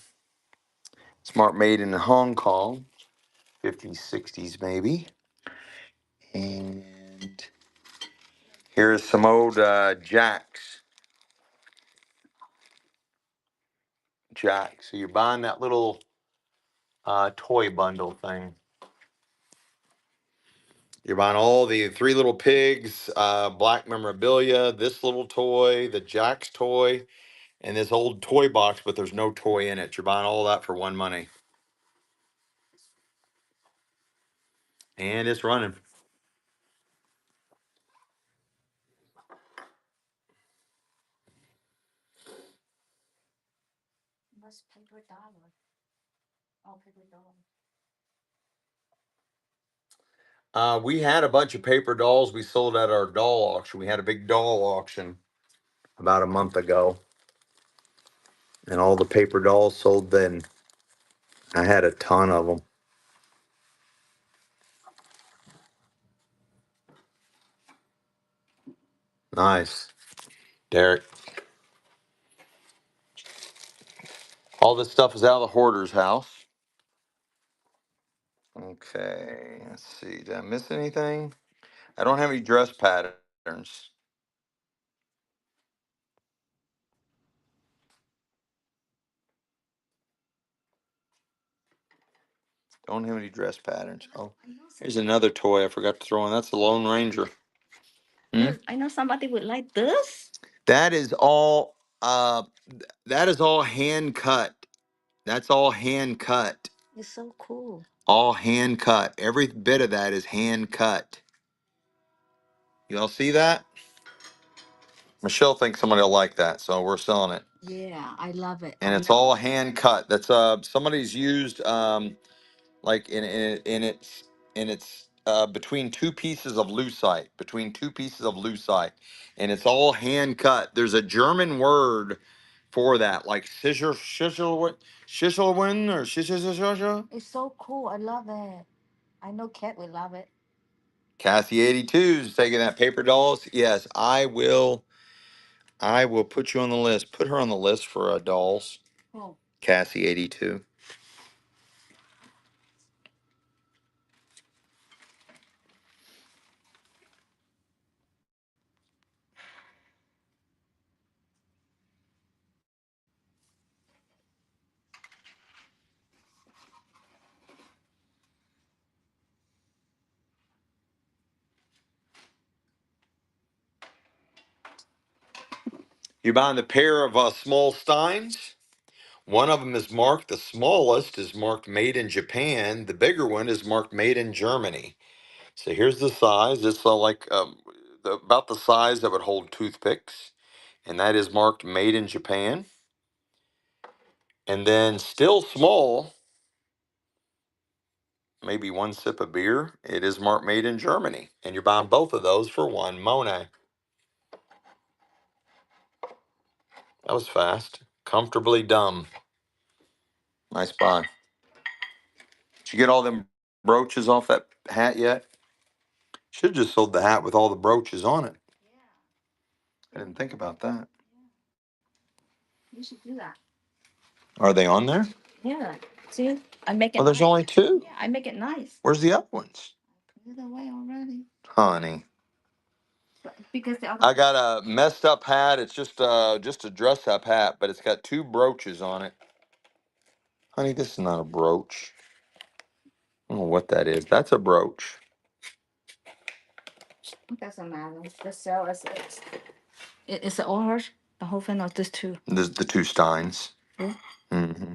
Smart made in Hong Kong, 50s, 60s maybe. And here's some old jacks. Jacks. So you're buying that little toy bundle thing. You're buying all the three little pigs, black memorabilia, this little toy, the Jack's toy, and this old toy box, but there's no toy in it. You're buying all that for one money. And it's running. What's paper dollar? Oh, paper dollar. We had a bunch of paper dolls we sold at our doll auction. We had a big doll auction about a month ago. And all the paper dolls sold then. I had a ton of them. Nice. Derek. All this stuff is out of the hoarder's house. Okay, let's see. Did I miss anything? I don't have any dress patterns. Don't have any dress patterns. Oh, here's another toy I forgot to throw in. That's the Lone Ranger. Look, I know somebody would like this. That is all that is all hand cut. That's all hand cut. It's so cool. All hand cut. Every bit of that is hand cut. You all see that? Michelle thinks somebody will like that, so we're selling it. Yeah, I love it. And it's all hand cut. That's somebody's used like in its between two pieces of lucite, and it's all hand cut. There's a German word for that, like Schisselwin or Schisselwin. It's so cool. I love it. I know Kat would love it. Cassie 82 is taking that paper dolls. Yes, I will. I will put you on the list. Put her on the list for dolls. Oh. Cassie 82. You're buying the pair of small steins. One of them is marked, the smallest is marked made in Japan. The bigger one is marked made in Germany. So here's the size. It's like about the size that would hold toothpicks. And that is marked made in Japan. And then still small, maybe one sip of beer, it is marked made in Germany. And you're buying both of those for one Monet. That was fast. Comfortably dumb. Nice buy. Did you get all them brooches off that hat yet? Should have just sold the hat with all the brooches on it. I didn't think about that. You should do that. Are they on there? Yeah. See, I make it. Oh, there's nice. only two. Yeah, I make it nice. Where's the other ones? Put it away already. Honey. Because the other. I got a messed up hat. It's just a dress up hat, but it's got two brooches on it. Honey, this is not a brooch. I don't know what that is. That's a brooch. It doesn't matter. The sale is it's all hers. The whole thing or just two. There's the two steins. Yeah. Mm-hmm.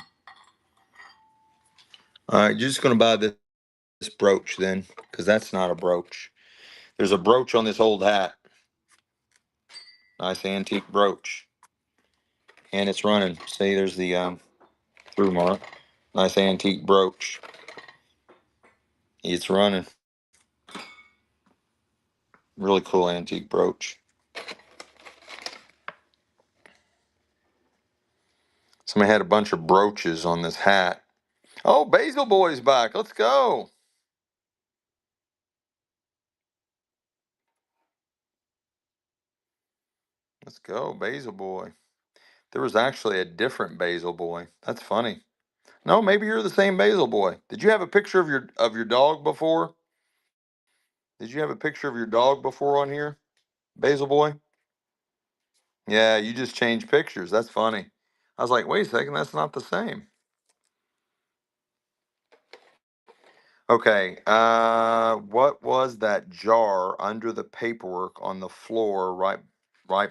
All right, you're just gonna buy this brooch then, because that's not a brooch. There's a brooch on this old hat. Nice antique brooch. And it's running. See, there's the through mark. Nice antique brooch. It's running. Really cool antique brooch. Somebody had a bunch of brooches on this hat. Oh, Basil Boy's back. Let's go. Let's go, Basil Boy. There was actually a different Basil Boy. That's funny. No, maybe you're the same Basil Boy. Did you have a picture of your dog before? Did you have a picture of your dog before on here, Basil Boy? Yeah, you just changed pictures. That's funny. I was like, wait a second, that's not the same. Okay, what was that jar under the paperwork on the floor right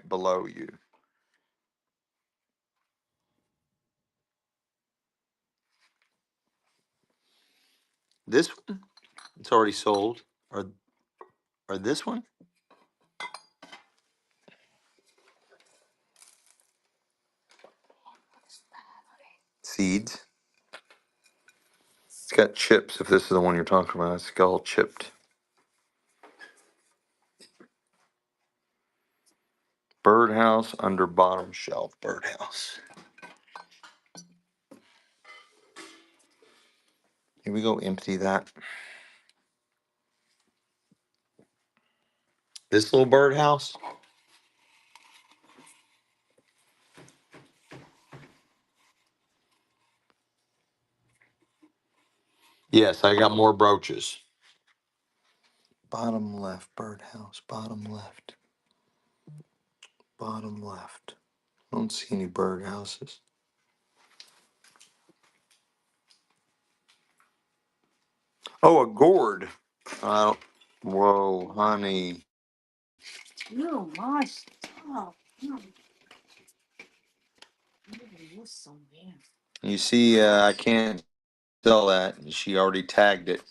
below you? This one? It's already sold. Or this one? Seeds. It's got chips, if this is the one you're talking about. It's all chipped. Birdhouse under bottom shelf. Birdhouse. Here we go, empty that. This little birdhouse? Yes, I got more brooches. Bottom left, birdhouse. Bottom left. Bottom left. I don't see any birdhouses. Oh, a gourd. I don't. Whoa, honey. You my stuff. You're so weird. You see, I can't sell that. She already tagged it.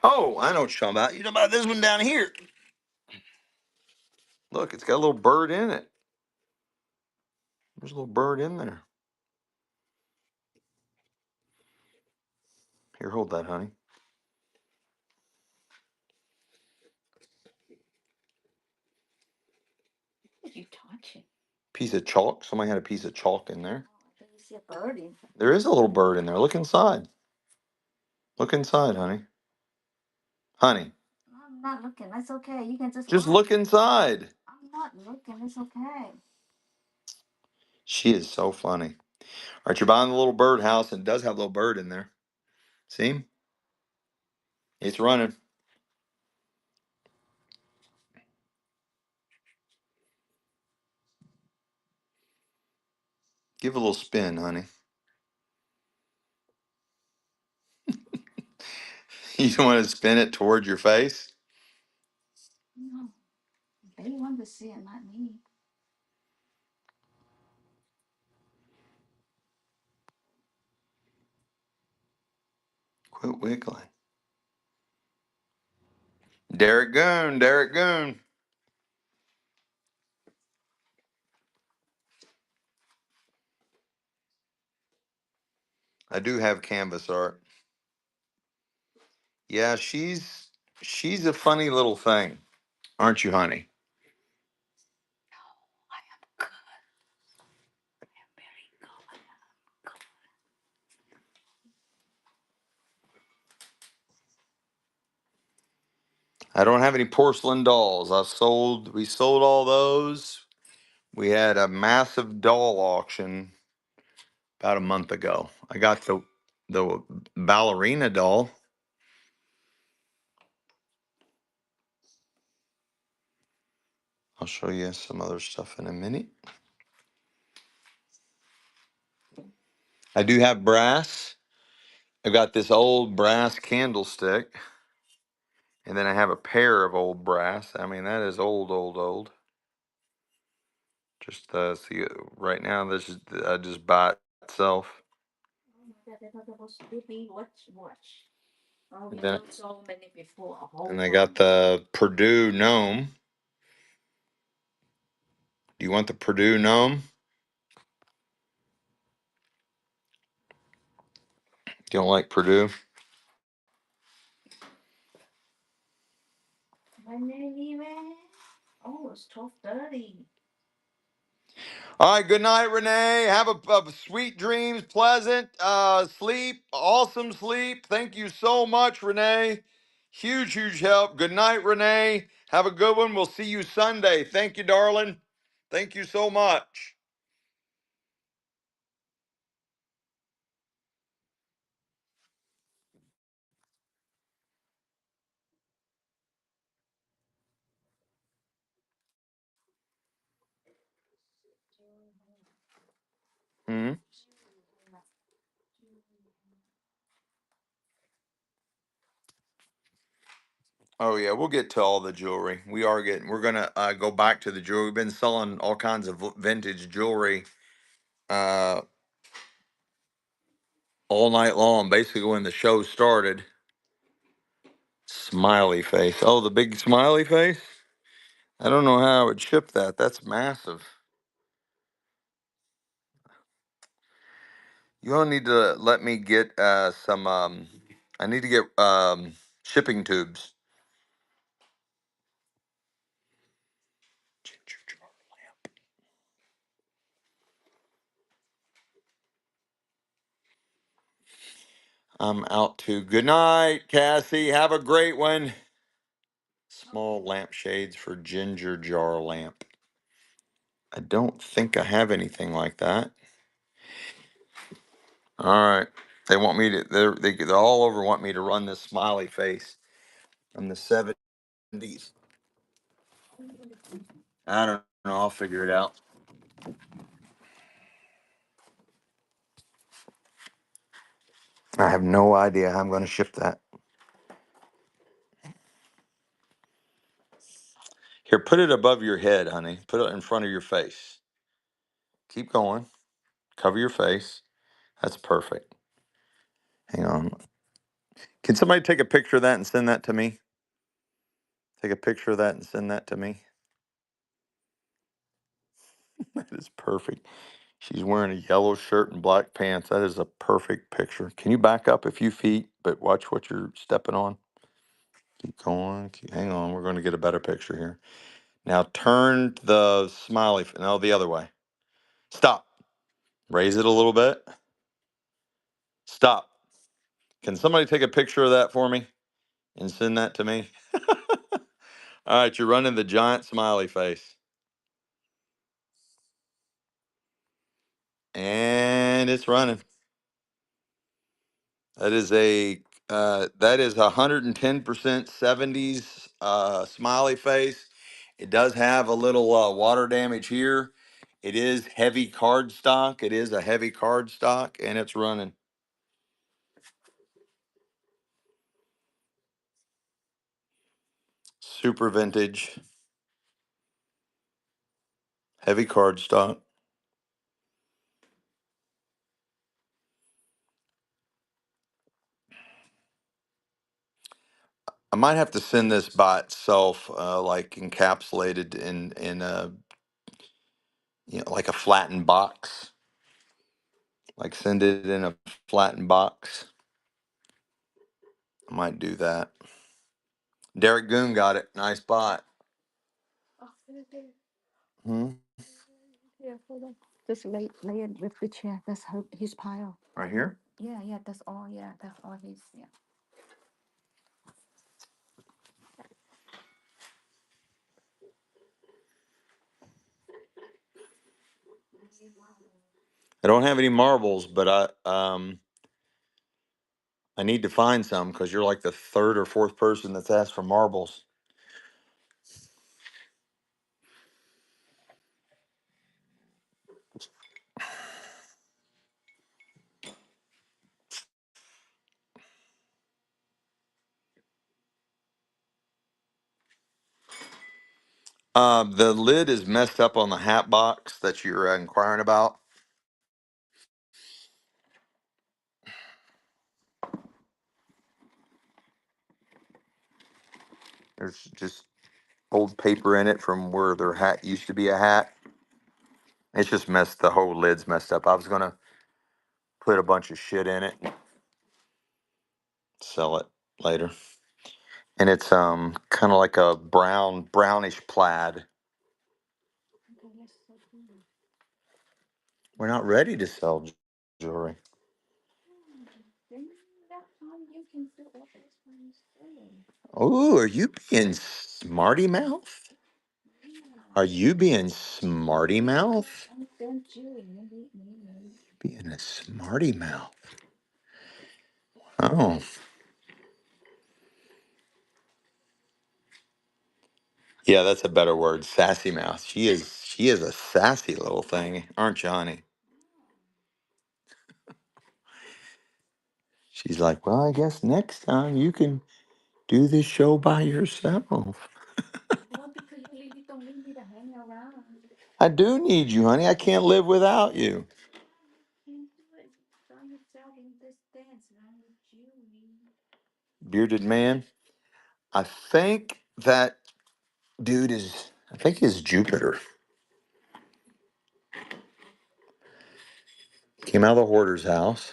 Oh, I know what you're talking about. You're talking about this one down here. Look, it's got a little bird in it. There's a little bird in there. Here, hold that, honey. What are you touching? Piece of chalk. Somebody had a piece of chalk in there. Oh, you see a bird in. There is a little bird in there. Look inside. Look inside, honey. Honey, I'm not looking. That's okay. You can just watch. look inside. I'm not looking. It's okay. She is so funny. All right, you're buying the little bird house, and it does have a little bird in there. See? It's running. Give it a little spin, honey. You want to spin it toward your face? No. to see it, not me. Quit wiggling. Derek Goon, Derek Goon. I do have canvas art. Yeah, she's a funny little thing, aren't you, honey? I am good. I am very good. I don't have any porcelain dolls. We sold all those. We had a massive doll auction about a month ago. I got the ballerina doll. I'll show you some other stuff in a minute. I do have brass. I've got this old brass candlestick, and then I have a pair of old brass. I mean, that is old, old, old. Just see, right now this is just by itself. Oh my god, I thought that was stupid. Watch. Oh, we And then sold so many before. A whole and I got bunch. the Purdue gnome. Do you want the Purdue gnome? You don't like Purdue? My name, man. Oh, it's 12:30. All right, good night, Renee. Have a sweet dreams, pleasant sleep, awesome sleep. Thank you so much, Renee. Huge, huge help. Good night, Renee. Have a good one. We'll see you Sunday. Thank you, darling. Thank you so much. Mhm. Oh yeah, we'll get to all the jewelry. We're gonna go back to the jewelry. We've been selling all kinds of vintage jewelry uh, all night long. Basically, when the show started, smiley face. Oh, the big smiley face. I don't know how I would ship that. That's massive. You all need to let me get some. I need to get shipping tubes. I'm out too. Good night, Cassie. Have a great one. Small lampshades for ginger jar lamp. I don't think I have anything like that. All right. They want me to. They're all over. Want me to run this smiley face from the '70s. I don't know. I'll figure it out. I have no idea how I'm going to ship that. Here, put it above your head, honey. Put it in front of your face. Keep going. Cover your face. That's perfect. Hang on. Can somebody take a picture of that and send that to me? Take a picture of that and send that to me. That is perfect. She's wearing a yellow shirt and black pants. That is a perfect picture. Can you back up a few feet, but watch what you're stepping on? Keep going. Hang on. We're going to get a better picture here. Now turn the smiley. No, the other way. Stop. Raise it a little bit. Stop. Can somebody take a picture of that for me and send that to me? All right, you're running the giant smiley face. And it's running. That is 110% '70s smiley face. It does have a little water damage here. It is heavy cardstock. It is a heavy cardstock, and it's running. Super vintage. Heavy cardstock. I might have to send this by itself, like encapsulated in a, like a flattened box. Like send it in a flattened box. I might do that. Derek Goon got it. Nice bot. Oh, there. Hmm? Here, hold on. Just lay it with the chair. That's his pile. Right here? Yeah, yeah, that's all. Yeah, that's all his. Yeah. I don't have any marbles, but I need to find some because you're like the third or fourth person that's asked for marbles. The lid is messed up on the hat box that you're inquiring about. There's just old paper in it from where their hat used to be a hat. It's just messed. The whole lid's messed up. I was gonna put a bunch of shit in it and sell it later. And it's kind of like a brownish plaid. Okay, let's go through. We're not ready to sell jewelry. Then that time you can do all this by yourself. Oh, are you being smarty mouth? Are you being smarty mouth? I'm done chewing. Maybe. Being a smarty mouth. Oh, yeah, that's a better word. Sassy mouth. She is a sassy little thing, aren't you, honey? She's like, well, I guess next time you can do this show by yourself. Well, because you really don't need me to hang around. I do need you, honey. I can't live without you. You can't do it by yourself in this dance around with Julie. Bearded man. I think that dude I think he's Jupiter. Came out of the hoarder's house.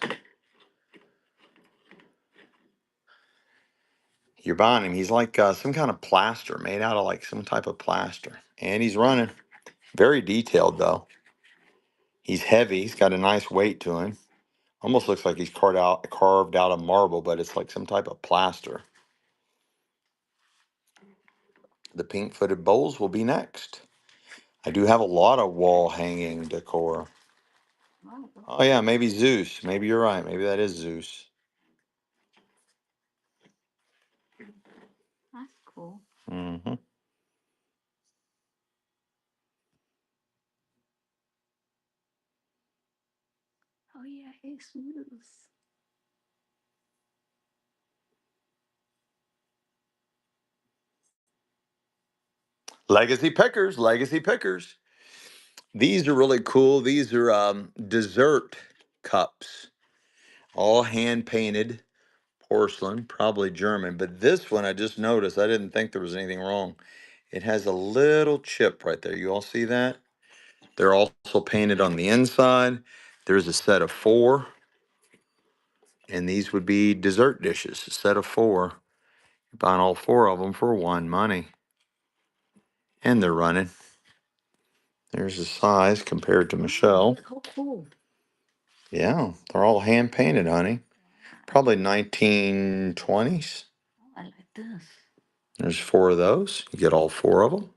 You're buying him. He's like some kind of plaster made out of like some type of plaster. And he's running. Very detailed, though. He's heavy. He's got a nice weight to him. Almost looks like he's carved out of marble, but it's like some type of plaster. The pink-footed bowls will be next. I do have a lot of wall hanging decor. Oh, Oh, yeah, maybe Zeus. Maybe you're right. Maybe that is Zeus. that's cool. Hmm. Oh yeah, it's loose. Legacy pickers. Legacy pickers. These are really cool. These are dessert cups, all hand painted porcelain, probably German. But this one, I just noticed, I didn't think there was anything wrong. It has a little chip right there. You all see that? They're also painted on the inside. There's a set of 4, and these would be dessert dishes, a set of 4. You're buying all 4 of them for one money. And they're running. There's the size compared to Michelle. Look how cool. Yeah, they're all hand painted, honey. Probably 1920s. Oh, I like this. There's 4 of those. You get all 4 of them.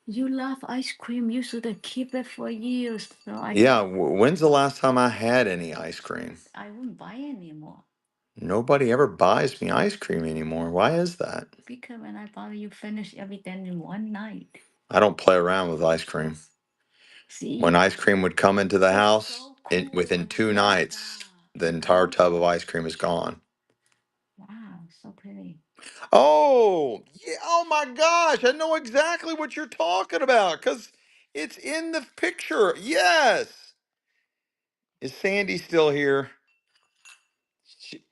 You love ice cream. You should have keep it for years. So Yeah, when's the last time I had any ice cream? I wouldn't buy anymore. Nobody ever buys me ice cream anymore. Why is that? Because when I buy, you finish everything in one night. I don't play around with ice cream. See? When ice cream would come into the It's house, so it cool. within I 2 love nights, that. the entire tub of ice cream is gone. Wow, so pretty. Oh, yeah. Oh my gosh. I know exactly what you're talking about. Because It's in the picture. Yes. Is Sandy still here?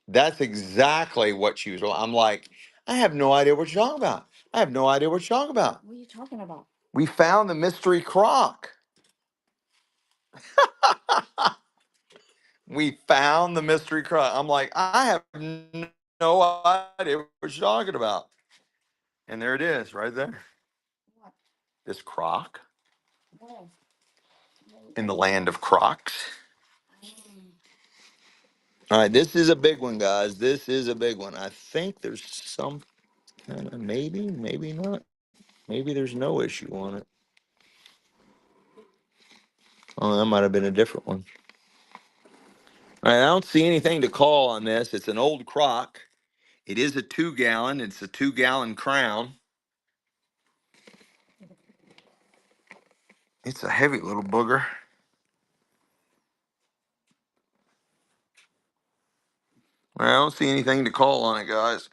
That's exactly what she was. I'm like, I have no idea what you're talking about. I have no idea what you're talking about. What are you talking about? We found the mystery crock. We found the mystery crock. I'm like, I have no idea what you're talking about. And there it is, right there. What? This crock Where? in the land of crocks. Mm. All right, this is a big one, guys. This is a big one. I think there's some kind of maybe not. Maybe there's no issue on it. Oh, that might have been a different one. All right, I don't see anything to call on this. It's an old crock. It is a 2 gallon. It's a 2 gallon crown. It's a heavy little booger. I don't see anything to call on it, guys.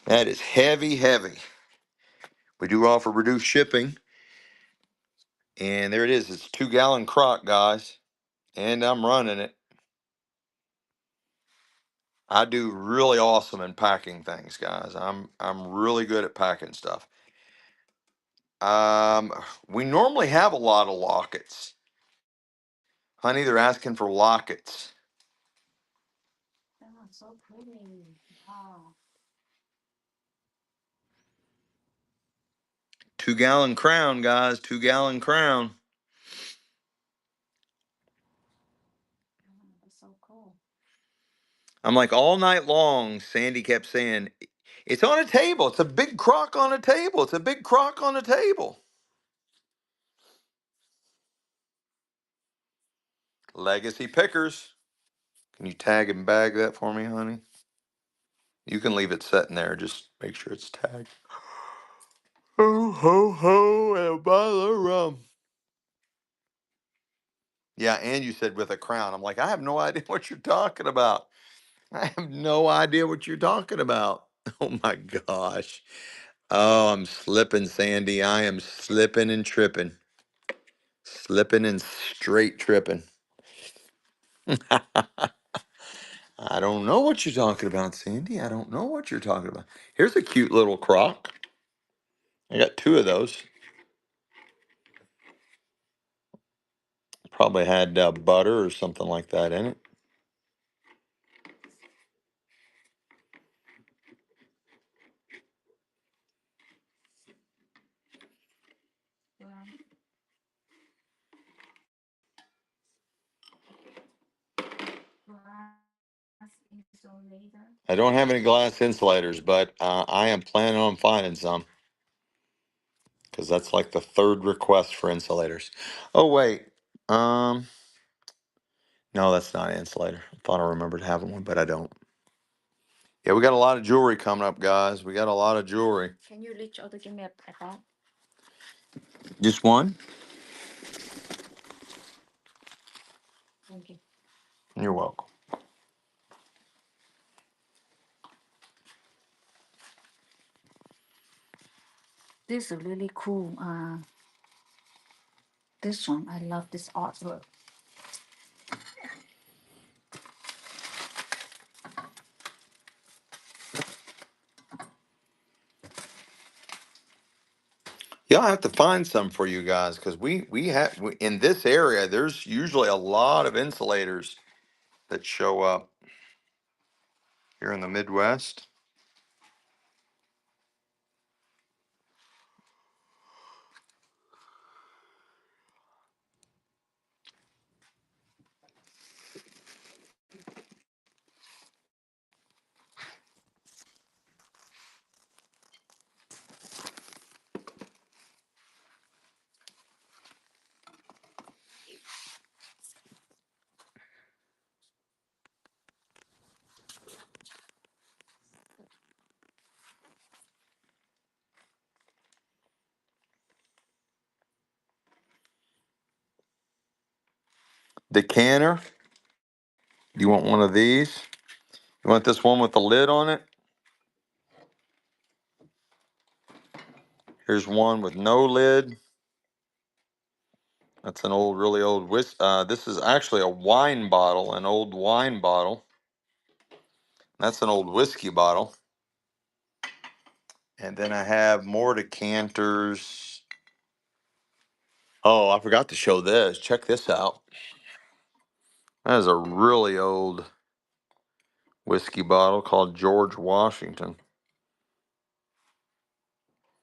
That is heavy, heavy. We do offer reduced shipping. And there it is. It's a 2 gallon crock, guys. And I'm running it. I do really awesome in packing things, guys. I'm really good at packing stuff. We normally have a lot of lockets. Honey, they're asking for lockets. Oh, so pretty. Wow. 2 gallon crown, guys. 2 gallon crown. Oh, that's so cool. I'm like all night long. Sandy kept saying, "It's on a table. It's a big crock on a table. It's a big crock on a table." Legacy pickers. Can you tag and bag that for me, honey? You can leave it sitting there. Just make sure it's tagged. Ho, ho, ho, and a bottle of rum. Yeah, and you said with a crown. I'm like, I have no idea what you're talking about. I have no idea what you're talking about. Oh my gosh. Oh, I'm slipping, Sandy. I am slipping and tripping. Slipping and straight tripping. I don't know what you're talking about, Sandy. I don't know what you're talking about. Here's a cute little crock. I got 2 of those. Probably had butter or something like that in it. Glass insulator. I don't have any glass insulators, but I am planning on finding some because that's like the third request for insulators. Oh wait, um, no, that's not an insulator. I thought I remembered having one, but I don't. Yeah, we got a lot of jewelry coming up, guys. We got a lot of jewelry. Can you reach out to give me a bag? Just one? Thank you. You're welcome. This is really cool. This one, I love this artwork. Yeah, I have to find some for you guys because we have in this area. There's usually a lot of insulators that show up here in the Midwest. Decanter. You want one of these? You want this one with the lid on it? Here's one with no lid. That's an old, really old this is actually a wine bottle, an old wine bottle. That's an old whiskey bottle. And then I have more decanters. Oh, I forgot to show this. Check this out. That is a really old whiskey bottle called George Washington.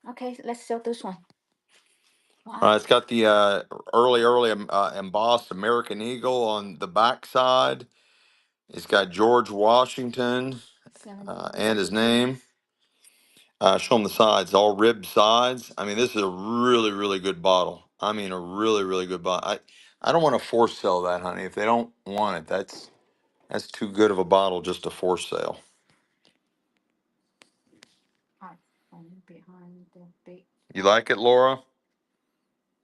Okay, let's sell this one. Wow. It's got the early embossed American Eagle on the back side. It's got George Washington and his name. Show them the sides, all ribbed sides. I mean, this is a really, really good bottle. I mean, a really, really good bottle. I don't want to force sell that, honey. If they don't want it, that's too good of a bottle just to force sale. Behind the big. You like it, Laura?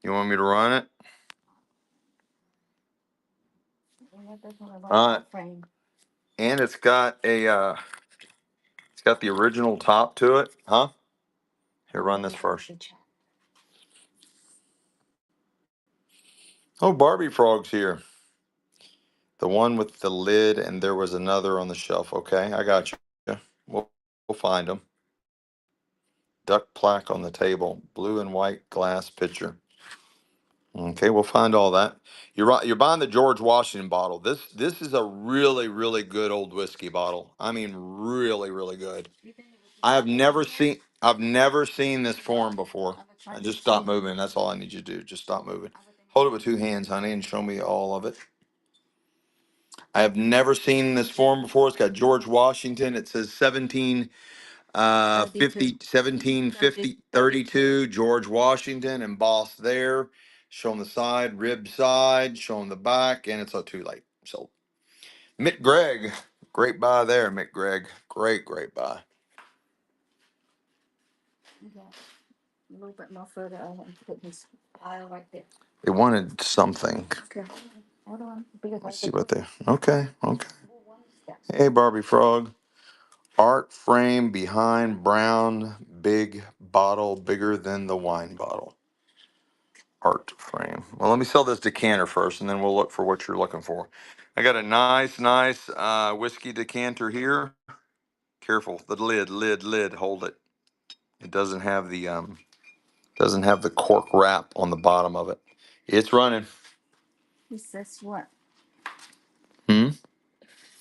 You want me to run it? Frame. And it's got the original top to it, huh? Here, run this first. Oh, Barbie Frog's here. The one with the lid, and there was another on the shelf. Okay, I got you. We'll find them. Duck plaque on the table, blue and white glass pitcher. Okay, we'll find all that. You're right. You're buying the George Washington bottle. This is a really, really good old whiskey bottle. I mean, really, really good. I've never seen this form before. I just stop moving. That's all I need you to do. Just stop moving. Hold it with two hands, honey, and show me all of it. I have never seen this form before. It's got George Washington. It says 1750 George Washington embossed there. Showing the side, rib side, showing the back, and it's too late. So Mick Gregg, great buy there, Mick Gregg. Great buy. A little bit more further. I want to put this pile right there. They wanted something. Okay. Hold on. Because Let's see what they. Okay. Hey, Barbie Frog. Art frame behind brown, big bottle, bigger than the wine bottle. Art frame. Well, let me sell this decanter first, and then we'll look for what you're looking for. I got a nice whiskey decanter here. Careful, the lid. Hold it. It doesn't have the cork wrap on the bottom of it. It's running. He says what? Hmm.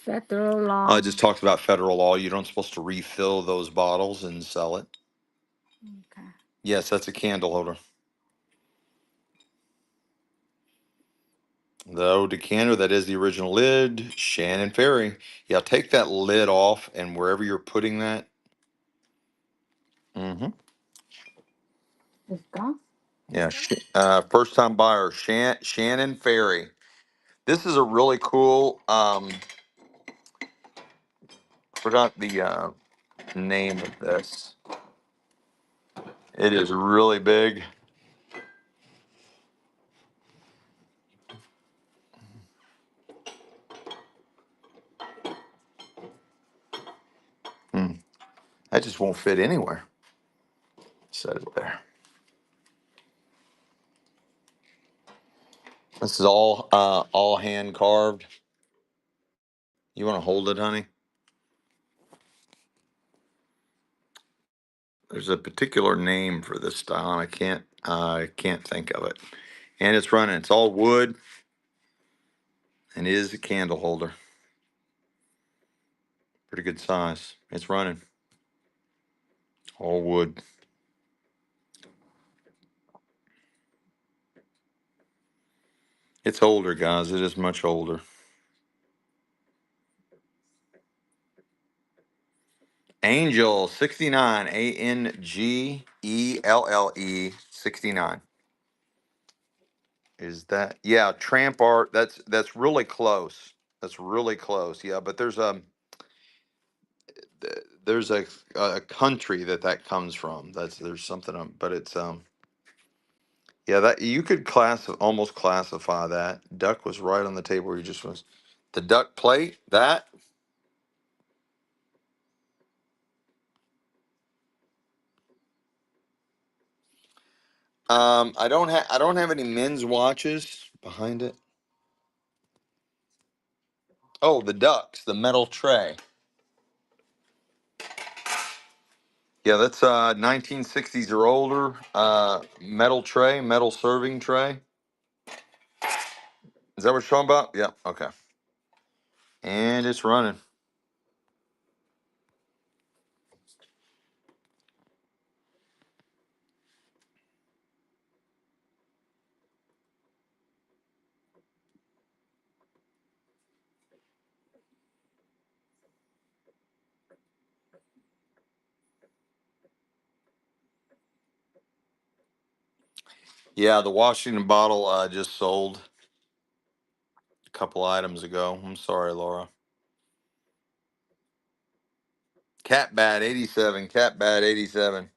Federal law. It just talks about federal law. You're not supposed to refill those bottles and sell it. Okay. Yes, that's a candle holder. The decanter, that is the original lid. Shannon Ferry. Yeah, take that lid off, and wherever you're putting that. Mm-hmm. It's gone? Yeah, first time buyer, Shannon Ferry. This is a really cool, forgot the name of this. It is really big. That just won't fit anywhere. Set it there. This is all hand carved. You want to hold it, honey? There's a particular name for this style, and I can't think of it. And it's running. It's all wood, and it is a candle holder. Pretty good size. It's running. All wood. It's older, guys. It is much older. Angel 69, Angelle 69. Is that, yeah, tramp art? That's really close. That's really close. Yeah, but there's a country that comes from. There's something but it's yeah, that you could almost classify that. Duck was right on the table where you just was. The duck plate, that. I don't have any men's watches behind it. Oh, the ducks, the metal tray. Yeah, that's 1960s or older. Metal tray, metal serving tray. Is that what you're talking about? Yeah. Okay. And it's running. Yeah, the Washington bottle just sold a couple items ago. I'm sorry, Laura. Cat Bat 87. Cat Bat 87.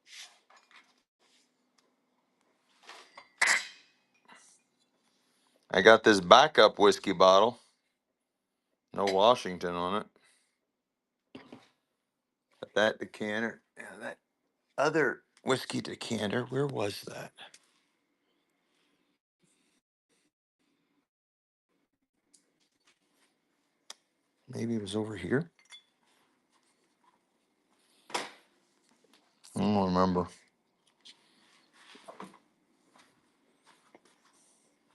I got this backup whiskey bottle. No Washington on it. Got that decanter. Yeah, that other whiskey decanter. Where was that? Maybe it was over here. I don't remember.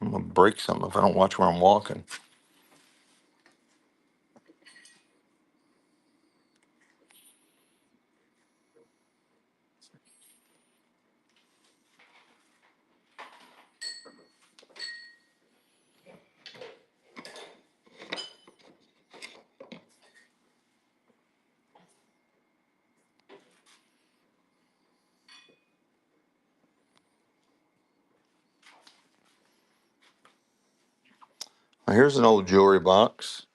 I'm gonna break something if I don't watch where I'm walking. Now, here's an old jewelry box.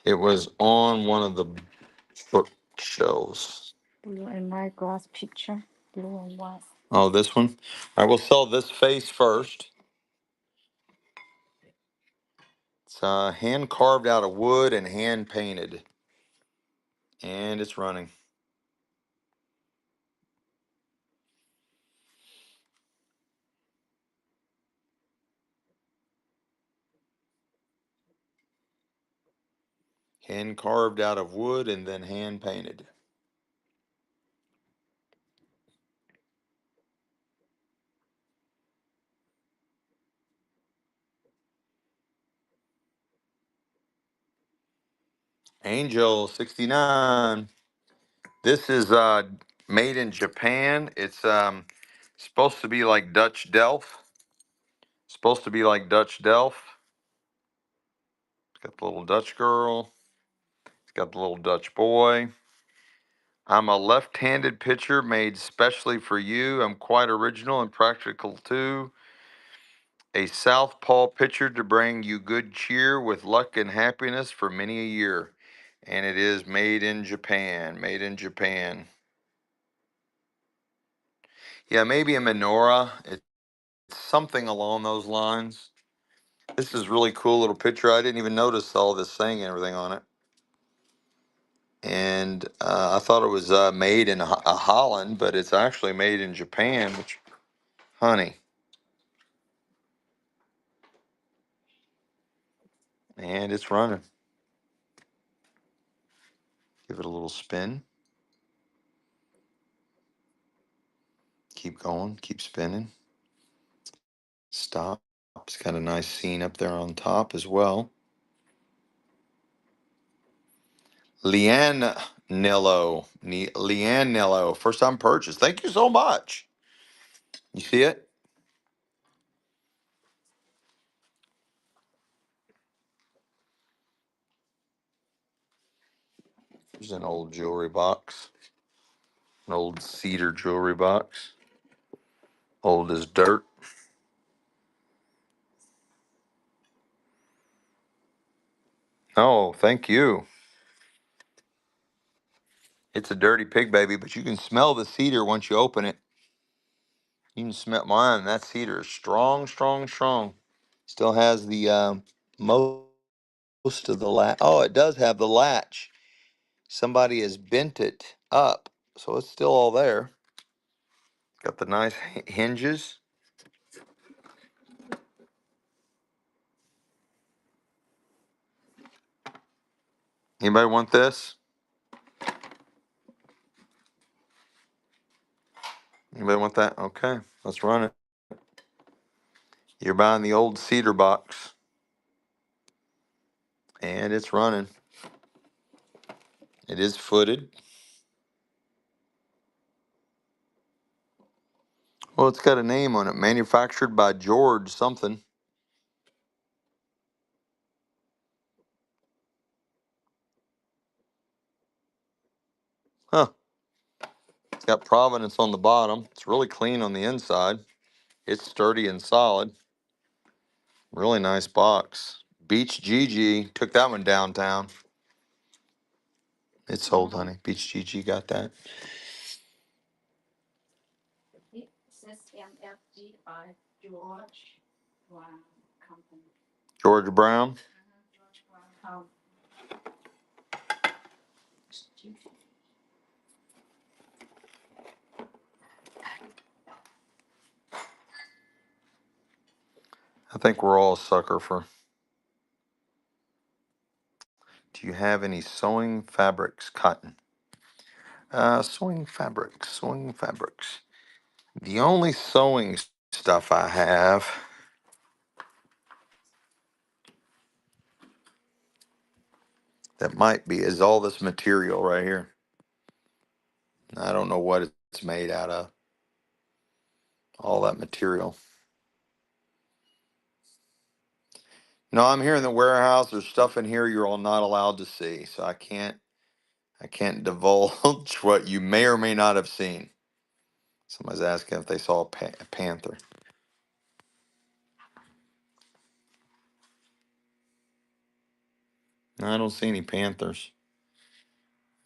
It was on one of the bookshelves. Blue and white glass picture. Blue and white. Oh, this one? I will sell this face first. It's hand carved out of wood and hand painted. And it's running. Hand carved out of wood and then hand painted. Angel 69. This is made in Japan. It's supposed to be like Dutch Delft. Supposed to be like Dutch Delft. It's got the little Dutch girl. It's got the little Dutch boy. I'm a left-handed pitcher made specially for you. I'm quite original and practical too. A southpaw pitcher to bring you good cheer with luck and happiness for many a year. And it is made in Japan. Made in Japan. Yeah, maybe a menorah. It's something along those lines. This is really cool little picture. I didn't even notice all this saying and everything on it. And I thought it was made in Holland, but it's actually made in Japan. Which, honey, and it's running. Give it a little spin. Keep going. Keep spinning. Stop. It's got a nice scene up there on top as well. Leanne Nello. First time purchase. Thank you so much. You see it? There's an old jewelry box. An old cedar jewelry box. Old as dirt. Oh, thank you. It's a dirty pig baby, but you can smell the cedar once you open it. You can smell mine. That cedar is strong, strong, strong. Still has the mold to the latch. Oh, it does have the latch. Somebody has bent it up, so it's still all there. Got the nice hinges. Anybody want this? Anybody want that? Okay, let's run it. You're buying the old cedar box, and it's running. It is footed. Well, it's got a name on it. Manufactured by George something. Huh. It's got Providence on the bottom. It's really clean on the inside. It's sturdy and solid. Really nice box. Beach GG. Took that one downtown. It's sold, honey. Beach GG got that. It says MFG by George Brown Company. George Brown. George Brown. I think we're all a sucker for. Do you have any sewing fabrics? Cotton. Sewing fabrics. Sewing fabrics. The only sewing stuff I have that might be is all this material right here. I don't know what it's made out of. All that material. No, I'm here in the warehouse. There's stuff in here you're all not allowed to see, so I can't divulge what you may or may not have seen. Somebody's asking if they saw a panther. No, I don't see any panthers.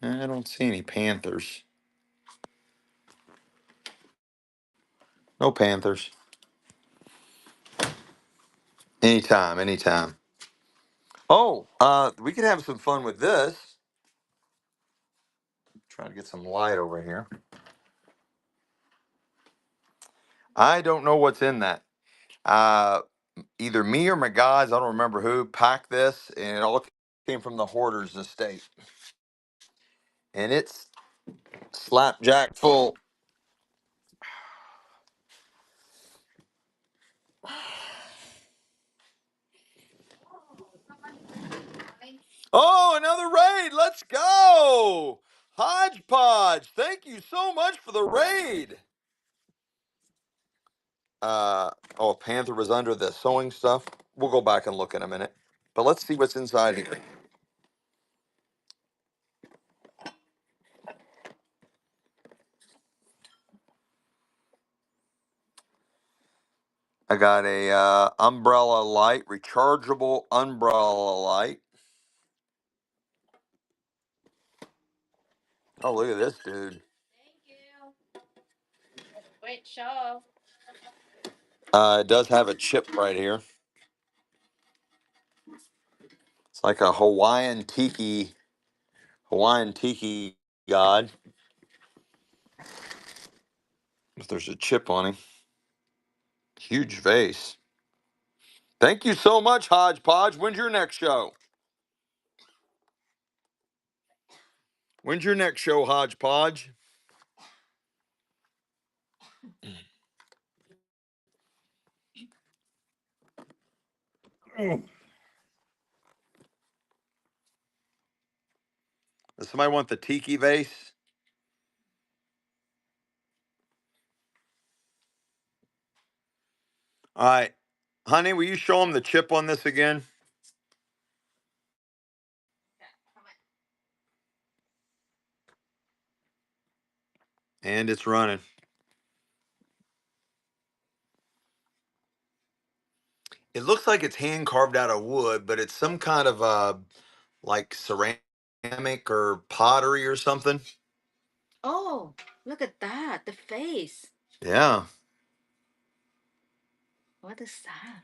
I don't see any panthers. No panthers. Anytime, anytime. Oh, we could have some fun with this. Trying to get some light over here. I don't know what's in that. Uh, Either me or my guys, I don't remember who, packed this, and it all came from the hoarders estate. And it's slapjack full. Oh, another raid. Let's go. Hodgepodge, thank you so much for the raid. Oh, Panther was under the sewing stuff. We'll go back and look in a minute. But let's see what's inside here. I got a umbrella light, rechargeable umbrella light. Oh, look at this dude. Thank you. Great show. It does have a chip right here. It's like a Hawaiian tiki god. If there's a chip on him. Huge vase. Thank you so much, Hodgepodge. When's your next show? When's your next show, Hodgepodge? Does somebody want the tiki vase? All right. Honey, will you show them the chip on this again? And it's running. It looks like it's hand carved out of wood, but it's some kind of like ceramic or pottery or something. Oh, look at that. The face. Yeah. What is that?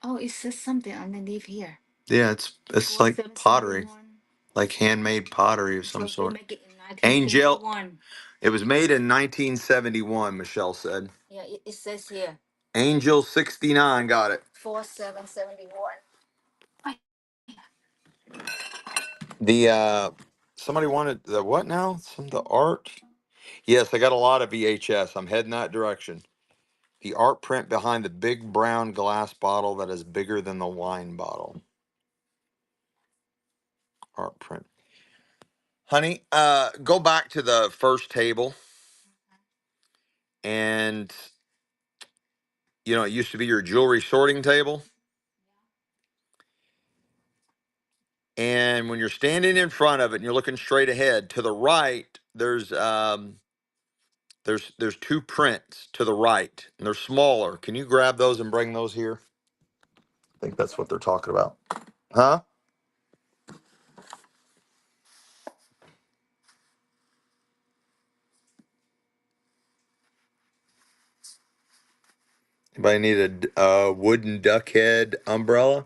Oh, it says something underneath here. Yeah, it's like pottery, 4771. like handmade pottery of some So they sort. make it in Angel. 1971. It was made in 1971. Michelle said. Yeah, it says here Angel 69 got it. 4771. The somebody wanted the what now? Some the art. Yes, I got a lot of VHS. I'm heading that direction. The art print behind the big brown glass bottle that is bigger than the wine bottle. Art print. Honey, go back to the first table, and it used to be your jewelry sorting table. And when you're standing in front of it and you're looking straight ahead, to the right, there's two prints to the right, and they're smaller. Can you grab those and bring those here? I think that's what they're talking about. Huh? Anybody need a wooden duck head umbrella?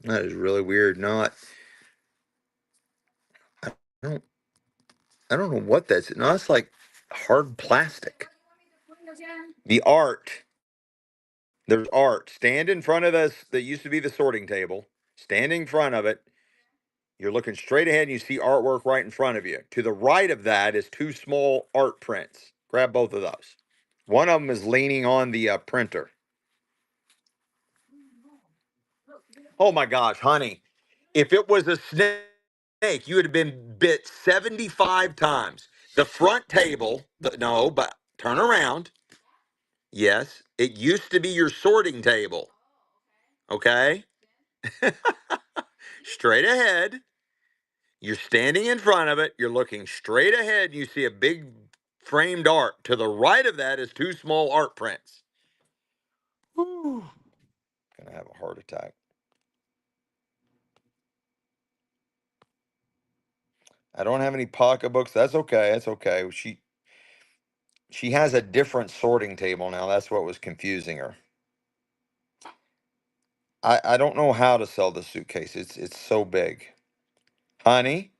That is really weird. No, I don't I don't know what that's. No, it's like hard plastic. The art. There's art. Stand in front of this that used to be the sorting table. Stand in front of it. You're looking straight ahead and you see artwork right in front of you. To the right of that is two small art prints. Grab both of those. One of them is leaning on the printer. Oh my gosh, honey. If it was a snake, you would have been bit 75 times. The front table, no, but turn around. Yes, it used to be your sorting table. Okay? Straight ahead. You're standing in front of it. You're looking straight ahead. And you see a big framed art. To the right of that is two small art prints. Whew. Gonna have a heart attack. I don't have any pocketbooks. That's okay. That's okay. She has a different sorting table now. That's what was confusing her. I don't know how to sell the suitcase. It's so big. Honey?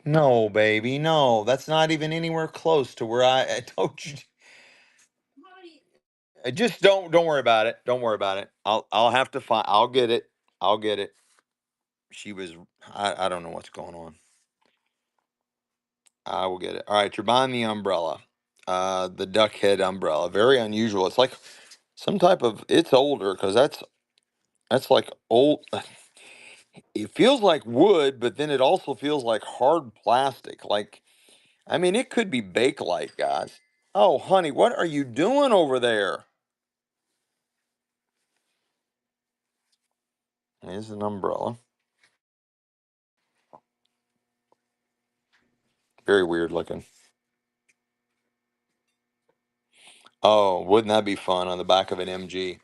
No, baby, no. That's not even anywhere close to where I told you. Just don't worry about it. Don't worry about it. I'll have to find. I'll get it. I'll get it. She was. I don't know what's going on. I will get it. All right, you're buying the umbrella, the duck head umbrella. Very unusual. It's like some type of. It's older because that's like old. It feels like wood, but then it also feels like hard plastic. Like, I mean, it could be Bakelite, guys. Oh, honey, what are you doing over there? Here's an umbrella. Very weird looking. Oh, wouldn't that be fun on the back of an MG?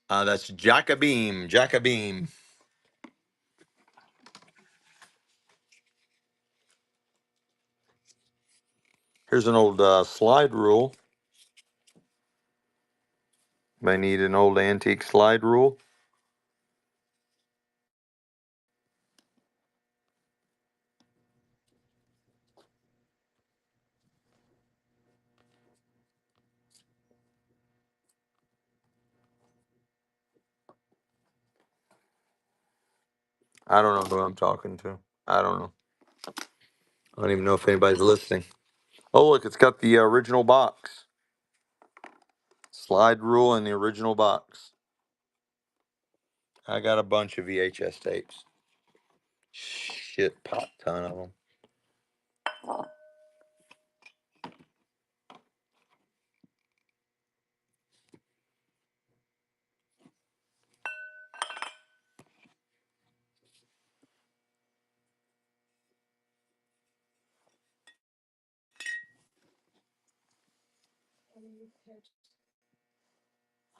That's Jacobeam. Jacobeam. Here's an old slide rule. May need an old antique slide rule. I don't know who I'm talking to. I don't know. I don't even know if anybody's listening. Oh, look, it's got the original box. Slide rule in the original box. I got a bunch of VHS tapes. Shit, pot ton of them.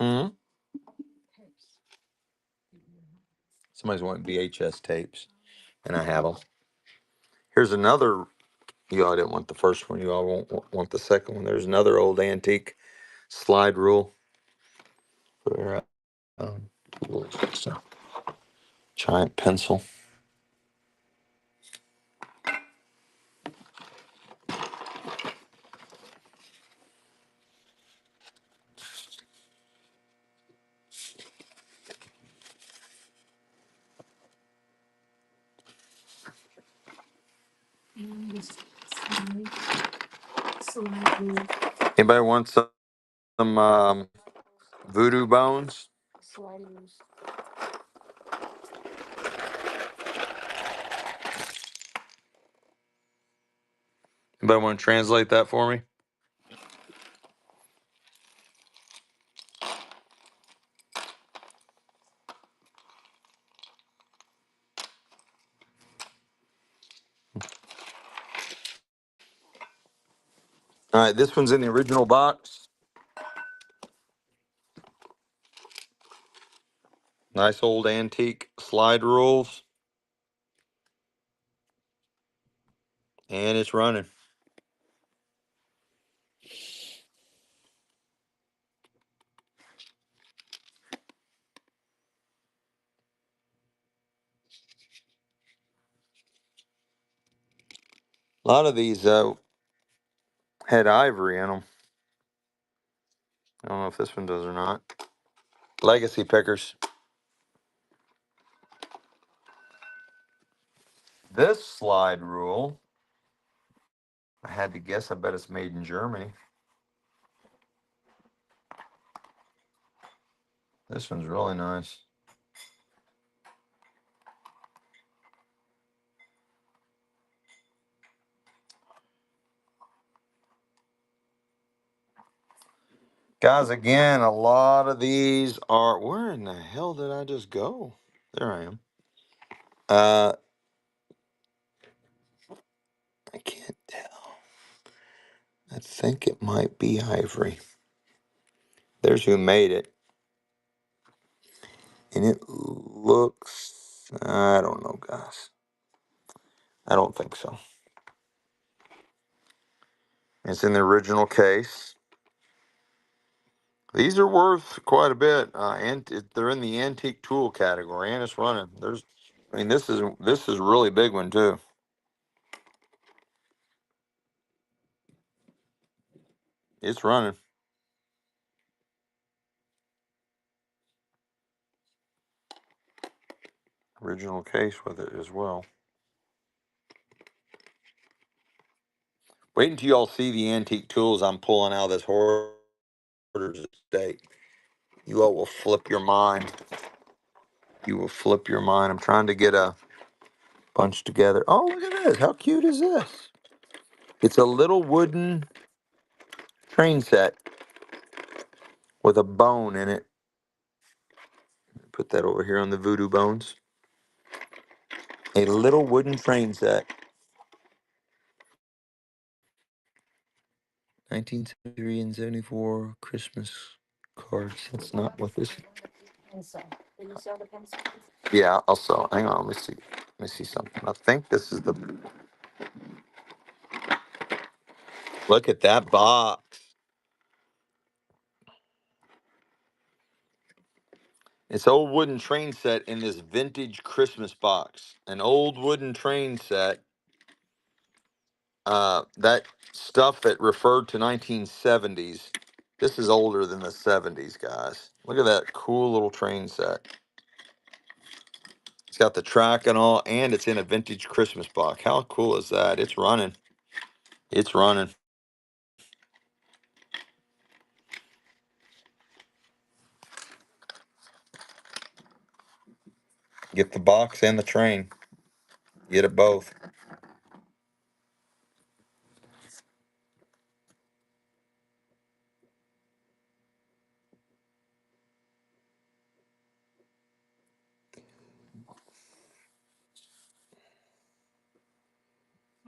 Hmm? Somebody's wanting VHS tapes, and I have them. Here's another. You all didn't want the first one. You all won't want the second one. There's another old antique slide rule for it's a giant pencil. Anybody want some voodoo bones? Anybody want to translate that for me? All right, this one's in the original box. Nice old antique slide rules. And it's running. A lot of these had ivory in them. I don't know if this one does or not. Legacy pickers. This slide rule, I had to guess, I bet it's made in Germany. This one's really nice. Guys, again, a lot of these are. Where in the hell did I just go? There I am. I can't tell. I think it might be ivory. There's who made it. And it looks. I don't know, guys. I don't think so. It's in the original case. These are worth quite a bit, and they're in the antique tool category, and it's running. I mean, this is a really big one too. It's running. Original case with it as well. Wait until y'all see the antique tools I'm pulling out of this hoarders estate. You all will flip your mind. You will flip your mind. I'm trying to get a bunch together. Oh, look at this! How cute is this? It's a little wooden train set with a bone in it. Put that over here on the voodoo bones. A little wooden train set. 1973 and 74 Christmas cards. That's not what this. Did you sell the pencil? Yeah, I'll sell. Hang on, let me see. Let me see something. I think this is the. Look at that box. It's old wooden train set in this vintage Christmas box. An old wooden train set. That stuff that referred to 1970s. This is older than the 70s, guys. Look at that cool little train set. It's got the track and all, and it's in a vintage Christmas box. How cool is that? It's running. It's running. Get the box and the train. Get it both.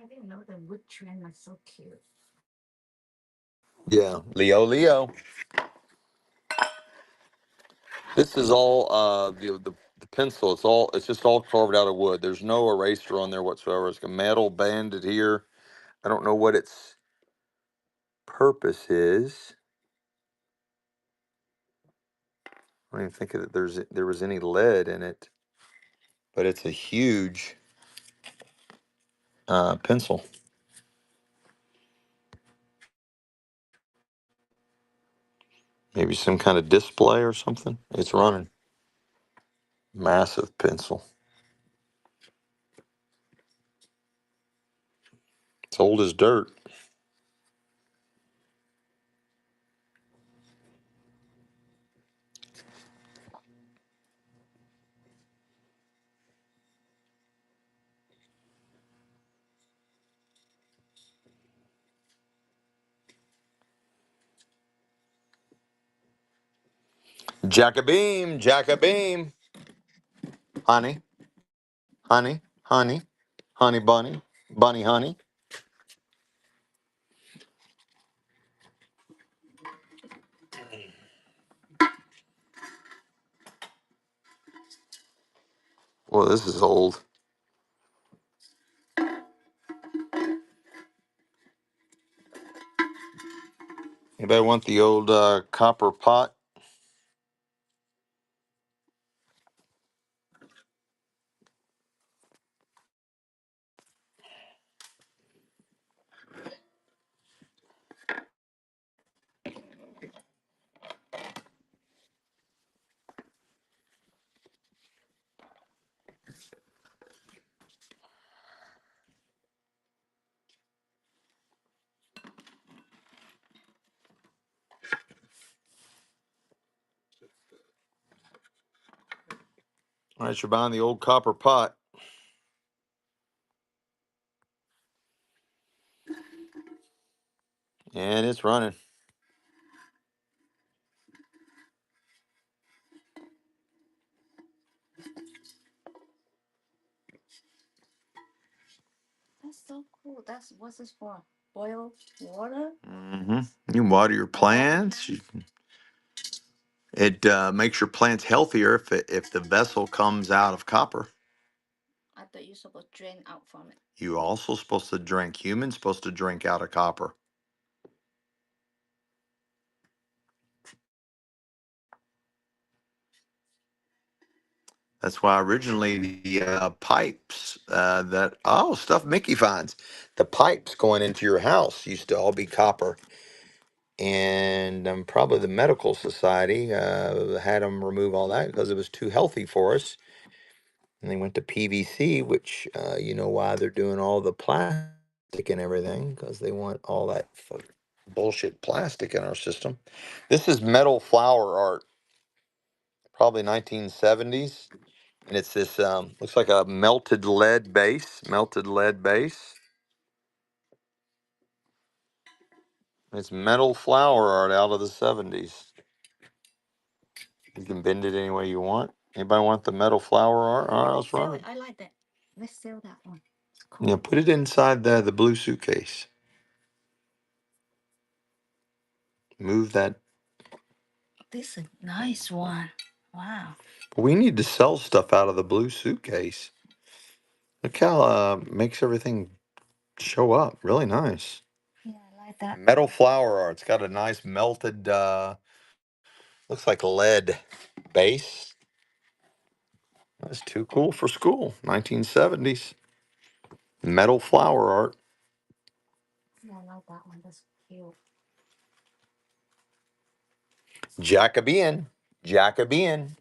I didn't know the wood trend was so cute. Yeah, Leo. This is all the pencil. It's just all carved out of wood. There's no eraser on there whatsoever. It's a metal banded here. I don't know what its purpose is. I don't even think that there was any lead in it, but it's a huge pencil. Maybe some kind of display or something. It's running. Massive pencil. It's old as dirt. Jack-a-beam, Jack-a-beam. Honey, honey, honey, honey bunny, bunny honey. Well, this is old. Anybody want the old copper pot? All right, you're buying the old copper pot. And it's running. That's so cool. That's what's this for? Boil water? Mm-hmm. You can water your plants. It makes your plants healthier if the vessel comes out of copper. I thought you're supposed to drain out from it. You also supposed to drink. Humans supposed to drink out of copper. That's why originally the pipes that stuff Mickey finds, the pipes going into your house used to all be copper, and probably the medical society had them remove all that because it was too healthy for us. And they went to PVC, which you know why they're doing all the plastic and everything, because they want all that bullshit plastic in our system. This is metal flower art, probably 1970s. And it's this looks like a melted lead base. Melted lead base. It's metal flower art out of the 70s. You can bend it any way you want. Anybody want the metal flower art? All right, let's run it. I like that. Let's sell that one. It's Yeah, cool. put it inside the blue suitcase. Move that. This is a nice one. Wow. We need to sell stuff out of the blue suitcase. Look how makes everything show up. Really nice. Yeah, I like that. Metal flower art. It's got a nice melted, looks like lead base. That's too cool for school. 1970s. Metal flower art. Yeah, I like that one. That's cute. Jacobean. Jacobean.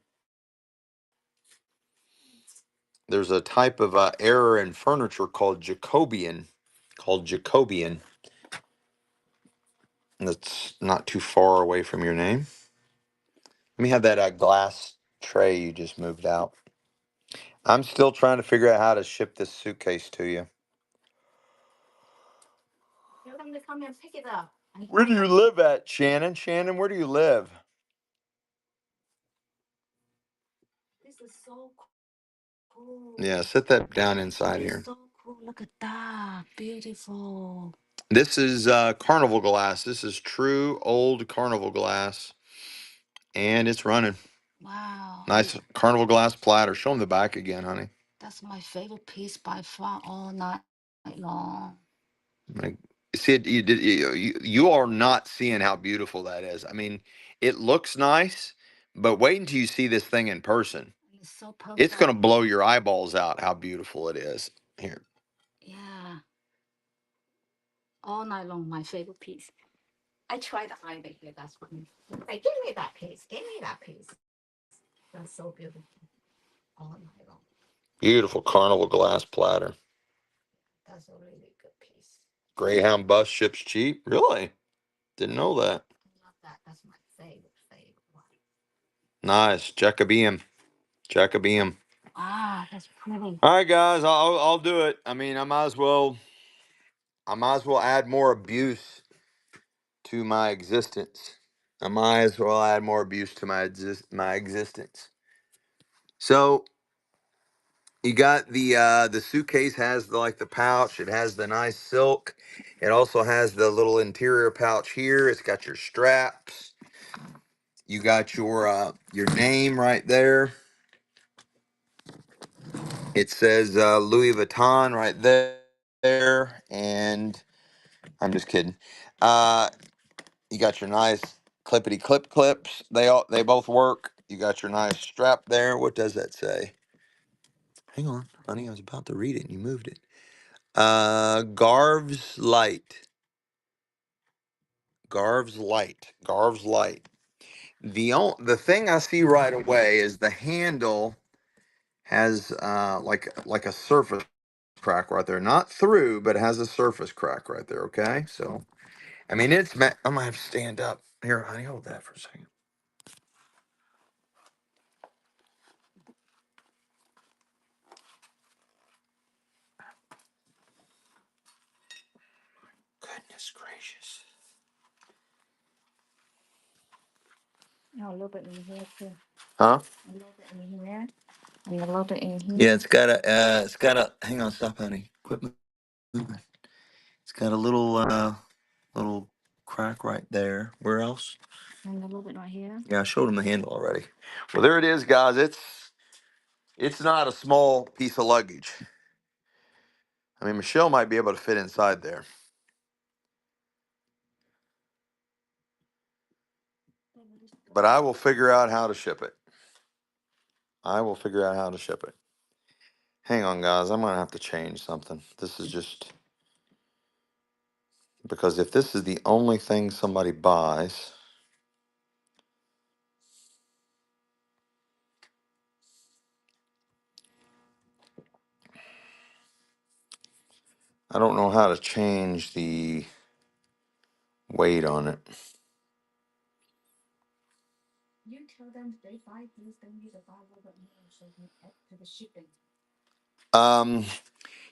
There's a type of error in furniture called Jacobian. Called Jacobian. That's not too far away from your name. Let me have that glass tray you just moved out. I'm still trying to figure out how to ship this suitcase to you. You're going to come and pick it up. Where do you live at, Shannon? Shannon, where do you live? This is so cool. Yeah, set that down inside This here. is so cool. Look at that. Beautiful. This is carnival glass. This is true old carnival glass. And it's running. Wow. Nice carnival glass platter. Show them the back again, honey. That's my favorite piece by far all night long. Like, see it, you are not seeing how beautiful that is. I mean, it looks nice, but wait until you see this thing in person. It's so It's going perfect. to blow your eyeballs out how beautiful it is. Here. Yeah. All night long, my favorite piece. I tried to hide it here. That's funny. Say, give me that piece. Give me that piece. That's so beautiful. All night long. Beautiful carnival glass platter. That's a really good piece. Greyhound bus ships cheap. Really? Didn't know that. I love that. That's my favorite one. Nice. Jacobean. Jacobean. Ah, that's pretty. All right, guys. I'll do it. I mean, I might as well add more abuse to my existence. I might as well add more abuse to my existence. So you got the suitcase has the pouch. It has the nice silk. It also has the little interior pouch here. It's got your straps. You got your name right there. It says Louis Vuitton right there, and I'm just kidding. Uh, you got your nice clippity clips. They both work. You got your nice strap there. What does that say? Hang on, honey. I was about to read it and you moved it. Garv's Light. Garv's Light. Garv's Light. The thing I see right away is the handle has like a surface crack right there. Not through, but it has a surface crack right there. Okay, so I mean I'm gonna have to stand up here, honey. Hold that for a second. Goodness gracious. Oh, a little bit in here too. Huh? A little bit in here. And a little bit in Yeah, here. it's got a. Hang on, stop, honey. Quit moving. It's got a little crack right there. Where else? And a little bit right here. Yeah, I showed him the handle already. Well, there it is, guys. It's not a small piece of luggage. I mean, Michelle might be able to fit inside there, but I will figure out how to ship it. I will figure out how to ship it. Hang on, guys. I'm gonna have to change something. This is just because if this is the only thing somebody buys, I don't know how to change the weight on it. You tell them they buy this, they need to buy a little bit more so you can add to the shipping. Um,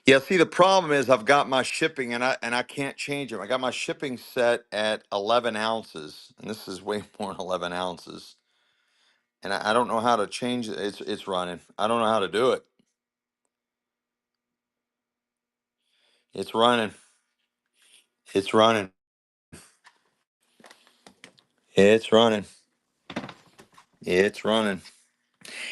yeah. See, the problem is I've got my shipping and I can't change them. I got my shipping set at 11 ounces, and this is way more than 11 ounces. And I don't know how to change it. It's running. I don't know how to do it. It's running. It's running. It's running. It's running.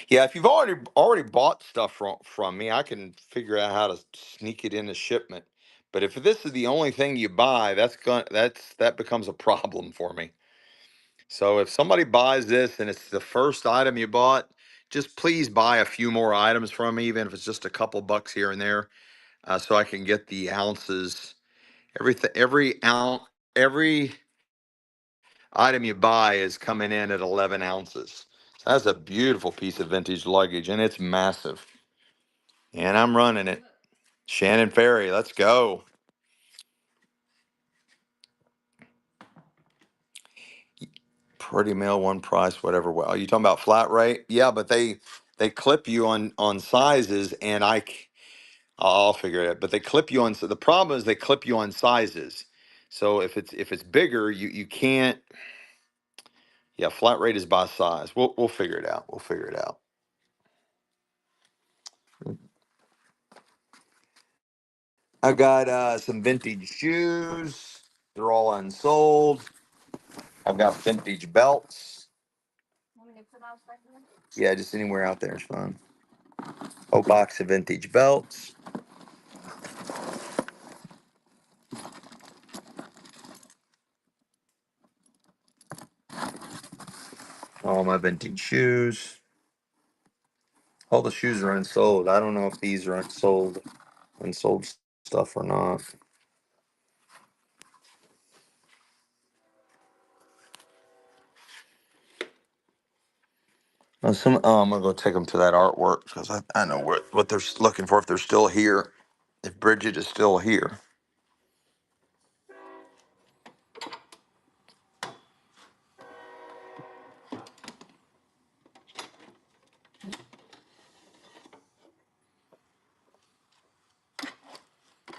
Yeah, if you've already bought stuff from me, I can figure out how to sneak it into shipment. But if this is the only thing you buy, that becomes a problem for me. So if somebody buys this and it's the first item you bought, just please buy a few more items from me, even if it's just a couple bucks here and there, so I can get the ounces. Every item you buy is coming in at 11 ounces. So that's a beautiful piece of vintage luggage, and it's massive. And I'm running it. Shannon Ferry, let's go. Pretty mail, one price, whatever. Well, are you talking about flat rate? Yeah, but they clip you on sizes, and I'll figure it out. But they clip you on. So the problem is they clip you on sizes. So if it's bigger, you can't. Yeah, flat rate is by size. We'll figure it out. We'll figure it out. I got some vintage shoes. They're all unsold. I've got vintage belts. Yeah, just anywhere out there is fun. Whole box of vintage belts. All my vintage shoes. All the shoes are unsold. I don't know if these are unsold stuff or not. I'm gonna go take them to that artwork because I know what they're looking for if they're still here. If Bridget is still here.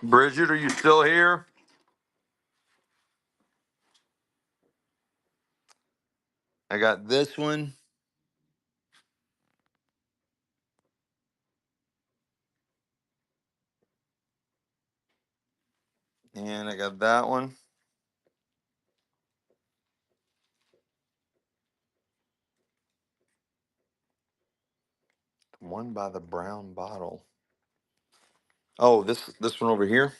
Bridget, are you still here? I got this one. And I got that one. One by the brown bottle. Oh, this one over here.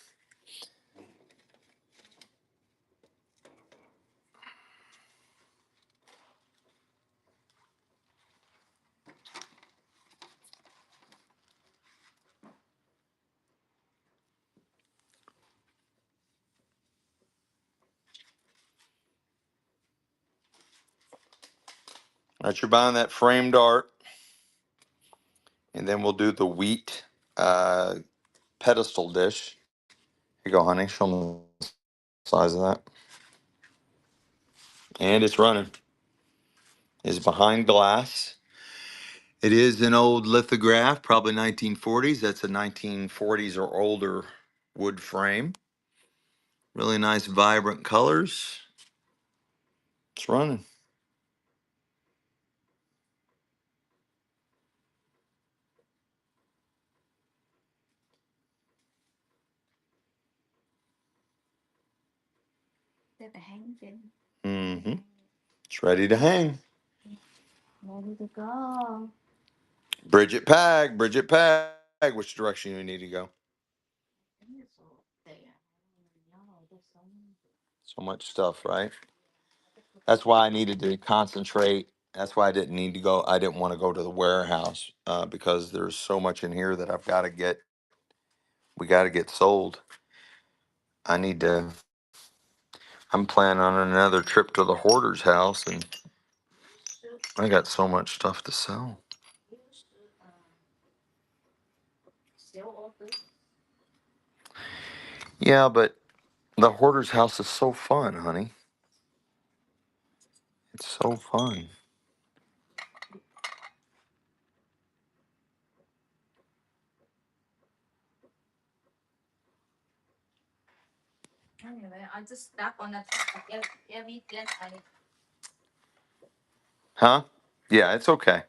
Right, you're buying that framed art, and then we'll do the wheat uh, pedestal dish. Here you go, honey. Show them the size of that. And it's running. It's behind glass. It is an old lithograph, probably 1940s. That's a 1940s or older wood frame. Really nice, vibrant colors. It's running. Mm-hmm. It's ready to hang. Ready to go. Bridget Pag, Bridget Pag. Which direction you need to go? So much stuff, right? That's why I needed to concentrate. That's why I didn't need to go. I didn't want to go to the warehouse because there's so much in here that I've got to get. We got to get sold. I need to. I'm planning on another trip to the hoarder's house, and I got so much stuff to sell. Yeah, but the hoarder's house is so fun, honey. It's so fun. Anyway, I just step on the top of everything. Huh? Yeah, it's okay.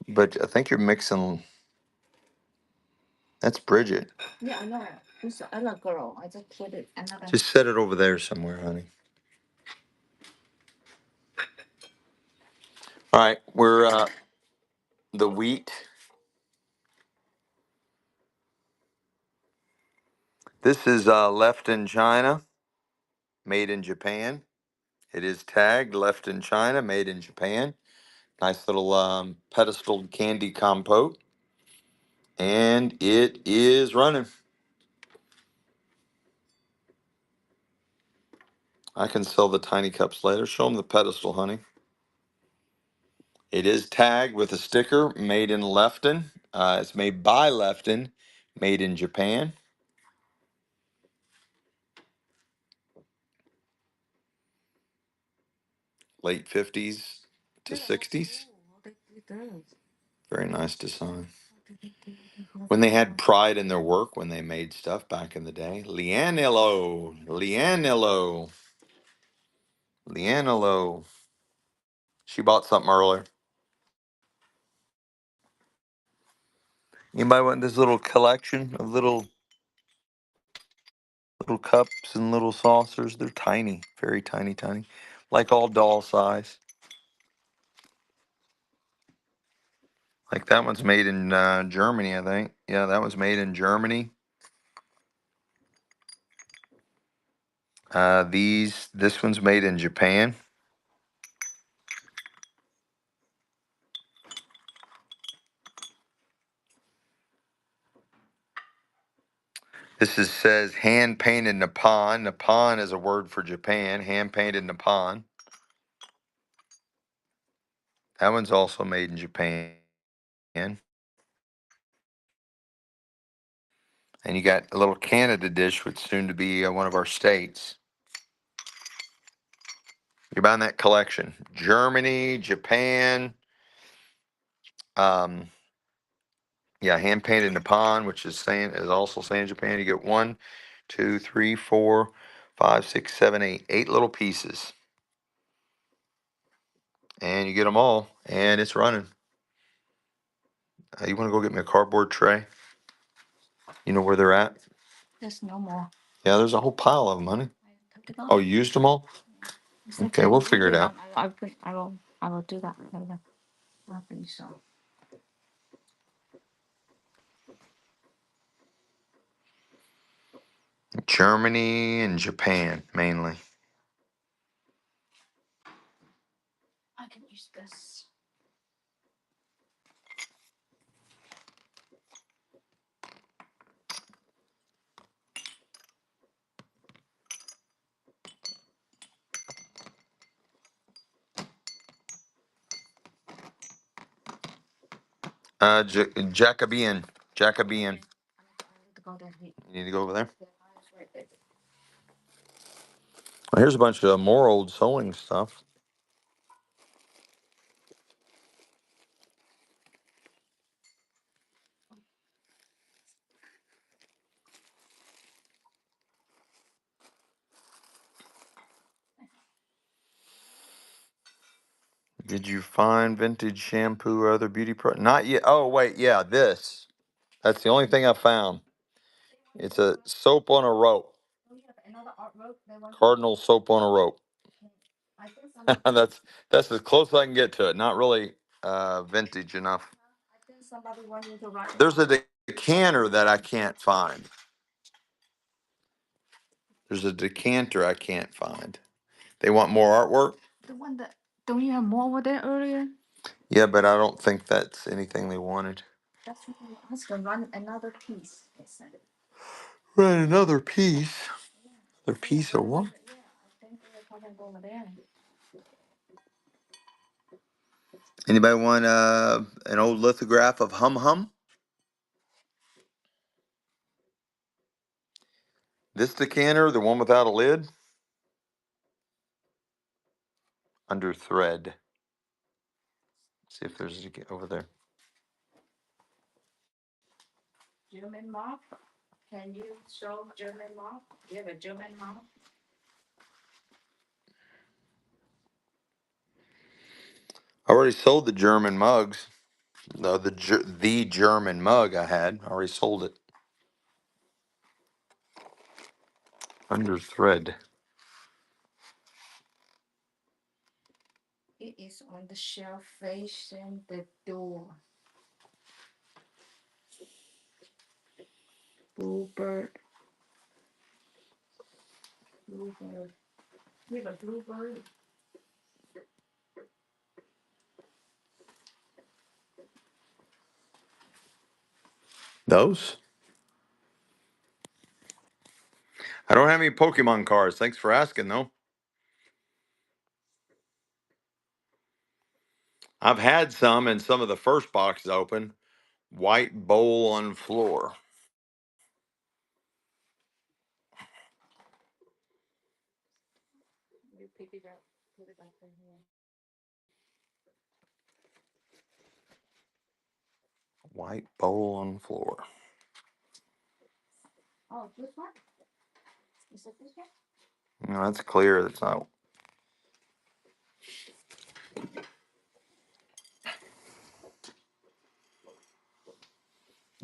But I think you're mixing. That's Bridget. Yeah, I know. Who's the other girl? I just put it another. Just set it over there somewhere, honey. All right, we're the wheat. This is left in China, made in Japan. It is tagged left in China, made in Japan. Nice little pedestal candy compote. And it is running. I can sell the tiny cups later. Show them the pedestal, honey. It is tagged with a sticker made in Lefton. It's made by Lefton, made in Japan. Late 50s to 60s. Very nice design. When they had pride in their work, when they made stuff back in the day. Leanillo. She bought something earlier. Anybody want this little collection of little Little cups and little saucers. They're tiny, very tiny, tiny, like all doll size. Like that one's made in Germany, I think. Yeah, that was made in Germany. This one's made in Japan. Says hand painted Nippon. Nippon is a word for Japan. Hand painted Nippon. That one's also made in Japan. And you got a little Canada dish, which soon to be one of our states. You're buying that collection. Germany, Japan. Um, yeah, hand painted Nippon, which is also saying Japan. You get 1, 2, 3, 4, 5, 6, 7, 8. 8 little pieces. And you get them all. And it's running. You want to go get me a cardboard tray? You know where they're at? There's no more. Yeah, there's a whole pile of them, honey. I took it off. Oh, you used them all? It's Okay, we'll figure it out. I will do that. I think so. Germany and Japan, mainly. I can use this. Jacobean. Jacobean. I need to go there. You need to go over there? Yeah, it's right there. Well, here's a bunch of more old sewing stuff. Did you find vintage shampoo or other beauty products? Not yet. Oh, wait. Yeah, this. That's the only thing I found. It's a soap on a rope. Oh, yeah, another art rope. Cardinal soap on a rope. I think somebody. That's as close as I can get to it. Not really vintage enough. I think somebody wanted to write. There's a decanter that I can't find. There's a decanter I can't find. They want more artwork? The one that don't you have more over there earlier? Yeah, but I don't think that's anything they wanted. That's what I was gonna run another piece. They said. Right, another piece. Another piece of what? Yeah, I think they were talking over there. Anybody want an old lithograph of Hum Hum? This decanter, the one without a lid? Under thread. See if there's a over there. German mop. Can you show German mop? You have a German mop? I already sold the German mugs. No, the German mug I had. I already sold it. Under thread. It is on the shelf facing the door. Bluebird. Bluebird. You have a bluebird? Those? I don't have any Pokemon cards. Thanks for asking, though. I've had some in some of the first boxes open. White bowl on floor. You pick it up, put it back in here. White bowl on floor. Oh, this one? Is it this one? No, that's clear. That's not.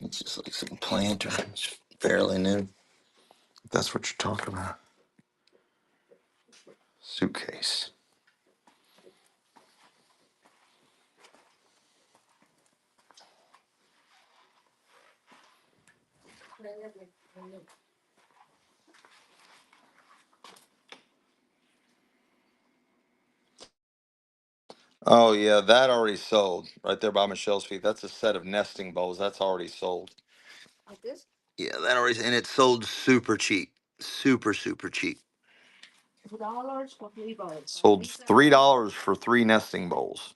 It's just like some planter. It's fairly new. That's what you're talking about. Suitcase. Oh yeah, that already sold right there by Michelle's feet. That's a set of nesting bowls. That's already sold. Like this? Yeah, that already, and it sold super cheap, super cheap. $2 for 3 bowls. Sold $3 for 3 nesting bowls.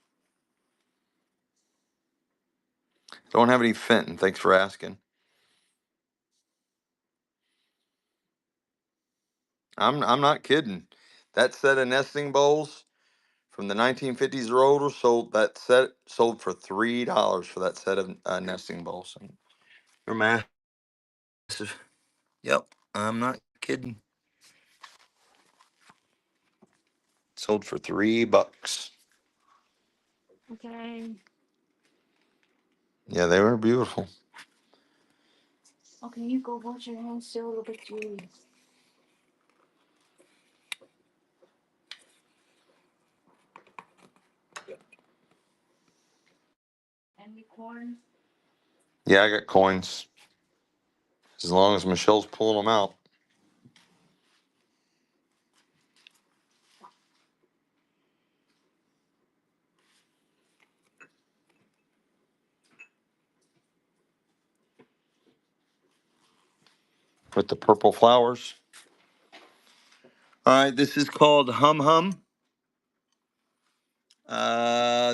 Don't have any Fenton. Thanks for asking. I'm not kidding. That set of nesting bowls from the 1950s or older sold, that set sold for $3 for that set of nesting bowls. They're massive. Yep, I'm not kidding. Sold for $3. Okay. Yeah, they were beautiful. Okay, you go wash your hands still a little bit, Julie. Any corn? Yeah, I got coins. As long as Michelle's pulling them out. With the purple flowers. All right, this is called Hum Hum.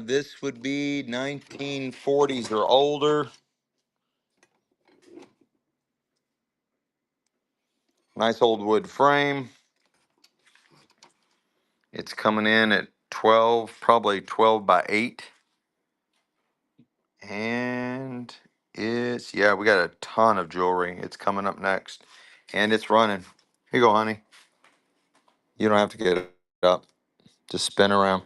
This would be 1940s or older. Nice old wood frame. It's coming in at 12, probably 12 by 8. And it's, yeah, we got a ton of jewelry. It's coming up next. And it's running. Here you go, honey. You don't have to get it up. Just spin around.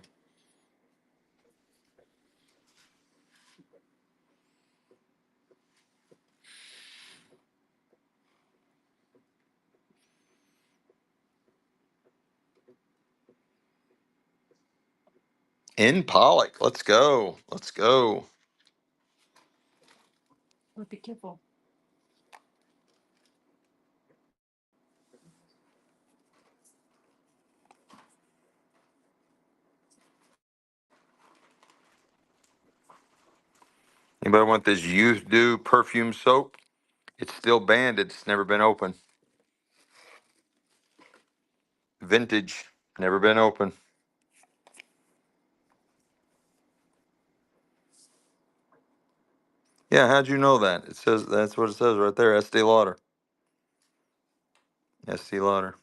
In Pollock. Let's go. Let's go. But be careful. Anybody want this Youth Dew perfume soap? It's still banned. It's never been open. Vintage. Never been open. Yeah, how'd you know that? It says, that's what it says right there. Estee Lauder. Estee Lauder.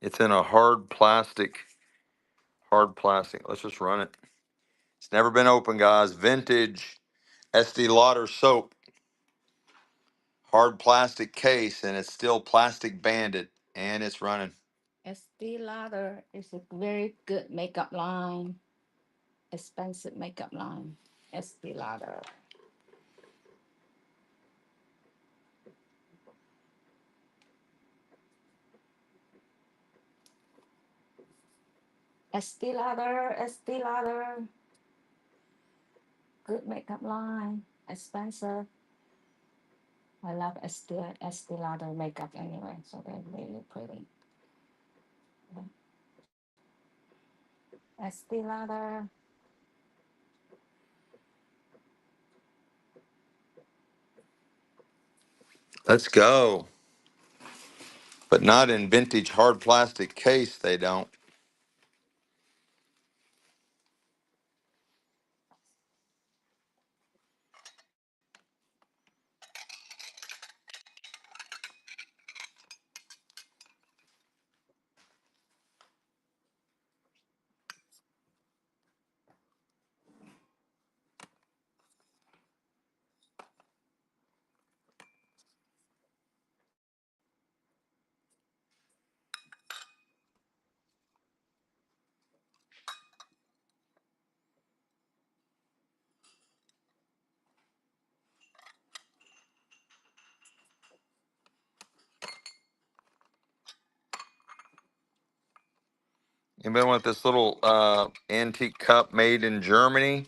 It's in a hard plastic. Hard plastic. Let's just run it. It's never been open, guys. Vintage Estee Lauder soap. Hard plastic case, and it's still plastic banded, and it's running. Estee Lauder is a very good makeup line. Expensive makeup line. Estee Lauder. Estee Lauder. Estee Lauder. Good makeup line. Expensive. I love Estee Lauder makeup anyway, so they're really pretty. Estee Lauder. Let's go. But not in vintage hard plastic case, they don't. Anybody want this little antique cup made in Germany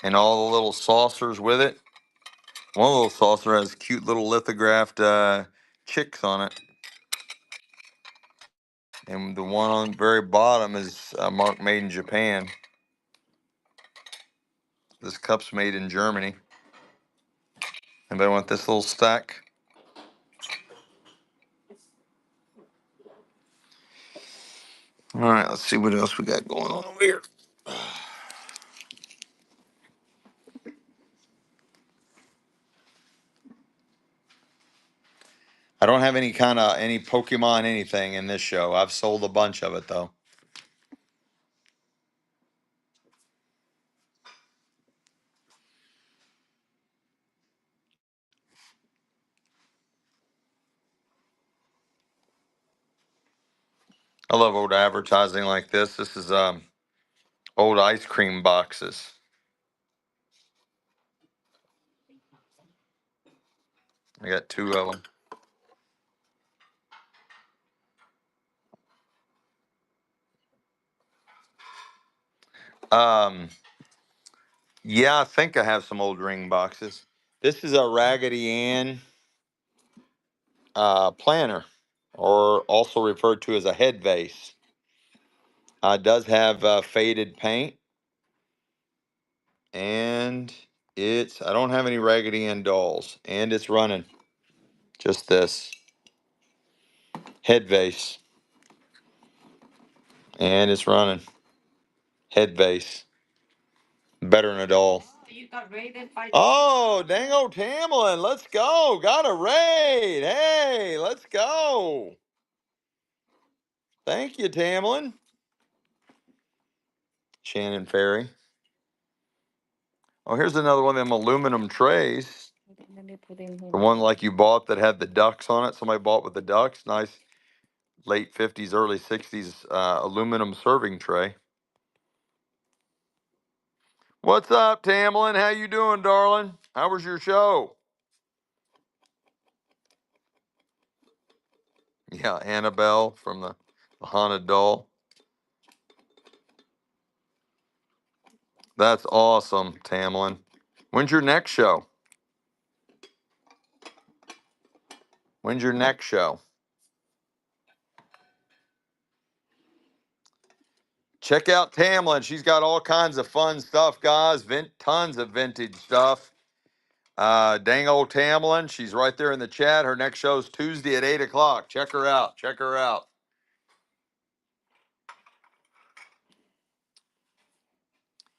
and all the little saucers with it? One little saucer has cute little lithographed chicks on it. And the one on the very bottom is marked made in Japan. This cup's made in Germany. Anybody want this little stack? All right, let's see what else we got going on over here. I don't have any Pokemon anything in this show. I've sold a bunch of it though. I love old advertising like this. This is old ice cream boxes. I got two of them. Yeah, I think I have some old ring boxes. This is a Raggedy Ann planner, or also referred to as a head vase. It does have faded paint, and I don't have any Raggedy Ann dolls, and it's running. Just this head vase, and it's running. Head vase, better than a doll. You got raided by. Oh, dang old Tamlin, let's go. Got a raid. Hey, let's go. Thank you, Tamlin. Shannon Ferry. Oh, here's another one of them aluminum trays. Let me put in here. The one like you bought that had the ducks on it. Somebody bought with the ducks. Nice late 50s, early 60s aluminum serving tray. What's up, Tamlin? How you doing, darling? How was your show? Yeah, Annabelle from the Haunted Doll. That's awesome, Tamlin. When's your next show? When's your next show? Check out Tamlin. She's got all kinds of fun stuff, guys. Tons of vintage stuff. Dang old Tamlin. She's right there in the chat. Her next show's Tuesday at 8 o'clock. Check her out. Check her out.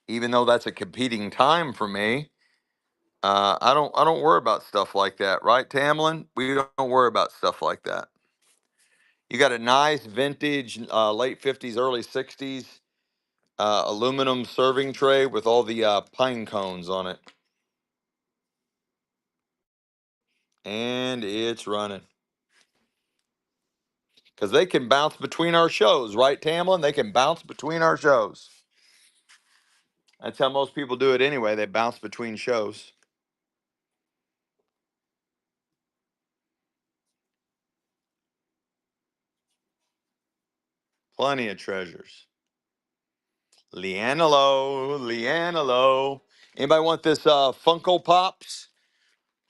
Even though that's a competing time for me, I don't worry about stuff like that, right, Tamlin? We don't worry about stuff like that. You got a nice vintage, late 50s, early 60s aluminum serving tray with all the pine cones on it. And it's running. Because they can bounce between our shows, right, Tamlin? They can bounce between our shows. That's how most people do it anyway. They bounce between shows. Plenty of treasures. Leanalo, Leanalo. Anybody want this Funko Pops?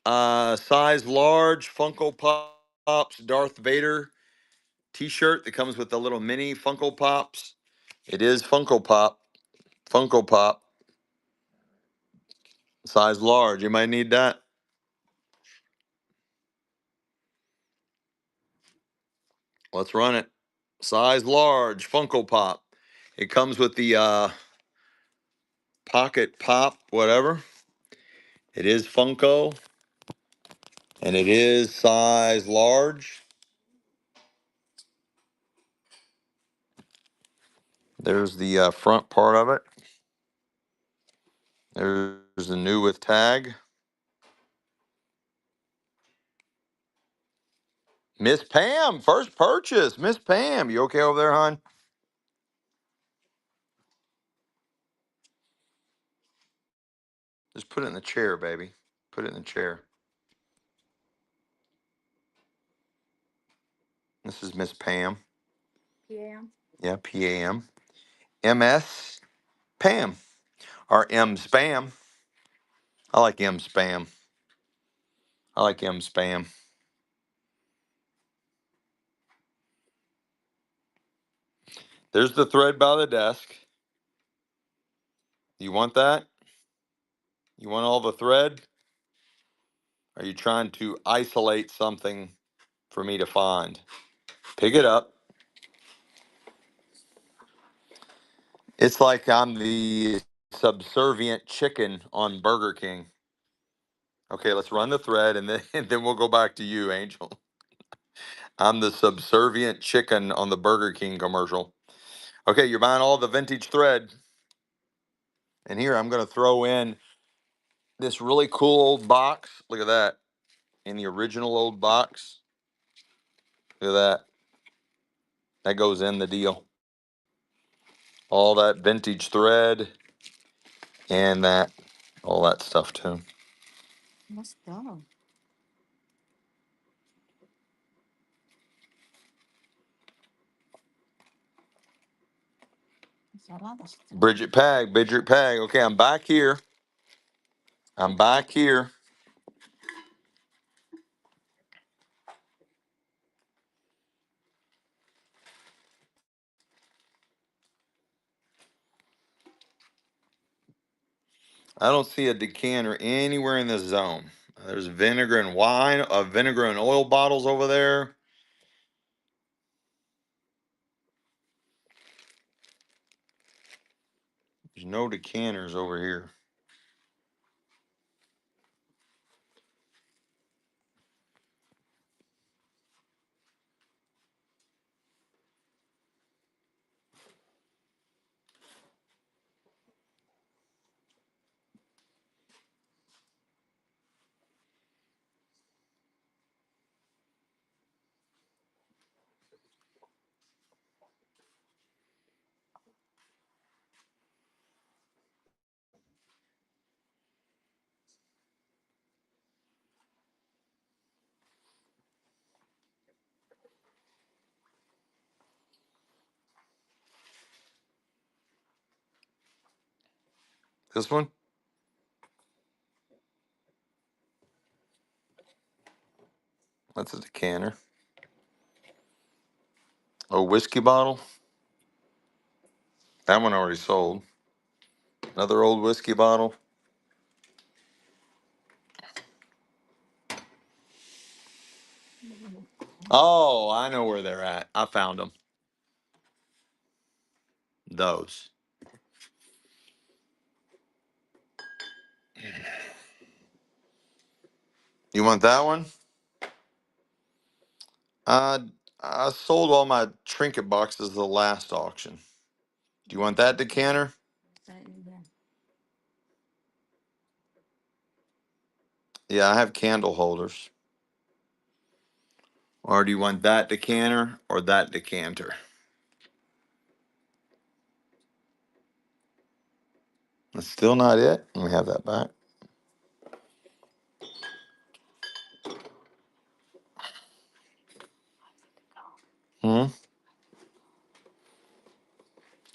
Size large Funko Pops Darth Vader t-shirt that comes with the little mini Funko Pops. It is Funko Pop. Funko Pop. Size large. You might need that. Let's run it. Size large Funko Pop. It comes with the pocket pop, whatever. It is Funko, and it is size large. There's the front part of it. There's the new with tag. Miss Pam, first purchase. Miss Pam, you okay over there, hon? Just put it in the chair, baby. Put it in the chair. This is Miss Pam. Yeah. Yeah, PAM. MS Pam or M Spam. I like M Spam. I like M Spam. There's the thread by the desk. You want that? You want all the thread? Are you trying to isolate something for me to find? Pick it up. It's like I'm the subservient chicken on Burger King. Okay, let's run the thread and then and then we'll go back to you, Angel. I'm the subservient chicken on the Burger King commercial. Okay, you're buying all the vintage thread. And here I'm going to throw in this really cool old box. Look at that. In the original old box. Look at that. That goes in the deal. All that vintage thread and that, all that stuff too. Let's go. There's a lot of stuff. Bridget Pag, Bridget Pag. Okay, I'm back here. I'm back here. I don't see a decanter anywhere in this zone. There's vinegar and wine, vinegar and oil bottles over there. There's no decanters over here. This one? That's a decanter. Oh, whiskey bottle. That one already sold. Another old whiskey bottle. Oh, I know where they're at. I found them. Those. You want that one? Uh, I sold all my trinket boxes the last auction. Do you want that decanter? Yeah, I have candle holders. Or do you want that decanter or that decanter? That's still not it. Let me have that back. Hmm.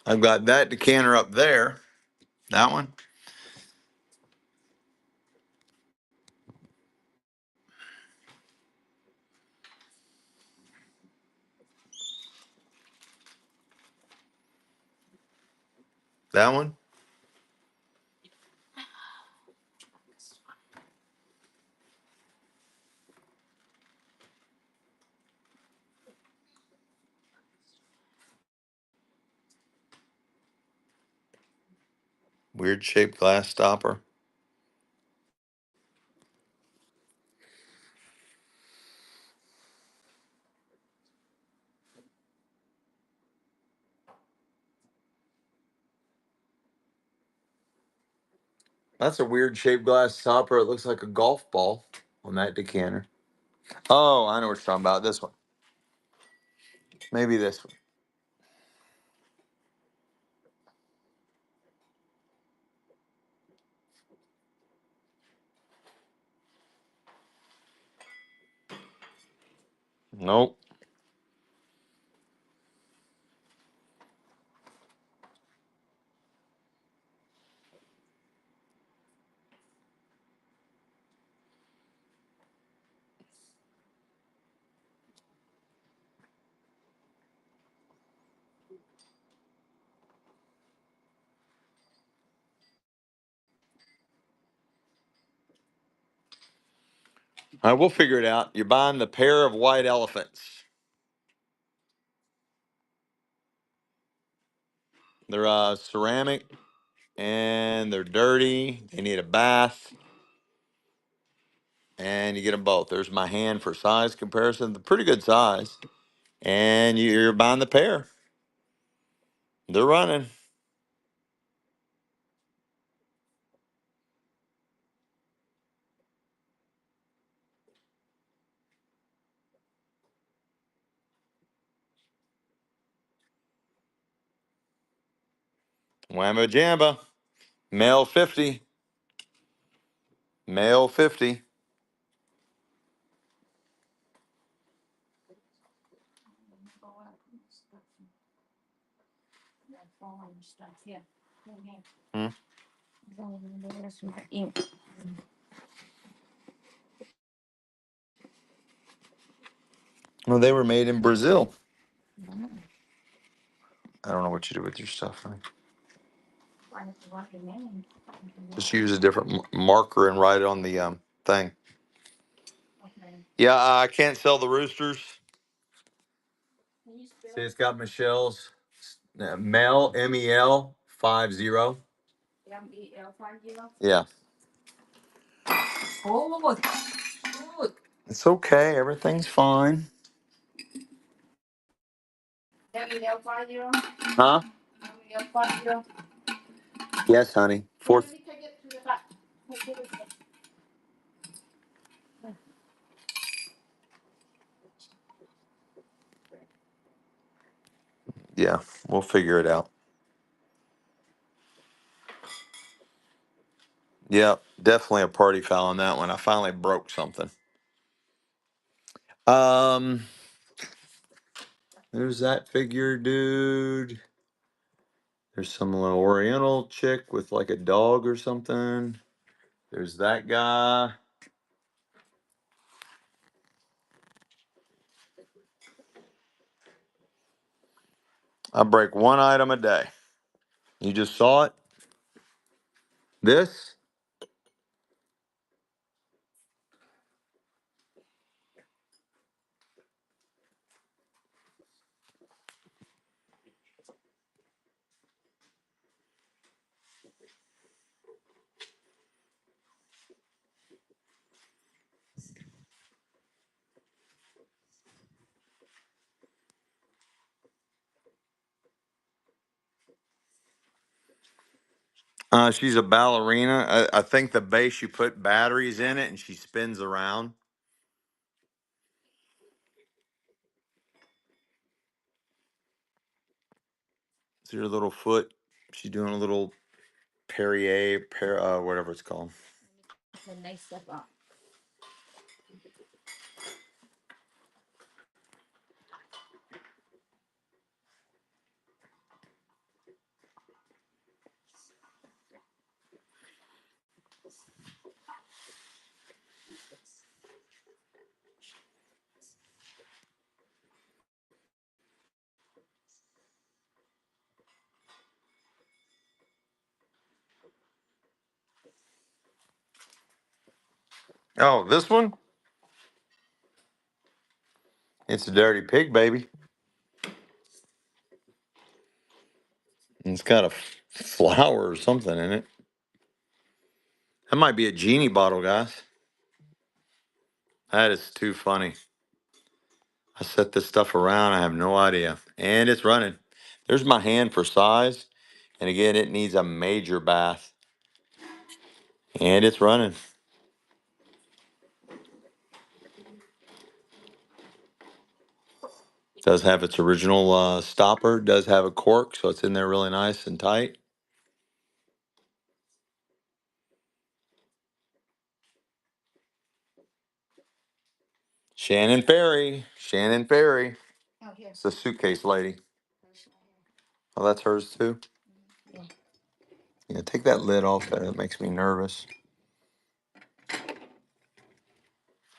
I've got that decanter up there. That one. That one. Weird shaped glass stopper. That's a weird shaped glass stopper. It looks like a golf ball on that decanter. Oh, I know what you're talking about. This one. Maybe this one. Nope. All right, we'll figure it out. You're buying the pair of white elephants. They're ceramic and they're dirty. They need a bath, and you get them both. There's my hand for size comparison. They're pretty good size, and you're buying the pair. They're running. Whammo jamba. Male 50. Male 50. Hmm. Well, they were made in Brazil. I don't know what you do with your stuff, honey. Just use a different marker and write it on the thing. Yeah, I can't sell the roosters. See, it's got Michelle's Mel MEL 50. Yeah, it's okay. Everything's fine. Huh? Yes, honey. Fourth. Yeah, we'll figure it out. Yeah, definitely a party foul on that one. I finally broke something. Um, there's that figure, dude. There's some little Oriental chick with like a dog or something. There's that guy. I break one item a day. You just saw it. This. She's a ballerina. I think the base you put batteries in it and she spins around. See her little foot. She's doing a little Perrier, whatever it's called. Oh, this one? It's a dirty pig, baby. And it's got a flower or something in it. That might be a genie bottle, guys. That is too funny. I set this stuff around. I have no idea. And it's running. There's my hand for size. And again, it needs a major bath. And it's running. Does have its original stopper. Does have a cork, so it's in there really nice and tight. Shannon Ferry. Shannon Ferry. It's the suitcase lady. Oh, that's hers too? Yeah, take that lid off. That makes me nervous.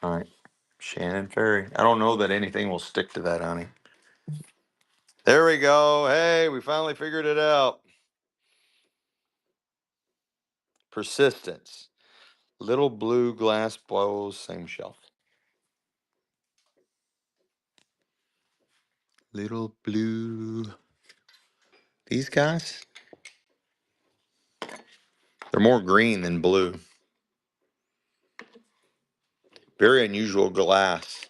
All right. Shannon Ferry. I don't know that anything will stick to that, honey. There we go. Hey, we finally figured it out. Persistence. Little blue glass bowls, same shelf. Little blue. These guys, they're more green than blue. Very unusual glass.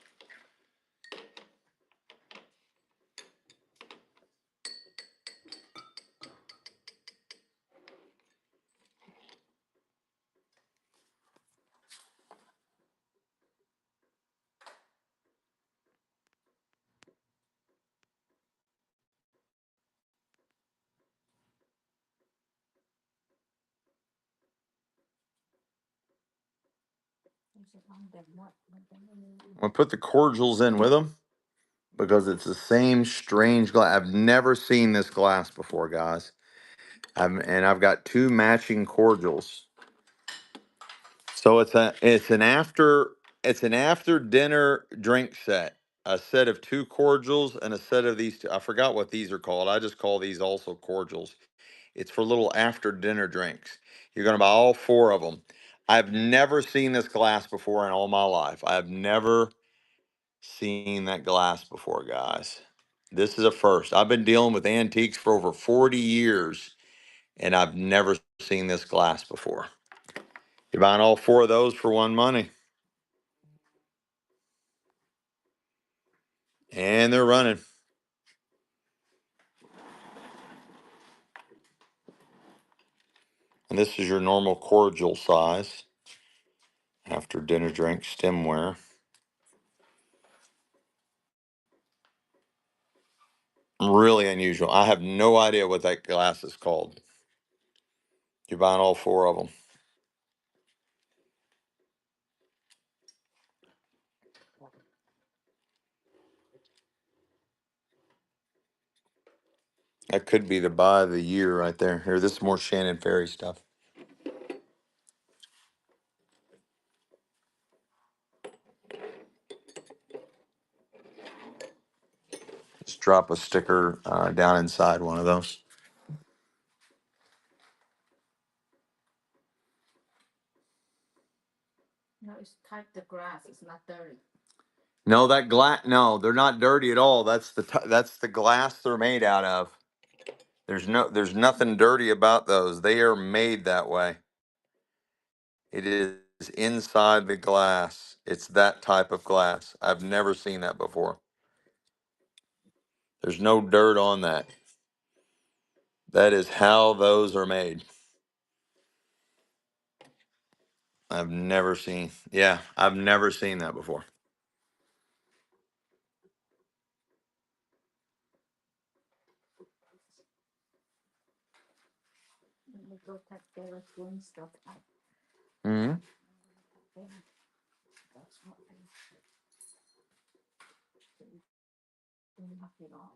I put the cordials in with them because it's the same strange glass. I've never seen this glass before, guys. And I've got two matching cordials. So it's an after dinner drink set. A set of two cordials and a set of these two. I forgot what these are called. I just call these also cordials. It's for little after dinner drinks. You're going to buy all four of them. I've never seen this glass before in all my life. I've never seen that glass before, guys. This is a first. I've been dealing with antiques for over 40 years, and I've never seen this glass before. You're buying all four of those for one money. And they're running. And this is your normal cordial size. After dinner drink stemware. Really unusual. I have no idea what that glass is called. You're buying all four of them. That could be the buy of the year right there. Here, this is more Shannon Ferry stuff. Just drop a sticker down inside one of those. No, it's type the grass. It's not dirty. No, that glass. No, they're not dirty at all. That's the glass they're made out of. There's nothing dirty about those. They are made that way. It is inside the glass. It's that type of glass. I've never seen that before. There's no dirt on that. That is how those are made. I've never seen. Yeah, I've never seen that before. Let me go take the green stuff out. Hmm. That's what I knock it all.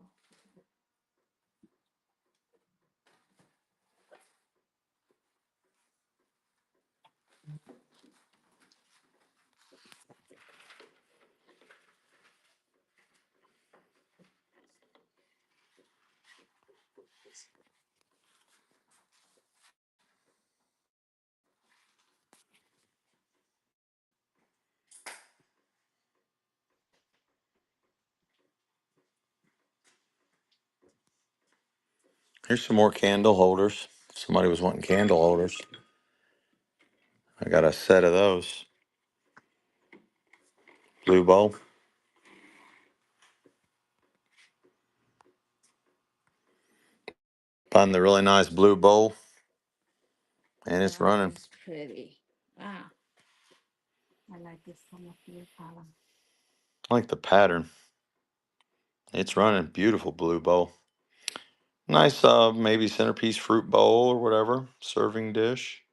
Here's some more candle holders. Somebody was wanting candle holders. I got a set of those. Blue bowl. Find the really nice blue bowl. And it's running. It's pretty. Wow. I like this one of your color. I like the pattern. It's running. Beautiful blue bowl. Nice, maybe centerpiece fruit bowl or whatever. Serving dish.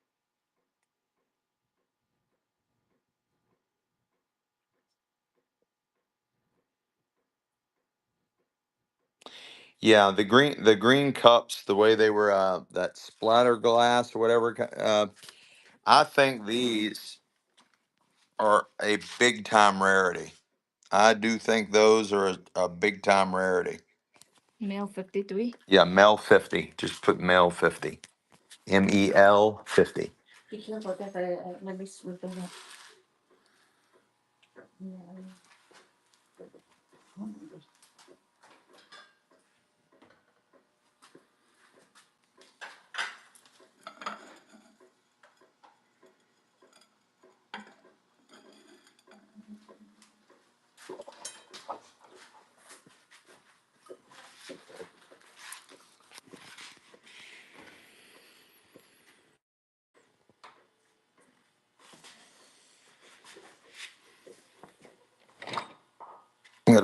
Yeah, the green cups, the way they were, that splatter glass or whatever. I think these are a big time rarity. I do think those are a big time rarity. Male 53. Yeah, Mel 50. Just put Mel 50. MEL 50. Be careful that let me sweep it up. Yeah.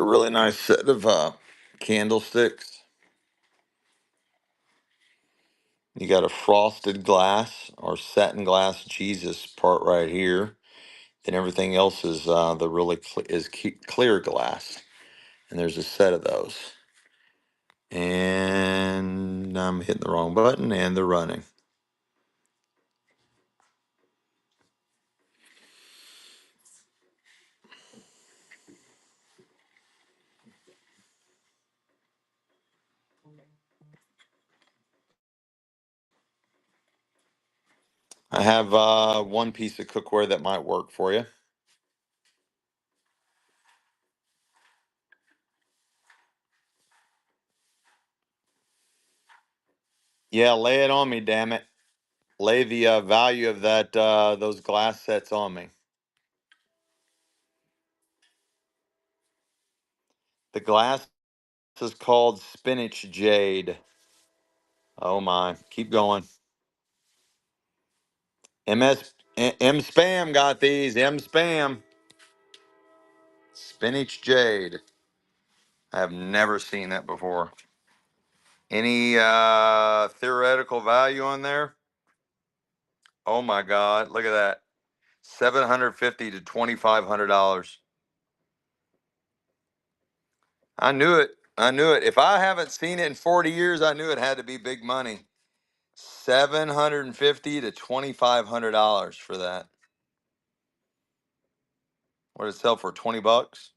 really nice set of candlesticks. You got a frosted glass or satin glass Jesus part right here. Then everything else is the really clear glass. And there's a set of those. And I'm hitting the wrong button and they're running. I have one piece of cookware that might work for you. Yeah, lay it on me, damn it. Lay the value of that those glass sets on me. The glass is called spinach jade. Oh my, keep going. M spam got these. M spam spinach jade. I have never seen that before. Any theoretical value on there? Oh my God, look at that. $750 to $2,500. I knew it. I knew it. If I haven't seen it in 40 years, I knew it had to be big money. $750 to $2,500 for that. What did it sell for? 20 bucks?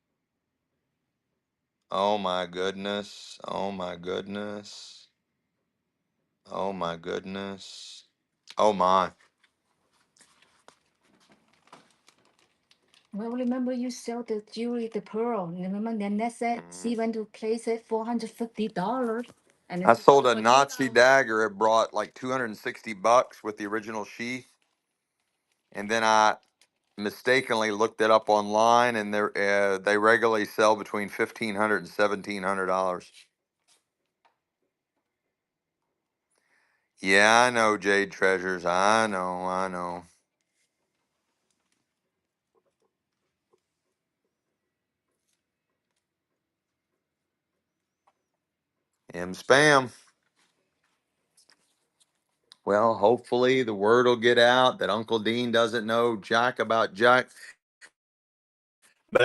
Oh my goodness. Oh my goodness. Oh my goodness. Oh my. Well, remember you sell the jewelry, the pearl. Remember the necklace? She went to place it $450, and I it's sold a for Nazi $2. dagger. It brought like 260 bucks with the original sheath. And then I mistakenly looked it up online, and they regularly sell between $1,500 and $1,700. Yeah, I know, Jade Treasures. I know, I know. M spam. Well, hopefully the word will get out that Uncle Dean doesn't know jack about jack. But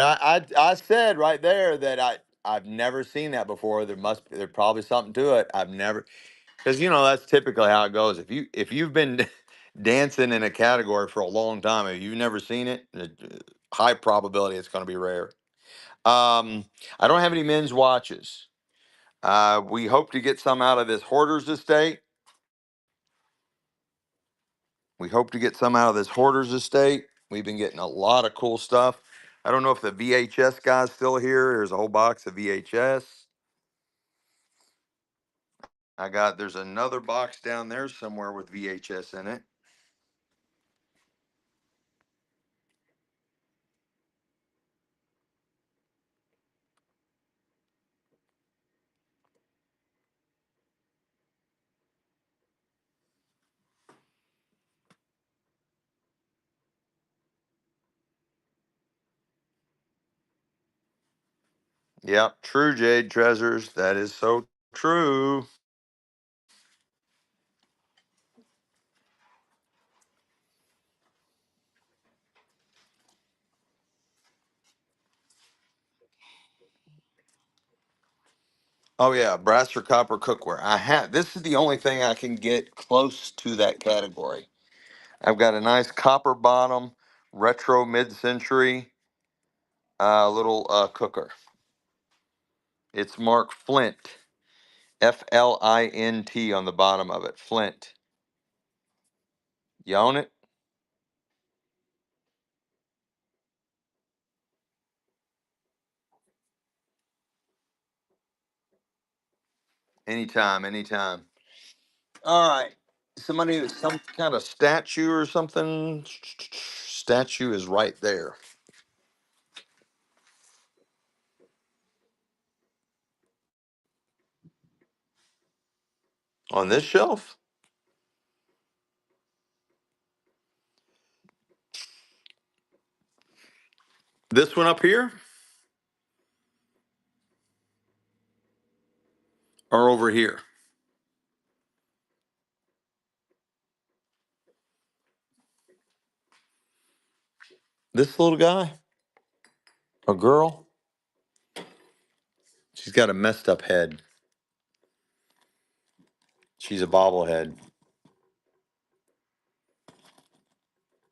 I said right there that I've never seen that before. There's probably something to it. I've never, because that's typically how it goes. If you've been dancing in a category for a long time, if you've never seen it, high probability it's going to be rare. I don't have any men's watches. We hope to get some out of this hoarders estate. We hope to get some out of this hoarders estate. We've been getting a lot of cool stuff. I don't know if the VHS guy's still here. There's a whole box of VHS. There's another box down there somewhere with VHS in it. Yep, true, Jade Treasures. That is so true. Oh yeah, brass or copper cookware. This is the only thing I can get close to that category. I've got a nice copper bottom, retro mid-century little cooker. It's marked Flint, FLINT on the bottom of it. Flint. You own it? Anytime, anytime. All right. Some kind of statue or something. Statue is right there. On this shelf? This one up here? or over here? This little guy? A girl? She's got a messed up head. She's a bobblehead.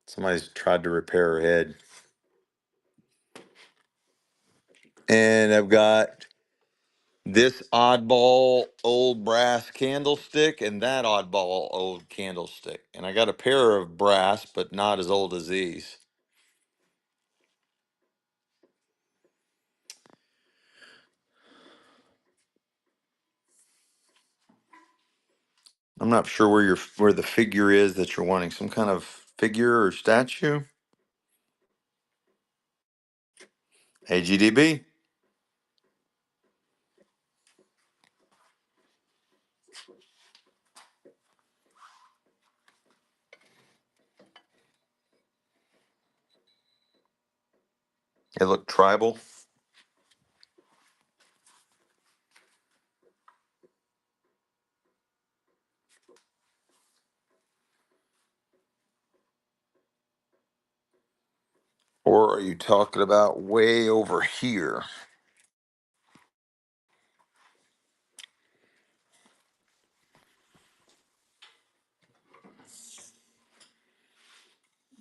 Somebody's tried to repair her head. And I've got this oddball old brass candlestick and that oddball old candlestick. And I got a pair of brass, but not as old as these. I'm not sure where the figure is that you're wanting. Some kind of figure or statue? AGDB. They look tribal. Or are you talking about way over here?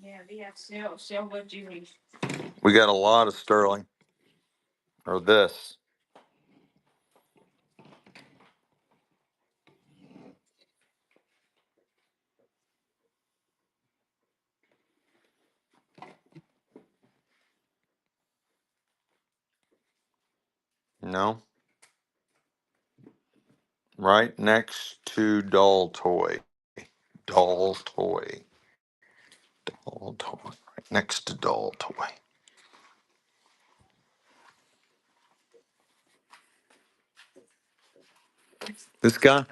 Yeah, we have silver jewelry. We got a lot of sterling. Or this. No. Right next to doll toy. Doll toy. Doll toy. Right next to doll toy. This guy?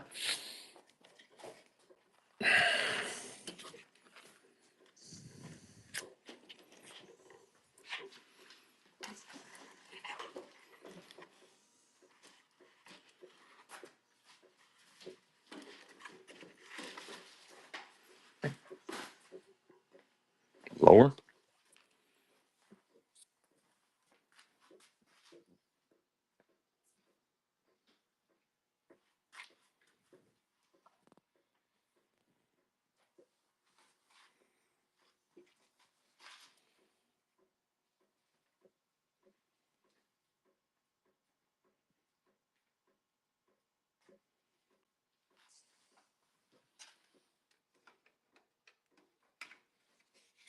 Lower?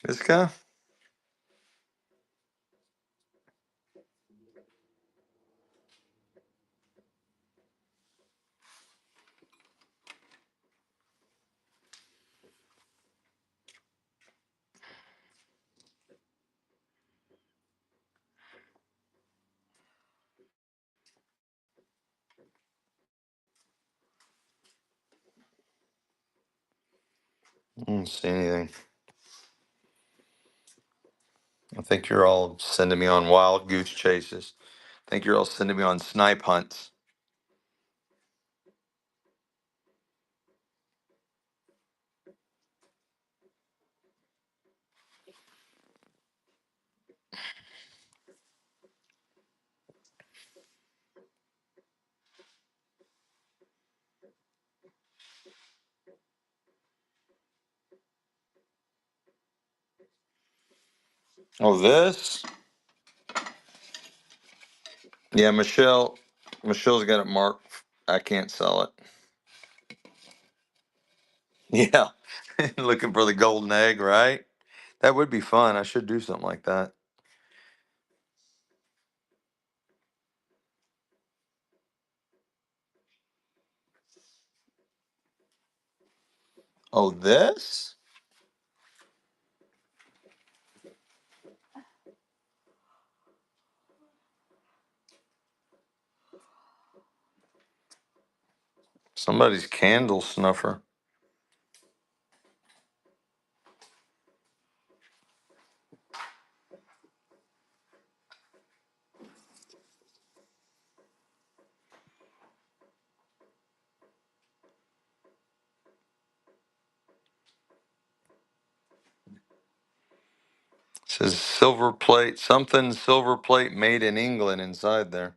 This guy? I don't see anything. I think you're all sending me on wild goose chases. I think you're all sending me on snipe hunts. Oh, this? Yeah, Michelle. Michelle's got it marked. I can't sell it. Yeah. Looking for the golden egg, right? That would be fun. I should do something like that. Oh, this? Somebody's candle snuffer. Says silver plate, something silver plate made in England inside there.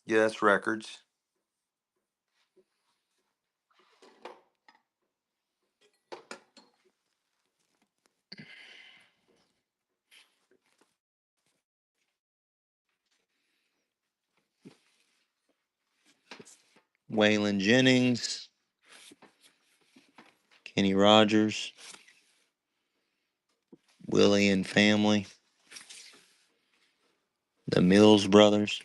Yeah, that's records. Waylon Jennings, Kenny Rogers, Willie and family, the Mills brothers.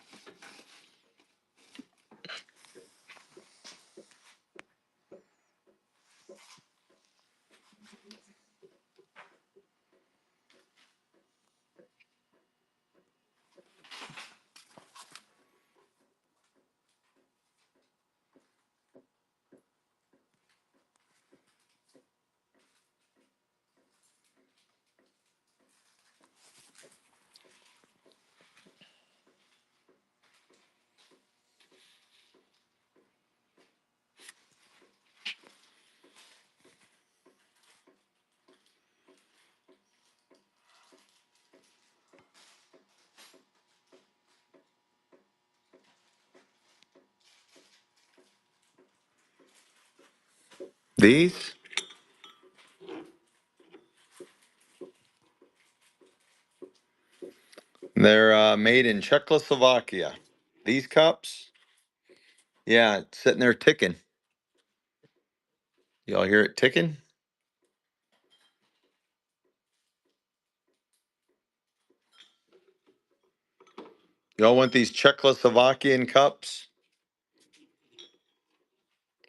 These, they're made in Czechoslovakia. These cups, yeah, it's sitting there ticking. Y'all hear it ticking? Y'all want these Czechoslovakian cups?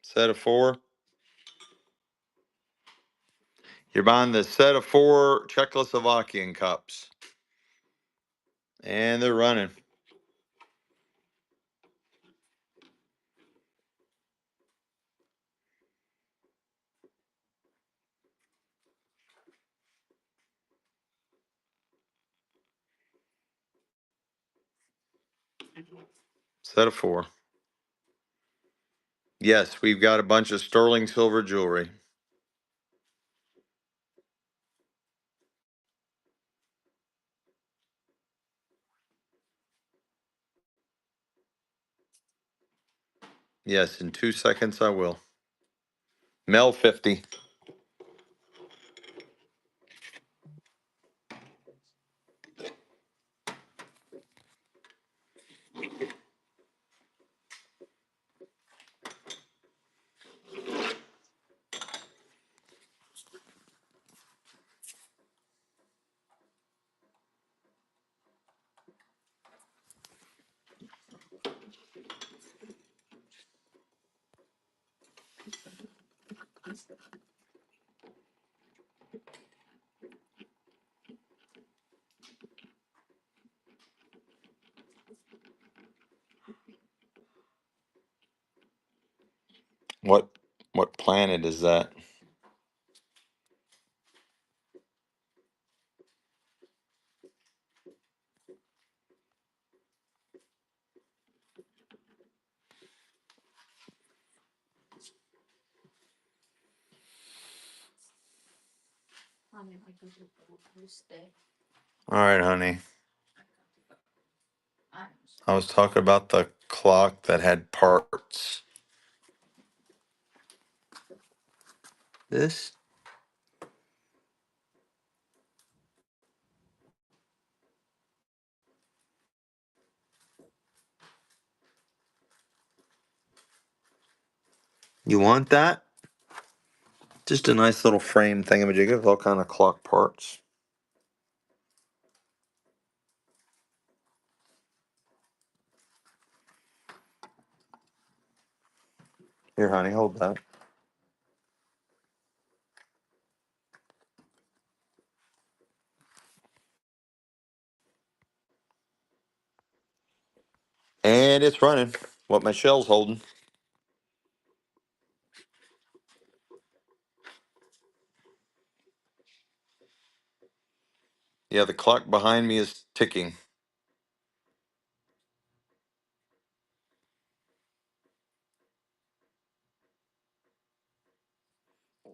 Set of 4. You're buying the set of 4 Czechoslovakian cups. And they're running. Set of 4. Yes, we've got a bunch of sterling silver jewelry. Yes, in 2 seconds I will. Mel 50. What what planet is that? All right, honey. I was talking about the clock that had parts. This? You want that? Just a nice little frame thingamajig with all kind of clock parts. Here, honey, hold that. And it's running. What my shell's holding. Yeah, the clock behind me is ticking.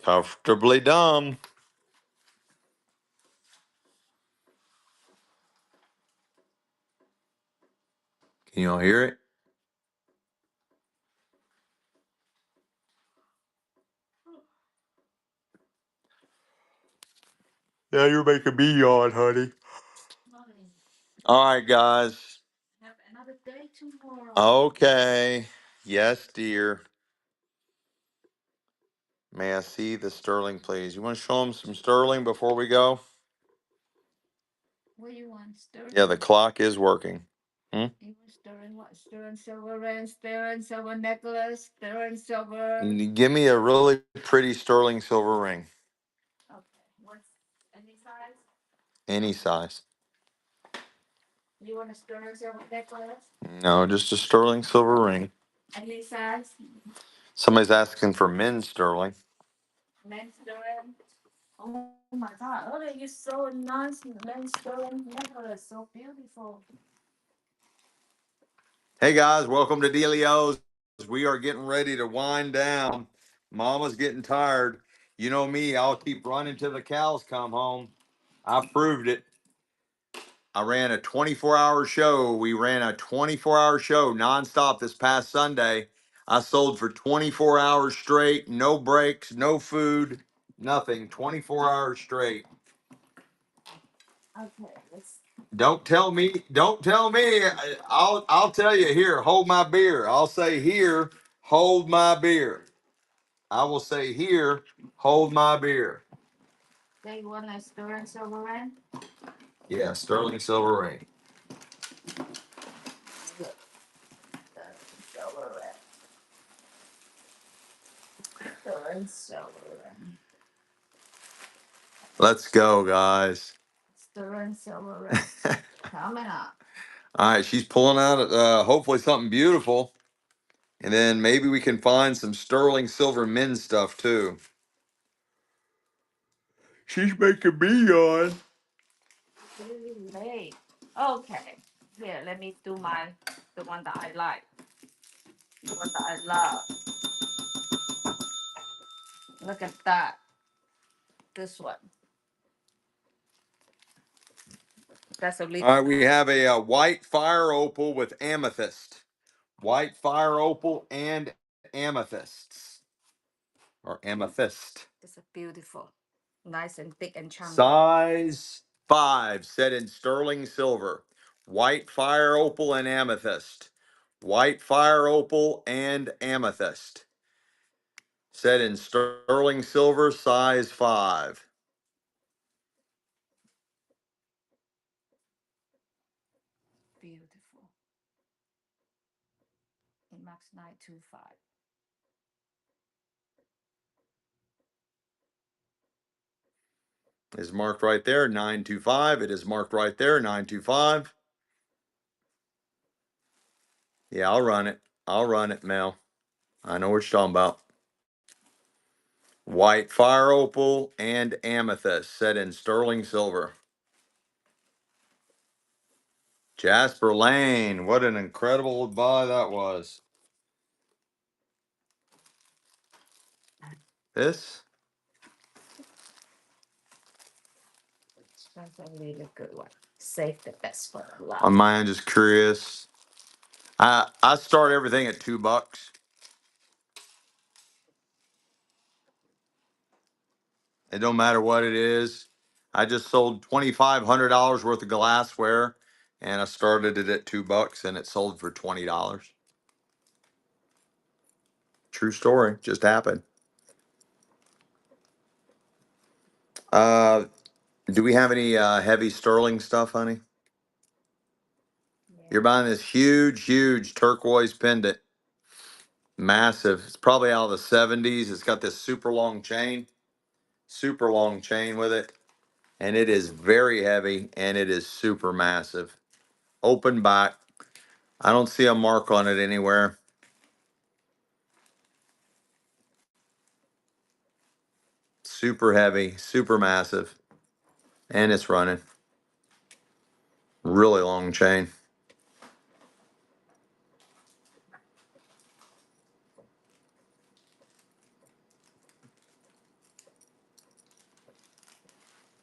Comfortably dumb. Can you all hear it? Yeah, you're making me yawn, honey. All right, guys. Have another day tomorrow. Okay. Yes, dear. May I see the sterling, please? You want to show them some sterling before we go? What do you want? Sterling? Yeah, the clock is working. You want sterling what? Sterling silver ring, sterling silver necklace, sterling silver. Give me a really pretty sterling silver ring. Okay. What's any size? Any size. You want a sterling silver necklace? No, just a sterling silver ring. Any size? Somebody's asking for men's sterling. Men's sterling. Oh my God! Oh, you so nice, men's sterling necklace, so beautiful. Hey guys, welcome to Delio's. We are getting ready to wind down. Mama's getting tired. You know me, I'll keep running till the cows come home. I proved it. I ran a 24-hour show. We ran a 24-hour show nonstop this past Sunday. I sold for 24 hours straight, no breaks, no food, nothing. 24 hours straight. Okay, let's. Don't tell me. Don't tell me. I'll tell you here. Hold my beer. I'll say here. Hold my beer. I will say here. Hold my beer. They want a sterling silver ring. Yeah, sterling silver ring. Look, silver ring. Sterling silver ring. Let's go, guys. Sterling silver ring. Coming up. All right, she's pulling out hopefully something beautiful, and then maybe we can find some sterling silver men's stuff too. She's making me yawn. Really late. Okay. Here, let me do the one that I like. The one that I love. Look at that. This one. That's a little. All right, we have a white fire opal with amethyst. White fire opal and amethysts. Or amethyst. It's a beautiful. Nice and thick and chunky. Size 5, set in sterling silver. White fire opal and amethyst. White fire opal and amethyst. Set in sterling silver, size 5. Beautiful. It marks 925. Is marked right there, 925. It is marked right there, 925. Yeah, I'll run it. I'll run it, Mel. I know what you're talking about. White fire opal and amethyst set in sterling silver. Jasper Lane, what an incredible buy that was. This? That's a really good one. Save the best for last. On mine, just curious. I start everything at $2. It don't matter what it is. I just sold $2,500 worth of glassware, and I started it at $2, and it sold for $20. True story, just happened. Uh, do we have any heavy sterling stuff, honey? Yeah. You're buying this huge, huge turquoise pendant. Massive. It's probably out of the 70s. It's got this super long chain with it. And it is very heavy and it is super massive. Open back. I don't see a mark on it anywhere. Super heavy, super massive. And it's running. Really long chain.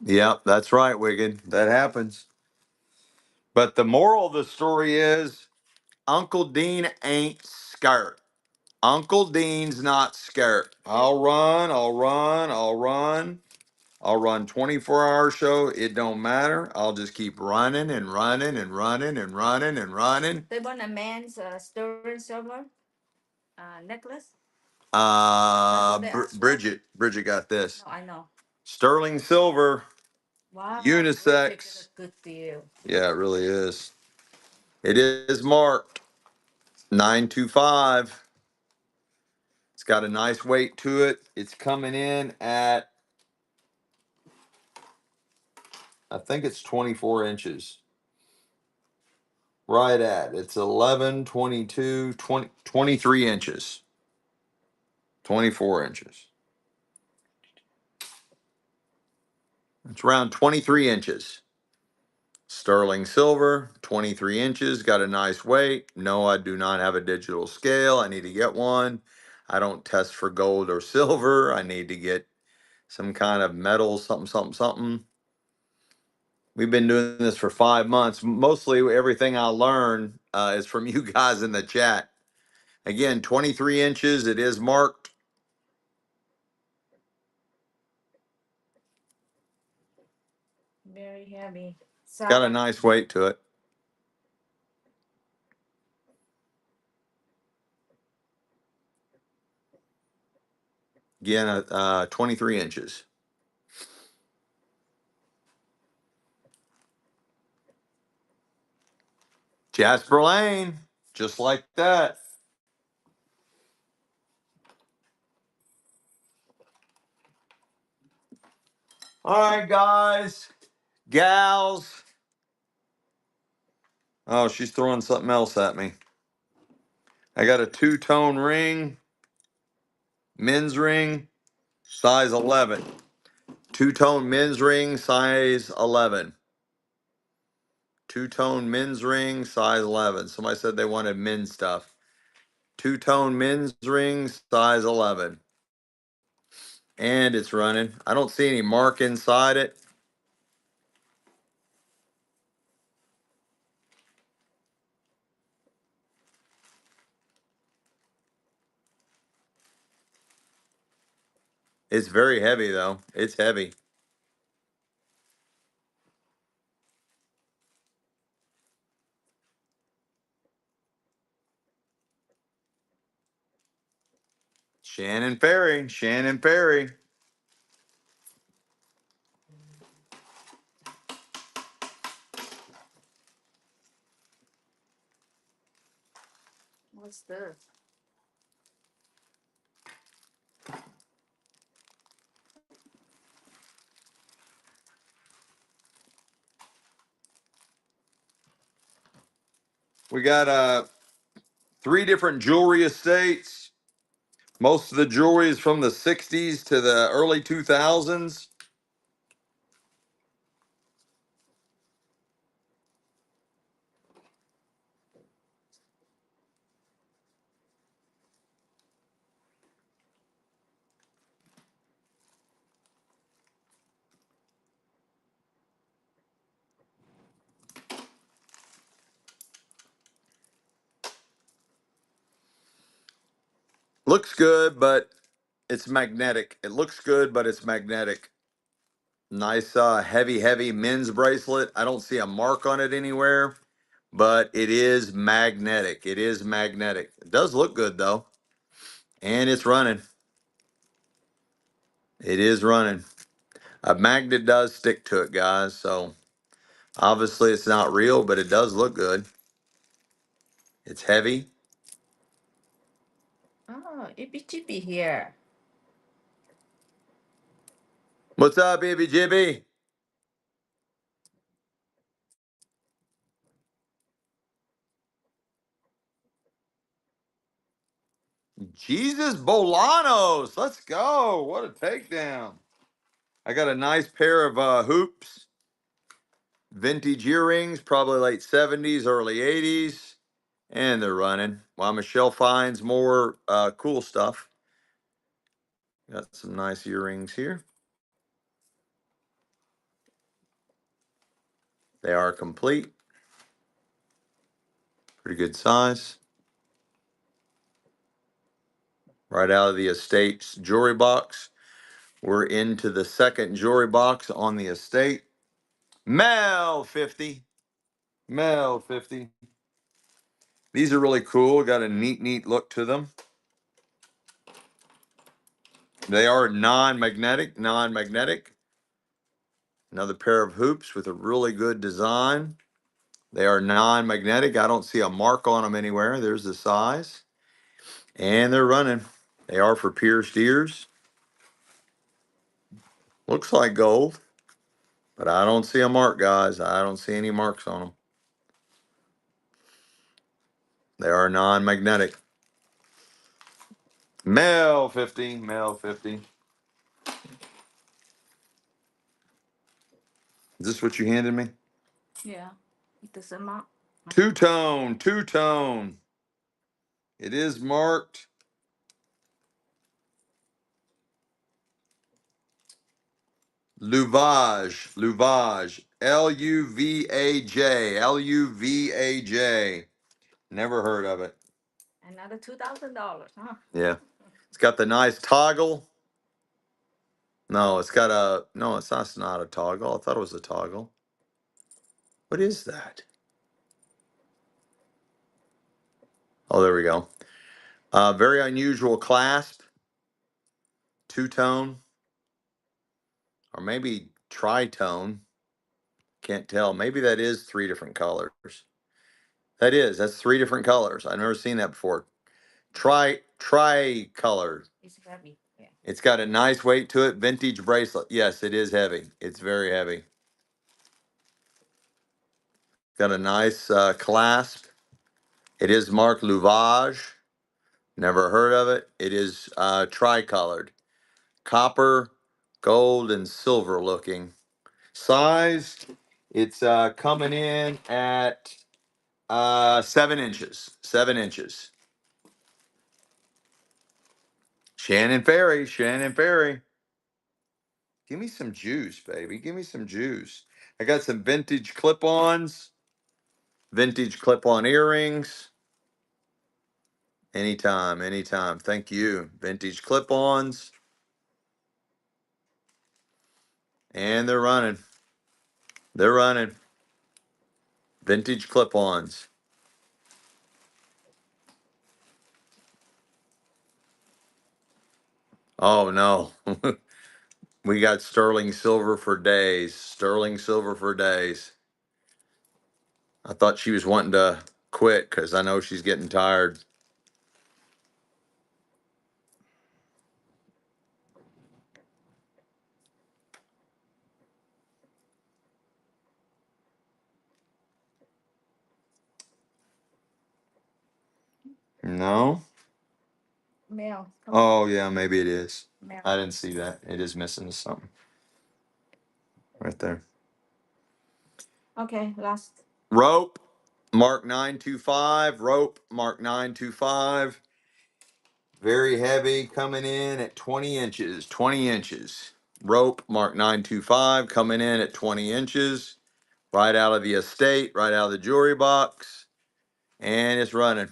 Yep, that's right, Wiggin. That happens. But the moral of the story is Uncle Dean ain't scared. Uncle Dean's not scared. I'll run, I'll run, I'll run. I'll run 24-hour show. It don't matter. I'll just keep running and running and running and running and running. They want a man's sterling silver necklace. Bridget got this. No, I know. Sterling silver, Wow, unisex. a good deal. Yeah, it really is. It is marked 925. It's got a nice weight to it. It's coming in at, I think it's 24 inches. Right at. It's 11, 22, 20, 23 inches. 24 inches. It's around 23 inches. Sterling silver, 23 inches, got a nice weight. No, I do not have a digital scale. I need to get one. I don't test for gold or silver. I need to get some kind of metal, something, something, something. We've been doing this for 5 months. Mostly everything I learn is from you guys in the chat. Again, 23 inches. It is marked. Very heavy. It's got a nice weight to it. Again, 23 inches. Jasper Lane, just like that. All right, guys, gals. Oh, she's throwing something else at me. I got a two-tone ring, men's ring, size 11. Two-tone men's ring, size 11. Two-tone men's ring, size 11. Somebody said they wanted men's stuff. Two-tone men's ring, size 11. And it's running. I don't see any mark inside it. It's very heavy, though. It's heavy. Shannon Ferry, Shannon Ferry. What's this? We got 3 different jewelry estates. Most of the jewelry is from the 60s to the early 2000s. Looks good, but it's magnetic. It looks good, but it's magnetic. Nice, heavy, heavy men's bracelet. I don't see a mark on it anywhere, but it is magnetic. It is magnetic. It does look good, though. And it's running. It is running. A magnet does stick to it, guys. So obviously it's not real, but it does look good. It's heavy. Oh, itty chippy here. What's up, baby Jibby? Jesus Bolanos. Let's go. What a takedown. I got a nice pair of hoops. Vintage earrings, probably late 70s, early 80s. And they're running. While Michelle finds more cool stuff. Got some nice earrings here. They are complete. Pretty good size. Right out of the estate's jewelry box. We're into the second jewelry box on the estate. Mel 50. Mel 50. These are really cool. Got a neat look to them. They are non-magnetic. Another pair of hoops with a really good design. They are non-magnetic. I don't see a mark on them anywhere. There's the size. And they're running. They are for pierced ears. Looks like gold, but I don't see a mark, guys. I don't see any marks on them. They are non-magnetic. Male 50, male 50. Is this what you handed me? Yeah. It doesn't mark. Two-tone, two-tone. It is marked. Luvage, Luvage. L-U-V-A-J, L-U-V-A-J. Never heard of it. Another $2,000, huh? Yeah. It's got the nice toggle. No, it's got a, no, it's not a toggle. I thought it was a toggle. What is that? Oh, there we go. Very unusual clasp. Two-tone. Or maybe tritone. Can't tell. Maybe that is three different colors. That's three different colors. I've never seen that before. Tri-color. It's heavy. Yeah. It's got a nice weight to it. Vintage bracelet. Yes, it is heavy. It's very heavy. Got a nice clasp. It is marked Luvage. Never heard of it. It is tricolored. Copper, gold, and silver looking. Size, it's coming in at 7 inches. 7 inches. Shannon Ferry, Shannon Ferry. Give me some juice, baby. Give me some juice. I got some vintage clip-ons, vintage clip-on earrings. Anytime, anytime. Thank you. Vintage clip-ons. And they're running. They're running. Vintage clip-ons. Oh, no. We got sterling silver for days. Sterling silver for days. I thought she was wanting to quit because I know she's getting tired. No? Male. Oh, yeah, maybe it is. Male. I didn't see that. It is missing something right there. Okay, last. Rope, Mark 925. Rope, Mark 925. Very heavy, coming in at 20 inches. 20 inches. Rope, Mark 925, coming in at 20 inches. Right out of the estate, right out of the jewelry box. And it's running.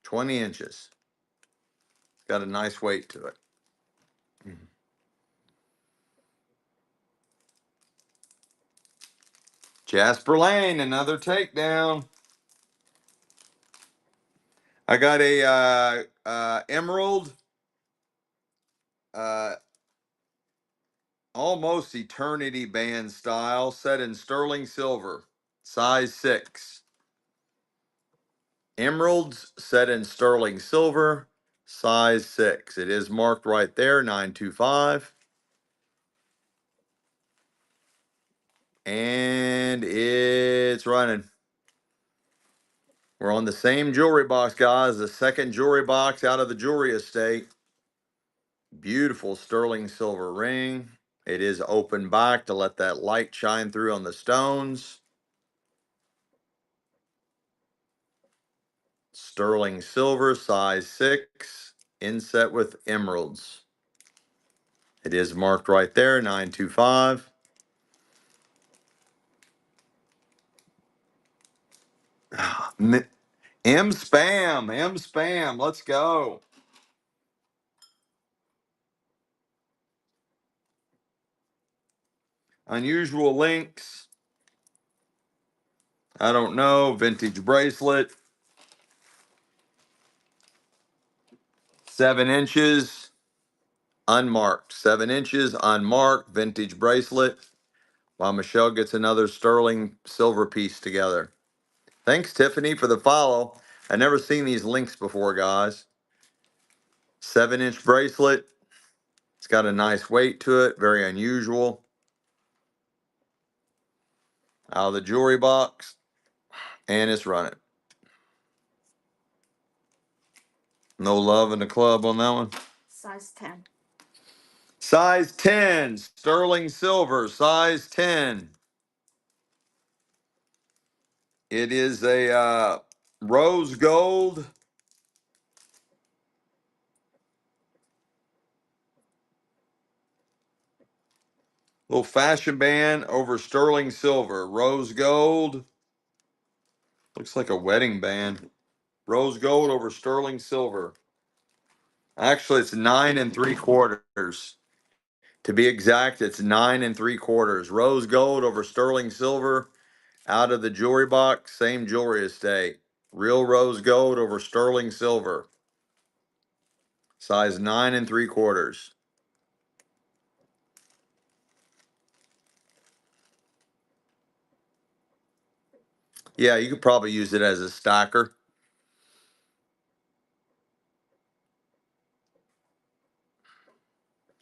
20 inches. Got a nice weight to it. Jasper Lane, another takedown. I got a emerald, uh, almost eternity band style, set in sterling silver, size 6. Emeralds set in sterling silver, size 6. It is marked right there, 925. And it's running. We're on the same jewelry box, guys. The second jewelry box out of the jewelry estate. Beautiful sterling silver ring. It is open back to let that light shine through on the stones. Sterling silver, size 6, inset with emeralds. It is marked right there, 925. M spam, let's go. Unusual links. I don't know. Vintage bracelet. 7 inches. Unmarked. 7 inches, unmarked. Vintage bracelet. While Michelle gets another sterling silver piece together. Thanks, Tiffany, for the follow. I've never seen these links before, guys. 7-inch bracelet. It's got a nice weight to it. Very unusual. Out of the jewelry box. And it's running. No love in the club on that one. Size 10. Size 10. Sterling silver. Size 10. It is a rose gold. Little fashion band over sterling silver. Rose gold. Looks like a wedding band. Rose gold over sterling silver. Actually, it's 9 3/4. To be exact, it's 9 3/4. Rose gold over sterling silver. Out of the jewelry box, same jewelry estate. Real rose gold over sterling silver. Size 9 3/4. Yeah, you could probably use it as a stacker.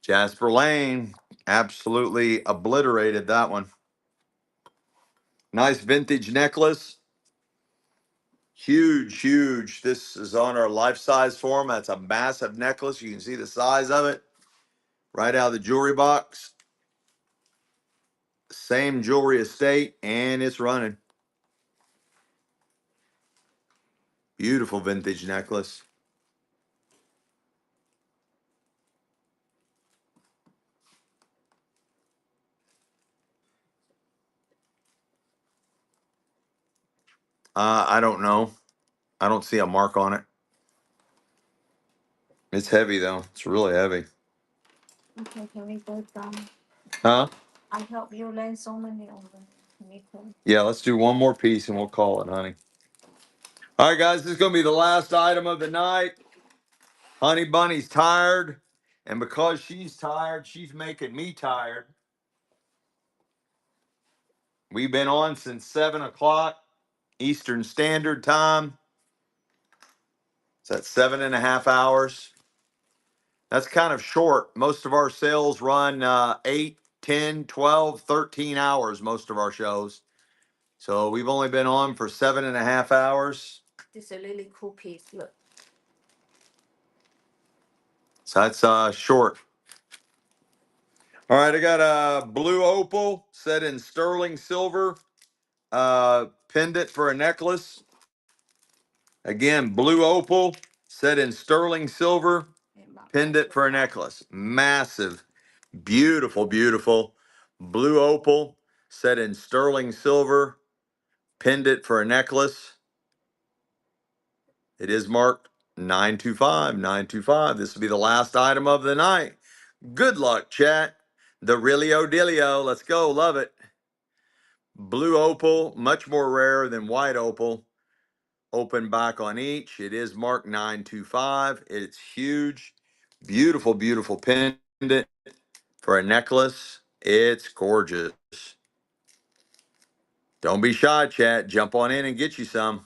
Jasper Lane absolutely obliterated that one. Nice vintage necklace. Huge, huge. This is on our life-size form. That's a massive necklace. You can see the size of it right out of the jewelry box. Same jewelry estate, and it's running. Beautiful vintage necklace. I don't know. I don't see a mark on it. It's heavy though. It's really heavy. Okay, can we go down? Huh? I help you learn so many of them. Can we go? Yeah, let's do one more piece and we'll call it, honey. All right, guys, this is going to be the last item of the night. Honey Bunny's tired, and because she's tired, she's making me tired. We've been on since 7 o'clock Eastern Standard Time. It's at 7.5 hours. That's kind of short. Most of our sales run 8, 10, 12, 13 hours, most of our shows. So we've only been on for 7.5 hours. This is a really cool piece. Look. So that's short. All right, I got a blue opal set in sterling silver pendant for a necklace. Again, blue opal set in sterling silver pendant for a necklace. Massive, beautiful, beautiful blue opal set in sterling silver pendant for a necklace. It is marked 925, 925. This will be the last item of the night. Good luck, chat. The Realio Dealio. Let's go. Love it. Blue opal, much more rare than white opal. Open back on each. It is marked 925. It's huge. Beautiful, beautiful pendant for a necklace. It's gorgeous. Don't be shy, chat. Jump on in and get you some.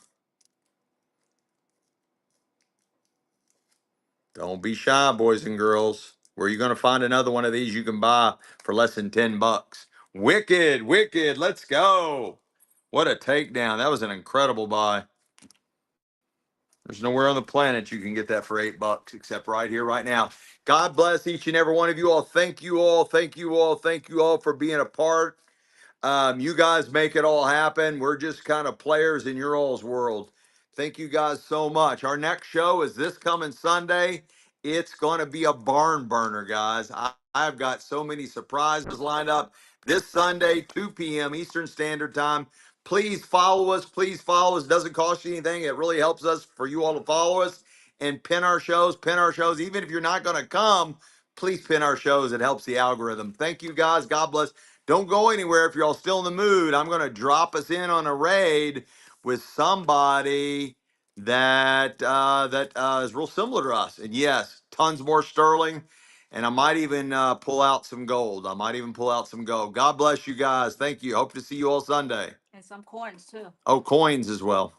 Don't be shy, boys and girls. Where are you going to find another one of these you can buy for less than 10 bucks? Wicked, wicked. Let's go. What a takedown. That was an incredible buy. There's nowhere on the planet you can get that for $8 except right here, right now. God bless each and every one of you all. Thank you all. Thank you all. Thank you all for being a part. You guys make it all happen. We're just kind of players in your all's world. Thank you guys so much. Our next show is this coming Sunday. It's going to be a barn burner, guys. I've got so many surprises lined up this Sunday, 2 p.m. Eastern Standard Time. Please follow us. Please follow us. Doesn't cost you anything. It really helps us for you all to follow us and pin our shows. Pin our shows. Even if you're not going to come, please pin our shows. It helps the algorithm. Thank you, guys. God bless. Don't go anywhere if you're all still in the mood. I'm going to drop us in on a raid with somebody that is real similar to us. And yes, tons more sterling. And I might even pull out some gold. I might even pull out some gold. God bless you guys. Thank you. Hope to see you all Sunday. And some coins too. Oh, coins as well.